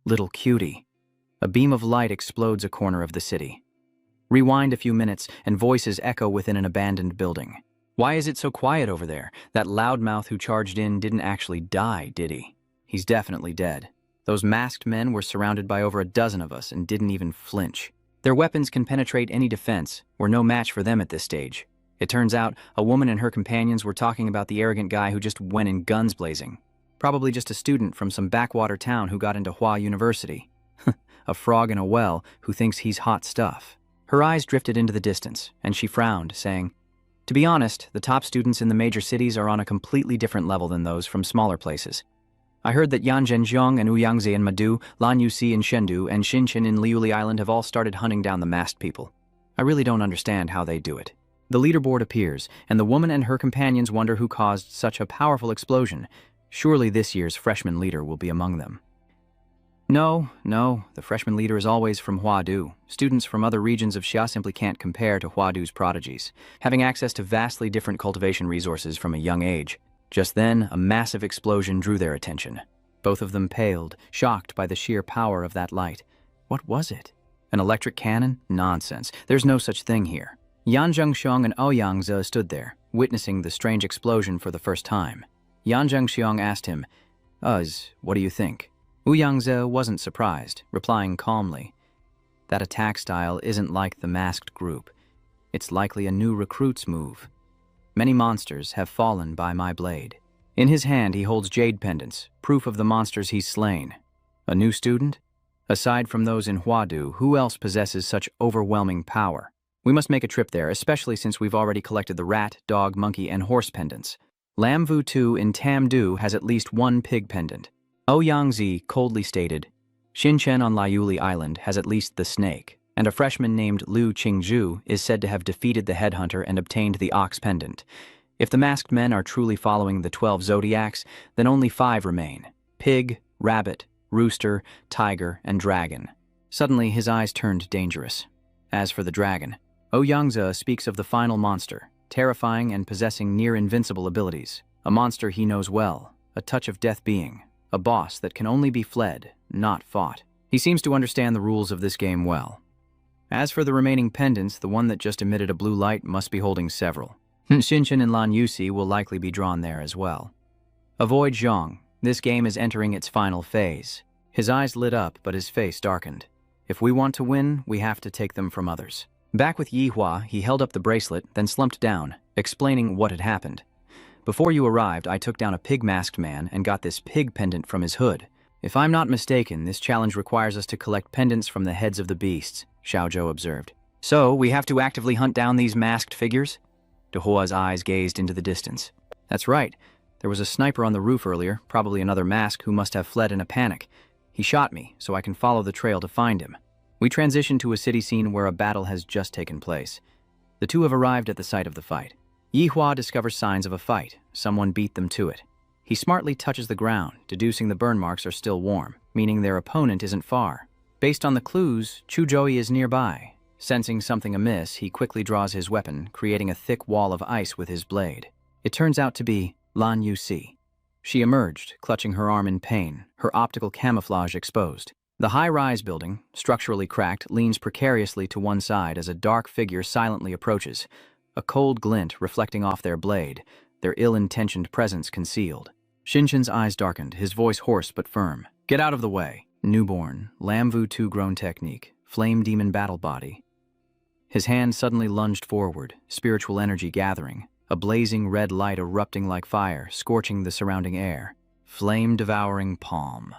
Little cutie. A beam of light explodes a corner of the city. Rewind a few minutes, and voices echo within an abandoned building. Why is it so quiet over there? That loudmouth who charged in didn't actually die, did he? He's definitely dead. Those masked men were surrounded by over a dozen of us and didn't even flinch. Their weapons can penetrate any defense. We're no match for them at this stage. It turns out, a woman and her companions were talking about the arrogant guy who just went in guns blazing. Probably just a student from some backwater town who got into Hua University. A frog in a well who thinks he's hot stuff. Her eyes drifted into the distance, and she frowned, saying, "To be honest, the top students in the major cities are on a completely different level than those from smaller places. I heard that Yanzhenjiang and Uyangzi in Madu, Lanyusi in Chengdu, and Xinchen in Liuli Island have all started hunting down the masked people. I really don't understand how they do it." The leaderboard appears, and the woman and her companions wonder who caused such a powerful explosion. Surely this year's freshman leader will be among them. No, the freshman leader is always from Huadu. Students from other regions of Xia simply can't compare to Huadu's prodigies, having access to vastly different cultivation resources from a young age. Just then, a massive explosion drew their attention. Both of them paled, shocked by the sheer power of that light. What was it? An electric cannon? Nonsense. There's no such thing here. Yan Zhengxiong and Ouyangze stood there, witnessing the strange explosion for the first time. Yan Zhengxiong asked him, what do you think?" Ouyangze wasn't surprised, replying calmly, "That attack style isn't like the masked group. It's likely a new recruit's move. Many monsters have fallen by my blade." In his hand he holds jade pendants, proof of the monsters he's slain. A new student? Aside from those in Huadu, who else possesses such overwhelming power? We must make a trip there, especially since we've already collected the rat, dog, monkey, and horse pendants. Lamvu 2 in Tamdu has at least one pig pendant. Ouyangzi coldly stated, "Xinchen on Liuli Island has at least the snake, and a freshman named Liu Qingzhu is said to have defeated the headhunter and obtained the ox pendant. If the masked men are truly following the 12 zodiacs, then only 5 remain: pig, rabbit, rooster, tiger, and dragon." Suddenly his eyes turned dangerous. As for the dragon, Ouyangze speaks of the final monster, terrifying and possessing near-invincible abilities. A monster he knows well, a touch of death being, a boss that can only be fled, not fought. He seems to understand the rules of this game well. As for the remaining pendants, the one that just emitted a blue light must be holding several. Xinchen and Lan Yusi will likely be drawn there as well. Avoid Zhang. This game is entering its final phase. His eyes lit up, but his face darkened. If we want to win, we have to take them from others. Back with Yihua, he held up the bracelet, then slumped down, explaining what had happened. "Before you arrived, I took down a pig-masked man and got this pig pendant from his hood. If I'm not mistaken, this challenge requires us to collect pendants from the heads of the beasts, Xiaozhou observed. So, we have to actively hunt down these masked figures? De Hua's eyes gazed into the distance. That's right. There was a sniper on the roof earlier, probably another mask who must have fled in a panic. He shot me, so I can follow the trail to find him. We transition to a city scene where a battle has just taken place. The two have arrived at the site of the fight. Yihua discovers signs of a fight. Someone beat them to it. He smartly touches the ground, deducing the burn marks are still warm, meaning their opponent isn't far. Based on the clues, Chuzhou is nearby. Sensing something amiss, he quickly draws his weapon, creating a thick wall of ice with his blade. It turns out to be Lan Yusi. She emerged, clutching her arm in pain, her optical camouflage exposed. The high-rise building, structurally cracked, leans precariously to one side as a dark figure silently approaches, a cold glint reflecting off their blade, their ill-intentioned presence concealed. Shinchen's eyes darkened, his voice hoarse but firm. Get out of the way. Newborn, Lamvu 2 grown technique, flame demon battle body. His hand suddenly lunged forward, spiritual energy gathering, a blazing red light erupting like fire, scorching the surrounding air. Flame-devouring palm.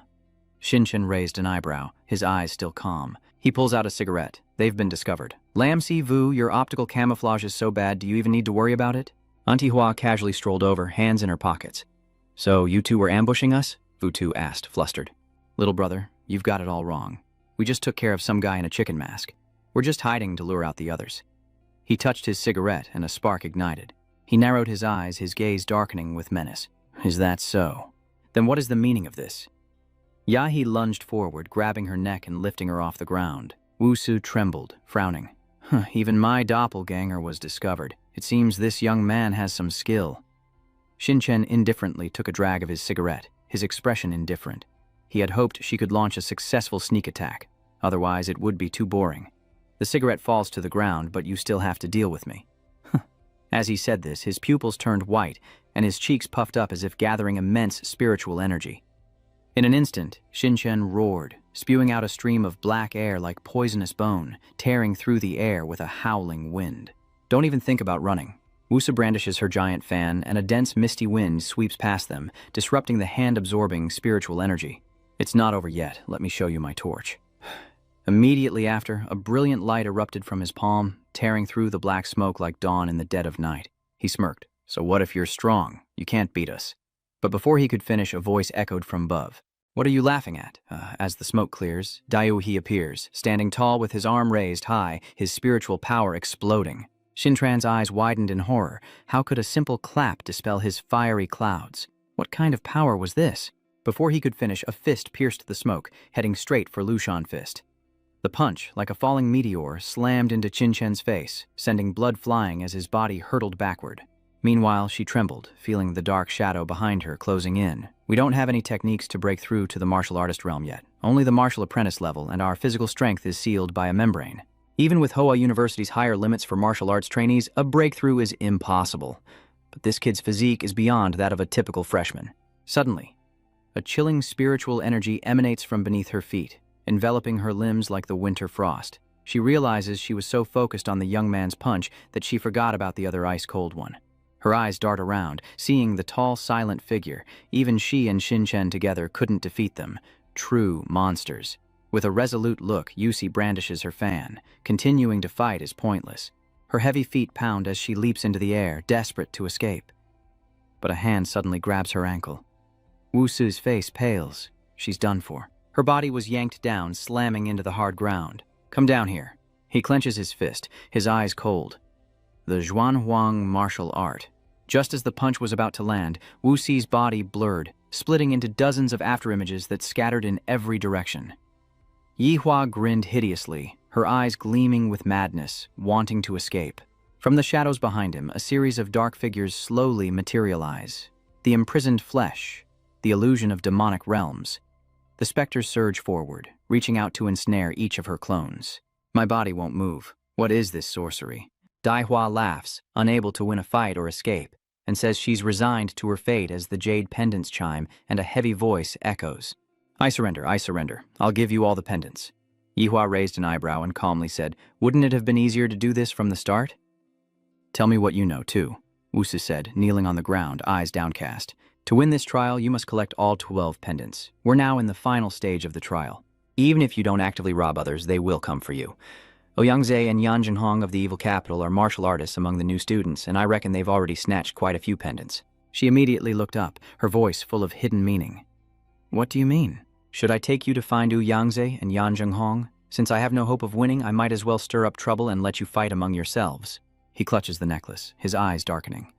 Shinchen raised an eyebrow, his eyes still calm. He pulls out a cigarette. They've been discovered. Lamsi Vu, your optical camouflage is so bad, do you even need to worry about it? Auntie Hua casually strolled over, hands in her pockets. So, you two were ambushing us? Vu Tu asked, flustered. Little brother, you've got it all wrong. We just took care of some guy in a chicken mask. We're just hiding to lure out the others. He touched his cigarette and a spark ignited. He narrowed his eyes, his gaze darkening with menace. Is that so? Then what is the meaning of this? Yahi lunged forward, grabbing her neck and lifting her off the ground. Wusu trembled, frowning. Even my doppelganger was discovered. It seems this young man has some skill. Shinchen indifferently took a drag of his cigarette, his expression indifferent. He had hoped she could launch a successful sneak attack. Otherwise, it would be too boring. The cigarette falls to the ground, but you still have to deal with me. As he said this, his pupils turned white, and his cheeks puffed up as if gathering immense spiritual energy. In an instant, Shinchen roared, spewing out a stream of black air like poisonous bone, tearing through the air with a howling wind. Don't even think about running. Wusa brandishes her giant fan, and a dense misty wind sweeps past them, disrupting the hand-absorbing spiritual energy. It's not over yet. Let me show you my torch. Immediately after, a brilliant light erupted from his palm, tearing through the black smoke like dawn in the dead of night. He smirked. So what if you're strong? You can't beat us. But before he could finish, a voice echoed from above. What are you laughing at? As the smoke clears, Daiuhi appears, standing tall with his arm raised high, his spiritual power exploding. Shintran's eyes widened in horror. How could a simple clap dispel his fiery clouds? What kind of power was this? Before he could finish, a fist pierced the smoke, heading straight for Lushan Fist. The punch, like a falling meteor, slammed into Chinchen's face, sending blood flying as his body hurtled backward. Meanwhile, she trembled, feeling the dark shadow behind her closing in. We don't have any techniques to break through to the martial artist realm yet. Only the martial apprentice level, and our physical strength is sealed by a membrane. Even with Hoa University's higher limits for martial arts trainees, a breakthrough is impossible. But this kid's physique is beyond that of a typical freshman. Suddenly, a chilling spiritual energy emanates from beneath her feet, enveloping her limbs like the winter frost. She realizes she was so focused on the young man's punch that she forgot about the other ice-cold one. Her eyes dart around, seeing the tall, silent figure. Even she and Shinchen together couldn't defeat them. True monsters. With a resolute look, Yusi brandishes her fan. Continuing to fight is pointless. Her heavy feet pound as she leaps into the air, desperate to escape. But a hand suddenly grabs her ankle. Wusu's face pales. She's done for. Her body was yanked down, slamming into the hard ground. Come down here. He clenches his fist, his eyes cold. The Zhuanhuang martial art. Just as the punch was about to land, Wuxi's body blurred, splitting into dozens of afterimages that scattered in every direction. Yihua grinned hideously, her eyes gleaming with madness, wanting to escape. From the shadows behind him, a series of dark figures slowly materialize. The imprisoned flesh, the illusion of demonic realms. The specters surge forward, reaching out to ensnare each of her clones. My body won't move. What is this sorcery? Daihua laughs, unable to win a fight or escape, and says she's resigned to her fate as the jade pendants chime and a heavy voice echoes. I surrender, I surrender. I'll give you all the pendants. Yihua raised an eyebrow and calmly said, wouldn't it have been easier to do this from the start? Tell me what you know, too, Wusu said, kneeling on the ground, eyes downcast. To win this trial, you must collect all 12 pendants. We're now in the final stage of the trial. Even if you don't actively rob others, they will come for you. Ouyangze and Yan Jinhong of the Evil Capital are martial artists among the new students, and I reckon they've already snatched quite a few pendants. She immediately looked up, her voice full of hidden meaning. What do you mean? Should I take you to find Ouyangze and Yan Jinhong? Since I have no hope of winning, I might as well stir up trouble and let you fight among yourselves. He clutches the necklace, his eyes darkening.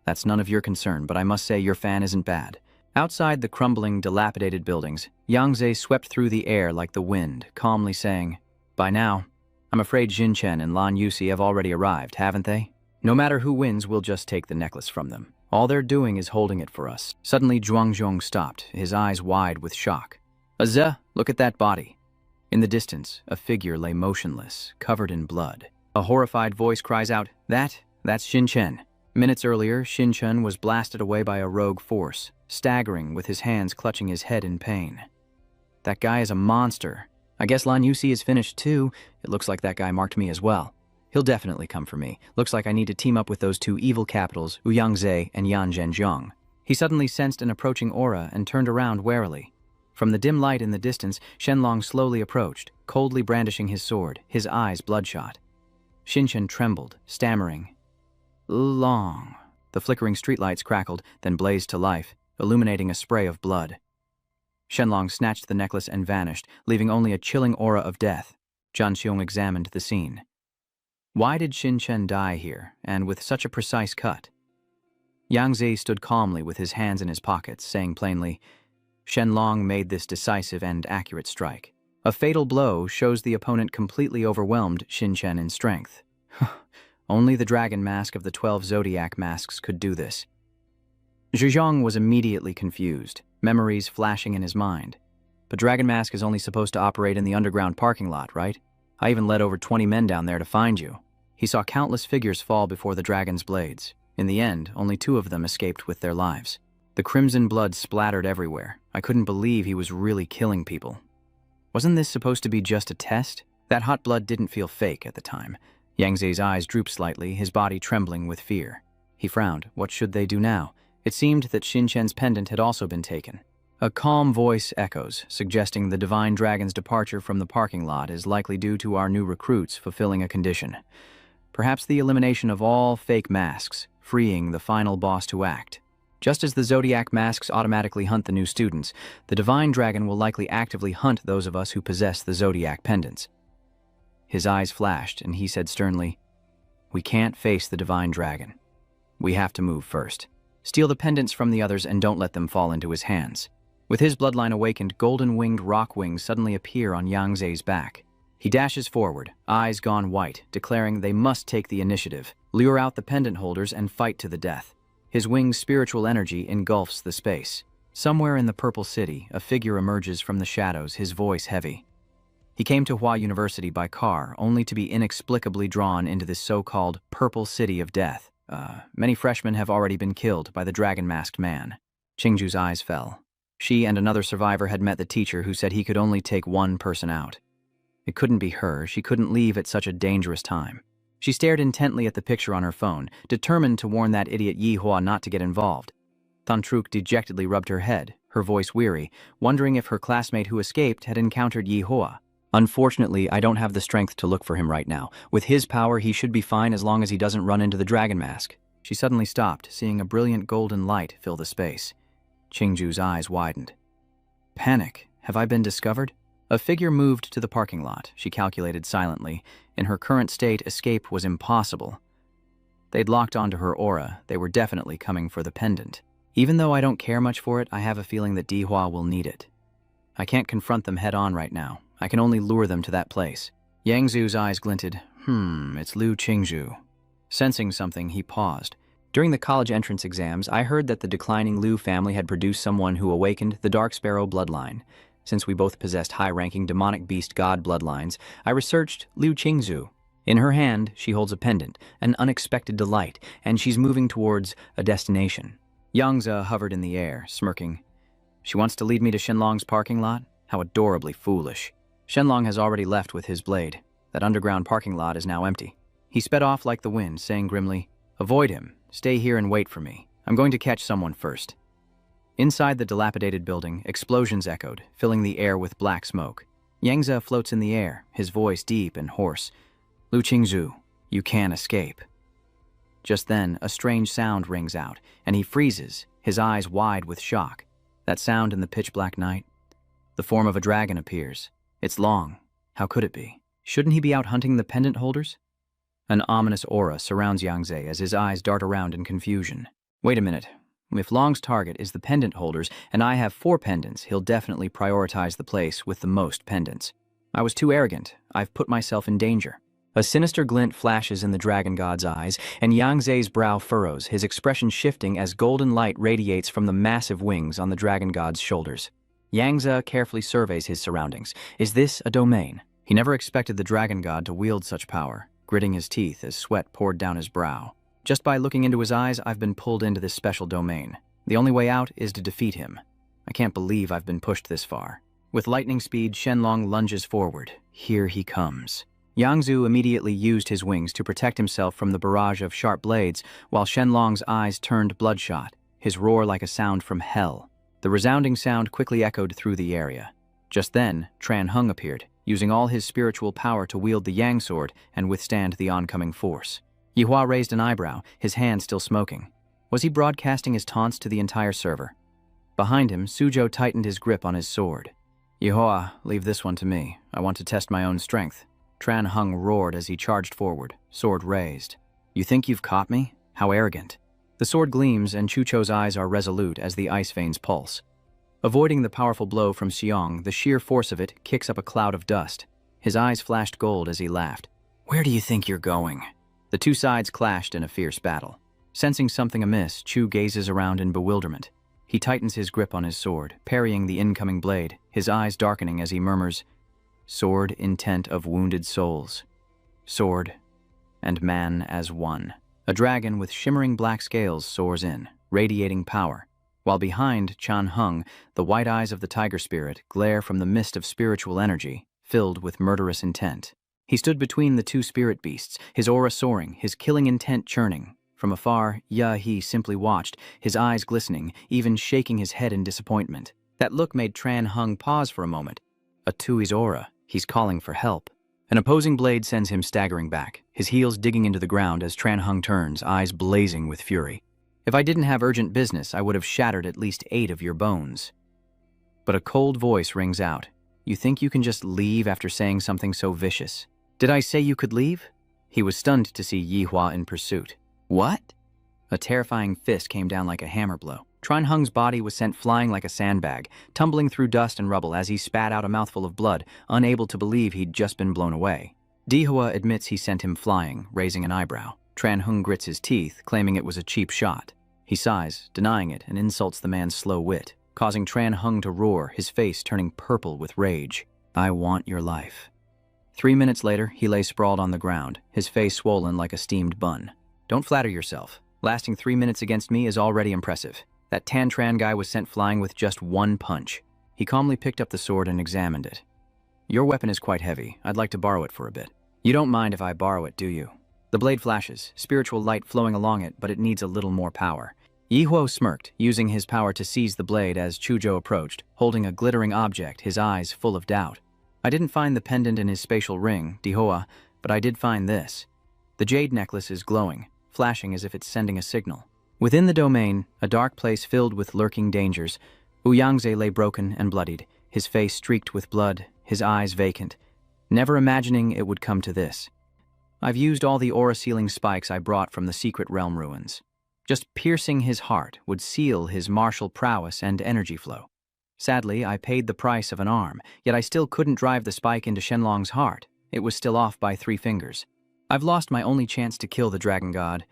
That's none of your concern, but I must say your fan isn't bad. Outside the crumbling, dilapidated buildings, Yangze swept through the air like the wind, calmly saying, By now, I'm afraid Jinchen and Lan Yusi have already arrived, haven't they? No matter who wins, we'll just take the necklace from them. All they're doing is holding it for us. Suddenly, Zhuangzhong stopped, his eyes wide with shock. Azza, look at that body. In the distance, a figure lay motionless, covered in blood. A horrified voice cries out, That's Shinchen. Minutes earlier, Shinchen was blasted away by a rogue force, staggering with his hands clutching his head in pain. That guy is a monster. I guess Lan Yusi is finished too. It looks like that guy marked me as well. He'll definitely come for me. Looks like I need to team up with those two evil capitals, Ouyangze and Yan Zhenjiang. He suddenly sensed an approaching aura and turned around warily. From the dim light in the distance, Shenlong slowly approached, coldly brandishing his sword, his eyes bloodshot. Shinchen trembled, stammering. Long. The flickering streetlights crackled, then blazed to life, illuminating a spray of blood. Shenlong snatched the necklace and vanished, leaving only a chilling aura of death. Zhan Xiong examined the scene. Why did Shinchen die here, and with such a precise cut? Yang Zi stood calmly with his hands in his pockets, saying plainly, Shenlong made this decisive and accurate strike. A fatal blow shows the opponent completely overwhelmed Shinchen in strength. Only the dragon mask of the 12 zodiac masks could do this. Zhejiang was immediately confused, memories flashing in his mind. But Dragon Mask is only supposed to operate in the underground parking lot, right? I even led over 20 men down there to find you. He saw countless figures fall before the dragon's blades. In the end, only 2 of them escaped with their lives. The crimson blood splattered everywhere. I couldn't believe he was really killing people. Wasn't this supposed to be just a test? That hot blood didn't feel fake at the time. Yangze's eyes drooped slightly, his body trembling with fear. He frowned. What should they do now? It seemed that Shinchen's pendant had also been taken. A calm voice echoes, suggesting the Divine Dragon's departure from the parking lot is likely due to our new recruits fulfilling a condition. Perhaps the elimination of all fake masks, freeing the final boss to act. Just as the Zodiac masks automatically hunt the new students, the Divine Dragon will likely actively hunt those of us who possess the Zodiac pendants. His eyes flashed, and he said sternly, We can't face the Divine Dragon. We have to move first. Steal the pendants from the others and don't let them fall into his hands. With his bloodline awakened, golden-winged rock wings suddenly appear on Yangze's back. He dashes forward, eyes gone white, declaring they must take the initiative, lure out the pendant holders, and fight to the death. His wings' spiritual energy engulfs the space. Somewhere in the Purple City, a figure emerges from the shadows, his voice heavy. He came to Hua University by car, only to be inexplicably drawn into this so-called Purple City of Death. Many freshmen have already been killed by the dragon-masked man. Qingju's eyes fell. She and another survivor had met the teacher who said he could only take one person out. It couldn't be her. She couldn't leave at such a dangerous time. She stared intently at the picture on her phone, determined to warn that idiot Yi Hua not to get involved. Tantruk dejectedly rubbed her head, her voice weary, wondering if her classmate who escaped had encountered Yi Hua. Unfortunately, I don't have the strength to look for him right now. With his power, he should be fine as long as he doesn't run into the dragon mask. She suddenly stopped, seeing a brilliant golden light fill the space. Qingju's eyes widened. Panic. Have I been discovered? A figure moved to the parking lot, she calculated silently. In her current state, escape was impossible. They'd locked onto her aura. They were definitely coming for the pendant. Even though I don't care much for it, I have a feeling that Dihua will need it. I can't confront them head-on right now. I can only lure them to that place. Yang Zu's eyes glinted. It's Liu Qingju. Sensing something, he paused. During the college entrance exams, I heard that the declining Liu family had produced someone who awakened the Dark Sparrow bloodline. Since we both possessed high-ranking demonic beast god bloodlines, I researched Liu Qingzu. In her hand, she holds a pendant, an unexpected delight, and she's moving towards a destination. Yangze hovered in the air, smirking. She wants to lead me to Shenlong's parking lot? How adorably foolish. Shenlong has already left with his blade. That underground parking lot is now empty. He sped off like the wind, saying grimly, Avoid him. Stay here and wait for me. I'm going to catch someone first. Inside the dilapidated building, explosions echoed, filling the air with black smoke. Yangza floats in the air, his voice deep and hoarse. Lu Qingzhu, you can't escape. Just then, a strange sound rings out, and he freezes, his eyes wide with shock. That sound in the pitch-black night? The form of a dragon appears. It's long. How could it be? Shouldn't he be out hunting the pendant holders? An ominous aura surrounds Yangze as his eyes dart around in confusion. Wait a minute. If Long's target is the pendant holders, and I have 4 pendants, he'll definitely prioritize the place with the most pendants. I was too arrogant. I've put myself in danger. A sinister glint flashes in the dragon god's eyes, and Yangze's brow furrows, his expression shifting as golden light radiates from the massive wings on the dragon god's shoulders. Yangze carefully surveys his surroundings. Is this a domain? He never expected the dragon god to wield such power, gritting his teeth as sweat poured down his brow. Just by looking into his eyes, I've been pulled into this special domain. The only way out is to defeat him. I can't believe I've been pushed this far. With lightning speed, Shenlong lunges forward. Here he comes. Yangzhu immediately used his wings to protect himself from the barrage of sharp blades, while Shenlong's eyes turned bloodshot, his roar like a sound from hell. The resounding sound quickly echoed through the area. Just then, Tran Hung appeared, using all his spiritual power to wield the Yang sword and withstand the oncoming force. Yihua raised an eyebrow, his hand still smoking. Was he broadcasting his taunts to the entire server? Behind him, Suzhou tightened his grip on his sword. Yihua, leave this one to me. I want to test my own strength. Tran Hung roared as he charged forward, sword raised. You think you've caught me? How arrogant. The sword gleams and Chucho's eyes are resolute as the ice veins pulse. Avoiding the powerful blow from Xiong, the sheer force of it kicks up a cloud of dust. His eyes flashed gold as he laughed. Where do you think you're going? The two sides clashed in a fierce battle. Sensing something amiss, Chu gazes around in bewilderment. He tightens his grip on his sword, parrying the incoming blade, his eyes darkening as he murmurs, Sword intent of wounded souls. Sword and man as one. A dragon with shimmering black scales soars in, radiating power, while behind Chan Hung, the white eyes of the tiger spirit glare from the mist of spiritual energy, filled with murderous intent. He stood between the two spirit beasts, his aura soaring, his killing intent churning. From afar, He simply watched, his eyes glistening, even shaking his head in disappointment. That look made Tran Hung pause for a moment. A Tui's aura. He's calling for help. An opposing blade sends him staggering back, his heels digging into the ground as Tran Hung turns, eyes blazing with fury. If I didn't have urgent business, I would have shattered at least 8 of your bones. But a cold voice rings out. You think you can just leave after saying something so vicious? Did I say you could leave? He was stunned to see Yihua in pursuit. What? A terrifying fist came down like a hammer blow. Tran Hung's body was sent flying like a sandbag, tumbling through dust and rubble as he spat out a mouthful of blood, unable to believe he'd just been blown away. Dihua admits he sent him flying, raising an eyebrow. Tran Hung grits his teeth, claiming it was a cheap shot. He sighs, denying it, and insults the man's slow wit, causing Tran Hung to roar, his face turning purple with rage. I want your life. 3 minutes later, he lay sprawled on the ground, his face swollen like a steamed bun. Don't flatter yourself. Lasting 3 minutes against me is already impressive. That Tan Tran guy was sent flying with just 1 punch. He calmly picked up the sword and examined it. Your weapon is quite heavy. I'd like to borrow it for a bit. You don't mind if I borrow it, do you? The blade flashes, spiritual light flowing along it, but it needs a little more power. Yihuo smirked, using his power to seize the blade as Chuzhou approached, holding a glittering object, his eyes full of doubt. I didn't find the pendant in his spatial ring, Dihua, but I did find this. The jade necklace is glowing, flashing as if it's sending a signal. Within the domain, a dark place filled with lurking dangers, Yangze lay broken and bloodied, his face streaked with blood, his eyes vacant, never imagining it would come to this. I've used all the aura-sealing spikes I brought from the secret realm ruins. Just piercing his heart would seal his martial prowess and energy flow. Sadly, I paid the price of an arm, yet I still couldn't drive the spike into Shenlong's heart. It was still off by 3 fingers. I've lost my only chance to kill the dragon god.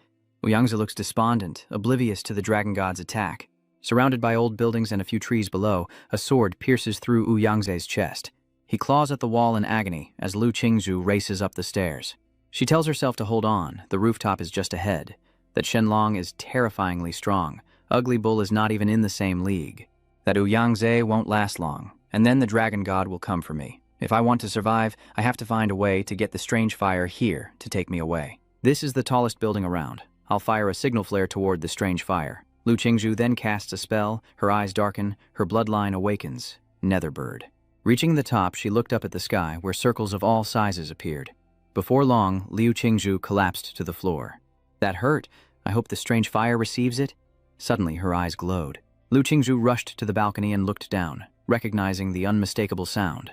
Yangze looks despondent, oblivious to the dragon god's attack. Surrounded by old buildings and a few trees below, a sword pierces through Yangze's chest. He claws at the wall in agony as Lu Qingzhu races up the stairs. She tells herself to hold on, the rooftop is just ahead. That Shenlong is terrifyingly strong. Ugly Bull is not even in the same league. That Yangze won't last long, and then the dragon god will come for me. If I want to survive, I have to find a way to get the strange fire here to take me away. This is the tallest building around. I'll fire a signal flare toward the strange fire. Lu Qingzhu then casts a spell, her eyes darken, her bloodline awakens. Netherbird. Reaching the top, she looked up at the sky, where circles of all sizes appeared. Before long, Liu Qingzhu collapsed to the floor. That hurt. I hope the strange fire receives it. Suddenly, her eyes glowed. Liu Qingzhu rushed to the balcony and looked down, recognizing the unmistakable sound.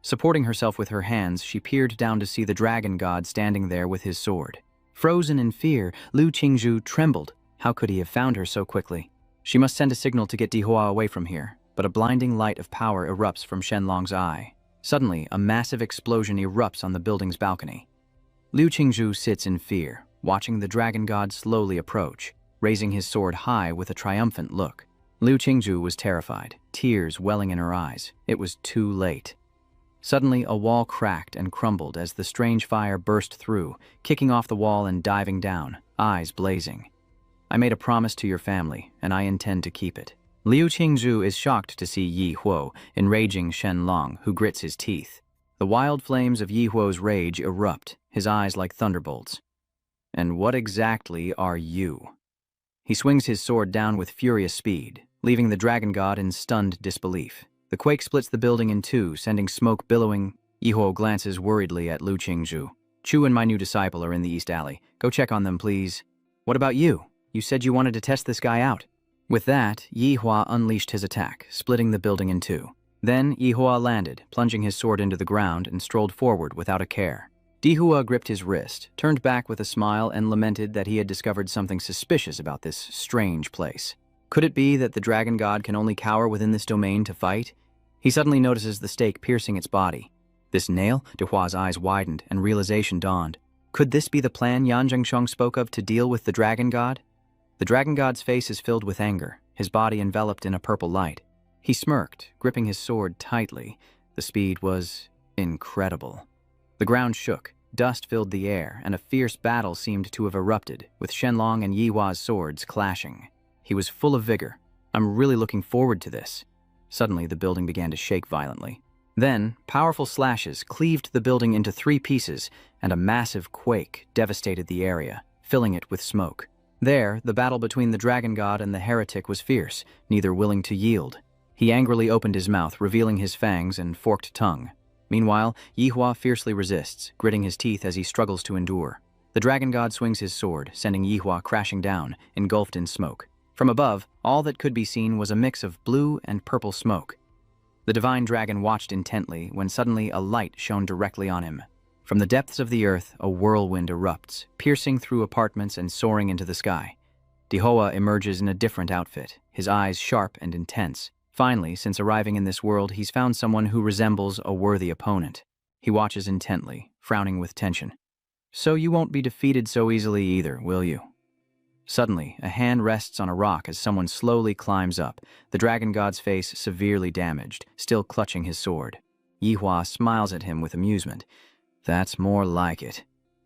Supporting herself with her hands, she peered down to see the dragon god standing there with his sword. Frozen in fear, Liu Qingzhu trembled. How could he have found her so quickly? She must send a signal to get Dihua away from here, but a blinding light of power erupts from Shenlong's eye. Suddenly, a massive explosion erupts on the building's balcony. Liu Qingzhu sits in fear, watching the dragon god slowly approach, raising his sword high with a triumphant look. Liu Qingzhu was terrified, tears welling in her eyes. It was too late. Suddenly, a wall cracked and crumbled as the strange fire burst through, kicking off the wall and diving down, eyes blazing. I made a promise to your family, and I intend to keep it. Liu Qingzhu is shocked to see Yi Huo, enraging Shenlong, who grits his teeth. The wild flames of Yi Huo's rage erupt, his eyes like thunderbolts. And what exactly are you? He swings his sword down with furious speed, leaving the dragon god in stunned disbelief. The quake splits the building in two, sending smoke billowing. Yi Huo glances worriedly at Liu Qingzhu. Chu and my new disciple are in the East Alley. Go check on them, please. What about you? You said you wanted to test this guy out. With that, Yi Hua unleashed his attack, splitting the building in two. Then Yi Hua landed, plunging his sword into the ground, and strolled forward without a care. Dihua gripped his wrist, turned back with a smile, and lamented that he had discovered something suspicious about this strange place. Could it be that the dragon god can only cower within this domain to fight? He suddenly notices the stake piercing its body. This nail? Dihua's eyes widened, and realization dawned. Could this be the plan Yan Zhengsheng spoke of to deal with the dragon god? The dragon god's face is filled with anger, his body enveloped in a purple light. He smirked, gripping his sword tightly. The speed was incredible. The ground shook, dust filled the air, and a fierce battle seemed to have erupted, with Shenlong and Yi Hua's swords clashing. He was full of vigor. I'm really looking forward to this. Suddenly, the building began to shake violently. Then, powerful slashes cleaved the building into 3 pieces, and a massive quake devastated the area, filling it with smoke. There, the battle between the dragon god and the heretic was fierce, neither willing to yield. He angrily opened his mouth, revealing his fangs and forked tongue. Meanwhile, Yi Hua fiercely resists, gritting his teeth as he struggles to endure. The dragon god swings his sword, sending Yi Hua crashing down, engulfed in smoke. From above, all that could be seen was a mix of blue and purple smoke. The divine dragon watched intently when suddenly a light shone directly on him. From the depths of the earth, a whirlwind erupts, piercing through apartments and soaring into the sky. Dihua emerges in a different outfit, his eyes sharp and intense. Finally, since arriving in this world, he's found someone who resembles a worthy opponent. He watches intently, frowning with tension. So you won't be defeated so easily either, will you? Suddenly, a hand rests on a rock as someone slowly climbs up, the dragon god's face severely damaged, still clutching his sword. Yi Hua smiles at him with amusement. That's more like it.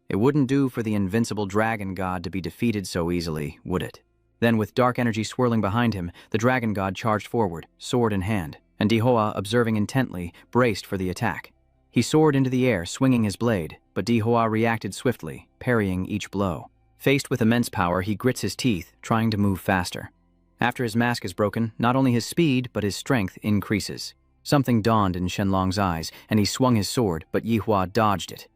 It wouldn't do for the invincible dragon god to be defeated so easily, would it? Then, with dark energy swirling behind him, the dragon god charged forward, sword in hand, and Dihua, observing intently, braced for the attack. He soared into the air, swinging his blade, but Dihua reacted swiftly, parrying each blow. Faced with immense power, he grits his teeth, trying to move faster. After his mask is broken, not only his speed, but his strength increases. Something dawned in Shenlong's eyes, and he swung his sword, but Yi Hua dodged it.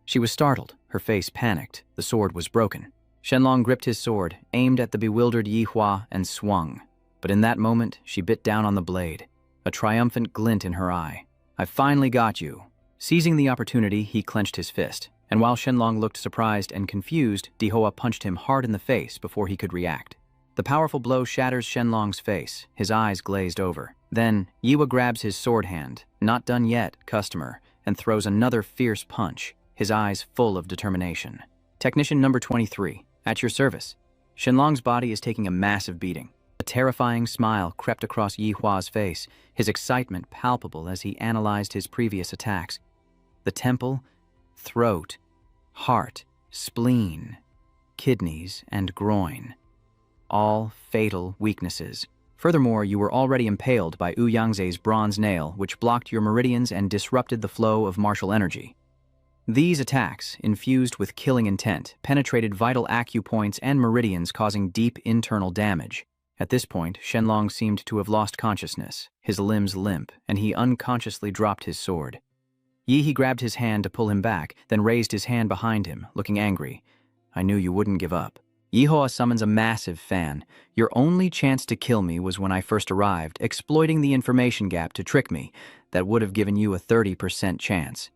She was startled, her face panicked. The sword was broken. Shenlong gripped his sword, aimed at the bewildered Yi Hua, and swung. But in that moment, she bit down on the blade, a triumphant glint in her eye. "I've finally got you." Seizing the opportunity, he clenched his fist, and while Shenlong looked surprised and confused, Dihua punched him hard in the face before he could react. The powerful blow shatters Shenlong's face, his eyes glazed over. Then, Yi Hua grabs his sword hand, "Not done yet, customer," and throws another fierce punch, his eyes full of determination. Technician number 23, at your service. Shenlong's body is taking a massive beating. A terrifying smile crept across Yi Hua's face, his excitement palpable as he analyzed his previous attacks. The temple, throat, heart, spleen, kidneys, and groin. All fatal weaknesses. Furthermore, you were already impaled by Wu Yangze's bronze nail, which blocked your meridians and disrupted the flow of martial energy. These attacks, infused with killing intent, penetrated vital acupoints and meridians, causing deep internal damage. At this point, Shenlong seemed to have lost consciousness, his limbs limp, and he unconsciously dropped his sword. Yi grabbed his hand to pull him back, then raised his hand behind him, looking angry. I knew you wouldn't give up. Yihoa summons a massive fan. Your only chance to kill me was when I first arrived, exploiting the information gap to trick me. That would have given you a 30% chance.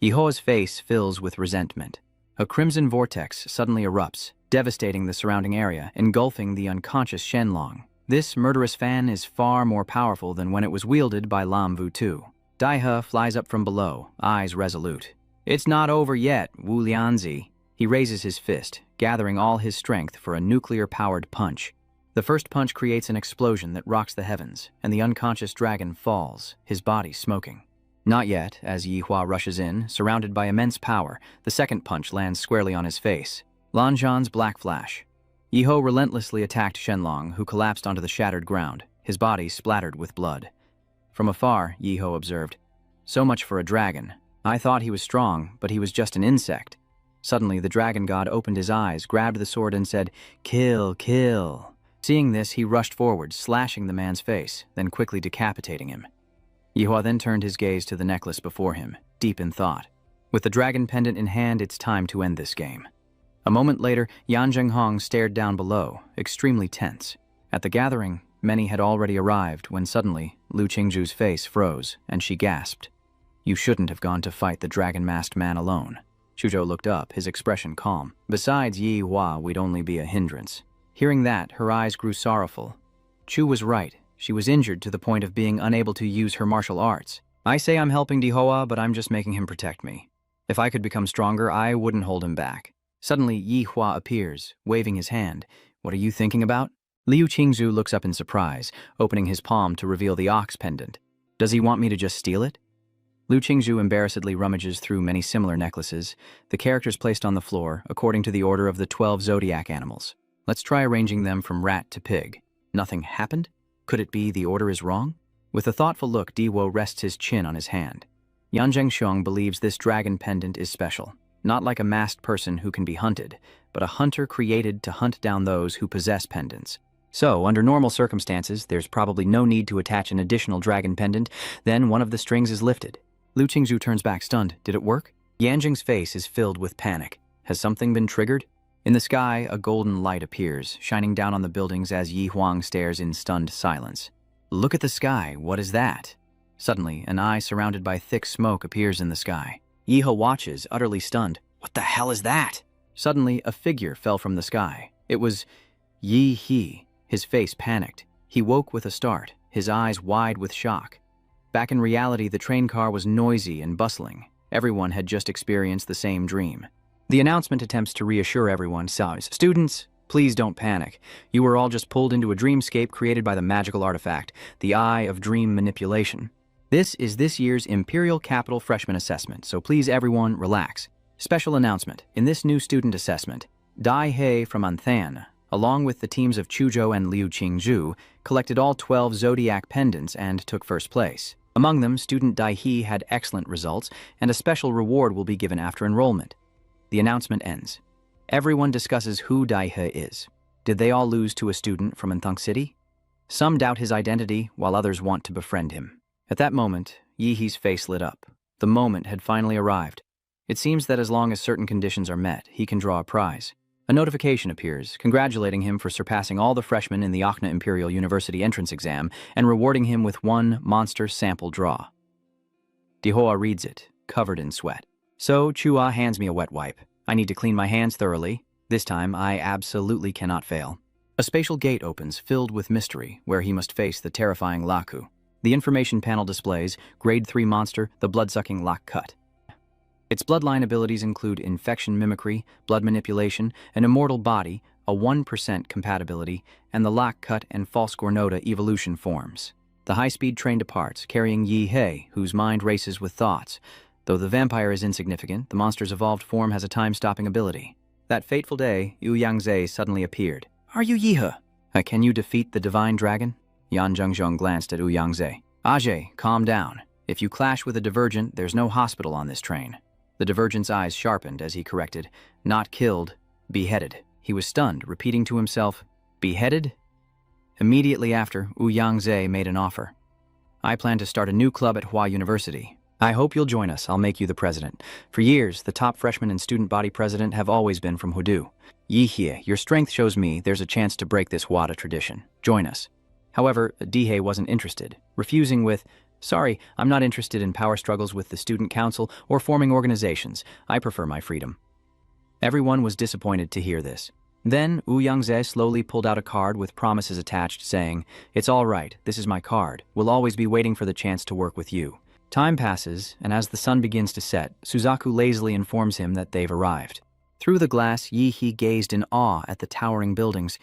Yihoa's face fills with resentment. A crimson vortex suddenly erupts, devastating the surrounding area, engulfing the unconscious Shenlong. This murderous fan is far more powerful than when it was wielded by Lam Vu Tu. Daihe flies up from below, eyes resolute. It's not over yet, Wu Lianzi. He raises his fist, gathering all his strength for a nuclear-powered punch. The first punch creates an explosion that rocks the heavens, and the unconscious dragon falls, his body smoking. Not yet, as Yihua rushes in, surrounded by immense power, the second punch lands squarely on his face. Lanzhan's black flash. Yiho relentlessly attacked Shenlong, who collapsed onto the shattered ground, his body splattered with blood. From afar, Yiho observed, "So much for a dragon. I thought he was strong, but he was just an insect." Suddenly, the dragon god opened his eyes, grabbed the sword, and said, "Kill, kill." Seeing this, he rushed forward, slashing the man's face, then quickly decapitating him. Yihua then turned his gaze to the necklace before him, deep in thought. With the dragon pendant in hand, it's time to end this game. A moment later, Yan Zhenghong stared down below, extremely tense. At the gathering, many had already arrived when suddenly, Lu Qingzhu's face froze, and she gasped. "You shouldn't have gone to fight the dragon-masked man alone." Chuzhou looked up, his expression calm. "Besides Yi Hua, we'd only be a hindrance." Hearing that, her eyes grew sorrowful. Chu was right. She was injured to the point of being unable to use her martial arts. "I say I'm helping Dihoa, but I'm just making him protect me. If I could become stronger, I wouldn't hold him back." Suddenly, Yi Hua appears, waving his hand. "What are you thinking about?" Liu Qingzhu looks up in surprise, opening his palm to reveal the ox pendant. "Does he want me to just steal it?" Liu Qingzhu embarrassedly rummages through many similar necklaces, the characters placed on the floor according to the order of the 12 zodiac animals. Let's try arranging them from rat to pig. Nothing happened? Could it be the order is wrong? With a thoughtful look, Diwo rests his chin on his hand. Yan Zhengxiong believes this dragon pendant is special, not like a masked person who can be hunted, but a hunter created to hunt down those who possess pendants. So, under normal circumstances, there's probably no need to attach an additional dragon pendant, then one of the strings is lifted. Liu Qingzhu turns back stunned. Did it work? Yanjing's face is filled with panic. Has something been triggered? In the sky, a golden light appears, shining down on the buildings as Yi Huang stares in stunned silence. "Look at the sky, what is that?" Suddenly, an eye surrounded by thick smoke appears in the sky. Yiho watches, utterly stunned. "What the hell is that?" Suddenly, a figure fell from the sky. It was Yi He. His face panicked. He woke with a start, his eyes wide with shock. Back in reality, the train car was noisy and bustling. Everyone had just experienced the same dream. The announcement attempts to reassure everyone, sighs, "Students, please don't panic. You were all just pulled into a dreamscape created by the magical artifact, the Eye of Dream Manipulation. This is this year's Imperial Capital Freshman Assessment, so please everyone, relax. Special announcement, in this new student assessment, Dai He from Anthan, along with the teams of Chuzhou and Liu Qingzhu, collected all 12 zodiac pendants and took first place. Among them, student Dai He had excellent results, and a special reward will be given after enrollment." The announcement ends. Everyone discusses who Dai He is. Did they all lose to a student from Anthunk City? Some doubt his identity, while others want to befriend him. At that moment, Yi He's face lit up. The moment had finally arrived. It seems that as long as certain conditions are met, he can draw a prize. A notification appears, congratulating him for surpassing all the freshmen in the Akna Imperial University entrance exam and rewarding him with one monster sample draw. Dihoa reads it, covered in sweat. So, Chua hands me a wet wipe. I need to clean my hands thoroughly. This time, I absolutely cannot fail. A spatial gate opens, filled with mystery, where he must face the terrifying Laku. The information panel displays, Grade 3 monster, the blood-sucking Lak Cut. Its bloodline abilities include infection mimicry, blood manipulation, an immortal body, a 1% compatibility, and the Lak Cut and False Gornoda evolution forms. The high-speed train departs, carrying Yi He, whose mind races with thoughts. Though the vampire is insignificant, the monster's evolved form has a time-stopping ability. That fateful day, Yu Yangzhe suddenly appeared. "Are you Yihe? Can you defeat the divine dragon?" Yan Zhengzhong glanced at Yu Yangzhe. "Ajay, calm down. If you clash with a divergent, there's no hospital on this train." The divergent's eyes sharpened as he corrected. "Not killed, beheaded." He was stunned, repeating to himself, "Beheaded?" Immediately after, Wu Yangze made an offer. I plan to start a new club at Hua University. I hope you'll join us. I'll make you the president. For years, the top freshman and student body president have always been from Hudu. Yihye, your strength shows me there's a chance to break this Wada tradition. Join us. However, Dihye wasn't interested, refusing with, "Sorry, I'm not interested in power struggles with the student council or forming organizations. I prefer my freedom." Everyone was disappointed to hear this. Then, Wu Yangze slowly pulled out a card with promises attached, saying, "It's all right, this is my card. We'll always be waiting for the chance to work with you." Time passes, and as the sun begins to set, Suzaku lazily informs him that they've arrived. Through the glass, Yi-He gazed in awe at the towering buildings.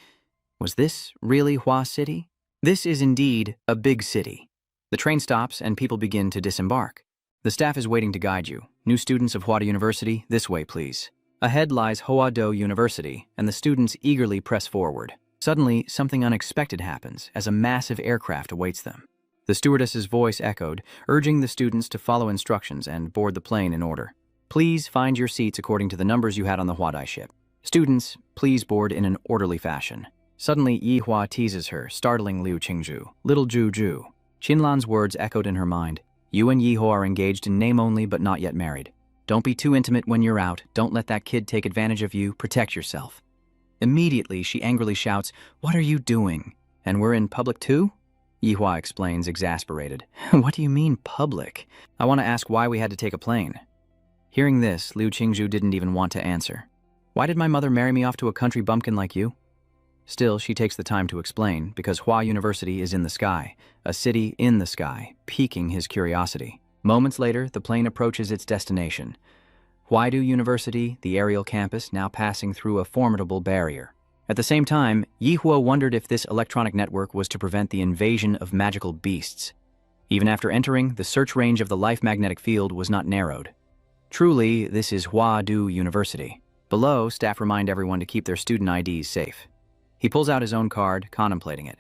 Was this really Hua City? This is indeed a big city. The train stops and people begin to disembark. The staff is waiting to guide you. New students of Hua University, this way please. Ahead lies Hua-Do University, and the students eagerly press forward. Suddenly, something unexpected happens as a massive aircraft awaits them. The stewardess's voice echoed, urging the students to follow instructions and board the plane in order. Please find your seats according to the numbers you had on the Huadai ship. Students, please board in an orderly fashion. Suddenly, Yi Hua teases her, startling Liu Qingzhu. Little Ju. Qinlan's words echoed in her mind. You and Yi Hua are engaged in name only but not yet married. Don't be too intimate when you're out. Don't let that kid take advantage of you. Protect yourself. Immediately, she angrily shouts, "What are you doing? And we're in public too?" Yihua explains, exasperated. "What do you mean, public? I want to ask why we had to take a plane." Hearing this, Liu Qingzhu didn't even want to answer. "Why did my mother marry me off to a country bumpkin like you?" Still, she takes the time to explain, because Hua University is in the sky, a city in the sky, piquing his curiosity. Moments later, the plane approaches its destination. Huaidu University, the aerial campus, now passing through a formidable barrier. At the same time, Yihua wondered if this electronic network was to prevent the invasion of magical beasts. Even after entering, the search range of the life magnetic field was not narrowed. Truly, this is Huaidu University. Below, staff remind everyone to keep their student IDs safe. He pulls out his own card, contemplating it.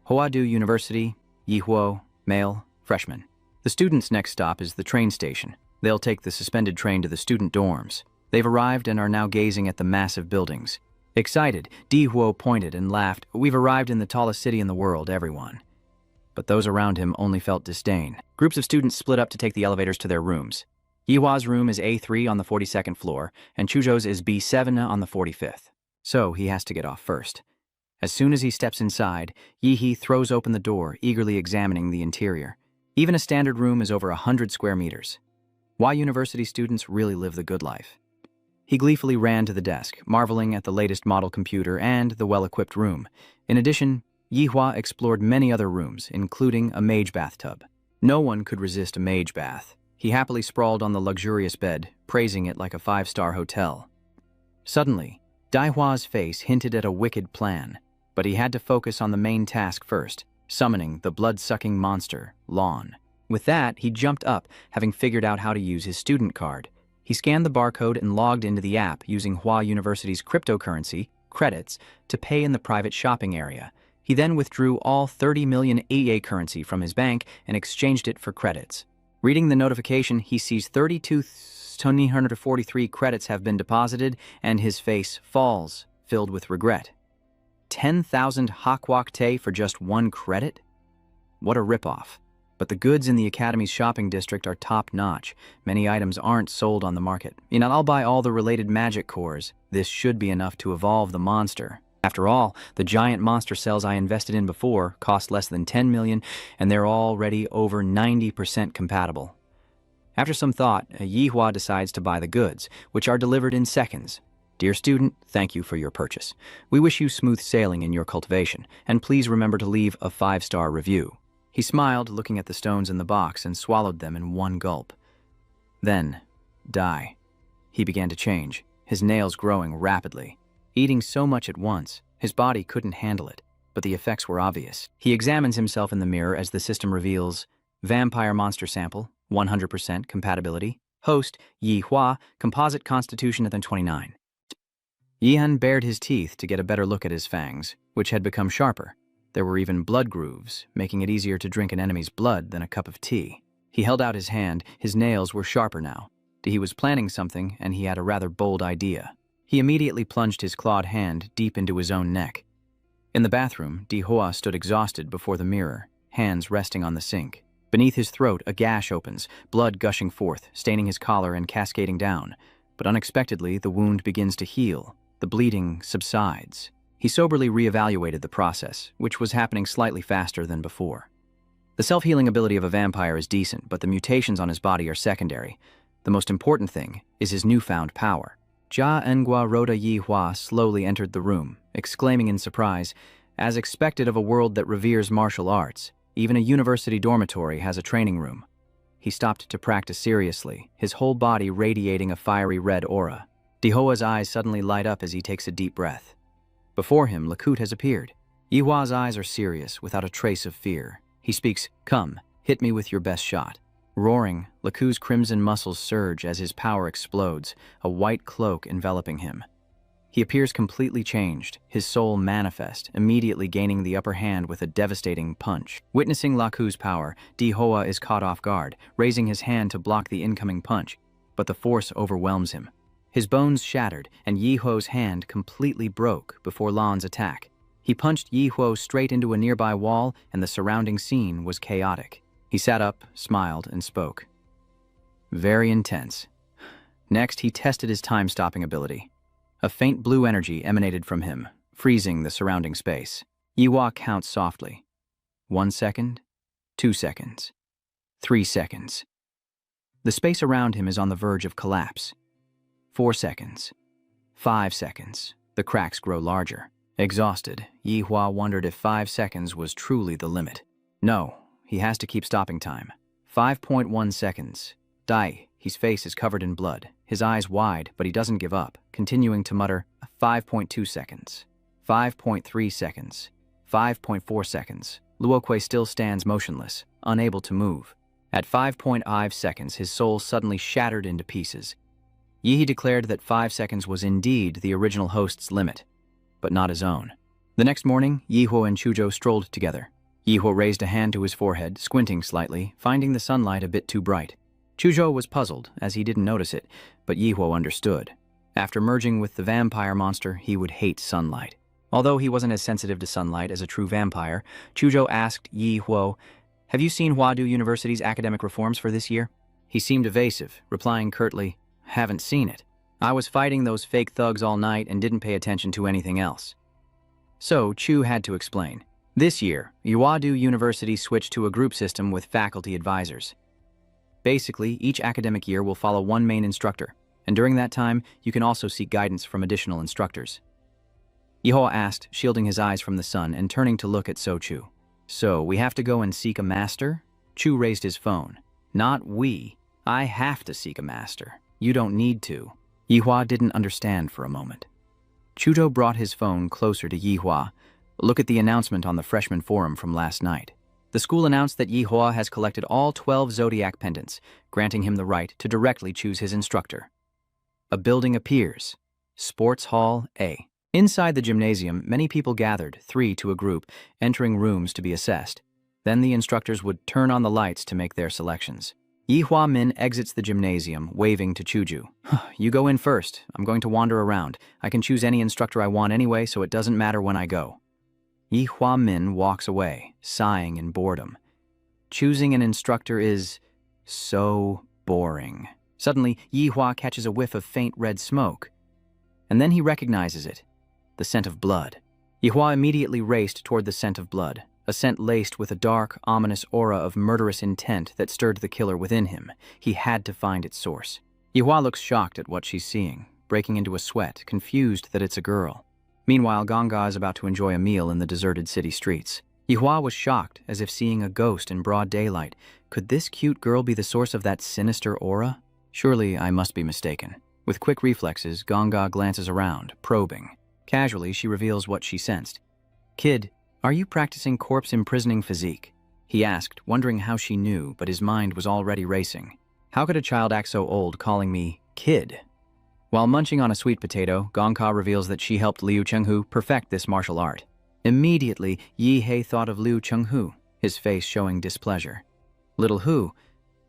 Huaidu University, Yihuo, male, freshman. The students' next stop is the train station. They'll take the suspended train to the student dorms. They've arrived and are now gazing at the massive buildings. Excited, Dihuo pointed and laughed. "We've arrived in the tallest city in the world, everyone." But those around him only felt disdain. Groups of students split up to take the elevators to their rooms. Yihua's room is A3 on the 42nd floor, and Chuzhou's is B7 on the 45th. So he has to get off first. As soon as he steps inside, Yi-He throws open the door, eagerly examining the interior. Even a standard room is over 100 square meters. Why university students really live the good life. He gleefully ran to the desk, marveling at the latest model computer and the well-equipped room. In addition, Yihua explored many other rooms, including a mage bathtub. No one could resist a mage bath. He happily sprawled on the luxurious bed, praising it like a 5-star hotel. Suddenly, Daihua's face hinted at a wicked plan, but he had to focus on the main task first, summoning the blood-sucking monster, Lon. With that, he jumped up, having figured out how to use his student card. He scanned the barcode and logged into the app using Hua University's cryptocurrency, credits, to pay in the private shopping area. He then withdrew all 30 million EA currency from his bank and exchanged it for credits. Reading the notification, he sees 32,943 credits have been deposited, and his face falls, filled with regret. 10,000 Hakwak Te for just one credit? What a ripoff. But the goods in the Academy's shopping district are top-notch. Many items aren't sold on the market. I'll buy all the related magic cores. This should be enough to evolve the monster. After all, the giant monster cells I invested in before cost less than 10 million, and they're already over 90% compatible. After some thought, Yihua decides to buy the goods, which are delivered in seconds. Dear student, thank you for your purchase. We wish you smooth sailing in your cultivation, and please remember to leave a 5-star review. He smiled, looking at the stones in the box, and swallowed them in one gulp. Then, die. He began to change, his nails growing rapidly. Eating so much at once, his body couldn't handle it, but the effects were obvious. He examines himself in the mirror as the system reveals vampire monster sample, 100% compatibility, host, Yi Hua, composite constitution at 29. Yihan bared his teeth to get a better look at his fangs, which had become sharper. There were even blood grooves, making it easier to drink an enemy's blood than a cup of tea. He held out his hand, his nails were sharper now. He was planning something, and he had a rather bold idea. He immediately plunged his clawed hand deep into his own neck. In the bathroom, Dihua stood exhausted before the mirror, hands resting on the sink. Beneath his throat, a gash opens, blood gushing forth, staining his collar and cascading down. But unexpectedly, the wound begins to heal. The bleeding subsides. He soberly reevaluated the process, which was happening slightly faster than before. The self-healing ability of a vampire is decent, but the mutations on his body are secondary. The most important thing is his newfound power. Jia Engua Rhoda Yi Hua slowly entered the room, exclaiming in surprise, as expected of a world that reveres martial arts, even a university dormitory has a training room. He stopped to practice seriously, his whole body radiating a fiery red aura. Dihua's eyes suddenly light up as he takes a deep breath. Before him, Lakut has appeared. Yihua's eyes are serious, without a trace of fear. He speaks, "Come, hit me with your best shot." Roaring, Lakut's crimson muscles surge as his power explodes, a white cloak enveloping him. He appears completely changed, his soul manifest, immediately gaining the upper hand with a devastating punch. Witnessing Lakut's power, Dihua is caught off guard, raising his hand to block the incoming punch, but the force overwhelms him. His bones shattered, and Yihuo's hand completely broke before Lan's attack. He punched Yihuo straight into a nearby wall, and the surrounding scene was chaotic. He sat up, smiled, and spoke. Very intense. Next, he tested his time-stopping ability. A faint blue energy emanated from him, freezing the surrounding space. Yihua counts softly. 1 second, 2 seconds, 3 seconds. The space around him is on the verge of collapse. 4 seconds, 5 seconds. The cracks grow larger. Exhausted, Yihua wondered if 5 seconds was truly the limit. No, he has to keep stopping time. 5.1 seconds. Die. His face is covered in blood, his eyes wide, but he doesn't give up, continuing to mutter, 5.2 seconds, 5.3 seconds, 5.4 seconds. Luokui still stands motionless, unable to move. At 5.5 seconds, his soul suddenly shattered into pieces. Yi declared that 5 seconds was indeed the original host's limit, but not his own. The next morning, Yihuo and Chujo strolled together. Yihuo raised a hand to his forehead, squinting slightly, finding the sunlight a bit too bright. Chujo was puzzled, as he didn't notice it, but Yihuo understood. After merging with the vampire monster, he would hate sunlight. Although he wasn't as sensitive to sunlight as a true vampire, Chujo asked Yihuo, "Have you seen Huadu University's academic reforms for this year?" He seemed evasive, replying curtly, "Haven't seen it. I was fighting those fake thugs all night and didn't pay attention to anything else." So Chu had to explain. This year, Huadu University switched to a group system with faculty advisors. Basically, each academic year will follow one main instructor, and during that time, you can also seek guidance from additional instructors. Yihua asked, shielding his eyes from the sun and turning to look at Chu. "So, we have to go and seek a master?" Chu raised his phone. "Not we. I have to seek a master. You don't need to." Yihua didn't understand for a moment. Chujo brought his phone closer to Yihua. "Look at the announcement on the freshman forum from last night. The school announced that Yihua has collected all 12 zodiac pendants, granting him the right to directly choose his instructor. A building appears. Sports Hall A. Inside the gymnasium, many people gathered, 3 to a group, entering rooms to be assessed. Then the instructors would turn on the lights to make their selections. Yihua Min exits the gymnasium, waving to Chuju. "You go in first. I'm going to wander around. I can choose any instructor I want anyway, so it doesn't matter when I go." Yihua Min walks away, sighing in boredom. Choosing an instructor is so boring. Suddenly, Yihua catches a whiff of faint red smoke. And then he recognizes it. The scent of blood. Yihua immediately raced toward the scent of blood, a scent laced with a dark, ominous aura of murderous intent that stirred the killer within him. He had to find its source. Yihua looks shocked at what she's seeing, breaking into a sweat, confused that it's a girl. Meanwhile, Ganga is about to enjoy a meal in the deserted city streets. Yihua was shocked, as if seeing a ghost in broad daylight. Could this cute girl be the source of that sinister aura? Surely I must be mistaken. With quick reflexes, Ganga glances around, probing. Casually, she reveals what she sensed. "Kid, are you practicing corpse-imprisoning physique?" he asked, wondering how she knew, but his mind was already racing. How could a child act so old, calling me kid? While munching on a sweet potato, Gongka reveals that she helped Liu Chenghu perfect this martial art. Immediately, Yi Hei thought of Liu Chenghu, his face showing displeasure. "Little Hu,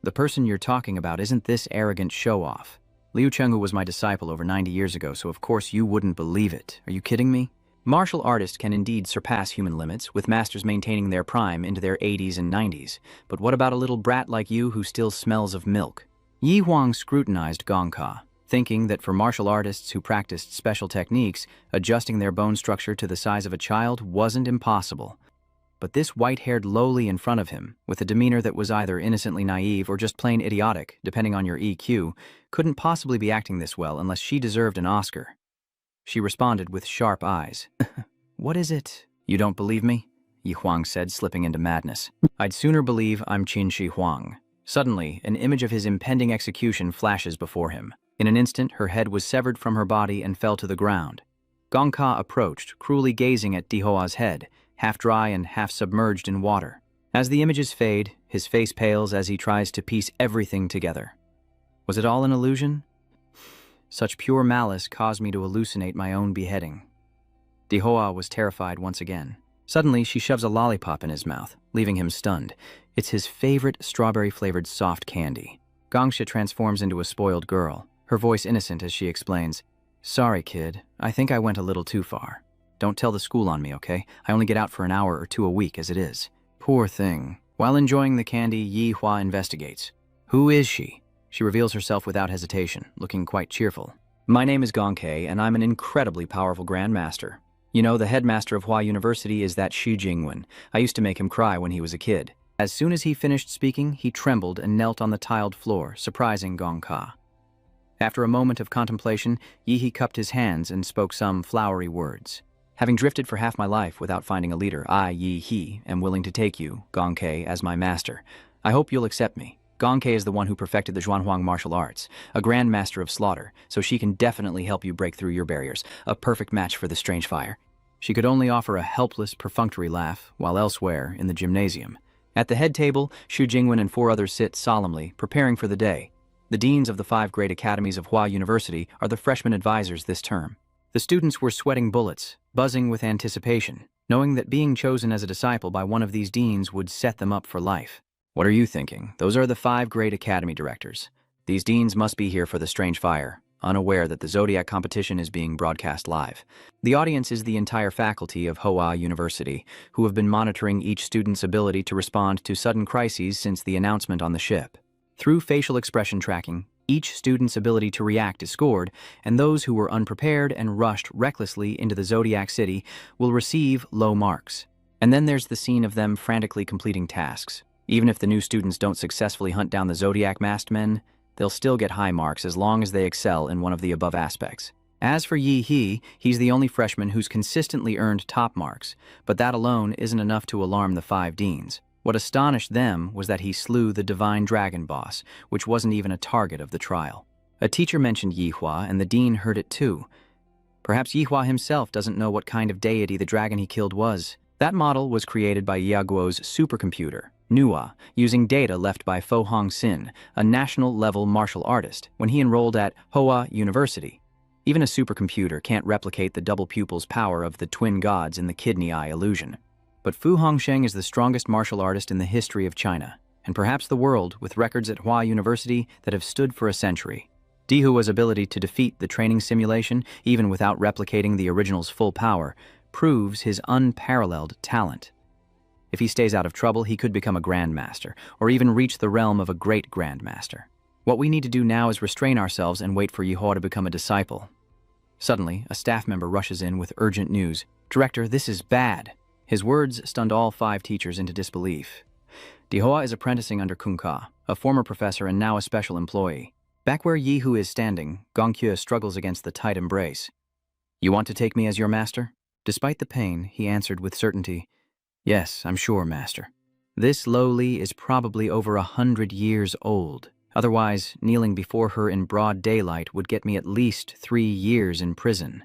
the person you're talking about isn't this arrogant show-off. Liu Chenghu was my disciple over 90 years ago, so of course you wouldn't believe it. Are you kidding me?" Martial artists can indeed surpass human limits, with masters maintaining their prime into their 80s and 90s. But what about a little brat like you who still smells of milk? Yi Huang scrutinized Gongka, thinking that for martial artists who practiced special techniques, adjusting their bone structure to the size of a child wasn't impossible. But this white-haired lowly in front of him, with a demeanor that was either innocently naive or just plain idiotic, depending on your EQ, couldn't possibly be acting this well unless she deserved an Oscar. She responded with sharp eyes. "What is it? You don't believe me?" Yi Huang said, slipping into madness. "I'd sooner believe I'm Qin Shi Huang." Suddenly, an image of his impending execution flashes before him. In an instant, her head was severed from her body and fell to the ground. Gongka approached, cruelly gazing at Dihoa's head, half dry and half submerged in water. As the images fade, his face pales as he tries to piece everything together. Was it all an illusion? Such pure malice caused me to hallucinate my own beheading. Dihoa was terrified once again. Suddenly, she shoves a lollipop in his mouth, leaving him stunned. It's his favorite strawberry-flavored soft candy. Gongsha transforms into a spoiled girl, her voice innocent as she explains, "Sorry, kid. I think I went a little too far. Don't tell the school on me, okay? I only get out for an hour or two a week as it is." Poor thing. While enjoying the candy, Yi Hua investigates. Who is she? She reveals herself without hesitation, looking quite cheerful. "My name is Gongke, and I'm an incredibly powerful grandmaster. You know, the headmaster of Hua University is that Shi Jingwen. I used to make him cry when he was a kid." As soon as he finished speaking, he trembled and knelt on the tiled floor, surprising Gongka. After a moment of contemplation, Yi cupped his hands and spoke some flowery words. "Having drifted for half my life without finding a leader, I, Yi, am willing to take you, Gongke, as my master. I hope you'll accept me. Gongke is the one who perfected the Zhuanhuang martial arts, a grandmaster of slaughter, so she can definitely help you break through your barriers, a perfect match for the strange fire." She could only offer a helpless, perfunctory laugh, while elsewhere, in the gymnasium. At the head table, Xu Jingwen and 4 others sit solemnly, preparing for the day. The deans of the 5 great academies of Hua University are the freshman advisors this term. The students were sweating bullets, buzzing with anticipation, knowing that being chosen as a disciple by one of these deans would set them up for life. What are you thinking? Those are the 5 great academy directors. These deans must be here for the strange fire, unaware that the Zodiac competition is being broadcast live. The audience is the entire faculty of Hua University, who have been monitoring each student's ability to respond to sudden crises since the announcement on the ship. Through facial expression tracking, each student's ability to react is scored, and those who were unprepared and rushed recklessly into the Zodiac City will receive low marks. And then there's the scene of them frantically completing tasks. Even if the new students don't successfully hunt down the Zodiac masked men, they'll still get high marks as long as they excel in one of the above aspects. As for Yi, he's the only freshman who's consistently earned top marks, but that alone isn't enough to alarm the 5 deans. What astonished them was that he slew the divine dragon boss, which wasn't even a target of the trial. A teacher mentioned Yi Hua, and the dean heard it too. Perhaps Yi Hua himself doesn't know what kind of deity the dragon he killed was. That model was created by Yaguo's supercomputer, Nua, using data left by Fo Hong Sin, a national-level martial artist, when he enrolled at Hua University. Even a supercomputer can't replicate the double pupil's power of the twin gods in the kidney eye illusion. But Fu Hongsheng is the strongest martial artist in the history of China, and perhaps the world, with records at Hua University that have stood for a century. Dihua's ability to defeat the training simulation, even without replicating the original's full power, proves his unparalleled talent. If he stays out of trouble, he could become a grandmaster, or even reach the realm of a great grandmaster. What we need to do now is restrain ourselves and wait for Yihua to become a disciple. Suddenly, a staff member rushes in with urgent news. "Director, this is bad." His words stunned all 5 teachers into disbelief. Dihua is apprenticing under Kung Ka, a former professor and now a special employee. Back where Yihu is standing, Gongque struggles against the tight embrace. "You want to take me as your master?" Despite the pain, he answered with certainty, "Yes, I'm sure, master." This lowly is probably over 100 years old. Otherwise, kneeling before her in broad daylight would get me at least 3 years in prison.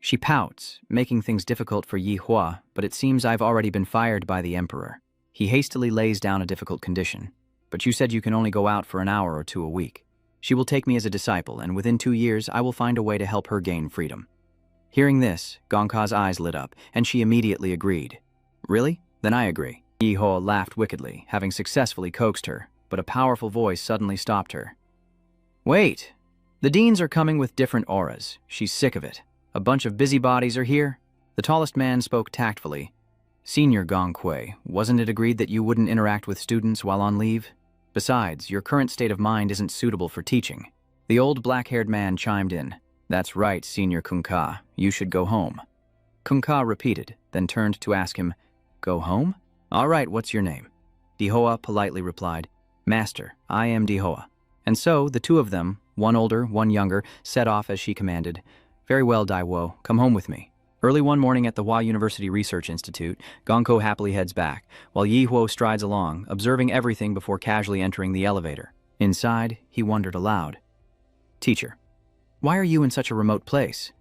She pouts, making things difficult for Yi Hua, but it seems I've already been fired by the emperor. He hastily lays down a difficult condition. "But you said you can only go out for an hour or 2 a week. She will take me as a disciple, and within 2 years I will find a way to help her gain freedom." Hearing this, Gongka's eyes lit up, and she immediately agreed. "Really? Then I agree." Yi Hua laughed wickedly, having successfully coaxed her, but a powerful voice suddenly stopped her. "Wait! The deans are coming with different auras. She's sick of it. A bunch of busybodies are here. The tallest man spoke tactfully. Senior Gongkui, wasn't it agreed that you wouldn't interact with students while on leave? Besides, your current state of mind isn't suitable for teaching. The old black-haired man chimed in. That's right, Senior Kunka. You should go home. Kunka repeated, then turned to ask him, Go home? All right, what's your name? Dihoa politely replied, Master, I am Dihoa. And so, the two of them, one older, one younger, set off as she commanded. Very well, Daiwo, come home with me. Early one morning at the Hua University Research Institute, Gongko happily heads back, while Yihuo strides along, observing everything before casually entering the elevator. Inside, he wondered aloud. Teacher, why are you in such a remote place?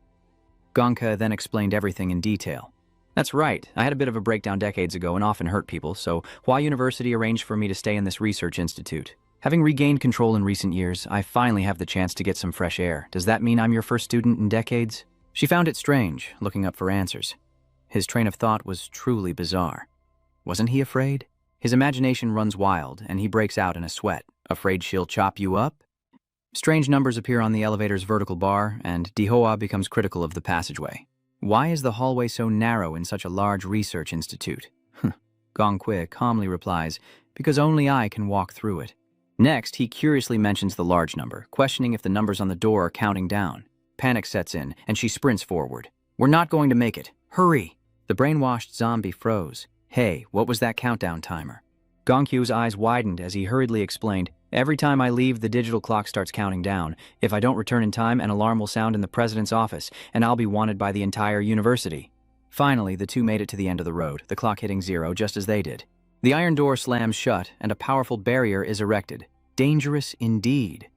Gongka then explained everything in detail. That's right, I had a bit of a breakdown decades ago and often hurt people, so Hua University arranged for me to stay in this research institute. Having regained control in recent years, I finally have the chance to get some fresh air. Does that mean I'm your first student in decades? She found it strange, looking up for answers. His train of thought was truly bizarre. Wasn't he afraid? His imagination runs wild, and he breaks out in a sweat. Afraid she'll chop you up? Strange numbers appear on the elevator's vertical bar, and Dihoa becomes critical of the passageway. Why is the hallway so narrow in such a large research institute? Gongkui calmly replies, because only I can walk through it. Next, he curiously mentions the large number, questioning if the numbers on the door are counting down. Panic sets in, and she sprints forward. We're not going to make it. Hurry! The brainwashed zombie froze. Hey, what was that countdown timer? Gongkyu's eyes widened as he hurriedly explained, Every time I leave, the digital clock starts counting down. If I don't return in time, an alarm will sound in the president's office, and I'll be wanted by the entire university. Finally, the two made it to the end of the road, the clock hitting 0 just as they did. The iron door slams shut, and a powerful barrier is erected. Dangerous indeed.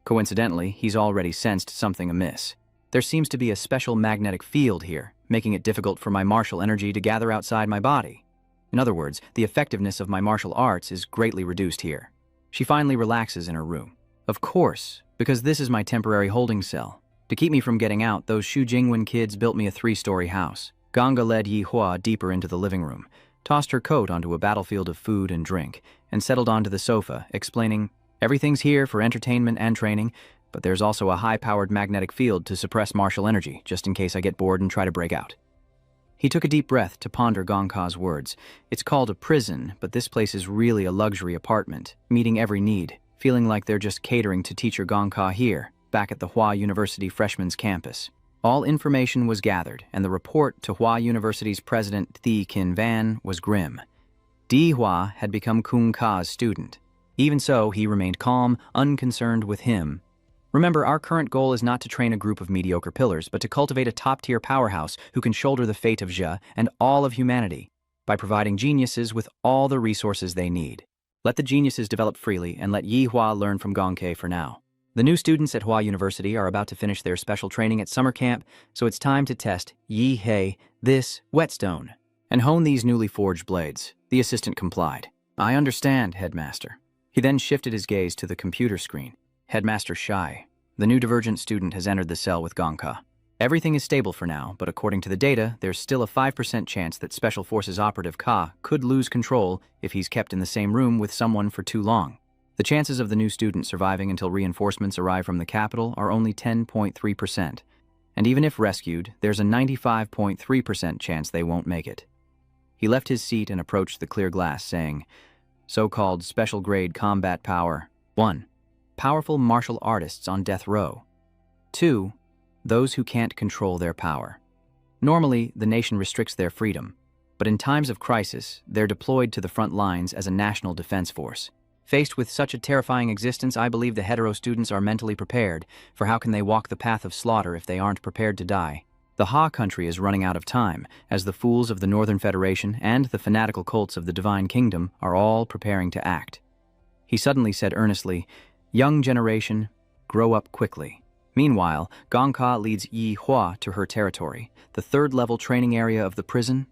Coincidentally, he's already sensed something amiss. There seems to be a special magnetic field here, making it difficult for my martial energy to gather outside my body. In other words, the effectiveness of my martial arts is greatly reduced here. She finally relaxes in her room. Of course, because this is my temporary holding cell. To keep me from getting out, those Shu Jingwen kids built me a 3-story house. Ganga led Yi Hua deeper into the living room, tossed her coat onto a battlefield of food and drink, and settled onto the sofa, explaining, Everything's here for entertainment and training, but there's also a high-powered magnetic field to suppress martial energy, just in case I get bored and try to break out. He took a deep breath to ponder Gongka's words. It's called a prison, but this place is really a luxury apartment, meeting every need, feeling like they're just catering to teacher Gongka here, back at the Hua University freshman's campus. All information was gathered, and the report to Hua University's president Thi Kin Van was grim. Di Hua had become Kung Ka's student. Even so, he remained calm, unconcerned with him. Remember, our current goal is not to train a group of mediocre pillars, but to cultivate a top-tier powerhouse who can shoulder the fate of Jia and all of humanity by providing geniuses with all the resources they need. Let the geniuses develop freely and let Yi Hua learn from Gongke for now. The new students at Hua University are about to finish their special training at summer camp, so it's time to test Yi Hei, this whetstone, and hone these newly forged blades. The assistant complied. I understand, Headmaster. He then shifted his gaze to the computer screen. Headmaster Shai, the new divergent student has entered the cell with Gongka. Everything is stable for now, but according to the data, there's still a 5% chance that Special Forces operative Ka could lose control if he's kept in the same room with someone for too long. The chances of the new student surviving until reinforcements arrive from the capital are only 10.3%. And even if rescued, there's a 95.3% chance they won't make it. He left his seat and approached the clear glass, saying, So-called special grade combat power. 1. Powerful martial artists on death row. 2. Those who can't control their power. Normally, the nation restricts their freedom, but in times of crisis, they're deployed to the front lines as a national defense force. Faced with such a terrifying existence, I believe the hetero students are mentally prepared, for how can they walk the path of slaughter if they aren't prepared to die? The Ha country is running out of time, as the fools of the Northern Federation and the fanatical cults of the Divine Kingdom are all preparing to act. He suddenly said earnestly, Young generation, grow up quickly. Meanwhile, Gongka leads Yi Hua to her territory, the third-level training area of the prison.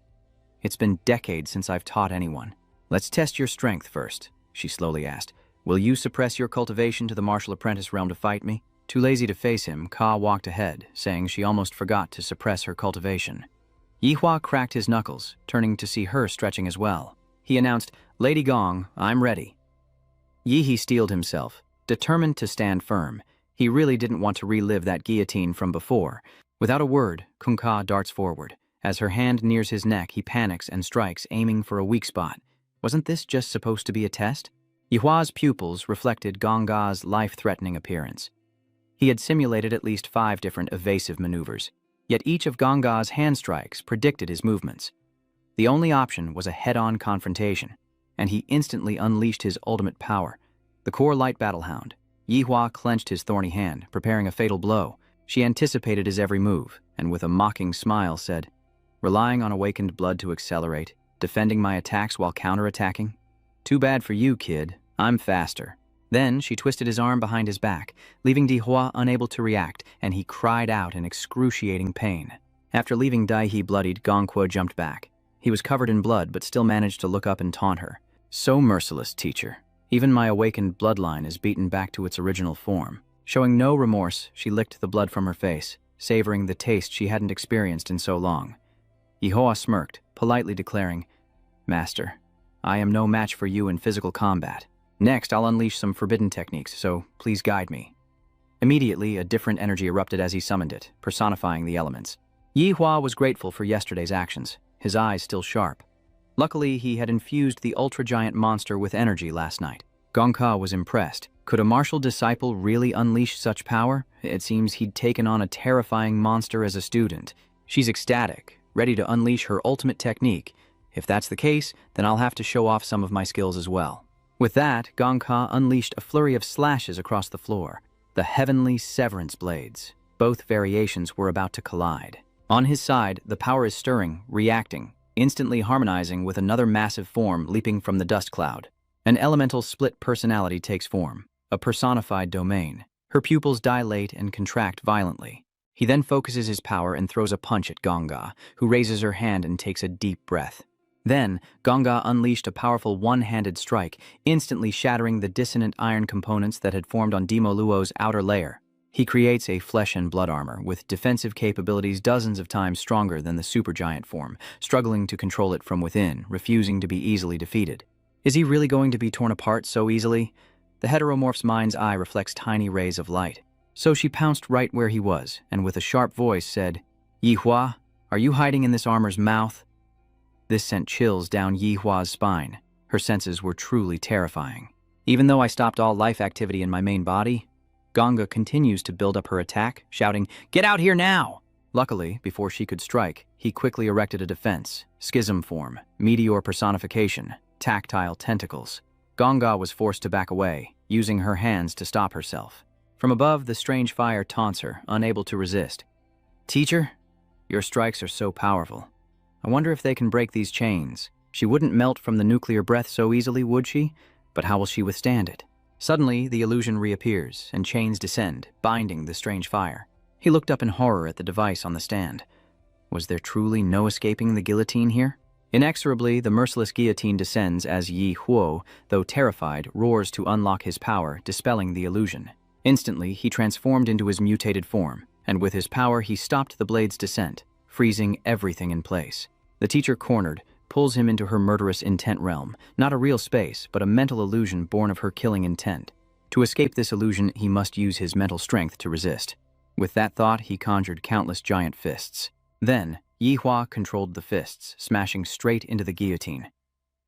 It's been decades since I've taught anyone. Let's test your strength first, she slowly asked. Will you suppress your cultivation to the martial apprentice realm to fight me? Too lazy to face him, Ka walked ahead, saying she almost forgot to suppress her cultivation. Yi Hua cracked his knuckles, turning to see her stretching as well. He announced, Lady Gong, I'm ready. Yi He steeled himself. Determined to stand firm, he really didn't want to relive that guillotine from before. Without a word, Kung Ka darts forward, As her hand nears his neck, he panics and strikes, aiming for a weak spot. Wasn't this just supposed to be a test? Yihua's pupils reflected Gonga's life-threatening appearance. He had simulated at least 5 different evasive maneuvers, yet each of Gonga's hand strikes predicted his movements. The only option was a head-on confrontation, and he instantly unleashed his ultimate power, the core light battlehound. Yihua clenched his thorny hand, preparing a fatal blow. She anticipated his every move, and with a mocking smile said, "Relying on awakened blood to accelerate, defending my attacks while counterattacking? Too bad for you, kid. I'm faster." Then she twisted his arm behind his back, leaving Yihua unable to react, and he cried out in excruciating pain. After leaving Daihe bloodied, Gongquo jumped back. He was covered in blood, but still managed to look up and taunt her. "So merciless, teacher. Even my awakened bloodline is beaten back to its original form." Showing no remorse, she licked the blood from her face, savoring the taste she hadn't experienced in so long. Yihua smirked, politely declaring, "Master, I am no match for you in physical combat. Next, I'll unleash some forbidden techniques, so please guide me." Immediately, a different energy erupted as he summoned it, personifying the elements. Yihua was grateful for yesterday's actions, his eyes still sharp. Luckily, he had infused the ultra-giant monster with energy last night. Gongka was impressed. Could a martial disciple really unleash such power? It seems he'd taken on a terrifying monster as a student. She's ecstatic, ready to unleash her ultimate technique. If that's the case, then I'll have to show off some of my skills as well. With that, Gongka unleashed a flurry of slashes across the floor, the heavenly severance blades. Both variations were about to collide. On his side, the power is stirring, reacting, instantly harmonizing with another massive form leaping from the dust cloud. An elemental split personality takes form, a personified domain. Her pupils dilate and contract violently. He then focuses his power and throws a punch at Gonga, who raises her hand and takes a deep breath. Then, Gonga unleashed a powerful one-handed strike, instantly shattering the dissonant iron components that had formed on Demo Luo's outer layer. He creates a flesh and blood armor with defensive capabilities dozens of times stronger than the supergiant form, struggling to control it from within, refusing to be easily defeated. Is he really going to be torn apart so easily? The heteromorph's mind's eye reflects tiny rays of light. So she pounced right where he was, and with a sharp voice said, "Yihua, are you hiding in this armor's mouth?" This sent chills down Yihua's spine. Her senses were truly terrifying. Even though I stopped all life activity in my main body, Gonga continues to build up her attack, shouting, "Get out here now!" Luckily, before she could strike, he quickly erected a defense, schism form, meteor personification, tactile tentacles. Gonga was forced to back away, using her hands to stop herself. From above, the strange fire taunts her, unable to resist. "Teacher, your strikes are so powerful. I wonder if they can break these chains. She wouldn't melt from the nuclear breath so easily, would she? But how will she withstand it?" Suddenly, the illusion reappears, and chains descend, binding the strange fire. He looked up in horror at the device on the stand. Was there truly no escaping the guillotine here? Inexorably, the merciless guillotine descends as Yi Huo, though terrified, roars to unlock his power, dispelling the illusion. Instantly, he transformed into his mutated form, and with his power he stopped the blade's descent, freezing everything in place. The teacher, cornered, pulls him into her murderous intent realm, not a real space, but a mental illusion born of her killing intent. To escape this illusion, he must use his mental strength to resist. With that thought, he conjured countless giant fists. Then, Yihua controlled the fists, smashing straight into the guillotine.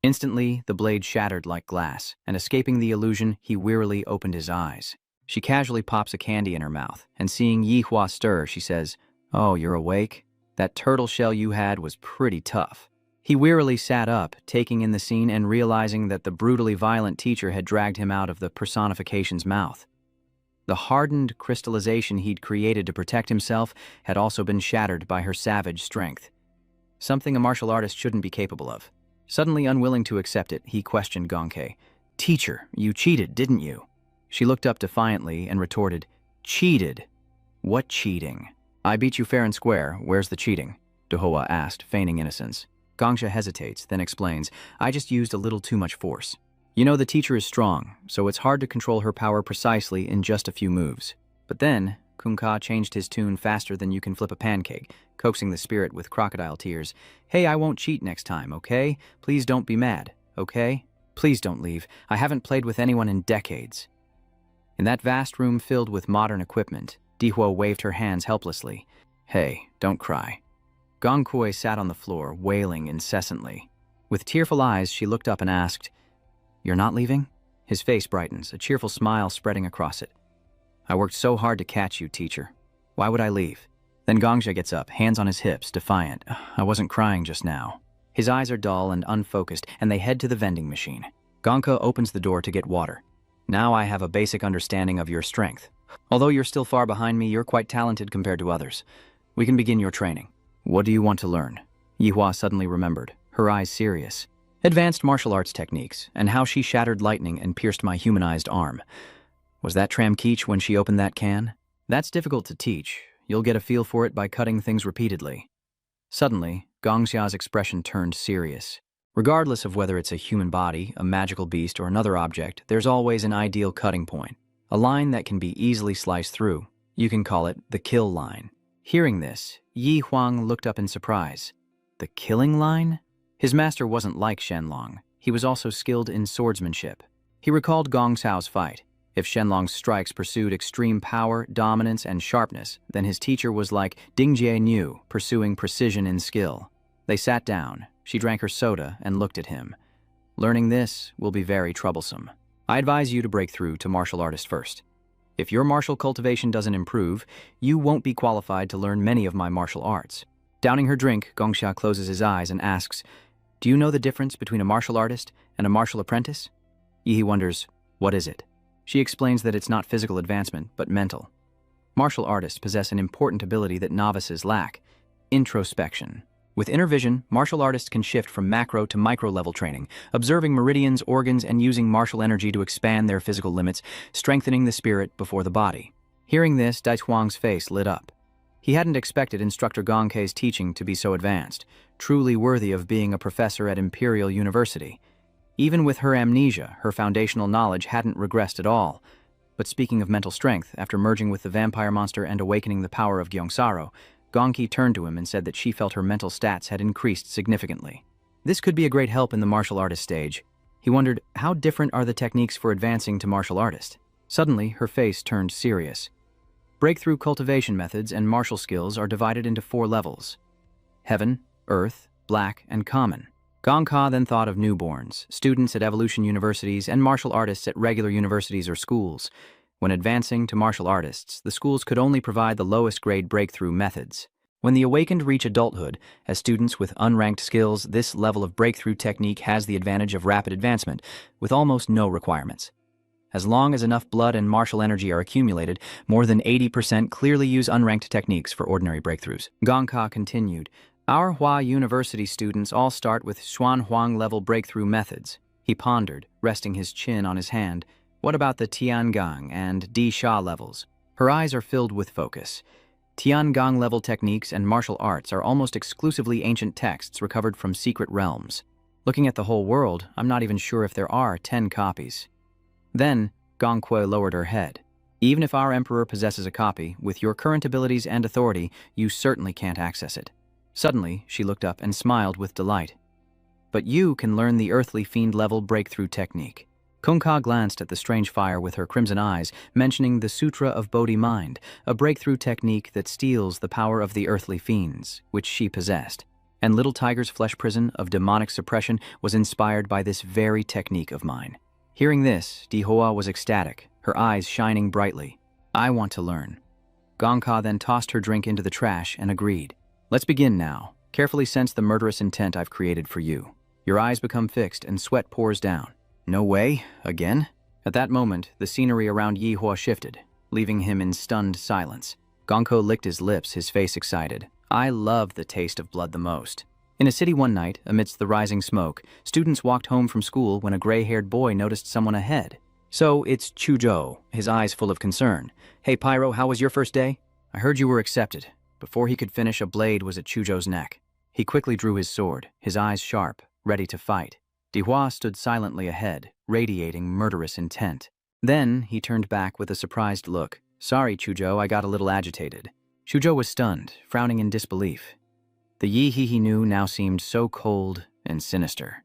Instantly, the blade shattered like glass, and escaping the illusion, he wearily opened his eyes. She casually pops a candy in her mouth, and seeing Yihua stir, she says, "Oh, you're awake? That turtle shell you had was pretty tough." He wearily sat up, taking in the scene and realizing that the brutally violent teacher had dragged him out of the personification's mouth. The hardened crystallization he'd created to protect himself had also been shattered by her savage strength. Something a martial artist shouldn't be capable of. Suddenly unwilling to accept it, he questioned Gonke. "Teacher, you cheated, didn't you?" She looked up defiantly and retorted, "Cheated? What cheating?" "I beat you fair and square. Where's the cheating?" Dehoa asked, feigning innocence. Gongsha hesitates, then explains, "I just used a little too much force. You know, the teacher is strong, so it's hard to control her power precisely in just a few moves." But then, Kunka changed his tune faster than you can flip a pancake, coaxing the spirit with crocodile tears. "Hey, I won't cheat next time, okay? Please don't be mad, okay? Please don't leave. I haven't played with anyone in decades." In that vast room filled with modern equipment, Dihuo waved her hands helplessly. "Hey, don't cry. Gongkui sat on the floor, wailing incessantly. With tearful eyes, she looked up and asked, "You're not leaving?" His face brightens, a cheerful smile spreading across it. "I worked so hard to catch you, teacher. Why would I leave?" Then Gongxia gets up, hands on his hips, defiant. "I wasn't crying just now." His eyes are dull and unfocused, and they head to the vending machine. Gongka opens the door to get water. "Now I have a basic understanding of your strength. Although you're still far behind me, you're quite talented compared to others. We can begin your training. What do you want to learn?" Yihua suddenly remembered, her eyes serious. "Advanced martial arts techniques, and how she shattered lightning and pierced my humanized arm. Was that Tramkeech when she opened that can? That's difficult to teach. You'll get a feel for it by cutting things repeatedly." Suddenly, Gongxia's expression turned serious. Regardless of whether it's a human body, a magical beast, or another object, there's always an ideal cutting point. A line that can be easily sliced through. You can call it the kill line. Hearing this, Yi Huang looked up in surprise. The killing line? His master wasn't like Shenlong. He was also skilled in swordsmanship. He recalled Gong Xiao's fight. If Shenlong's strikes pursued extreme power, dominance, and sharpness, then his teacher was like Dingjie Niu, pursuing precision and skill. They sat down. She drank her soda and looked at him. "Learning this will be very troublesome. I advise you to break through to martial artist first. If your martial cultivation doesn't improve, you won't be qualified to learn many of my martial arts." Downing her drink, Gongxia closes his eyes and asks, "Do you know the difference between a martial artist and a martial apprentice?" Yi wonders, "What is it?" She explains that it's not physical advancement, but mental. Martial artists possess an important ability that novices lack: introspection. With inner vision, martial artists can shift from macro to micro-level training, observing meridians, organs, and using martial energy to expand their physical limits, strengthening the spirit before the body. Hearing this, Dai Huang's face lit up. He hadn't expected Instructor Gongkei's teaching to be so advanced, truly worthy of being a professor at Imperial University. Even with her amnesia, her foundational knowledge hadn't regressed at all. But speaking of mental strength, after merging with the vampire monster and awakening the power of Gyeongsaro, Gongki turned to him and said that she felt her mental stats had increased significantly. This could be a great help in the martial artist stage. He wondered, how different are the techniques for advancing to martial artist? Suddenly, her face turned serious. Breakthrough cultivation methods and martial skills are divided into 4 levels: Heaven, Earth, Black, and Common. Gongka then thought of newborns, students at evolution universities, and martial artists at regular universities or schools. When advancing to martial artists, the schools could only provide the lowest grade breakthrough methods. When the awakened reach adulthood, as students with unranked skills, this level of breakthrough technique has the advantage of rapid advancement, with almost no requirements. As long as enough blood and martial energy are accumulated, more than 80% clearly use unranked techniques for ordinary breakthroughs. Gongka continued, "Our Hua University students all start with Xuanhuang-level breakthrough methods." He pondered, resting his chin on his hand. "What about the Tiangang and Di Sha levels?" Her eyes are filled with focus. Tiangang-level techniques and martial arts are almost exclusively ancient texts recovered from secret realms. Looking at the whole world, I'm not even sure if there are 10 copies. Then, Gongkui lowered her head. "Even if our emperor possesses a copy, with your current abilities and authority, you certainly can't access it." Suddenly, she looked up and smiled with delight. "But you can learn the earthly fiend-level breakthrough technique." Kongka glanced at the strange fire with her crimson eyes, mentioning the Sutra of Bodhi Mind, a breakthrough technique that steals the power of the earthly fiends, which she possessed. And Little Tiger's flesh prison of demonic suppression was inspired by this very technique of mine. Hearing this, Dihua was ecstatic, her eyes shining brightly. "I want to learn." Gongka then tossed her drink into the trash and agreed. "Let's begin now. Carefully sense the murderous intent I've created for you." Your eyes become fixed and sweat pours down. "No way, again?" At that moment, the scenery around Yihua shifted, leaving him in stunned silence. Gongko licked his lips, his face excited. "I love the taste of blood the most." In a city one night, amidst the rising smoke, students walked home from school when a gray-haired boy noticed someone ahead. "So it's Chuzhou," his eyes full of concern. "Hey Pyro, how was your first day? I heard you were accepted." Before he could finish, a blade was at Chuzhou's neck. He quickly drew his sword, his eyes sharp, ready to fight. Dihua stood silently ahead, radiating murderous intent. Then he turned back with a surprised look. "Sorry, Chuzhou, I got a little agitated." Chuzhou was stunned, frowning in disbelief. The Yi he knew now seemed so cold and sinister.